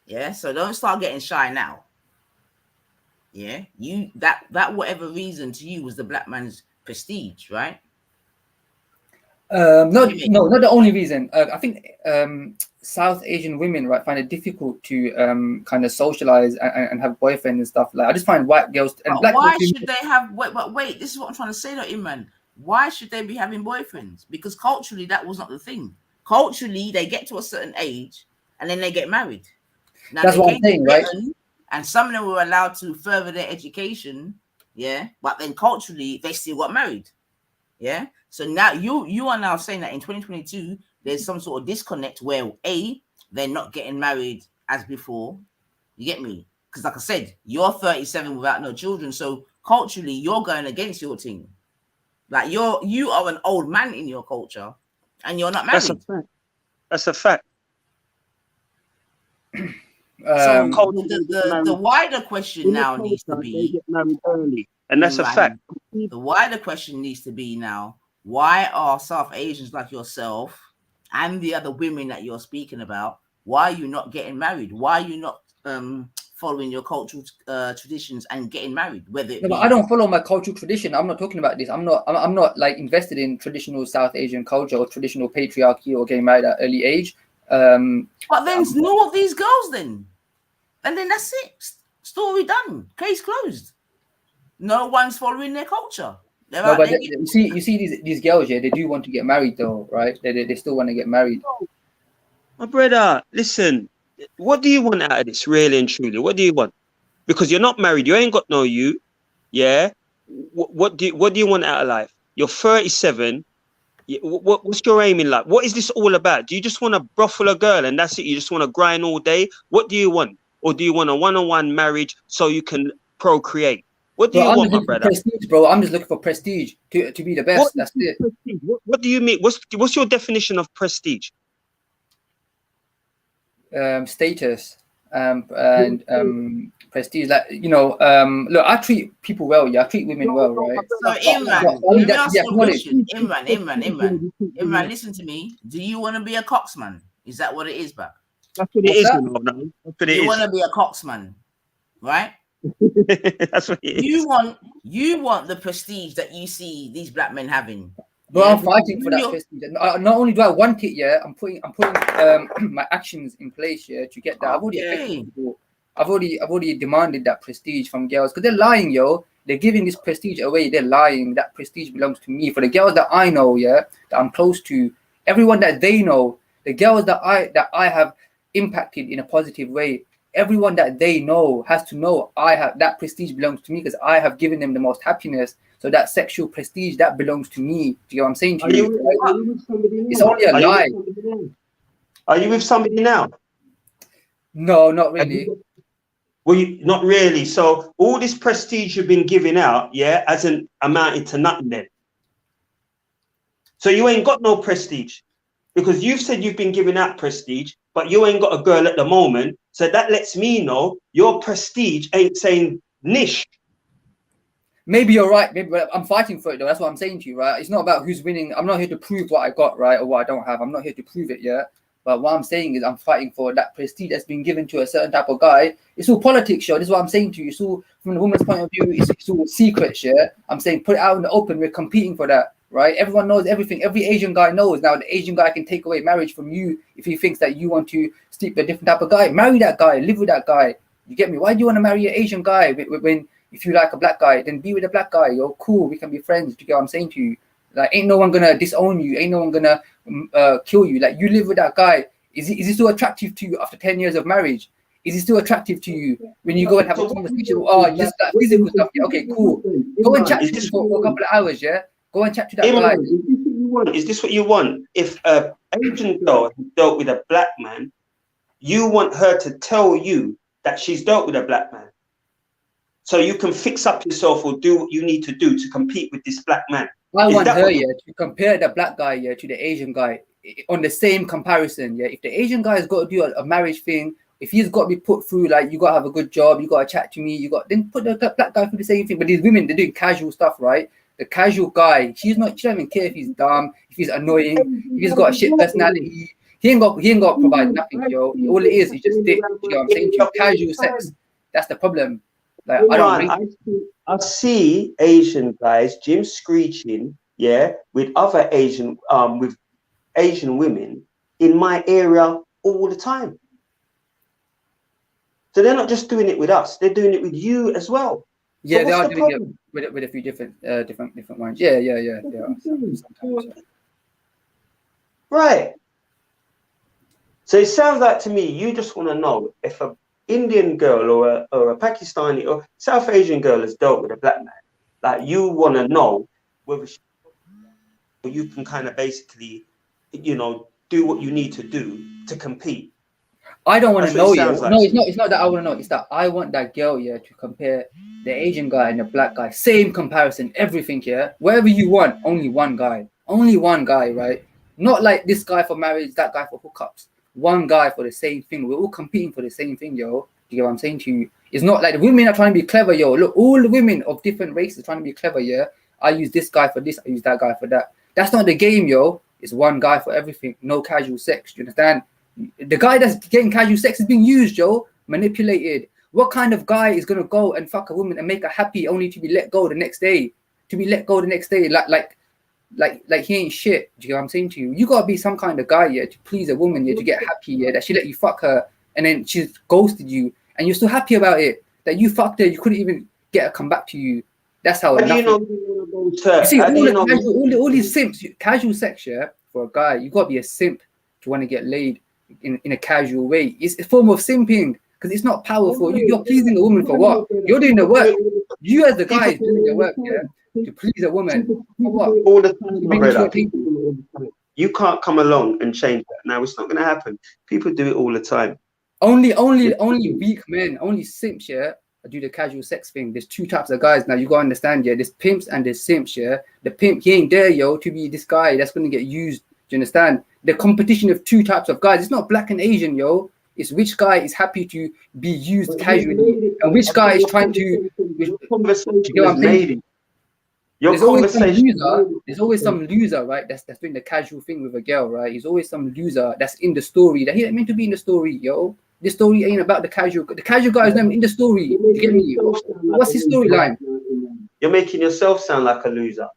Yeah, so don't start getting shy now. Yeah, you that whatever reason to you was the black man's prestige, right? Not the only reason. I think South Asian women, right, find it difficult to kind of socialize and have boyfriends and stuff. Like I just find white girls and black girls. Why should they have? Wait. This is what I'm trying to say, though, Imran. Why should they be having boyfriends? Because culturally, that was not the thing. Culturally, they get to a certain age and then they get married. Now, that's what I'm saying, right? And some of them were allowed to further their education, yeah. But then culturally, they still got married, yeah. So now you are now saying that in 2022, there's some sort of disconnect where they're not getting married as before. You get me? Because like I said, you're 37 without no children. So culturally, you're going against your team. Like you are an old man in your culture. and you're not That's a married. fact. That's a fact. So Culture, they get the married wider question in the now needs to culture. They be, get married early, and that's a Imran, fact. the wider question needs to be now, why are South Asians like yourself and the other women that you're speaking about, why are you not getting married? Why are you not following your cultural traditions and getting married? Whether it No, be, but I don't follow my cultural tradition. I'm not talking about this. I'm not like invested in traditional South Asian culture or traditional patriarchy or getting married at early age. but then know of these girls then, and then that's it. Story done. Case closed. No one's following their culture. They're No, out but there you see these girls, yeah, they do want to get married though, right? They still want to get married. My brother, listen. What do you want out of this, really and truly? What do you want? Because you're not married. You ain't got no you. Yeah. What do you want out of life? You're 37. What's your aim in life? What is this all about? Do you just want to brothel a girl and that's it? You just want to grind all day? What do you want? Or do you want a one-on-one marriage so you can procreate? What do Bro, you I'm want, just my looking for brother? prestige, bro. I'm just looking for prestige to be the best. That's it. What do you mean? What's your definition of prestige? Status and prestige. Like, you know, look, I treat people well, yeah. I treat women well, right? So Imran, Only let me that ask yeah, you a question. Imran, listen to me. Do you want to be a coxman? Is that what it is, bro? That's what it is, you know, man. That's what it You is. want to be a coxman, right? That's what it is. You want the prestige that you see these black men having. Bro, Yeah, I'm fighting for that prestige. Not only do I want it, yeah, I'm putting my actions in place, yeah, to get that. I've already affected people. I've already demanded that prestige from girls because they're lying, yo. They're giving this prestige away. They're lying. That prestige belongs to me. For the girls that I know, yeah, that I'm close to, everyone that they know, the girls that I have impacted in a positive way, everyone that they know has to know I have that prestige belongs to me because I have given them the most happiness. So that sexual prestige that belongs to me. Do you know what I'm saying to you? Are you with somebody now? It's only a lie. Are you with somebody now? No, not really. Well, not really. So all this prestige you've been giving out, yeah, hasn't amounted to nothing then. So you ain't got no prestige because you've said you've been giving out prestige, but you ain't got a girl at the moment. So that lets me know your prestige ain't saying niche. Maybe you're right. Maybe, but I'm fighting for it though. That's what I'm saying to you, right? It's not about who's winning. I'm not here to prove what I got, right, or what I don't have. I'm not here to prove it, yeah. But what I'm saying is I'm fighting for that prestige that's been given to a certain type of guy. It's all politics, yo. This is what I'm saying to you. It's all from the woman's point of view. It's all secrets, yeah. I'm saying put it out in the open. We're competing for that, right? Everyone knows everything. Every Asian guy knows now. The Asian guy can take away marriage from you if he thinks that you want to sleep with a different type of guy. Marry that guy. Live with that guy. You get me? Why do you want to marry an Asian guy when if you like a black guy, then be with a black guy. You're cool. We can be friends. Do you get what I'm saying to you? Like, ain't no one gonna disown you. Ain't no one gonna kill you. Like, you live with that guy. Is he still attractive to you after 10 years of marriage? Is he still attractive to you when you go and have a conversation? Oh, just that physical stuff. Yeah, okay, cool. Go and chat to him for a couple of hours, yeah? Go and chat to that guy. Is this what you want? If an Asian girl dealt with a black man, you want her to tell you that she's dealt with a black man. So you can fix up yourself or do what you need to do to compete with this black man. I want her, yeah, to compare the black guy, yeah, to the Asian guy on the same comparison, yeah. If the Asian guy has got to do a marriage thing, if he's got to be put through, like, you got to have a good job, you got to chat to me, then put the black guy through the same thing. But these women, they're doing casual stuff, right? The casual guy, she don't even care if he's dumb, if he's annoying, if he's got a shit personality. He ain't got to provide nothing, yo. All it is just dick. You know what I'm saying to you? Casual sex. That's the problem. Like, I see Asian guys, Jim screeching, yeah, with other Asian women in my area all the time. So they're not just doing it with us; they're doing it with you as well. Yeah, so they are doing it with a few different ones. Yeah. Sometimes. Right. So it sounds like to me you just want to know if a Indian girl or a Pakistani or South Asian girl has dealt with a black man. Like, you want to know whether you can kind of basically, do what you need to do to compete. I don't want to know you. Like. No, it's not that I want to know. It's that I want that girl, yeah, to compare the Asian guy and the black guy. Same comparison, everything, yeah. Wherever you want, only one guy, right? Not like this guy for marriage, that guy for hookups. One guy for the same thing. We're all competing for the same thing, yo. You get what I'm saying to you? It's not like the women are trying to be clever, yo. Look, all the women of different races are trying to be clever, yeah. I use this guy for this, I use that guy for that. That's not the game, yo. It's one guy for everything. No casual sex. Do you understand? The guy that's getting casual sex is being used, yo. Manipulated. What kind of guy is gonna go and fuck a woman and make her happy only to be let go the next day? To be let go the next day, like he ain't shit. Do you know what I'm saying to you? You gotta be some kind of guy, yeah, to please a woman, yeah, to get happy, yeah, that she let you fuck her and then she's ghosted you and you're still happy about it. That you fucked her, you couldn't even get her come back to you. That's how. How do you know you see, all these simps, casual sex, yeah, for a guy, you gotta be a simp to want to get laid in a casual way. It's a form of simping because it's not powerful. You're pleasing a woman for what? You're doing the work. You as the guy is doing the work, yeah, to please a woman. For what? All the time, you can't come along and change that. Now it's not going to happen. People do it all the time. Only weak men, only simps, yeah, do the casual sex thing. There's two types of guys. Now you gotta understand, yeah, there's pimps and there's simps, yeah. The pimp, he ain't there, yo, to be this guy that's gonna get used. Do you understand? The competition of two types of guys. It's not black and Asian, yo. It's which guy is happy to be used casually and which guy is trying to. You know what I'm saying? There's always some loser, right? That's doing the casual thing with a girl, right? He's always some loser that's in the story that he ain't meant to be in the story, yo. This story ain't about the casual. The casual guy is not in the story. You get me? What's his storyline? You're making yourself sound like a loser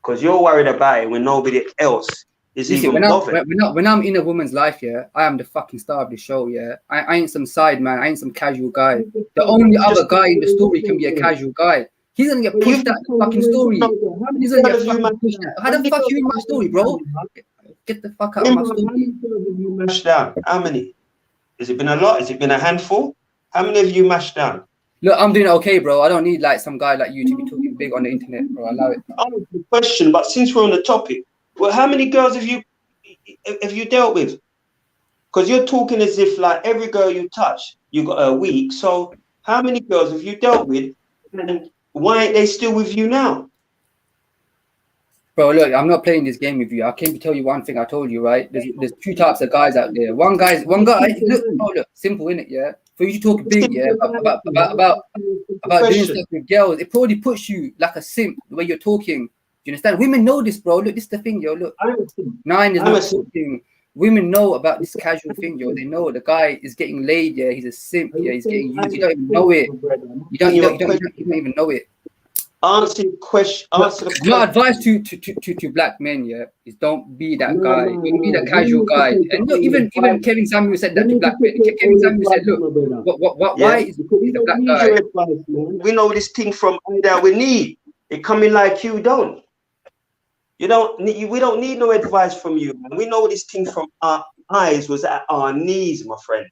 because you're worried about it when nobody else is even bothered. When I'm in a woman's life, yeah, I am the fucking star of the show, yeah. I ain't some side man. I ain't some casual guy. The only other guy in the story can be a casual guy. He's gonna get pushed out the fucking story. He's gonna get fucking pushed out. How the fuck you in my story, bro? Get the fuck out of my story. You mashed down? How many? Has it been a lot? Has it been a handful? How many have you mashed down? Look, I'm doing okay, bro. I don't need like some guy like you to be talking big on the internet, bro. I allow it. I have a question, but since we're on the topic, well, how many girls have you dealt with? Because you're talking as if like every girl you touch, you got a week. So how many girls have you dealt with? And why ain't they still with you now? Bro, look, I'm not playing this game with you. I came to tell you one thing. I told you, right? There's two types of guys out there. One guy. Look, simple, innit? Yeah. For you to talk big, yeah, about doing stuff with girls, it probably puts you like a simp the way you're talking. Do you understand? Women know this, bro. Look, this is the thing, yo. Look, Nine is not talking. Women know about this casual thing, yo. They know the guy is getting laid, yeah. He's a simp, yeah. He's getting used. You don't even know it. You don't even know it. Answer the question. My advice to black men, yeah, is don't be that guy. Don't be that casual guy. And look, even Kevin Samuel said that to black men. Kevin Samuel said, look, why is the black guy? We know this thing from that we need. It coming like you don't. We don't need no advice from you, man. We know this thing from our eyes was at our knees, my friend.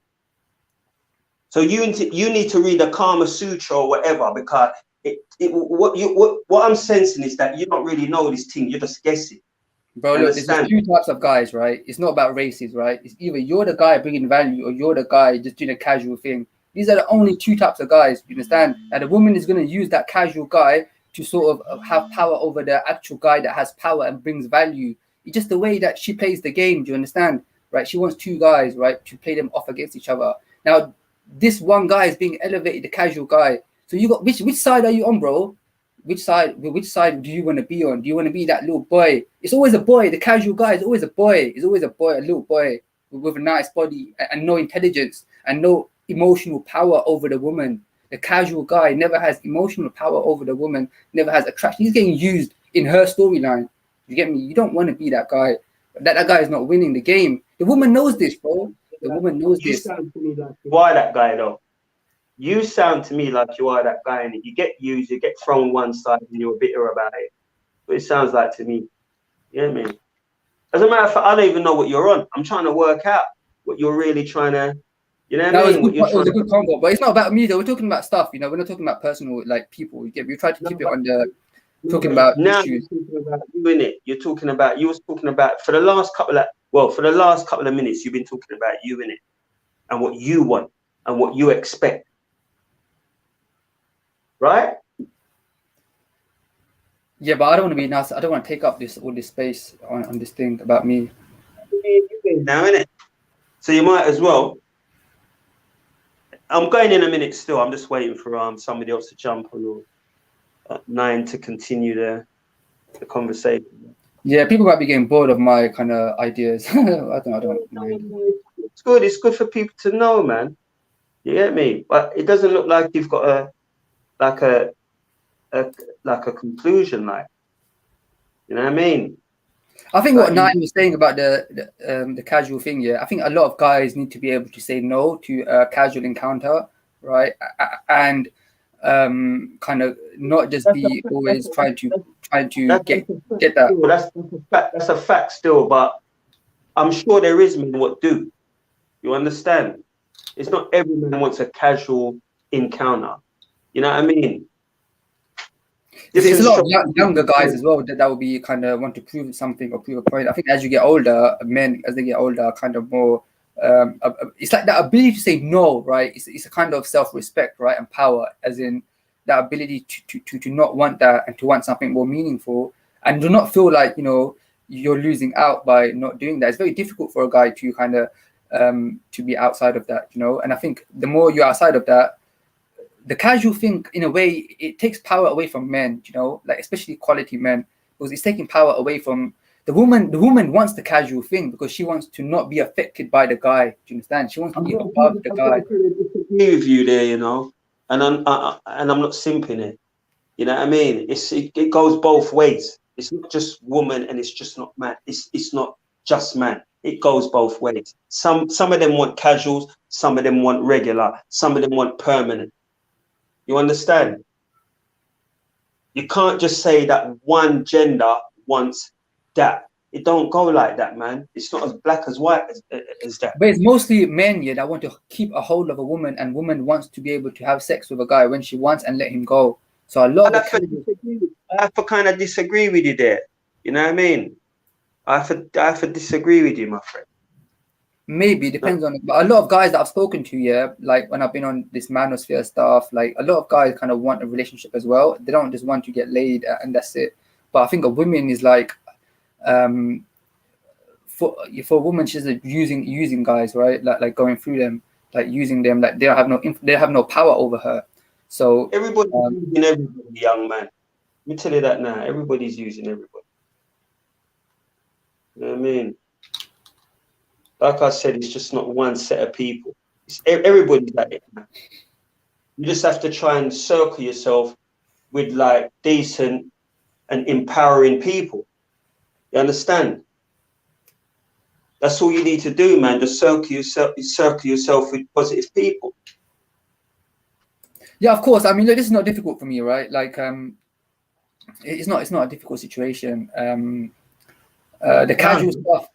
So you need to read a Kama Sutra or whatever, because what I'm sensing is that you don't really know this thing. You're just guessing. Bro, look, there's two types of guys, right? It's not about races, right? It's either you're the guy bringing value or you're the guy just doing a casual thing. These are the only two types of guys. You understand? And the woman is going to use that casual guy to sort of have power over the actual guy that has power and brings value. It's just the way that she plays the game. Do you understand? Right? She wants two guys, right, to play them off against each other. Now, this one guy is being elevated, the casual guy. So you got which side are you on, bro? Which side do you want to be on? Do you want to be that little boy? It's always a boy. The casual guy is always a boy. It's always a boy, a little boy with a nice body and no intelligence and no emotional power over the woman. The casual guy never has emotional power over the woman, never has attraction. He's getting used in her storyline. You get me? You don't want to be that guy. That guy is not winning the game. The woman knows this, bro. The woman knows this. Why that guy though? You sound to me like you are that guy, and you get used, you get thrown one side, and you're bitter about it. But it sounds like to me. You know what I mean? As a matter of fact, I don't even know what you're on. I'm trying to work out what you're really trying to. You know what I mean? It was a good combo, but it's not about me though. We're talking about stuff, you know. We're not talking about personal, like people. You get me? We try to keep it on the talking about now. Issues. You're talking about you in it. You was talking about for the last couple of minutes. You've been talking about you in it, and what you want and what you expect. Right? Yeah, but I don't want to be nice. I don't want to take up all this space on this thing about me. in now, innit? So you might as well. I'm going in a minute still. I'm just waiting for somebody else to jump on, or 9 to continue the conversation. Yeah, people might be getting bored of my kind of ideas. I don't mind. It's good. It's good for people to know, man. You get me? But it doesn't look like you've got a conclusion, like, you know what I mean? I think Like what Nine was saying about the casual thing, yeah, I think a lot of guys need to be able to say no to a casual encounter, right? And kind of not just be always trying to get that. That's a fact still, but I'm sure there is men what do. You understand? It's not every man wants a casual encounter. You know what I mean? It's a lot of younger guys as well that would be kind of want to prove something or prove a point. I think as you get older, men as they get older are kind of more. It's like that ability to say no, right? It's a kind of self-respect, right, and power, as in that ability to not want that and to want something more meaningful, and do not feel like you're losing out by not doing that. It's very difficult for a guy to kind of to be outside of that, And I think the more you're outside of that, the casual thing, in a way, it takes power away from men, like especially quality men, because it's taking power away from the woman. The woman wants the casual thing because she wants to not be affected by the guy. Do you understand? She wants to be above the guy. I agree with you there, and I'm not simping it. You know what I mean? It goes both ways. It's not just woman and it's just not man. It's not just man. It goes both ways. Some of them want casuals, some of them want regular, some of them want permanent. You understand? You can't just say that one gender wants that. It don't go like that, man. It's not as black as white as that. But it's mostly men, yeah, that want to keep a hold of a woman, and woman wants to be able to have sex with a guy when she wants and let him go. So a lot of I have to kind of disagree with you there. You know what I mean? I have to disagree with you, my friend. Maybe depends on it, but a lot of guys that I've spoken to, yeah, like when I've been on this manosphere stuff, like a lot of guys kind of want a relationship as well. They don't just want to get laid and that's it. But I think a woman is like, for a woman, she's using guys, right? Like going through them, like using them, like they have no power over her. So everybody's using everybody, young man. Let me tell you that now. Everybody's using everybody. You know what I mean? Like I said, it's just not one set of people. Everybody's like it, man. You just have to try and circle yourself with like decent and empowering people. You understand? That's all you need to do, man. Just circle yourself with positive people. Yeah, of course. I mean, look, this is not difficult for me, right? Like, it's not a difficult situation. The casual stuff.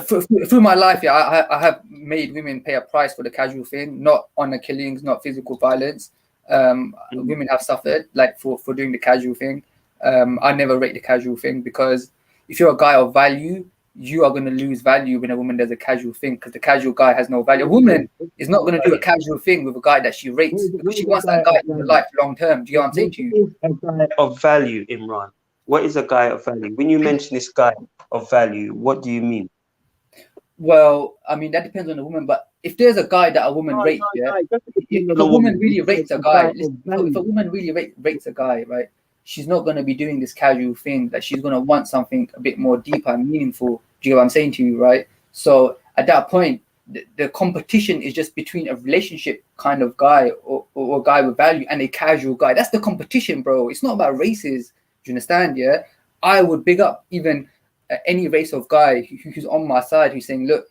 Through my life, yeah, I have made women pay a price for the casual thing, not honor killings, not physical violence. Women have suffered like for doing the casual thing. I never rate the casual thing because if you're a guy of value, you are going to lose value when a woman does a casual thing because the casual guy has no value. A woman is not going to do a casual thing with a guy that she rates because she wants that guy in her life long term. Do you know what I'm saying to you? A guy of value, Imran. What is a guy of value? When you mention this guy of value, what do you mean? Well, I mean, that depends on the woman, but if there's a guy that a woman rates, if a woman really rates a guy, if a woman really rates a guy, right, she's not going to be doing this casual thing, that she's going to want something a bit more deeper and meaningful. Do you know what I'm saying to you, right? So at that point, the competition is just between a relationship kind of guy or a guy with value and a casual guy. That's the competition, bro. It's not about races. Do you understand? Yeah, I would big up even any race of guy who's on my side, who's saying, look,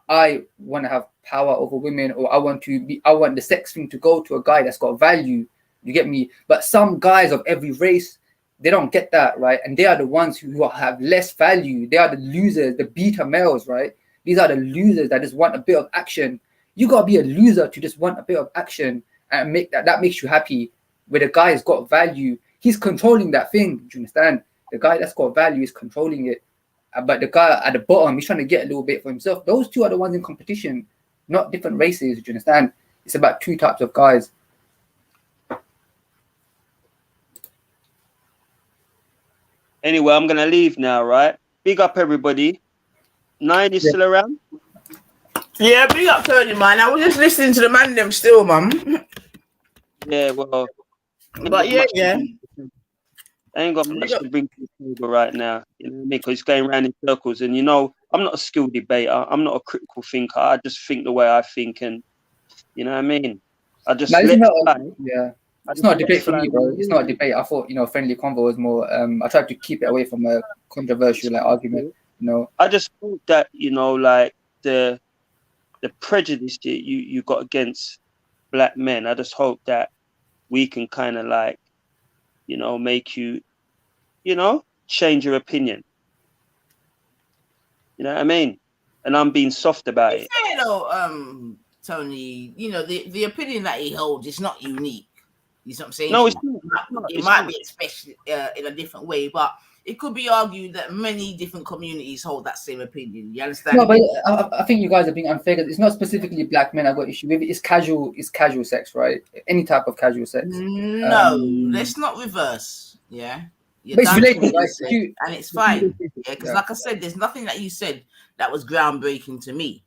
I want to have power over women, or I want the sex thing to go to a guy that's got value. You get me? But some guys of every race, they don't get that, right? And they are the ones who have less value. They are the losers, the beta males, right? These are the losers that just want a bit of action. You gotta be a loser to just want a bit of action and make that makes you happy. Where the guy has got value, he's controlling that thing. Do you understand? The guy that's got value is controlling it. But the guy at the bottom, he's trying to get a little bit for himself. Those two are the ones in competition, not different races. Do you understand? It's about two types of guys. Anyway, I'm gonna leave now, right? Big up everybody. 9 is still around? Yeah, big up Tony, man. I was just listening to the man them still, man. Yeah, well, But yeah, yeah. I ain't got much to bring to the table right now. You know what I mean? Because it's going around in circles. And, you know, I'm not a skilled debater. I'm not a critical thinker. I just think the way I think. And, you know what I mean? I just Now, let fly. yeah. It's not a debate for me, bro. It's not a debate. I thought, you know, friendly convo was more. I tried to keep it away from a controversial like argument. You know, I just thought that, you know, like the prejudice that you got against black men. I just hope that we can kind of like, you know, make you, you know, change your opinion. You know what I mean? And I'm being soft about it. You know, Tony, you know, the opinion that he holds is not unique. You know what I'm saying? No, it might be especially in a different way, but it could be argued that many different communities hold that same opinion. You understand? No, but I think you guys are being unfair. It's not specifically black men I've got issue with. It's casual sex, right? Any type of casual sex. No, let's not reverse. Yeah. But it's related, right? Said, and it's fine. Yeah, because like I said, there's nothing that you said that was groundbreaking to me.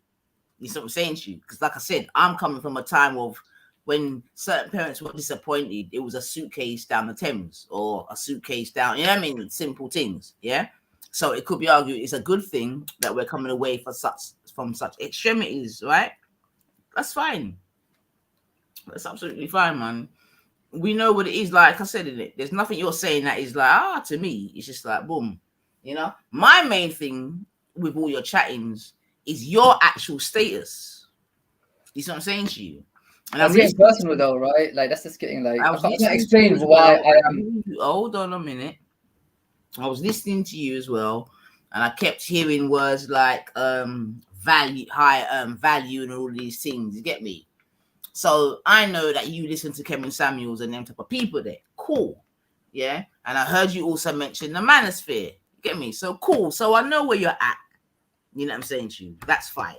You know what I'm saying to you? Because like I said, I'm coming from a time of when certain parents were disappointed. It was a suitcase down the Thames or a suitcase down, you know what I mean? Simple things, yeah? So it could be argued it's a good thing that we're coming away from such extremities, right? That's fine. That's absolutely fine, man. We know what it is, like I said in it. There's nothing you're saying that is like, to me, it's just like, boom. You know? My main thing with all your chattings is your actual status. You see what I'm saying to you? And I'm getting personal though, right? Like that's just getting like I can't explain why I am. Hold on a minute. I was listening to you as well, and I kept hearing words like value, high value, and all these things. You get me? So I know that you listen to Kevin Samuels and them type of people there. Cool. Yeah. And I heard you also mention the manosphere. You get me? So cool. So I know where you're at. You know what I'm saying to you? That's fine.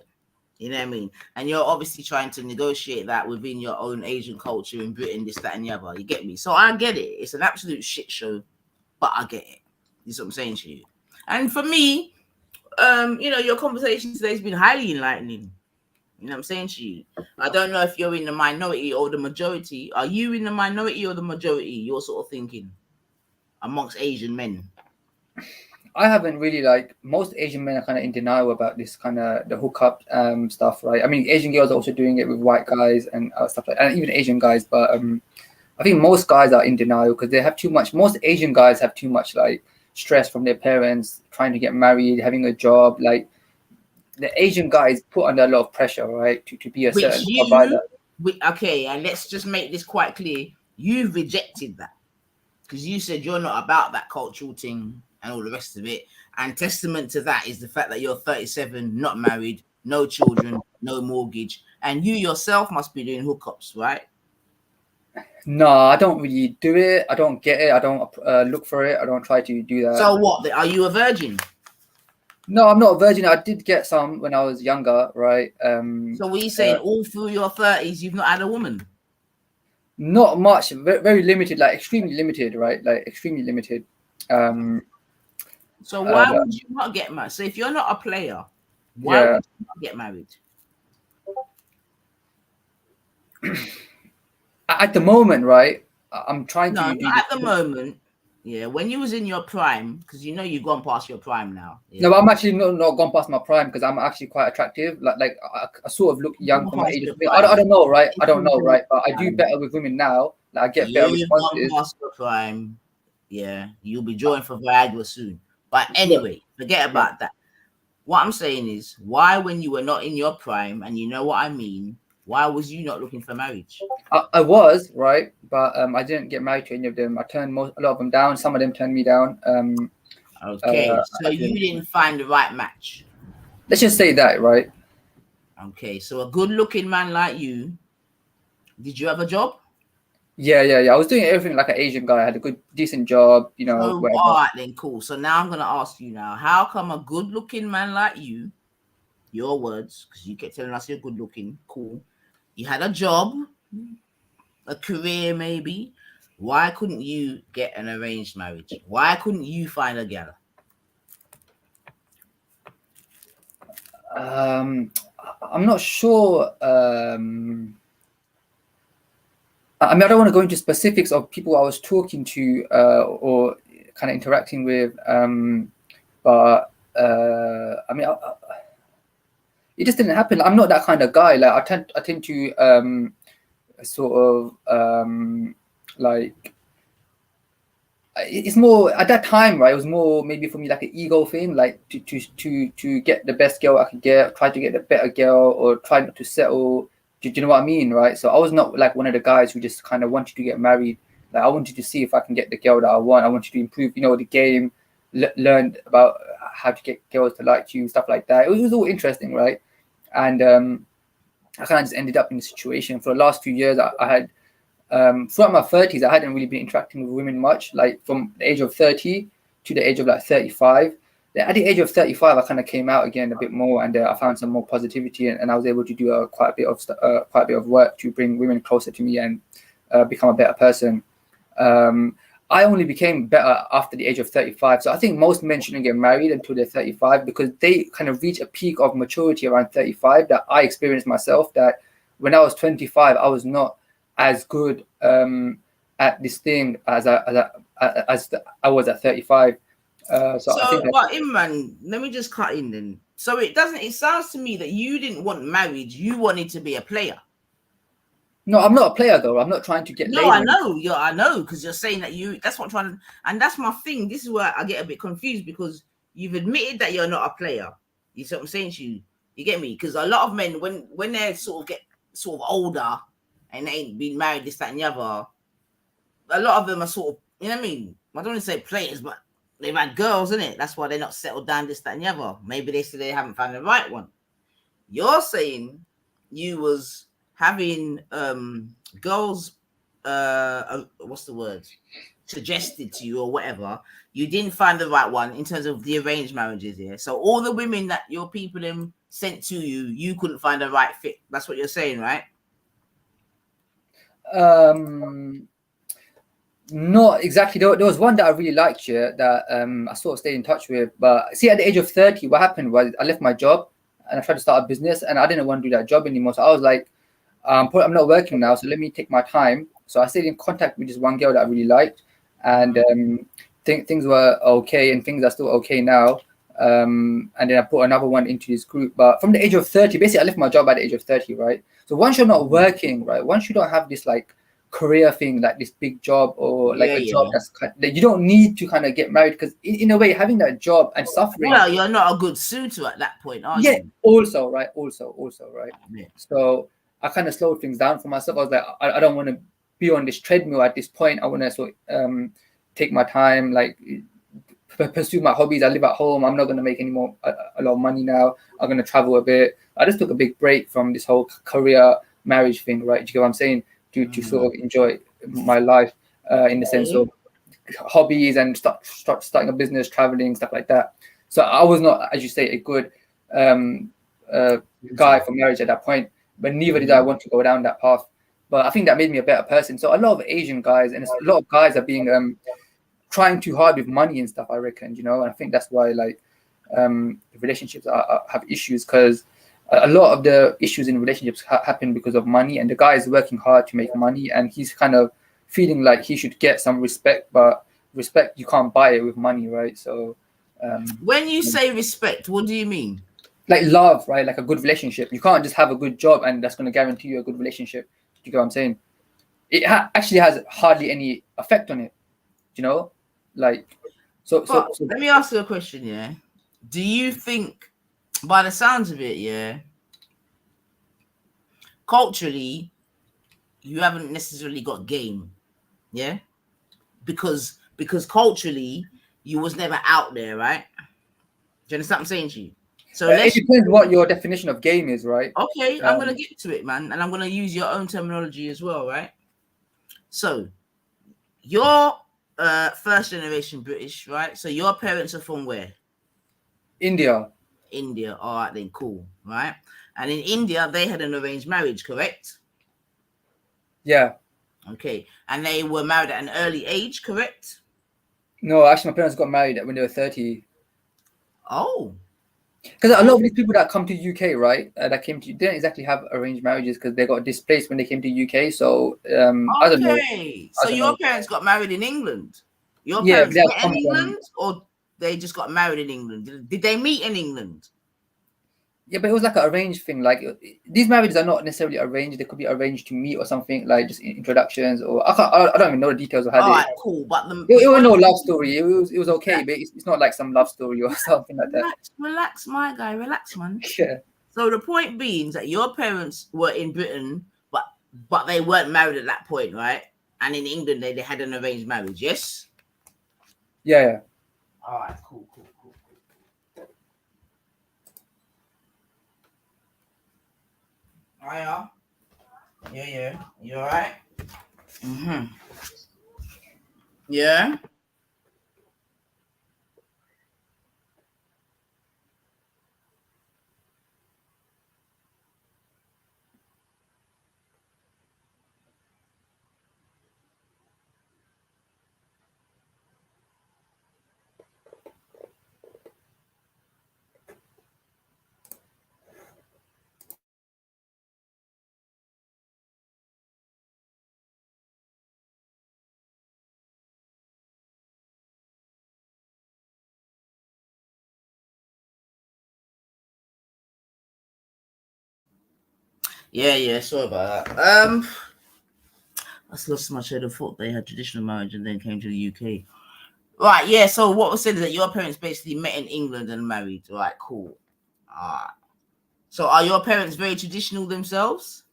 You know what I mean? And you're obviously trying to negotiate that within your own Asian culture in Britain, this, that, and the other. You get me? So I get it. It's an absolute shit show, but I get it. You know what I'm saying to you? And for me, you know, your conversation today has been highly enlightening. You know what I'm saying to you? I don't know if you're in the minority or the majority. Are you in the minority or the majority? You're sort of thinking amongst Asian men. I haven't really like most Asian men are kind of in denial about this kind of the hookup stuff, right? I mean, Asian girls are also doing it with white guys and stuff like that, and even Asian guys. But I think most guys are in denial because they have too much. Most Asian guys have too much like stress from their parents, trying to get married, having a job. Like the Asian guys put under a lot of pressure, right, to be a certain provider. Okay, and let's just make this quite clear. You've rejected that because you said you're not about that cultural thing and all the rest of it. And testament to that is the fact that you're 37, not married, no children, no mortgage, and you yourself must be doing hookups, right? No, I don't really do it. I don't get it. I don't look for it. I don't try to do that. So what? Are you a virgin? No, I'm not a virgin. I did get some when I was younger, right? So what are you saying? All through your 30s, you've not had a woman? Not much. Very, very limited. Like extremely limited, right? Like extremely limited. So why would you not get married? So if you're not a player, why would you not get married? At the moment, right? I'm trying to. No, at the moment. Yeah, when you was in your prime, because you know you've gone past your prime now. Yeah. No, but I'm actually not gone past my prime because I'm actually quite attractive. Like I sort of look young for my age. I don't know, right? I don't know, right? But I do better with women now. Like, I get better responses. You've gone past your prime. Yeah, you'll be joined for Viagra soon. But anyway, forget about that. What I'm saying is, why when you were not in your prime, and you know what I mean, why was you not looking for marriage? I was, right? But I didn't get married to any of them. I turned a lot of them down. Some of them turned me down. Okay, so you didn't find the right match. Let's just say that, right? Okay, so a good-looking man like you, did you have a job? Yeah. I was doing everything like an Asian guy. I had a good, decent job, you know. So, all right, then, cool. So now I'm going to ask you now, how come a good-looking man like you, your words, because you kept telling us you're good-looking, cool, you had a job, a career maybe, why couldn't you get an arranged marriage? Why couldn't you find a girl? I'm not sure. I mean, I don't want to go into specifics of people I was talking to or kind of interacting with, but I mean, it just didn't happen. I'm not that kind of guy. Like I tend to sort of like it's more at that time, right? It was more maybe for me like an ego thing, like to get the best girl I could get, try to get the better girl, or try not to settle. Do you know what I mean, right? So I was not like one of the guys who just kind of wanted to get married. Like I wanted to see if I can get the girl that I want. I wanted to improve, the game, learned about how to get girls to like you, stuff like that. It was all interesting, right? And I kind of just ended up in the situation. For the last few years, I had throughout my 30s, I hadn't really been interacting with women much. Like from the age of 30 to the age of like 35. At the age of 35, I kind of came out again a bit more, and I found some more positivity, and I was able to do quite a bit of work to bring women closer to me and become a better person. I only became better after the age of 35. So I think most men shouldn't get married until they're 35 because they kind of reach a peak of maturity around 35 that I experienced myself. That when I was 25, I was not as good at this thing as I was at 35. So I think but Imran, let me just cut in then. So it sounds to me that you didn't want marriage, you wanted to be a player. No, I'm not a player though. I'm not trying to get laid. I know, because you're saying that that's what I'm trying to, and that's my thing. This is where I get a bit confused because you've admitted that you're not a player. You see what I'm saying to you? You get me? Because a lot of men, when they sort of older and they ain't been married, this, that, and the other, a lot of them are sort of, you know what I mean? I don't want to say players, but they've had girls, innit? That's why they're not settled down, this, that, and the other. Maybe they say they haven't found the right one. You're saying you was having girls, what's the word? Suggested to you or whatever. You didn't find the right one in terms of the arranged marriages, yeah? So all the women that your people them sent to you, you couldn't find the right fit. That's what you're saying, right? Not exactly. There was one that I really liked, yeah, that I sort of stayed in touch with. But see, at the age of 30, what happened was I left my job and I tried to start a business, and I didn't want to do that job anymore. So I was like, I'm not working now, so let me take my time. So I stayed in contact with this one girl that I really liked, and things were okay, and things are still okay now. And then I put another one into this group. But from the age of 30, basically, I left my job at the age of 30, right? So once you're not working, right, once you don't have this like career thing, like this big job or like a job that you don't need to kind of get married, because in a way, having that job and suffering. Well, you're not a good suitor at that point, are you? Also, right? Yeah. So I kind of slowed things down for myself. I was like, I don't want to be on this treadmill at this point. I want to sort of take my time, like pursue my hobbies. I live at home. I'm not going to make a lot of money now. I'm going to travel a bit. I just took a big break from this whole career marriage thing, right? Do you get what I'm saying? To sort of enjoy my life in the sense of hobbies and starting a business, traveling, stuff like that. So I was not, as you say, a good guy for marriage at that point, but neither did I want to go down that path. But I think that made me a better person. So a lot of Asian guys and a lot of guys are being trying too hard with money and stuff, I reckon, and I think that's why like relationships have issues, because a lot of the issues in relationships happen because of money, and the guy is working hard to make money, and he's kind of feeling like he should get some respect, but respect, you can't buy it with money, right? So when you say respect, what do you mean? Like love, right? Like a good relationship. You can't just have a good job and that's going to guarantee you a good relationship. Do you get what I'm saying? It actually has hardly any effect on it, like so let me ask you a question. Yeah, do you think, by the sounds of it, yeah, culturally you haven't necessarily got game, yeah, because culturally you was never out there, right? Do you understand what I'm saying to you? So it depends what your definition of game is, right? Okay, I'm gonna get to it, man, and I'm gonna use your own terminology as well, right? So you're first generation British, right? So your parents are from where? India. All right, then, cool, right? And in India, they had an arranged marriage, correct? Yeah. Okay, and they were married at an early age, correct? No, actually, my parents got married when they were 30. Oh, Because a lot of these people that come to UK, right, that came to didn't exactly have arranged marriages because they got displaced when they came to UK. So I don't know. So your parents got married in England. Your Yeah, parents they met in England, or they just got married in England? Did they meet in England? Yeah, but it was like an arranged thing. Like these marriages are not necessarily arranged. They could be arranged to meet or something, like just introductions. Or I don't even know the details of how All they. right, cool. But it was no love story. It was okay, but it's not like some love story or something like that. Relax, my guy. Relax, man. Yeah. So the point being that your parents were in Britain, but they weren't married at that point, right? And in England, they had an arranged marriage. Yes. Yeah. All right. Cool. Hiya. Yeah. You all right? Mm-hmm. Yeah. Yeah. Sorry about that. I lost my train of thought. They had traditional marriage and then came to the UK. Right. Yeah. So what was said is that your parents basically met in England and married. Right. Cool. So are your parents very traditional themselves?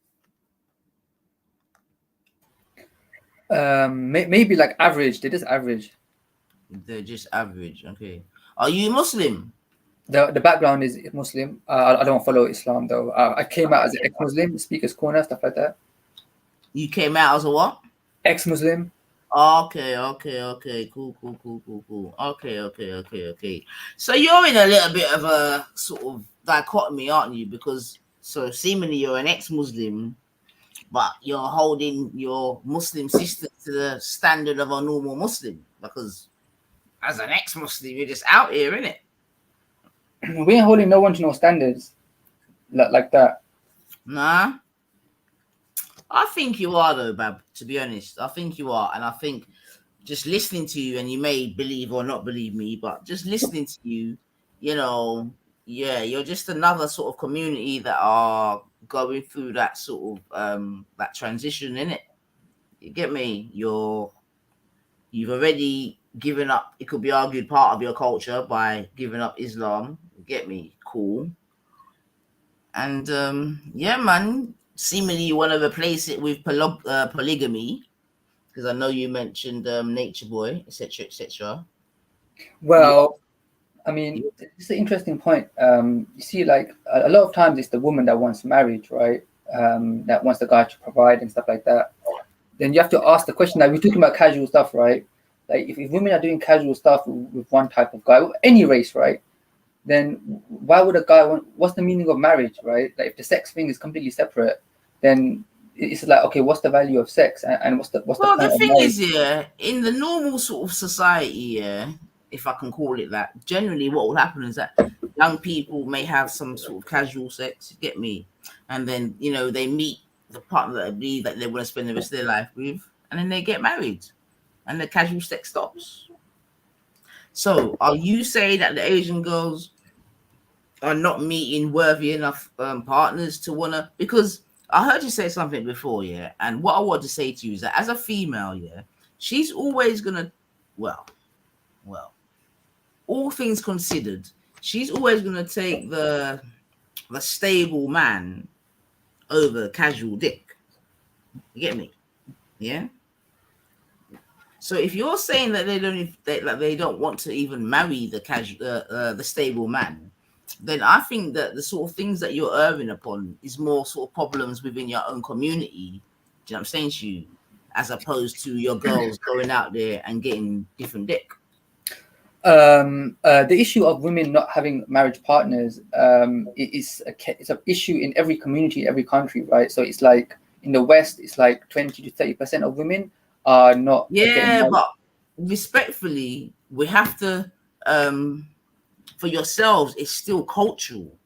Maybe like average. They're just average. They're just average. Okay. Are you Muslim? The background is Muslim. I don't follow Islam though. I came out as an ex-Muslim, speakers corner, stuff like that. You came out as a what? Ex-Muslim. Okay. Cool. Okay. So you're in a little bit of a sort of dichotomy, aren't you? Because so seemingly you're an ex-Muslim, but you're holding your Muslim sister to the standard of a normal Muslim. Because as an ex-Muslim, you're just out here, innit? We ain't holding no one to no standards like that. Nah. I think you are though, Bab, to be honest. I think you are. And I think just listening to you, and you may believe or not believe me, but just listening to you, you're just another sort of community that are going through that sort of that transition, innit? You get me? You've already given up, it could be argued, part of your culture by giving up Islam. You get me? Cool. And yeah, man, seemingly you want to replace it with polygamy, because I know you mentioned Nature Boy, etc. Well, I mean, it's an interesting point. You see, like a lot of times it's the woman that wants marriage, right? That wants the guy to provide and stuff like that. Then you have to ask the question. Like we're talking about casual stuff, right? Like if women are doing casual stuff with one type of guy, any race, right? Then why would a guy want? What's the meaning of marriage, right? Like if the sex thing is completely separate, then it's like, okay, what's the value of sex and what's the Well, point the of thing marriage? is, yeah, in the normal sort of society, yeah, if I can call it that, generally what will happen is that young people may have some sort of casual sex, you get me, and then they meet the partner that they believe that they want to spend the rest of their life with, and then they get married, and the casual sex stops. So, are you saying that the Asian girls are not meeting worthy enough partners to wanna? Because I heard you say something before, yeah, and what I want to say to you is that as a female, yeah, she's always gonna, well, all things considered, she's always gonna take the stable man over casual dick. You get me? Yeah. So if you're saying that they don't want to even marry the stable man, then I think that the sort of things that you're erring upon is more sort of problems within your own community. Do you know what I'm saying to you? As opposed to your girls going out there and getting different dick. The issue of women not having marriage partners it's an issue in every community, every country, right? So it's like in the West, it's like 20 to 30% of women are not getting Yeah, married. but respectfully, we have to for yourselves, it's still cultural.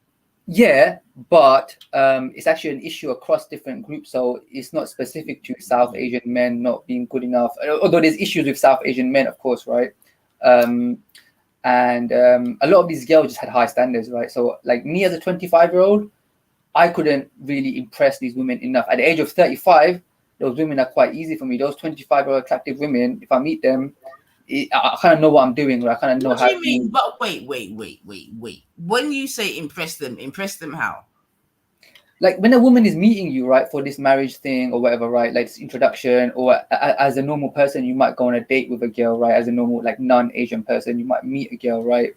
Yeah, but it's actually an issue across different groups. So it's not specific to South Asian men not being good enough. Although there's issues with South Asian men, of course, right? And a lot of these girls just had high standards, right? So like me as a 25-year-old, I couldn't really impress these women enough. At the age of 35, those women are quite easy for me. Those 25-year-old attractive women, if I meet them, I kind of know what I'm doing. Right? I kind of know What how do you mean? to. But wait. When you say impress them how? Like when a woman is meeting you, right, for this marriage thing or whatever, right, like this introduction, or as a normal person, you might go on a date with a girl, right? As a normal, like non-Asian person, you might meet a girl, right?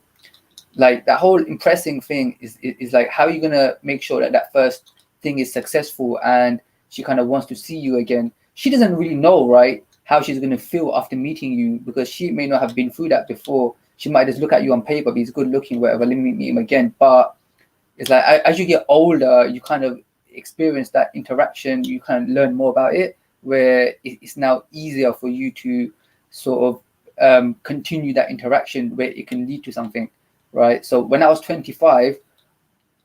Like that whole impressing thing is like, how are you gonna make sure that that first thing is successful and she kind of wants to see you again? She doesn't really know, right, how she's gonna feel after meeting you, because she may not have been through that before. She might just look at you on paper, but he's good looking, whatever, let me meet him again. But it's like as you get older, you kind of experience that interaction, you kind of learn more about it, where it's now easier for you to sort of continue that interaction where it can lead to something, right? So when I was 25,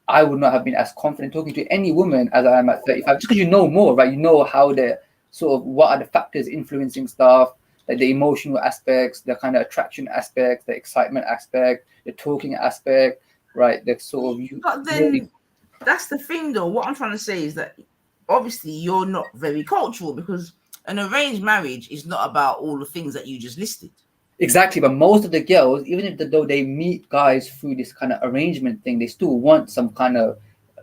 I would not have been as confident talking to any woman as I am at 35, just because you know more, right? You know how the sort of what are the factors influencing stuff, like the emotional aspects, the kind of attraction aspects, the excitement aspect, the talking aspect, right? The sort of you. But then that's the thing, though. What I'm trying to say is that obviously you're not very cultural, because an arranged marriage is not about all the things that you just listed. Exactly, but most of the girls, even if though they meet guys through this kind of arrangement thing, they still want some kind of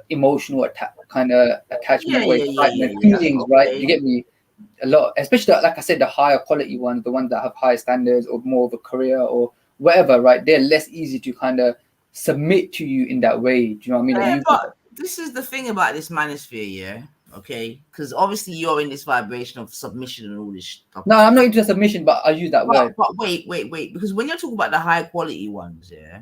emotional kind of attachment or excitement, feelings, right? You Okay. get me? A lot, especially like I said, the higher quality ones, the ones that have higher standards or more of a career or whatever, right? They're less easy to kind of submit to you in that way. Do you know what I mean? Like you, But this is the thing about this manosphere, yeah. Okay, because obviously you're in this vibration of submission and all this stuff. no, I'm not into submission, but I use that word. But wait, because when you're talking about the high quality ones, yeah,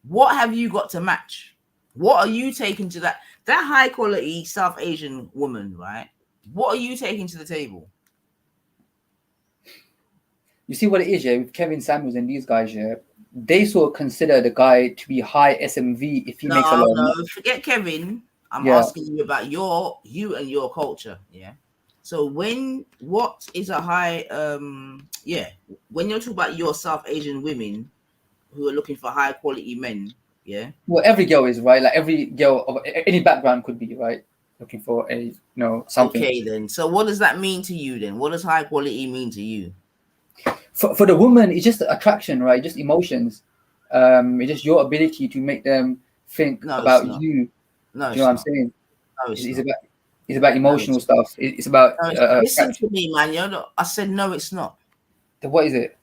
what have you got to match? What are you taking to that high quality South Asian woman, right? What are you taking to the table? You see what it is, yeah, with Kevin Samuels and these guys, yeah, they sort of consider the guy to be high SMV if he makes a lot of money. No, forget Kevin. I'm Yeah. asking you about you and your culture, yeah. So what is a high when you're talking about your South Asian women who are looking for high quality men, yeah. Well, every girl is, right. Like every girl of any background could be, right, looking for a something. Okay, then. So what does that mean to you then? What does high quality mean to you? For the woman, it's just attraction, right? Just emotions. It's just your ability to make them think about you. No, do you know what I'm saying? No, it's about emotional stuff. It's about listen to me, man. I said no, it's not. What is it?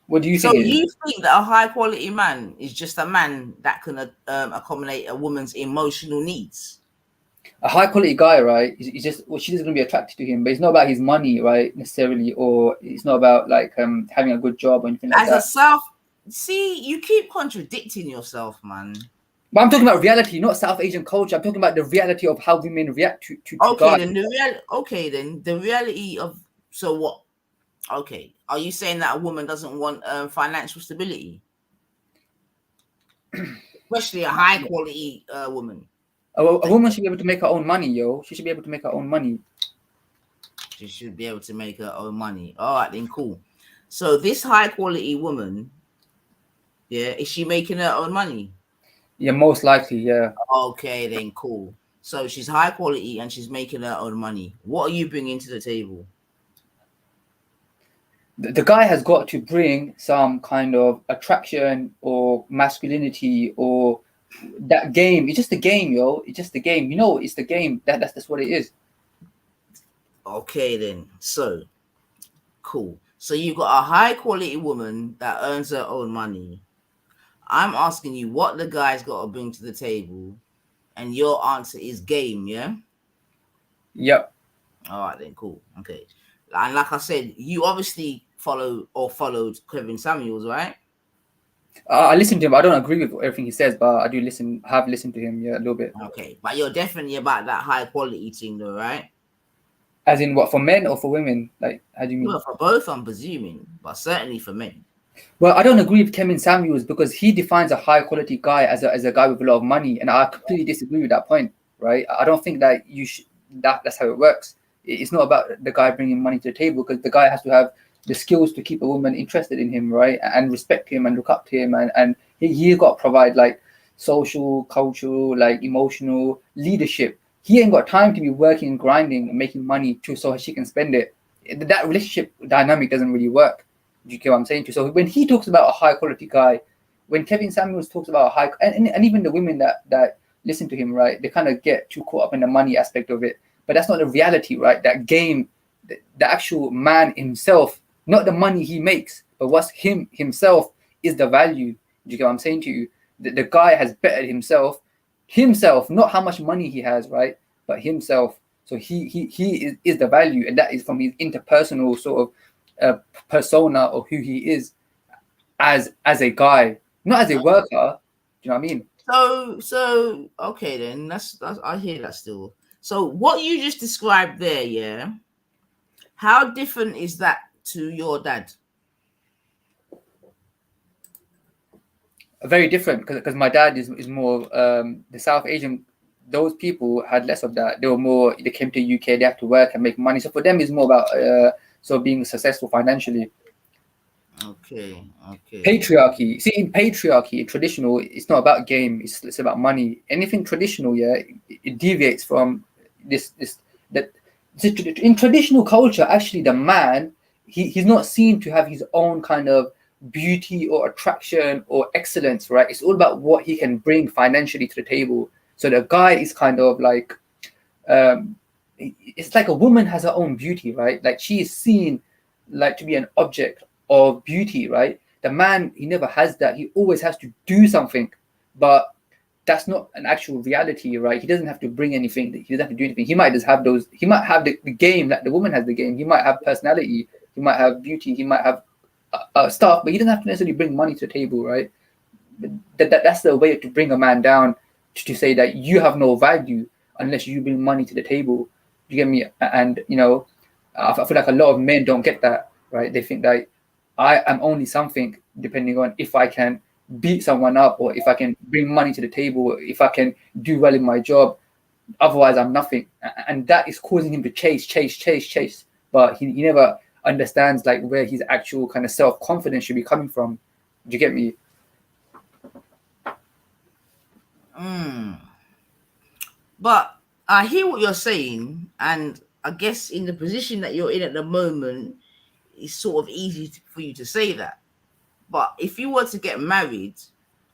What do you So think? You think that a high quality man is just a man that can accommodate a woman's emotional needs? A high quality guy, right? He's just she's going to be attracted to him, but it's not about his money, right? Necessarily, or it's not about like having a good job or anything like that. You keep contradicting yourself, man. But I'm talking about reality, not South Asian culture. I'm talking about the reality of how women react to guys. Then the reality of so what? Okay, are you saying that a woman doesn't want financial stability, especially a high quality woman? A woman should be able to make her own money, yo. She should be able to make her own money. She should be able to make her own money. All right, then, cool. So this high quality woman, yeah, is she making her own money? Yeah, most likely, yeah. Okay, then, cool. So she's high quality and she's making her own money. What are you bringing to the table? The guy has got to bring some kind of attraction or masculinity or that game. It's just a game, yo. It's just a game. You know, it's the game. That's what it is. Okay, then. So, cool. So you've got a high quality woman that earns her own money. I'm asking you what the guy's got to bring to the table, and your answer is game, yeah? Yep. All right, then, cool. Okay. And like I said, you obviously followed Kevin Samuels, right? I listen to him. I don't agree with everything he says, but I do listen. Have listened to him, yeah, a little bit. Okay, but you're definitely about that high quality thing, though, right? As in what, for men or for women? Like, how do you mean? Well, for both, I'm presuming, but certainly for men. Well, I don't agree with Kevin Samuels because he defines a high quality guy as a guy with a lot of money, and I completely disagree with that point. Right? I don't think that that's how it works. It's not about the guy bringing money to the table, because the guy has to have the skills to keep a woman interested in him, right, and respect him and look up to him, and he got to provide like social, cultural, like emotional leadership. He ain't got time to be working and grinding and making money too so she can spend it. That relationship dynamic doesn't really work. Do you get what I'm saying to you? So when he talks about a high quality guy, when Kevin Samuels talks about a high, and even the women that listen to him, right, they kind of get too caught up in the money aspect of it. But that's not the reality, right? That game, the actual man himself, not the money he makes, but what's himself is the value. Do you get what I'm saying to you? The guy has bettered himself, not how much money he has, right, but himself. So he is the value, and that is from his interpersonal sort of persona of who he is as a guy, not as a worker. Do you know what I mean? So okay then. That's I hear that still. So what you just described there, yeah. How different is that to your dad? Very different, because my dad is more the South Asian. Those people had less of that. They were more. They came to UK. They have to work and make money. So for them, it's more about so being successful financially. Okay. Patriarchy. See, in patriarchy, traditional, it's not about game. It's about money. Anything traditional, yeah, it deviates from this. That in traditional culture, actually, the man he's not seen to have his own kind of beauty or attraction or excellence, right? It's all about what he can bring financially to the table. So the guy is kind of like, it's like a woman has her own beauty, right? Like she is seen like to be an object of beauty, right? The man, he never has that. He always has to do something, but that's not an actual reality, right? He doesn't have to bring anything. He doesn't have to do anything. He might just have those. He might have the game, like the woman has the game. He might have personality. He might have beauty. He might have stuff, but he doesn't have to necessarily bring money to the table, right? That's the way to bring a man down, to say that you have no value unless you bring money to the table. You get me? And I feel like a lot of men don't get that, right? They think that I am only something depending on if I can beat someone up, or if I can bring money to the table, if I can do well in my job. Otherwise, I'm nothing, and that is causing him to chase. But he never understands like where his actual kind of self-confidence should be coming from. Do you get me? But I hear what you're saying, and I guess in the position that you're in at the moment, it's sort of easy for you to say that. But if you were to get married,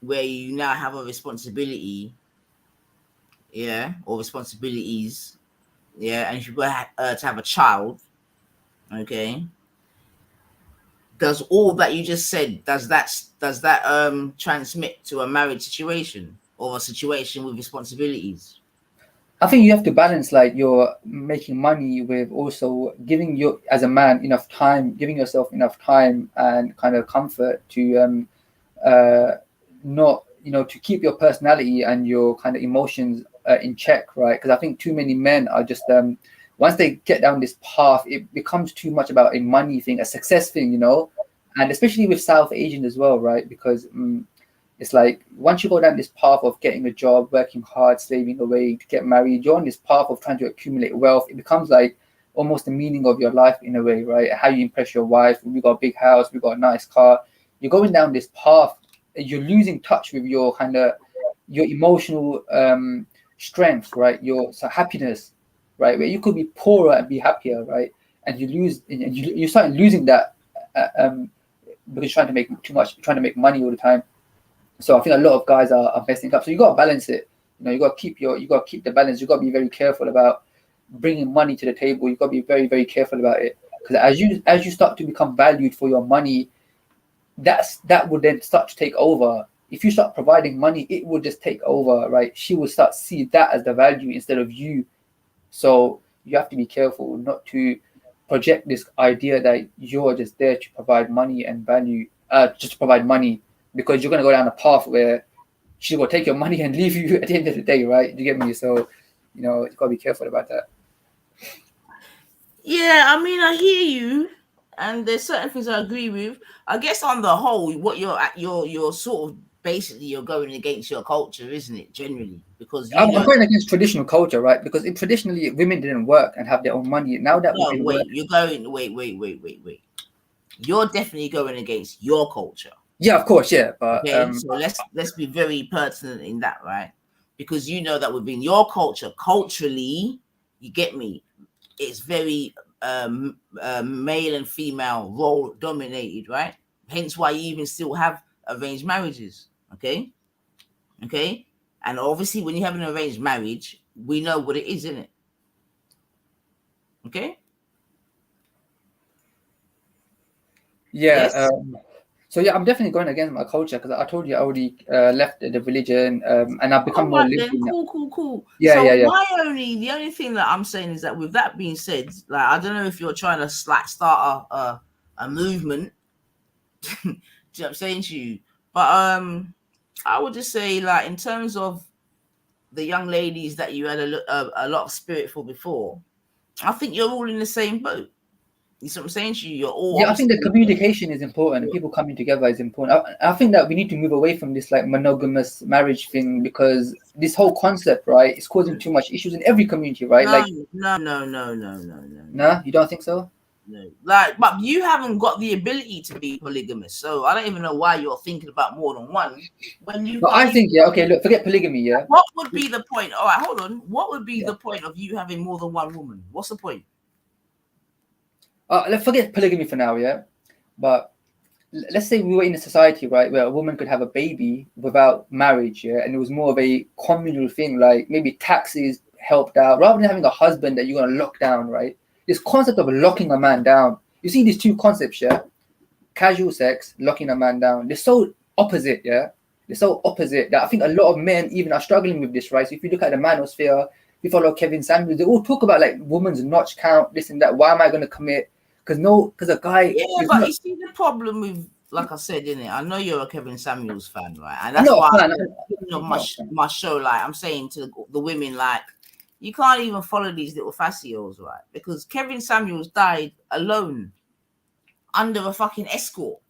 where you now have a responsibility, yeah, or responsibilities, yeah, and if you were to have a child, okay, does all that you just said, does that transmit to a marriage situation or a situation with responsibilities? I think you have to balance like you're making money with also giving your as a man enough time, giving yourself enough time and kind of comfort to not to keep your personality and your kind of emotions in check, right? Because I think too many men are just once they get down this path, it becomes too much about a money thing, a success thing, and especially with South Asian as well, right? Because it's like once you go down this path of getting a job, working hard, slaving away to get married, you're on this path of trying to accumulate wealth. It becomes like almost the meaning of your life in a way, right? How you impress your wife. We got a big house, we got a nice car. You're going down this path. You're losing touch with your kind of your emotional strength, right? Your happiness, right? Where you could be poorer and be happier, right? And you start losing that because you're trying to make too much, you're trying to make money all the time. So I think a lot of guys are messing up. So you got to balance it. You got to keep the balance. You got to be very careful about bringing money to the table. You got to be very, very careful about it, because as you start to become valued for your money, that would then start to take over. If you start providing money, it will just take over, right? She will start to see that as the value instead of you. So you have to be careful not to project this idea that you're just there to provide money and value, just to provide money, because you're going to go down a path where she's going to take your money and leave you at the end of the day, right? Do you get me? So, you've got to be careful about that. Yeah, I mean, I hear you. and there's certain things I agree with. I guess on the whole, what you're sort of basically you're going against your culture, isn't it? Generally, because I'm going against traditional culture, right? Because traditionally women didn't work and have their own money. Now that no, women wait, work, you're going wait. You're definitely going against your culture. yeah, of course, yeah, but Okay, so let's be very pertinent in that, right? Because you know that within your culture, culturally, you get me, it's very male and female role dominated, right? Hence why you even still have arranged marriages. Okay, and obviously when you have an arranged marriage, we know what it is, isn't it? Okay. yeah. Yes. So yeah, I'm definitely going against my culture because I told you I already left the religion and I've become All more right then, liberal now. cool. Yeah, So yeah, yeah. the only thing that I'm saying is that with that being said, like I don't know if you're trying to like start a movement. Do you know what I'm saying to you? But I would just say like in terms of the young ladies that you had a lot of spirit for before, I think you're all in the same boat. You see what I'm saying to you? You're all Yeah, I think obviously the communication is important and people coming together is important. I think that we need to move away from this like monogamous marriage thing because this whole concept, right, is causing too much issues in every community, right? Like, no. you don't think so? No, like, but you haven't got the ability to be polygamous, so I don't even know why you're thinking about more than one when you But can't I even. think, yeah, okay, look, forget polygamy, yeah. What would be the point? All right, hold on. What would be Yeah. the point of you having more than one woman? What's the point? Let's forget polygamy for now, yeah. But let's say we were in a society, right, where a woman could have a baby without marriage, yeah, and it was more of a communal thing, like maybe taxes helped out rather than having a husband that you're gonna lock down, right? This concept of locking a man down. You see these two concepts, yeah? Casual sex, locking a man down. They're so opposite, yeah. They're so opposite that I think a lot of men even are struggling with this, right? So if you look at the manosphere, you follow Kevin Samuels, they all talk about like woman's notch count, this and that. Why am I going to commit? Because a guy Yeah, is but not. you see the problem with, like I said, in it. I know you're a Kevin Samuels fan, right? And I'm that's not why a fan. my show, like I'm saying to the women, like you can't even follow these little facios, right? Because Kevin Samuels died alone under a fucking escort.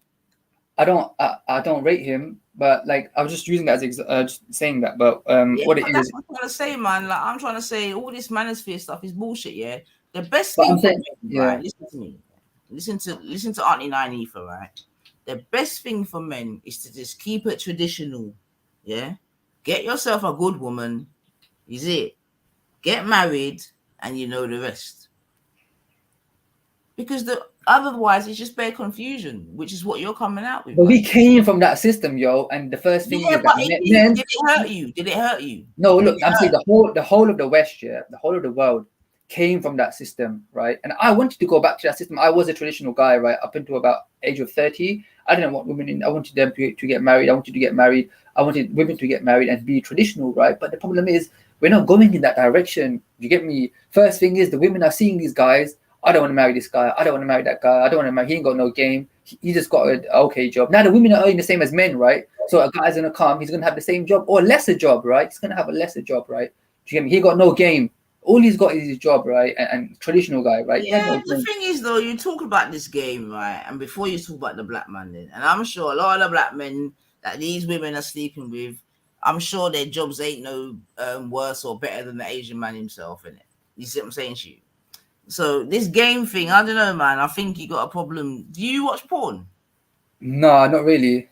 I don't rate him, but like I was just using that as just saying that. But Yeah, what it but that's is, what I'm trying to say, man. Like I'm trying to say, all this manosphere stuff is bullshit. Yeah, the best but thing I'm for saying, men, yeah. right? Listen to me. Listen to Auntie Nine, right? The best thing for men is to just keep it traditional. Yeah, get yourself a good woman. Is it? Get married, and you know the rest. Because otherwise, it's just bare confusion, which is what you're coming out with, But man. we came from that system, yo, and the first thing Yeah, is that but men. did it hurt you? Did it hurt you? No, Did look, it I'm saying hurt? the whole of the West, yeah, the whole of the world came from that system, right? And I wanted to go back to that system. I was a traditional guy, right, up until about age of 30. I didn't want women in. I wanted them to get married. I wanted to get married. I wanted women to get married and be traditional, right? But the problem is we're not going in that direction. You get me? First thing is the women are seeing these guys. I don't want to marry this guy. I don't want to marry that guy. I don't want to marry. He ain't got no game. He just got an okay job. Now the women are earning the same as men, right? So a guy's gonna come. He's gonna have the same job or lesser job, right? He's gonna have a lesser job, right? Do you get me? He got no game. All he's got is his job, right? And traditional guy, right? He has Yeah, no the game. thing is though, you talk about this game, right? And before you talk about the black man, then, and I'm sure a lot of the black men that these women are sleeping with, I'm sure their jobs ain't no worse or better than the Asian man himself, in it. You see what I'm saying to you? So this game thing, I don't know, man. I think you got a problem. Do you watch porn? No, not really.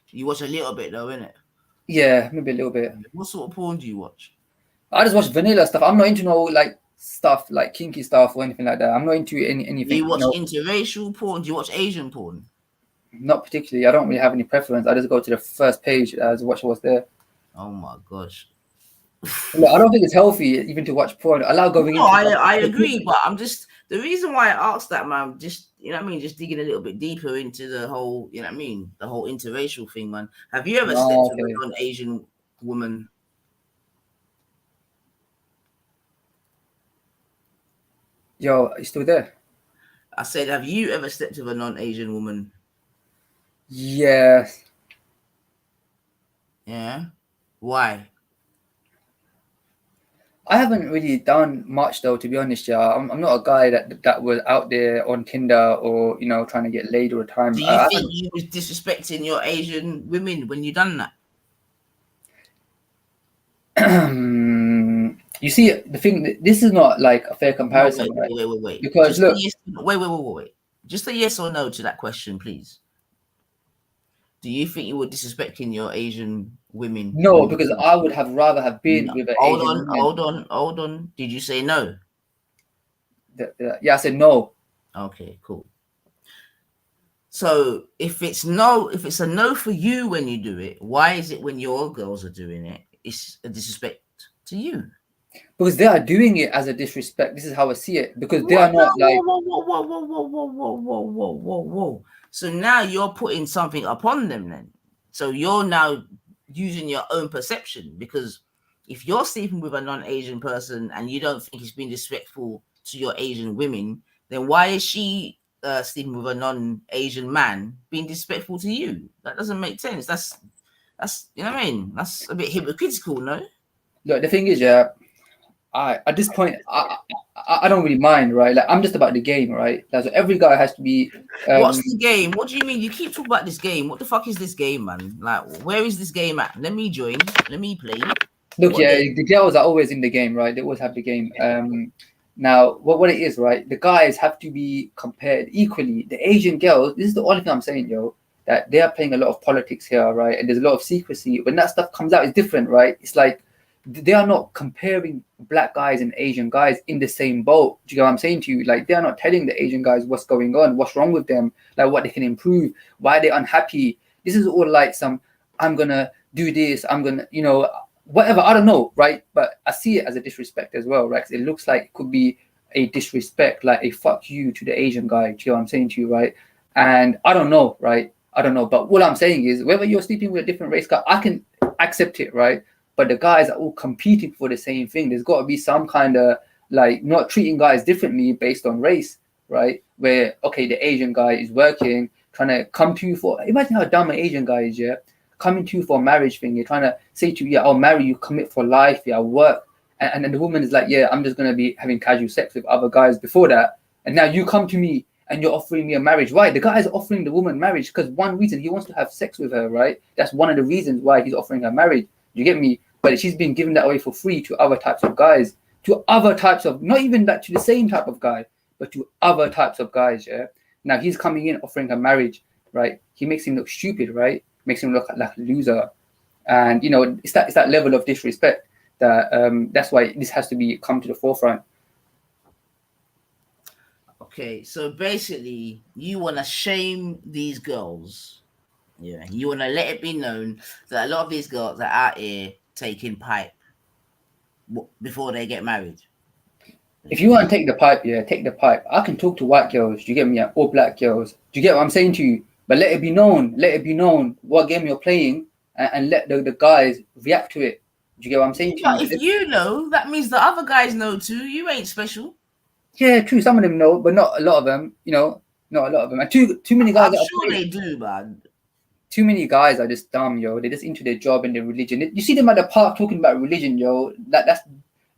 You watch a little bit though, innit? Yeah, maybe a little bit. What sort of porn do you watch? I just watch vanilla stuff. I'm not into no like stuff like kinky stuff or anything like that. I'm not into Do anything. you watch No, interracial porn? Do you watch Asian porn? not particularly. I don't really have any preference. I just go to the first page as watch what's there. Oh my gosh. Look, I don't think it's healthy even to watch porn. Allow going No, into I agree, but I'm just the reason why I asked that, man. Just you know what I mean, just digging a little bit deeper into the whole, you know what I mean, the whole interracial thing, man. Have you ever slept Oh, with okay. a non-Asian woman? Yo, are you still there? I said, have you ever slept with a non-Asian woman? Yeah. Yeah. Why? I haven't really done much though, to be honest. Yeah, I'm not a guy that was out there on Tinder or trying to get laid all the time. Do you think you was disrespecting your Asian women when you done that? You see, the thing, this is not like a fair comparison, No, right? wait. Because Just look, wait. Just a yes or no to that question, please. Do you think you were disrespecting your Asian women? no, because I would have rather have been with an Asian woman. Hold on. Did you say no? Yeah, I said no. Okay, cool. So if it's a no for you when you do it, why is it when your girls are doing it, it's a disrespect to you? Because they are doing it as a disrespect. This is how I see it. Because they are not like. Whoa. So now you're putting something upon them then. So you're now using your own perception, because if you're sleeping with a non-Asian person and you don't think it's been disrespectful to your Asian women, then why is she sleeping with a non-Asian man being disrespectful to you? That doesn't make sense. That's you know what I mean? That's a bit hypocritical, no? Look, the thing is, yeah, at this point, I don't really mind, right? Like, I'm just about the game, right? Like, so every guy has to be. What's the game? What do you mean? You keep talking about this game. What the fuck is this game, man? Like, where is this game at? Let me join. Let me play. Look, the girls are always in the game, right? They always have the game. Now, what it is, right? The guys have to be compared equally. The Asian girls, this is the only thing I'm saying, yo, that they are playing a lot of politics here, right? And there's a lot of secrecy. When that stuff comes out, it's different, right? It's like they are not comparing black guys and Asian guys in the same boat. Do you know what I'm saying to you? Like, they are not telling the Asian guys what's going on, what's wrong with them, like what they can improve, why they're unhappy. This is all like I'm gonna do this, I'm gonna, whatever, I don't know, right? But I see it as a disrespect as well, right? 'Cause it looks like it could be a disrespect, like a fuck you to the Asian guy. Do you know what I'm saying to you, right? And I don't know, right? I don't know. But all I'm saying is, whether you're sleeping with a different race guy, I can accept it, right? But the guys are all competing for the same thing. There's got to be some kind of, like, not treating guys differently based on race, right? Where, okay, the Asian guy is working, trying to come to you for, imagine how dumb an Asian guy is, yeah? Coming to you for a marriage thing. You're trying to say to you, yeah, I'll marry you, commit for life, yeah, I'll work. And then the woman is like, yeah, I'm just going to be having casual sex with other guys before that. And now you come to me and you're offering me a marriage. Why? The guy is offering the woman marriage because one reason, he wants to have sex with her, right? That's one of the reasons why he's offering her marriage. You get me? But she's been giving that away for free to other types of guys, to other types of, not even that to the same type of guy, but to other types of guys, yeah? Now he's coming in offering her marriage, right? He makes him look stupid, right? Makes him look like a loser. And, it's that level of disrespect that that's why this has to be come to the forefront. Okay, so basically, you want to shame these girls. Yeah, you want to let it be known that a lot of these girls are out here taking pipe before they get married. If you want to take the pipe, yeah, take the pipe. I can talk to white girls, do you get me, or black girls. Do you get what I'm saying to you? But let it be known what game you're playing, and let the guys react to it. Do you get what I'm saying to you? If you know, that means the other guys know too. You ain't special. Yeah, true. Some of them know, but not a lot of them. Not a lot of them. And too many guys. I'm sure they do, man. Too many guys are just dumb, yo. They're just into their job and their religion. You see them at the park talking about religion, yo. That's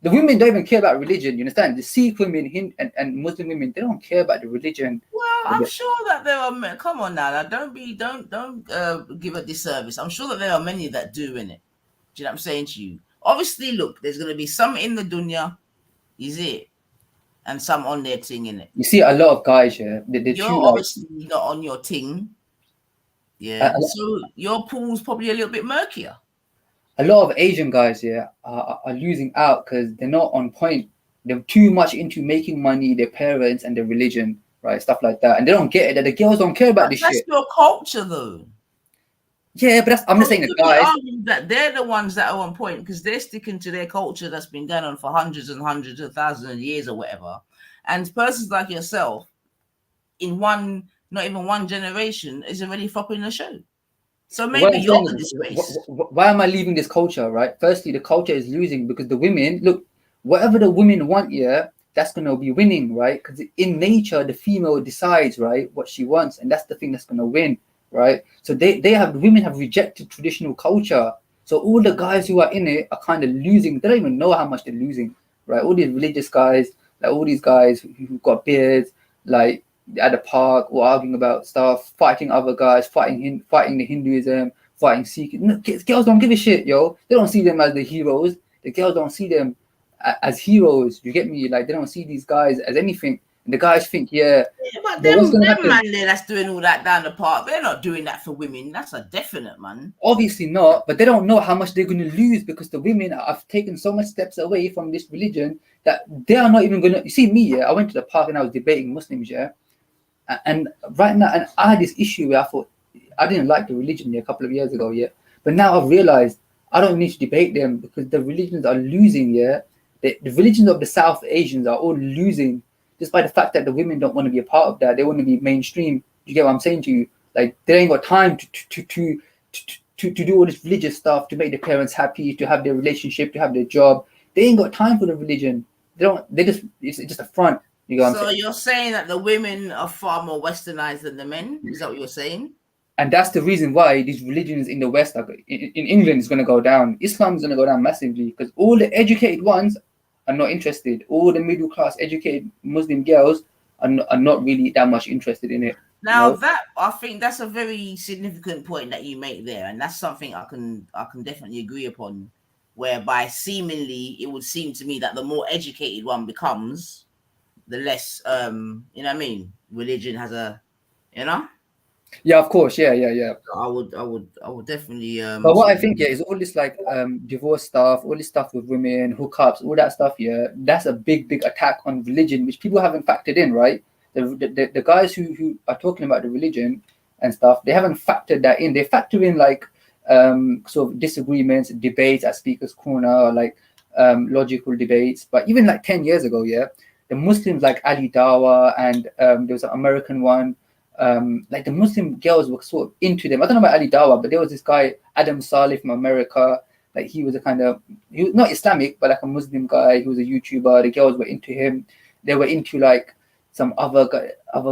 the women don't even care about religion. You understand? The Sikh women and Muslim women, they don't care about the religion. Well, I'm sure that there are. Come on now, don't give a disservice. I'm sure that there are many that do in it. Do you know what I'm saying to you? Obviously, look, there's gonna be some in the dunya, is it, and some on their ting in it. You see a lot of guys, yeah. You're obviously not on your ting. Yeah, so your pool's probably a little bit murkier. A lot of Asian guys, yeah, are losing out because they're not on point. They're too much into making money, their parents and their religion, right? Stuff like that. And they don't get it, that the girls don't care about this shit. That's your culture, though. Yeah, but I'm just saying the guys. That they're the ones that are on point because they're sticking to their culture that's been going on for hundreds and hundreds of thousands of years or whatever. And persons like yourself, not even one generation, is already flopping the show. So maybe you're the disgrace. Why am I leaving this culture, right? Firstly, the culture is losing because the women, look, whatever the women want, yeah, that's going to be winning, right? Because in nature, the female decides, right, what she wants. And that's the thing that's going to win, right? So women have rejected traditional culture. So all the guys who are in it are kind of losing. They don't even know how much they're losing, right? All these religious guys, like all these guys who've got beards, like at the park or arguing about stuff, fighting other guys, fighting the Hinduism, fighting Sikh. No, girls don't give a shit, yo. They don't see them as the heroes. The girls don't see them as heroes. You get me? Like they don't see these guys as anything. And the guys think, yeah, but what's them gonna happen? man there that's doing all that down the park, they're not doing that for women. That's a definite, man. Obviously not, but they don't know how much they're going to lose because the women have taken so much steps away from this religion that they are not even going to. You see me, yeah. I went to the park and I was debating Muslims, yeah. And right now, and I had this issue where I thought I didn't like the religion a couple of years ago, yeah. But now I've realized I don't need to debate them because the religions are losing, yeah. The religions of the South Asians are all losing just by the fact that the women don't want to be a part of that. They want to be mainstream. You get what I'm saying to you? Like they ain't got time to do all this religious stuff, to make their parents happy, to have their relationship, to have their job. They ain't got time for the religion. They don't. They just it's just a front. You know what I'm So saying? you're saying that the women are far more westernized than the men? Is that what you're saying? And that's the reason why these religions in the West, like in England, is going to go down. Islam is going to go down massively because all the educated ones are not interested. All the middle class educated Muslim girls are not really that much interested in it. Now You know? that I think that's a very significant point that you make there, and that's something I can definitely agree upon. Whereby seemingly it would seem to me that the more educated one becomes, the less you know what I mean, religion has a, you know. Yeah, of course. Yeah. I would definitely But what I think, yeah, is all this like divorce stuff, all this stuff with women, hookups, all that stuff, yeah, that's a big attack on religion, which people haven't factored in, right? The guys who are talking about the religion and stuff, they haven't factored that in. They factor in like sort of disagreements, debates at Speaker's Corner, or like logical debates. But even like 10 years ago, yeah, the Muslims like Ali Dawa and there was an American one, like the Muslim girls were sort of into them. I don't know about Ali Dawa, but there was this guy Adam Saleh from America. Like he was he was not Islamic, but like a Muslim guy. He was a YouTuber. The girls were into him. They were into like some other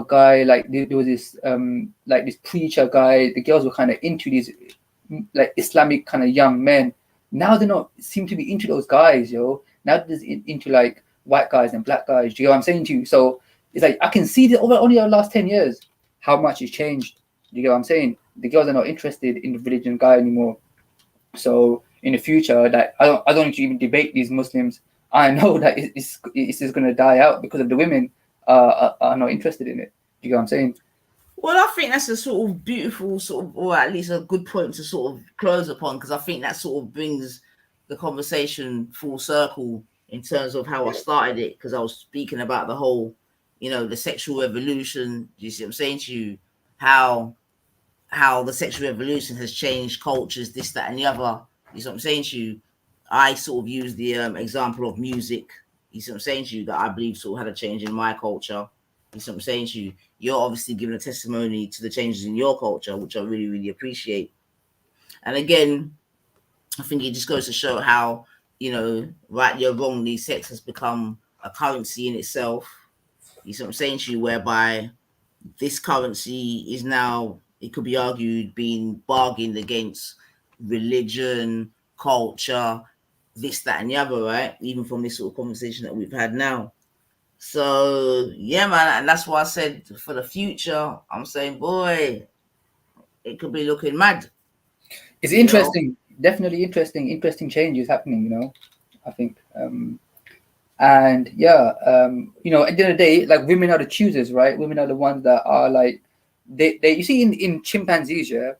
guy. Like there was this like this preacher guy. The girls were kind of into these like Islamic kind of young men. Now they don't seem to be into those guys, yo. Now they're into like white guys and black guys. Do you know what I'm saying to you? So it's like I can see that over only the last 10 years how much has changed. You get what I'm saying? The girls are not interested in the religion guy anymore. So in the future, that I don't need to even debate these Muslims. I know that it's just going to die out because of the women are not interested in it. You get what I'm saying? Well, I think that's a sort of beautiful sort of, or at least a good point to sort of close upon, because I think that sort of brings the conversation full circle in terms of how I started it, because I was speaking about the whole, you know, the sexual revolution. You see what I'm saying to you? How the sexual revolution has changed cultures, this, that, and the other. You see what I'm saying to you? I sort of use the example of music. You see what I'm saying to you? That I believe sort of had a change in my culture. You see what I'm saying to you? You're obviously giving a testimony to the changes in your culture, which I really, really appreciate. And again, I think it just goes to show how, you know, rightly or wrongly, sex has become a currency in itself. You see what I'm saying to you? Whereby this currency is now, it could be argued, being bargained against religion, culture, this, that, and the other, right? Even from this sort of conversation that we've had now. So yeah, man, and that's why I said for the future, I'm saying, boy, it could be looking mad. It's interesting, definitely interesting changes happening. You know, I think. And yeah, you know, at the end of the day, like women are the choosers, right? Women are the ones that are like they you see in chimpanzees, yeah,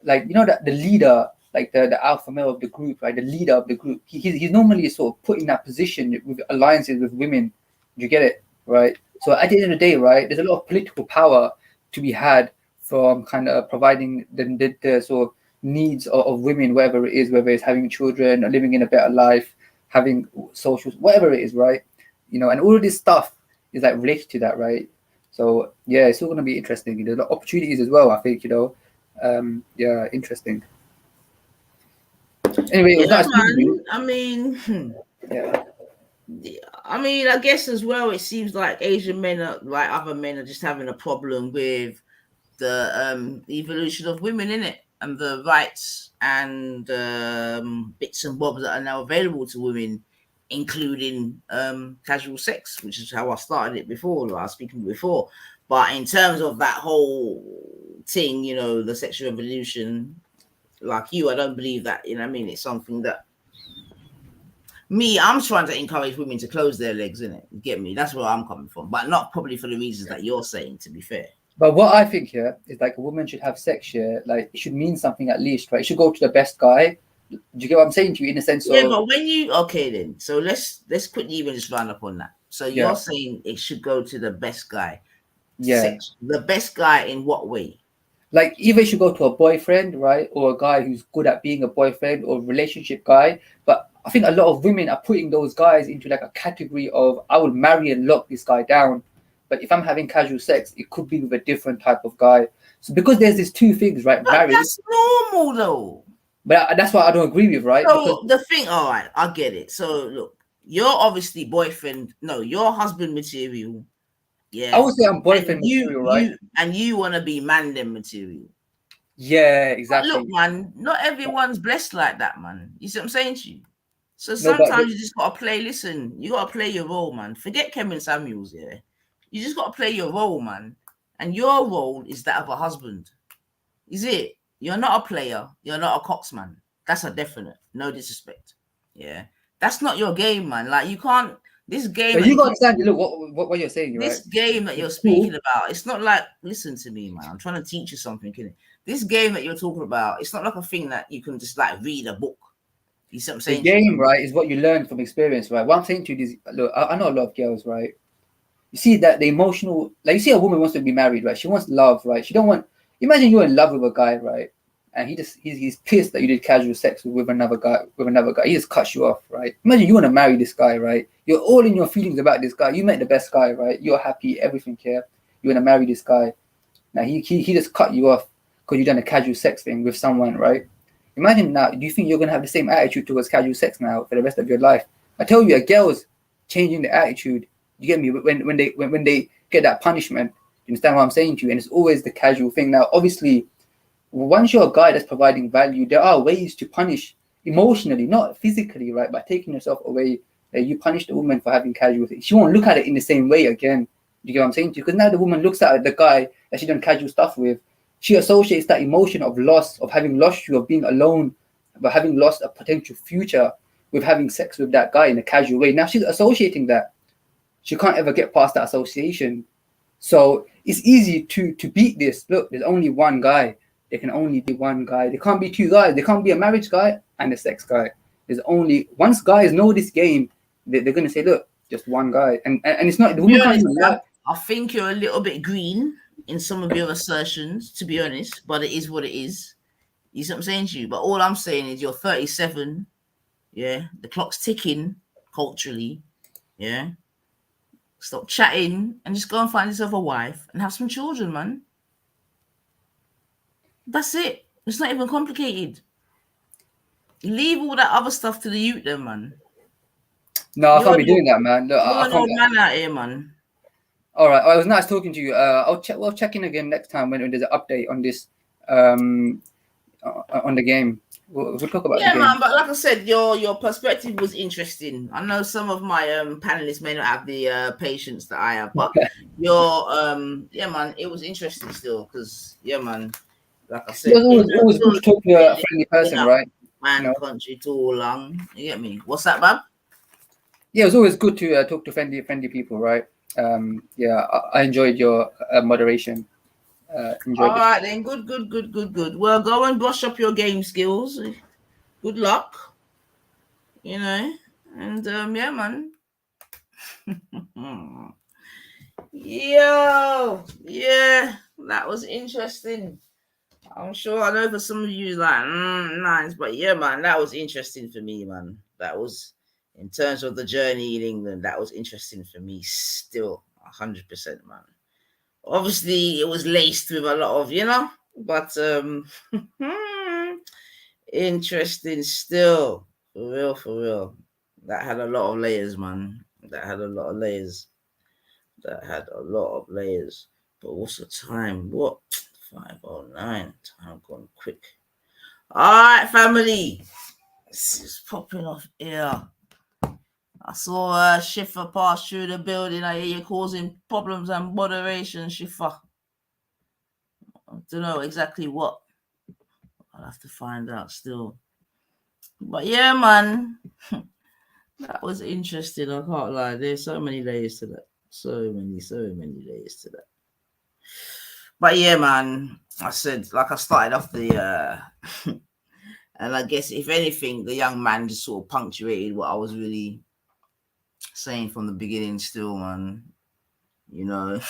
like you know that the leader, like the alpha male of the group, right? The leader of the group, he's normally sort of put in that position with alliances with women. You get it, right? So at the end of the day, right, there's a lot of political power to be had from kind of providing the sort of needs of women, whatever it is, whether it's having children or living in a better life, having social, whatever it is, right? You know, and all of this stuff is like related to that, right? So yeah, it's all going to be interesting. There's a lot of opportunities as well, I think, you know. Yeah, interesting. Anyway, it was Yeah, nice meeting you. man. I mean, Yeah. I mean, I guess as well, it seems like Asian men are like other men are just having a problem with the evolution of women in it and the rights and bits and bobs that are now available to women. including casual sex, which is how I started it before. I was speaking before, but in terms of that whole thing, you know, the sexual revolution, like you, I don't believe that. You know what I mean? It's something that I'm trying to encourage women to close their legs, innit? You get me? That's where I'm coming from, but not probably for the reasons that you're saying, to be fair. But what I think here is like a woman should have sex here, like it should mean something at least, right? It should go to the best guy. Do you get what I'm saying to you in a sense Yeah, of but when you then, so let's quickly even just round up on that. So Yeah. you're saying it should go to the best guy. Yeah. The best guy in what way? Like either you should go to a boyfriend, right? Or a guy who's good at being a boyfriend or relationship guy. But I think a lot of women are putting those guys into like a category of I will marry and lock this guy down. But if I'm having casual sex, it could be with a different type of guy. So because there's these two things, right? But Marriage. that's normal though. But that's what I don't agree with, right? So because the thing, all right, I get it. So look, you're obviously boyfriend, no, you're husband material. Yeah. I would say I'm boyfriend material, right? You want to be man them material. Yeah, exactly. But look, man, not everyone's blessed like that, man. You see what I'm saying to you? So sometimes you just gotta play. Listen, you gotta play your role, man. Forget Kevin Samuels, yeah. You just gotta play your role, man. And your role is that of a husband. Is it? You're not a player. You're not a coxman. That's a definite. No disrespect. Yeah, that's not your game, man. Like you can't. This game. But you got to understand. Look, what you're saying, this right? game that you're speaking about, it's not like, listen to me, man. I'm trying to teach you something, kid. This game that you're talking about, it's not like a thing that you can just like read a book. You see what I'm saying? The game, right, is what you learn from experience, right? What I'm saying to you is, look, I know a lot of girls, right? You see that the emotional, like you see a woman wants to be married, right? She wants love, right? She don't want. Imagine you're in love with a guy, right? And he's pissed that you did casual sex with another guy. He just cuts you off, right? Imagine you want to marry this guy, right? You're all in your feelings about this guy. You met the best guy, right? You're happy, everything here. You want to marry this guy. Now he just cut you off because you done a casual sex thing with someone, right? Imagine now, do you think you're gonna have the same attitude towards casual sex now for the rest of your life? I tell you, a girl's changing the attitude. You get me? When they get that punishment, you understand what I'm saying to you? And it's always the casual thing. Now, obviously, once you're a guy that's providing value, there are ways to punish emotionally, not physically, right? By taking yourself away, you punish the woman for having casual things. She won't look at it in the same way again. You get what I'm saying to you? Because now the woman looks at the guy that she done casual stuff with. She associates that emotion of loss, of having lost you, of being alone, but having lost a potential future with having sex with that guy in a casual way. Now she's associating that. She can't ever get past that association. So it's easy to beat this. Look, there's only one guy. There can only be one guy. There can't be two guys. There can't be a marriage guy and a sex guy. There's only, once guys know this game, they're going to say, look, just one guy. And it's not, the woman can't even lie. I think you're a little bit green in some of your assertions, to be honest, but it is what it is. You see what I'm saying to you? But all I'm saying is you're 37. Yeah. The clock's ticking culturally. Yeah. Stop chatting and just go and find yourself a wife and have some children, man. That's it. It's not even complicated. Leave all that other stuff to the youth, then, man. No, I can't be doing that, man. Look, you're an old man out here, man. All right. It was nice talking to you. We'll check in again next time when there's an update on this, on the game. We'll talk about the game. Man. But like I said, your perspective was interesting. I know some of my panelists may not have the patience that I have, but your man, it was interesting still because man, like I said, it was always good to talk to a friendly person, right? Man, country too long. You get me? What's that, Bob? Yeah, it was always good to talk to friendly people, right? I enjoyed your moderation. All right, then. Good. Well, go and brush up your game skills. Good luck. You know, and yeah, man. Yeah, that was interesting. I'm sure I know for some of you like nice, but yeah, man, that was interesting for me, man. That was, in terms of the journey in England, that was interesting for me still, 100%, man. Obviously, it was laced with a lot of, but interesting still. For real. That had a lot of layers, man. That had a lot of layers. But what's the time? What? 5:09. Time gone quick. All right, family. This is popping off here. I saw Schiffer pass through the building. I hear you causing problems and moderation, Schiffer. I don't know exactly what. I'll have to find out still. But yeah, man. That was interesting. I can't lie. There's so many layers to that. So many layers to that. But yeah, man. I said, like, I started off the and I guess if anything, the young man just sort of punctuated what I was really saying from the beginning still, man. You know.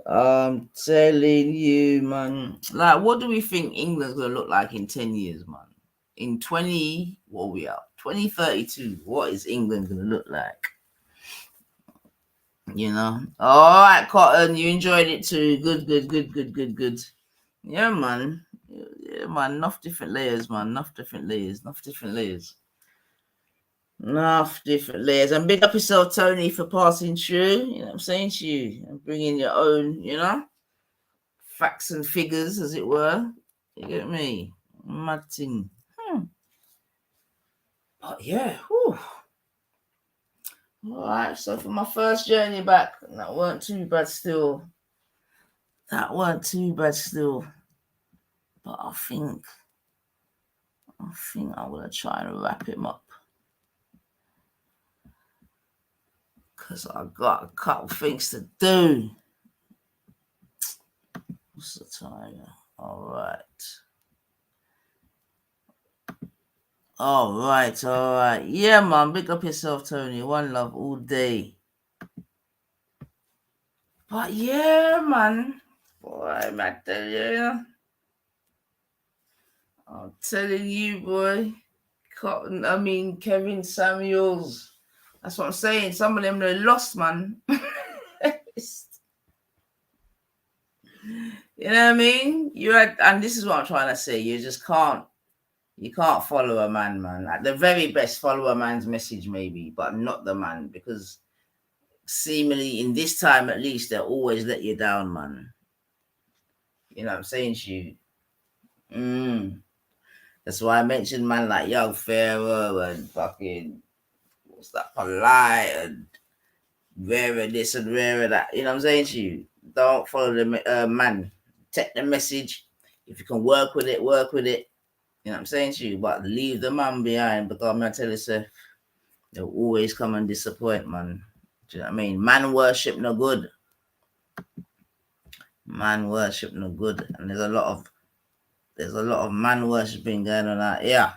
I'm telling you, man. Like, what do we think England's gonna look like in 10 years, man? In 20, what are we up? 2032, what is England gonna look like? You know? All right, Cotton, you enjoyed it too. Good. Yeah, man. Yeah, man. Enough different layers, man. Enough different layers. And big up yourself, Tony, for passing through. You know what I'm saying to you? And bringing your own, you know, facts and figures, as it were. You get me? Mad thing. But yeah, whew. All right, so for my first journey back, that weren't too bad still. But I think I'm gonna try and wrap him up. Because I got a couple things to do. What's the time? All right. Yeah, man. Big up yourself, Tony. One love all day. But yeah, man. Boy, Matt, yeah. I'm telling you, boy. Kevin Samuels. That's what I'm saying. Some of them are lost, man. You know what I mean? And this is what I'm trying to say. You just can't. You can't follow a man. At the very best, follow a man's message, maybe, but not the man, because seemingly in this time at least, they'll always let you down, man. You know what I'm saying to you? That's why I mentioned man like Young Pharaoh and fucking what's that, Polite and Rare this and Rare that. You know what I'm saying to you? Don't follow the man. Take the message. If you can work with it, work with it. You know what I'm saying to you? But leave the man behind, because I'm gonna tell you, sir, they'll always come and disappoint, man. Do you know what I mean? Man worship no good. Man worship no good. And there's a lot of man worshiping going on out here.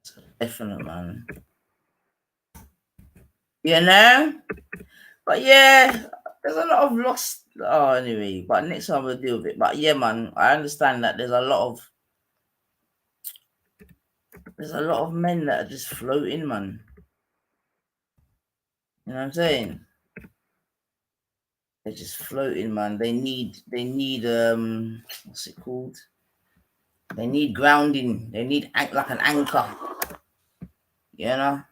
So definite, man. You know? But yeah, there's a lot of lost. Oh, anyway, but next time we'll deal with it. But yeah, man, I understand that there's a lot of men that are just floating, man. You know what I'm saying? They're just floating, man. They need what's it called? They need grounding. They need like an anchor. You know?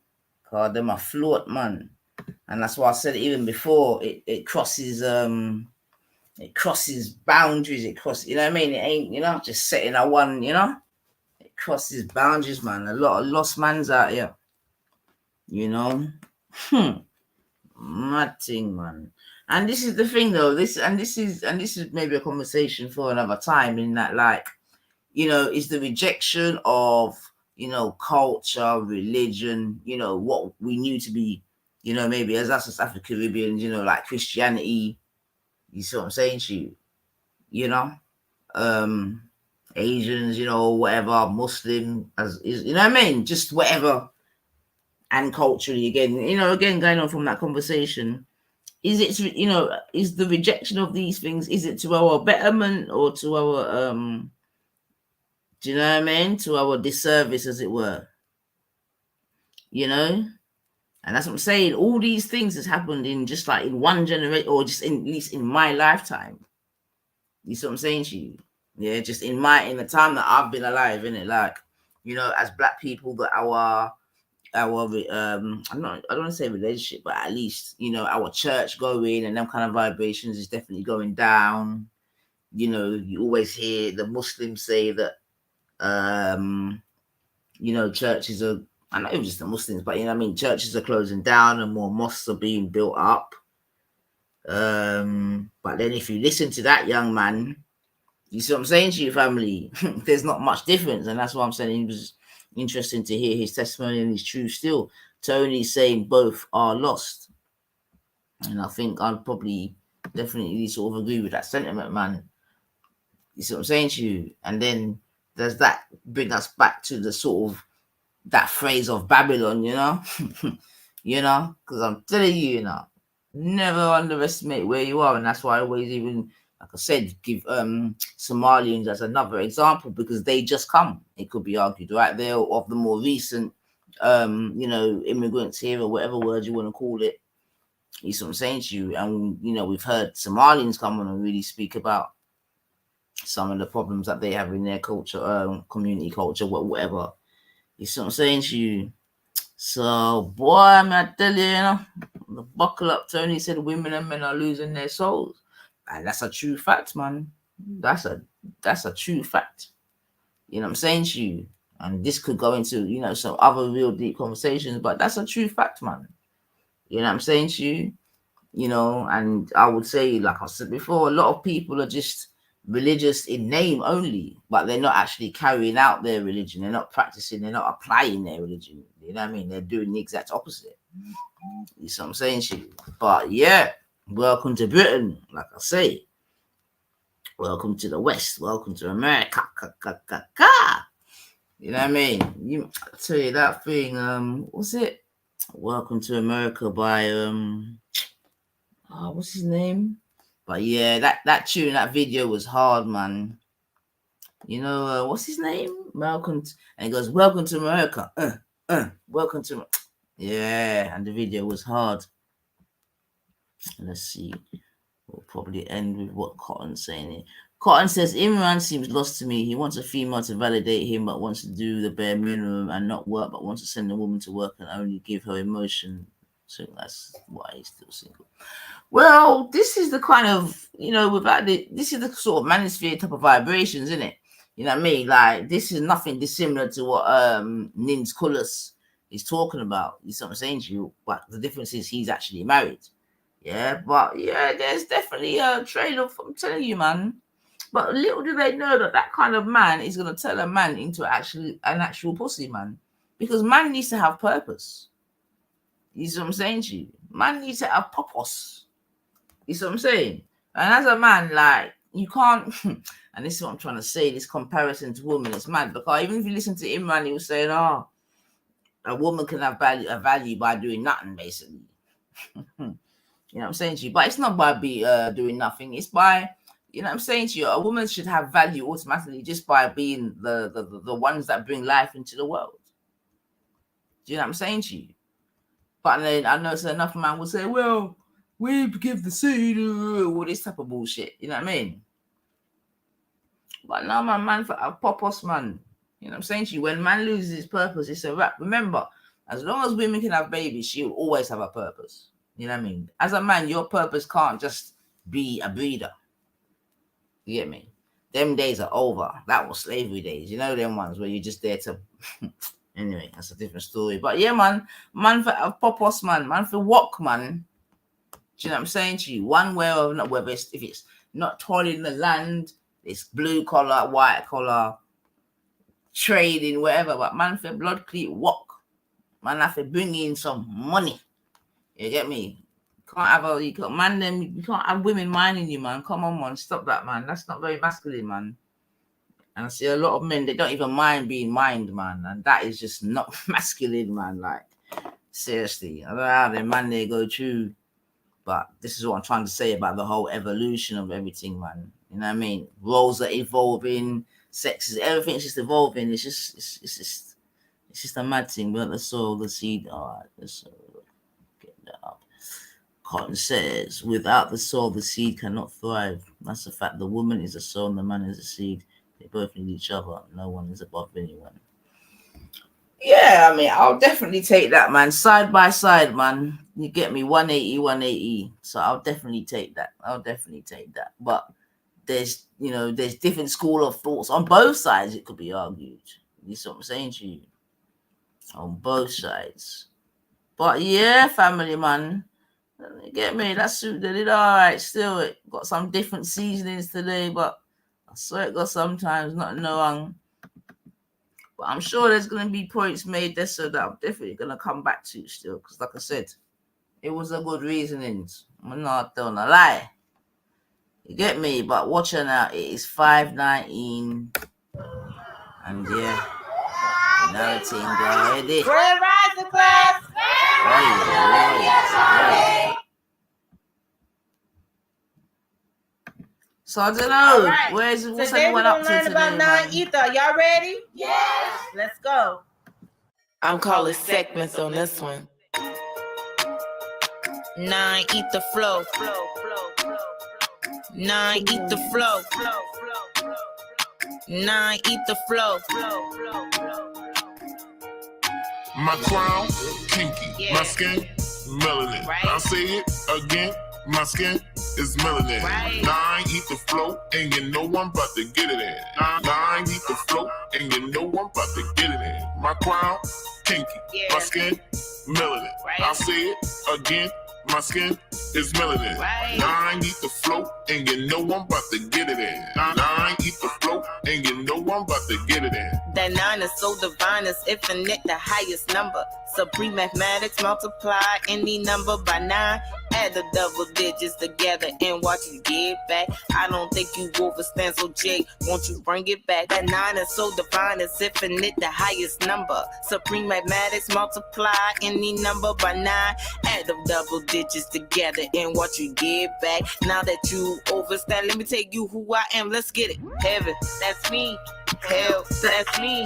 Cause them a float, man. And that's why I said even before, it crosses boundaries. You know what I mean? It ain't, you know, just setting a one, you know? It crosses boundaries, man. A lot of lost mans out here. You know? Mad thing, man. And this is the thing though, this is maybe a conversation for another time, in that, like, you know, is the rejection of, you know, culture, religion, you know, what we knew to be, you know, maybe as us as African Caribbeans, you know, like Christianity, you see what I'm saying to you, you know, Asians, you know, whatever, Muslim, as is, you know what I mean, just whatever, and culturally, again, you know, again, going on from that conversation, is it, you know, is the rejection of these things, is it to our betterment or to our do you know what I mean, to our disservice, as it were, you know? And that's what I'm saying. All these things has happened in just like in one generation, or just in, at least in my lifetime. You see what I'm saying to you? Yeah, just in the time that I've been alive, innit? Like, you know, as black people, that our I don't want to say relationship, but at least, you know, our church going and them kind of vibrations is definitely going down. You know, you always hear the Muslims say that Churches are, I know it was just the Muslims, but churches are closing down and more mosques are being built up. But then if you listen to that young man, you see what I'm saying to you, family, there's not much difference. And that's why I'm saying it was interesting to hear his testimony and his truth still. Tony's saying both are lost. And I think I'd probably definitely sort of agree with that sentiment, man. You see what I'm saying to you? And then does that bring us back to the sort of that phrase of Babylon, because I'm telling you, never underestimate where you are. And that's why I always, even like I said, give Somalians as another example, because they just come, it could be argued right there, of the more recent immigrants here, or whatever word you want to call it. You see what I'm saying to you? And we've heard Somalians come on and really speak about some of the problems that they have in their culture, community culture, whatever. You see what I'm saying to you? So, boy, I tell you, buckle up. Tony said women and men are losing their souls. And that's a true fact, man. That's a true fact. You know what I'm saying to you? And this could go into, some other real deep conversations, but that's a true fact, man. You know what I'm saying to you? And I would say, like I said before, a lot of people are just religious in name only, but they're not actually carrying out their religion. They're not practicing, they're not applying their religion. You know what I mean? They're doing the exact opposite. You see what I'm saying to you? But yeah, welcome to Britain, like I say. Welcome to the West. Welcome to America. You know what I mean? I tell you that thing, what's it? Welcome to America by what's his name? But yeah, that tune, that video was hard, man. What's his name? Malcolm, and he goes, "Welcome to America." Welcome to, yeah, and the video was hard. Let's see. We'll probably end with what Cotton's saying here. Cotton says, Imran seems lost to me. He wants a female to validate him, but wants to do the bare minimum and not work, but wants to send a woman to work and only give her emotion. So that's why he's still single. Well, this is the kind of, this is the sort of manosphere type of vibrations, isn't it? You know what I mean? Like, this is nothing dissimilar to what Nins Kulus is talking about. You see what I'm saying to you? But the difference is he's actually married. Yeah, but yeah, there's definitely a trade-off, I'm telling you, man. But little do they know that kind of man is going to turn a man into an actual pussy, man. Because man needs to have purpose. You see what I'm saying to you? Man needs to have purpose. You see what I'm saying? And as a man, like, you can't, and this is what I'm trying to say, this comparison to women is mad. Because even if you listen to Imran, he was saying, a woman can have value by doing nothing, basically. You know what I'm saying to you? But it's not by doing nothing. It's by, you know what I'm saying to you? A woman should have value automatically just by being the ones that bring life into the world. Do you know what I'm saying to you? But then I know enough man will say, well, we give the seed, all this type of bullshit. You know what I mean? But now, man, for a purpose, man. You know what I'm saying to you? When man loses his purpose, it's a wrap. Remember, as long as women can have babies, she'll always have a purpose. You know what I mean? As a man, your purpose can't just be a breeder. You get me? Them days are over. That was slavery days. You know them ones where you're just there to... Anyway, that's a different story. But yeah, man for a purpose, man for walk, man. Do you know what I'm saying to you? One way or not, whether if it's not toiling the land, it's blue collar, white collar, trading, whatever. But man for blood clean walk. Man have to bring in some money. You get me? You can't have women minding you, man. Come on, man. Stop that, man. That's not very masculine, man. And I see a lot of men, they don't even mind being mined, man. And that is just not masculine, man. Like, seriously. I don't know how the man they go through. But this is what I'm trying to say about the whole evolution of everything, man. You know what I mean? Roles are evolving, sexes, everything's just evolving. It's just a mad thing. But the soul, the seed. All right, let's get that up. Cotton says, without the soul, the seed cannot thrive. That's a fact. The woman is a soul and the man is a seed. They both need each other. No one is above anyone. Yeah, I mean, I'll definitely take that, man. Side by side, man. You get me? 180. So I'll definitely take that. But there's different school of thoughts on both sides. It could be argued. You see what I'm saying to you? On both sides. But yeah, family man, you get me? That soup did it all right. Still, it got some different seasonings today, but I swear it got sometimes not no wrong. But I'm sure there's gonna be points made there, so that I'm definitely gonna come back to still, because like I said, it was a good reasoning. I'm not telling a lie. You get me? But watching out, it is 5:19, and yeah, another team go already. Grand Rising class. Right. So I don't know. Right. What's Today everyone we're up gonna to learn today, about man? non-ether. Y'all ready? Yes. Let's go. I'm calling segments on this one. Non-ether flow. Non-ether flow. Non-ether flow. My crown, kinky. My skin, melanin. Right. I'll say it again. My skin is melanin. Right. Nine eat the flow, and you know I'm about to get it in. Nine eat the flow, and you know I'm about to get it in. My crown, kinky. My skin, melanin. Right. I'll say it again. My skin is melanin. Right. Nine eat the flow, and you know I'm about to get it in. Nine eat the flow, and you know I'm about to get it in. That 9 is so divine, it's infinite, the highest number. Supreme mathematics, multiply any number by 9. Add the double digits together and watch you get back. I don't think you overstand, so Jake, won't you bring it back? That 9 is so divine, it's infinite, the highest number. Supreme mathematics, multiply any number by 9. Add the double digits together and watch you get back. Now that you overstand, let me tell you who I am. Let's get it. Heaven, that's me. Hell, that's me.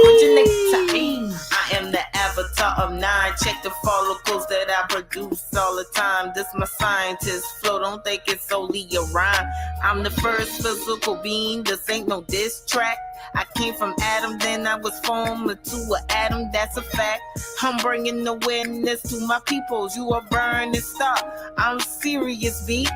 Originator, me. I am the avatar of 9. Check the follicles that I produce all the time. This my scientist flow. Don't think it's solely a rhyme. I'm the first physical being. This ain't no diss track. I came from Adam, then I was formed into an atom. That's a fact. I'm bringing awareness to my peoples. You are burning star. I'm serious, B.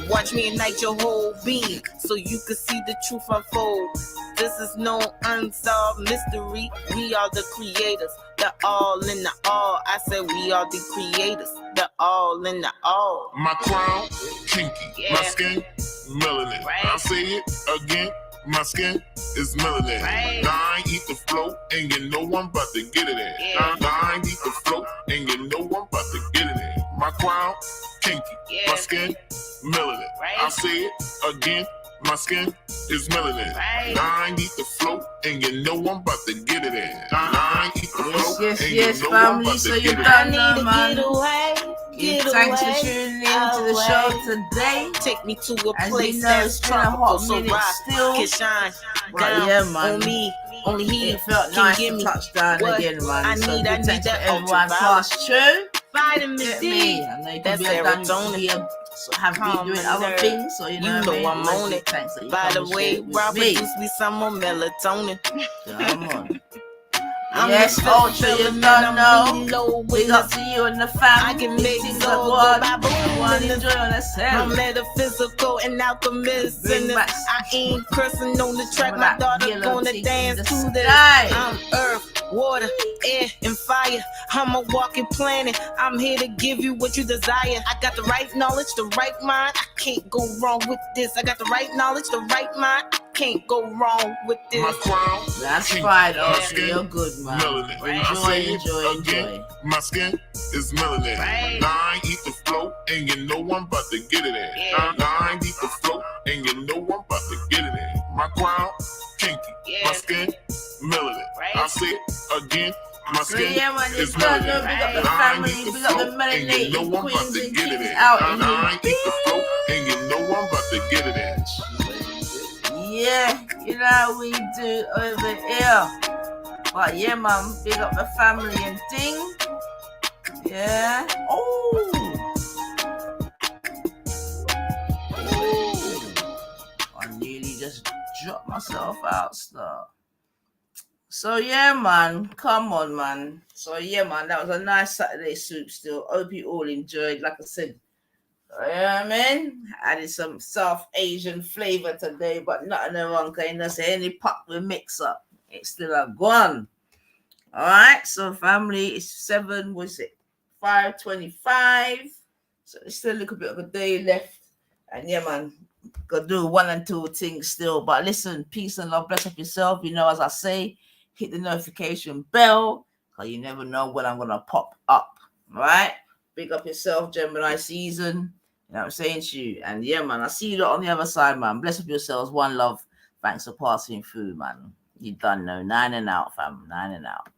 Watch me ignite your whole being so you can see the truth unfold. This is no unsolved mystery. We are the creators. The all in the all. I said we are the creators. The all in the all. My crown, kinky. Yeah. My skin, melanin. Right. I'll say it again. My skin is melanin. Right. 9 eat the flow, and you know I'm about to get it in. Yeah. 9 eat the flow, and you know I'm about to get it in. My crown, kinky. Yeah. My skin, melanin. Right. I'll say it again. My skin is melanin. Right. 9 eat the flow, and you know I'm about to get it in. 9 eat the flow, Yes, and yes, you know I'm family. about So to you get it in. done I now, need to man. get away. Thanks for tuning in to the show today. Take me to a As place you know, that's it's been a tropical, hot so minute rock still. can shine But down yeah, man. on me. Only he It felt can nice give to me touch down what again, man. I So need. good I need thanks for that everyone ultraviolet. passed through. Vitamin Get D. me. I know you can That's be done. You serotonin. can be have Calm be doing my other nerves. things. So you know what I mean. I'm Always on big it. thanks that you By come the and share way, it with Rob me. produced me some more melatonin. Come on. I'm Yes, the Ultra, you fella, don't man, know. I'm low Big with up the- to you and the I family. can make Things soul are go good. ba-boom Everyone in the- enjoy I'm yourself. metaphysical and alchemist. Bring And back I ain't cursing on the track. some of My that daughter yellow gonna thing dance in the to this. sky. I'm earth, water, air, and fire. I'm a walking planet. I'm here to give you what you desire. I got the right knowledge, the right mind. I can't go wrong with this. I got the right knowledge, the right mind. I can't go wrong with this. My crown, That's kinky. fine, My Ultra. skin, You're good, man. melanin. I Enjoy, say it enjoy, again. enjoy. My skin is melanin. Right. 9 eat the flow, and you know I'm about to get it in. Yeah. 9 eat the flow, and you know I'm about to get it in. My crown, kinky. Yeah. My skin, melanin. Right. I say it again. My So skin yeah, man, you is done know. melanin. Big up the 9 family. eat the Big up the flow, and you know melanated I'm about queens to and get it kings in. out in 9 here. eat the flow, and you know I'm about to get it in. Yeah, you know how we do over here. But yeah, man, big up the family and thing. Yeah. Oh. I nearly just dropped myself out, stuff. So yeah, man, come on, man. So yeah, man, that was a nice Saturday soup. Still, hope you all enjoyed. Like I said, You know what I mean? Added some South Asian flavor today, but nothing wrong. Can you say any pot we mix up? It's still a gone. All right, so family, it's 5:25. So there's still a little bit of a day left. And yeah, man, gotta do 1 and 2 things still. But listen, peace and love, bless up yourself. You know, as I say, hit the notification bell, because you never know when I'm gonna pop up. All right? Big up yourself, Gemini season. You know what I'm saying to you? And yeah, man, I'll see you on the other side, man. Bless up yourselves. One love. Thanks for passing through, man. You done know. 9 and out, fam. 9 and out.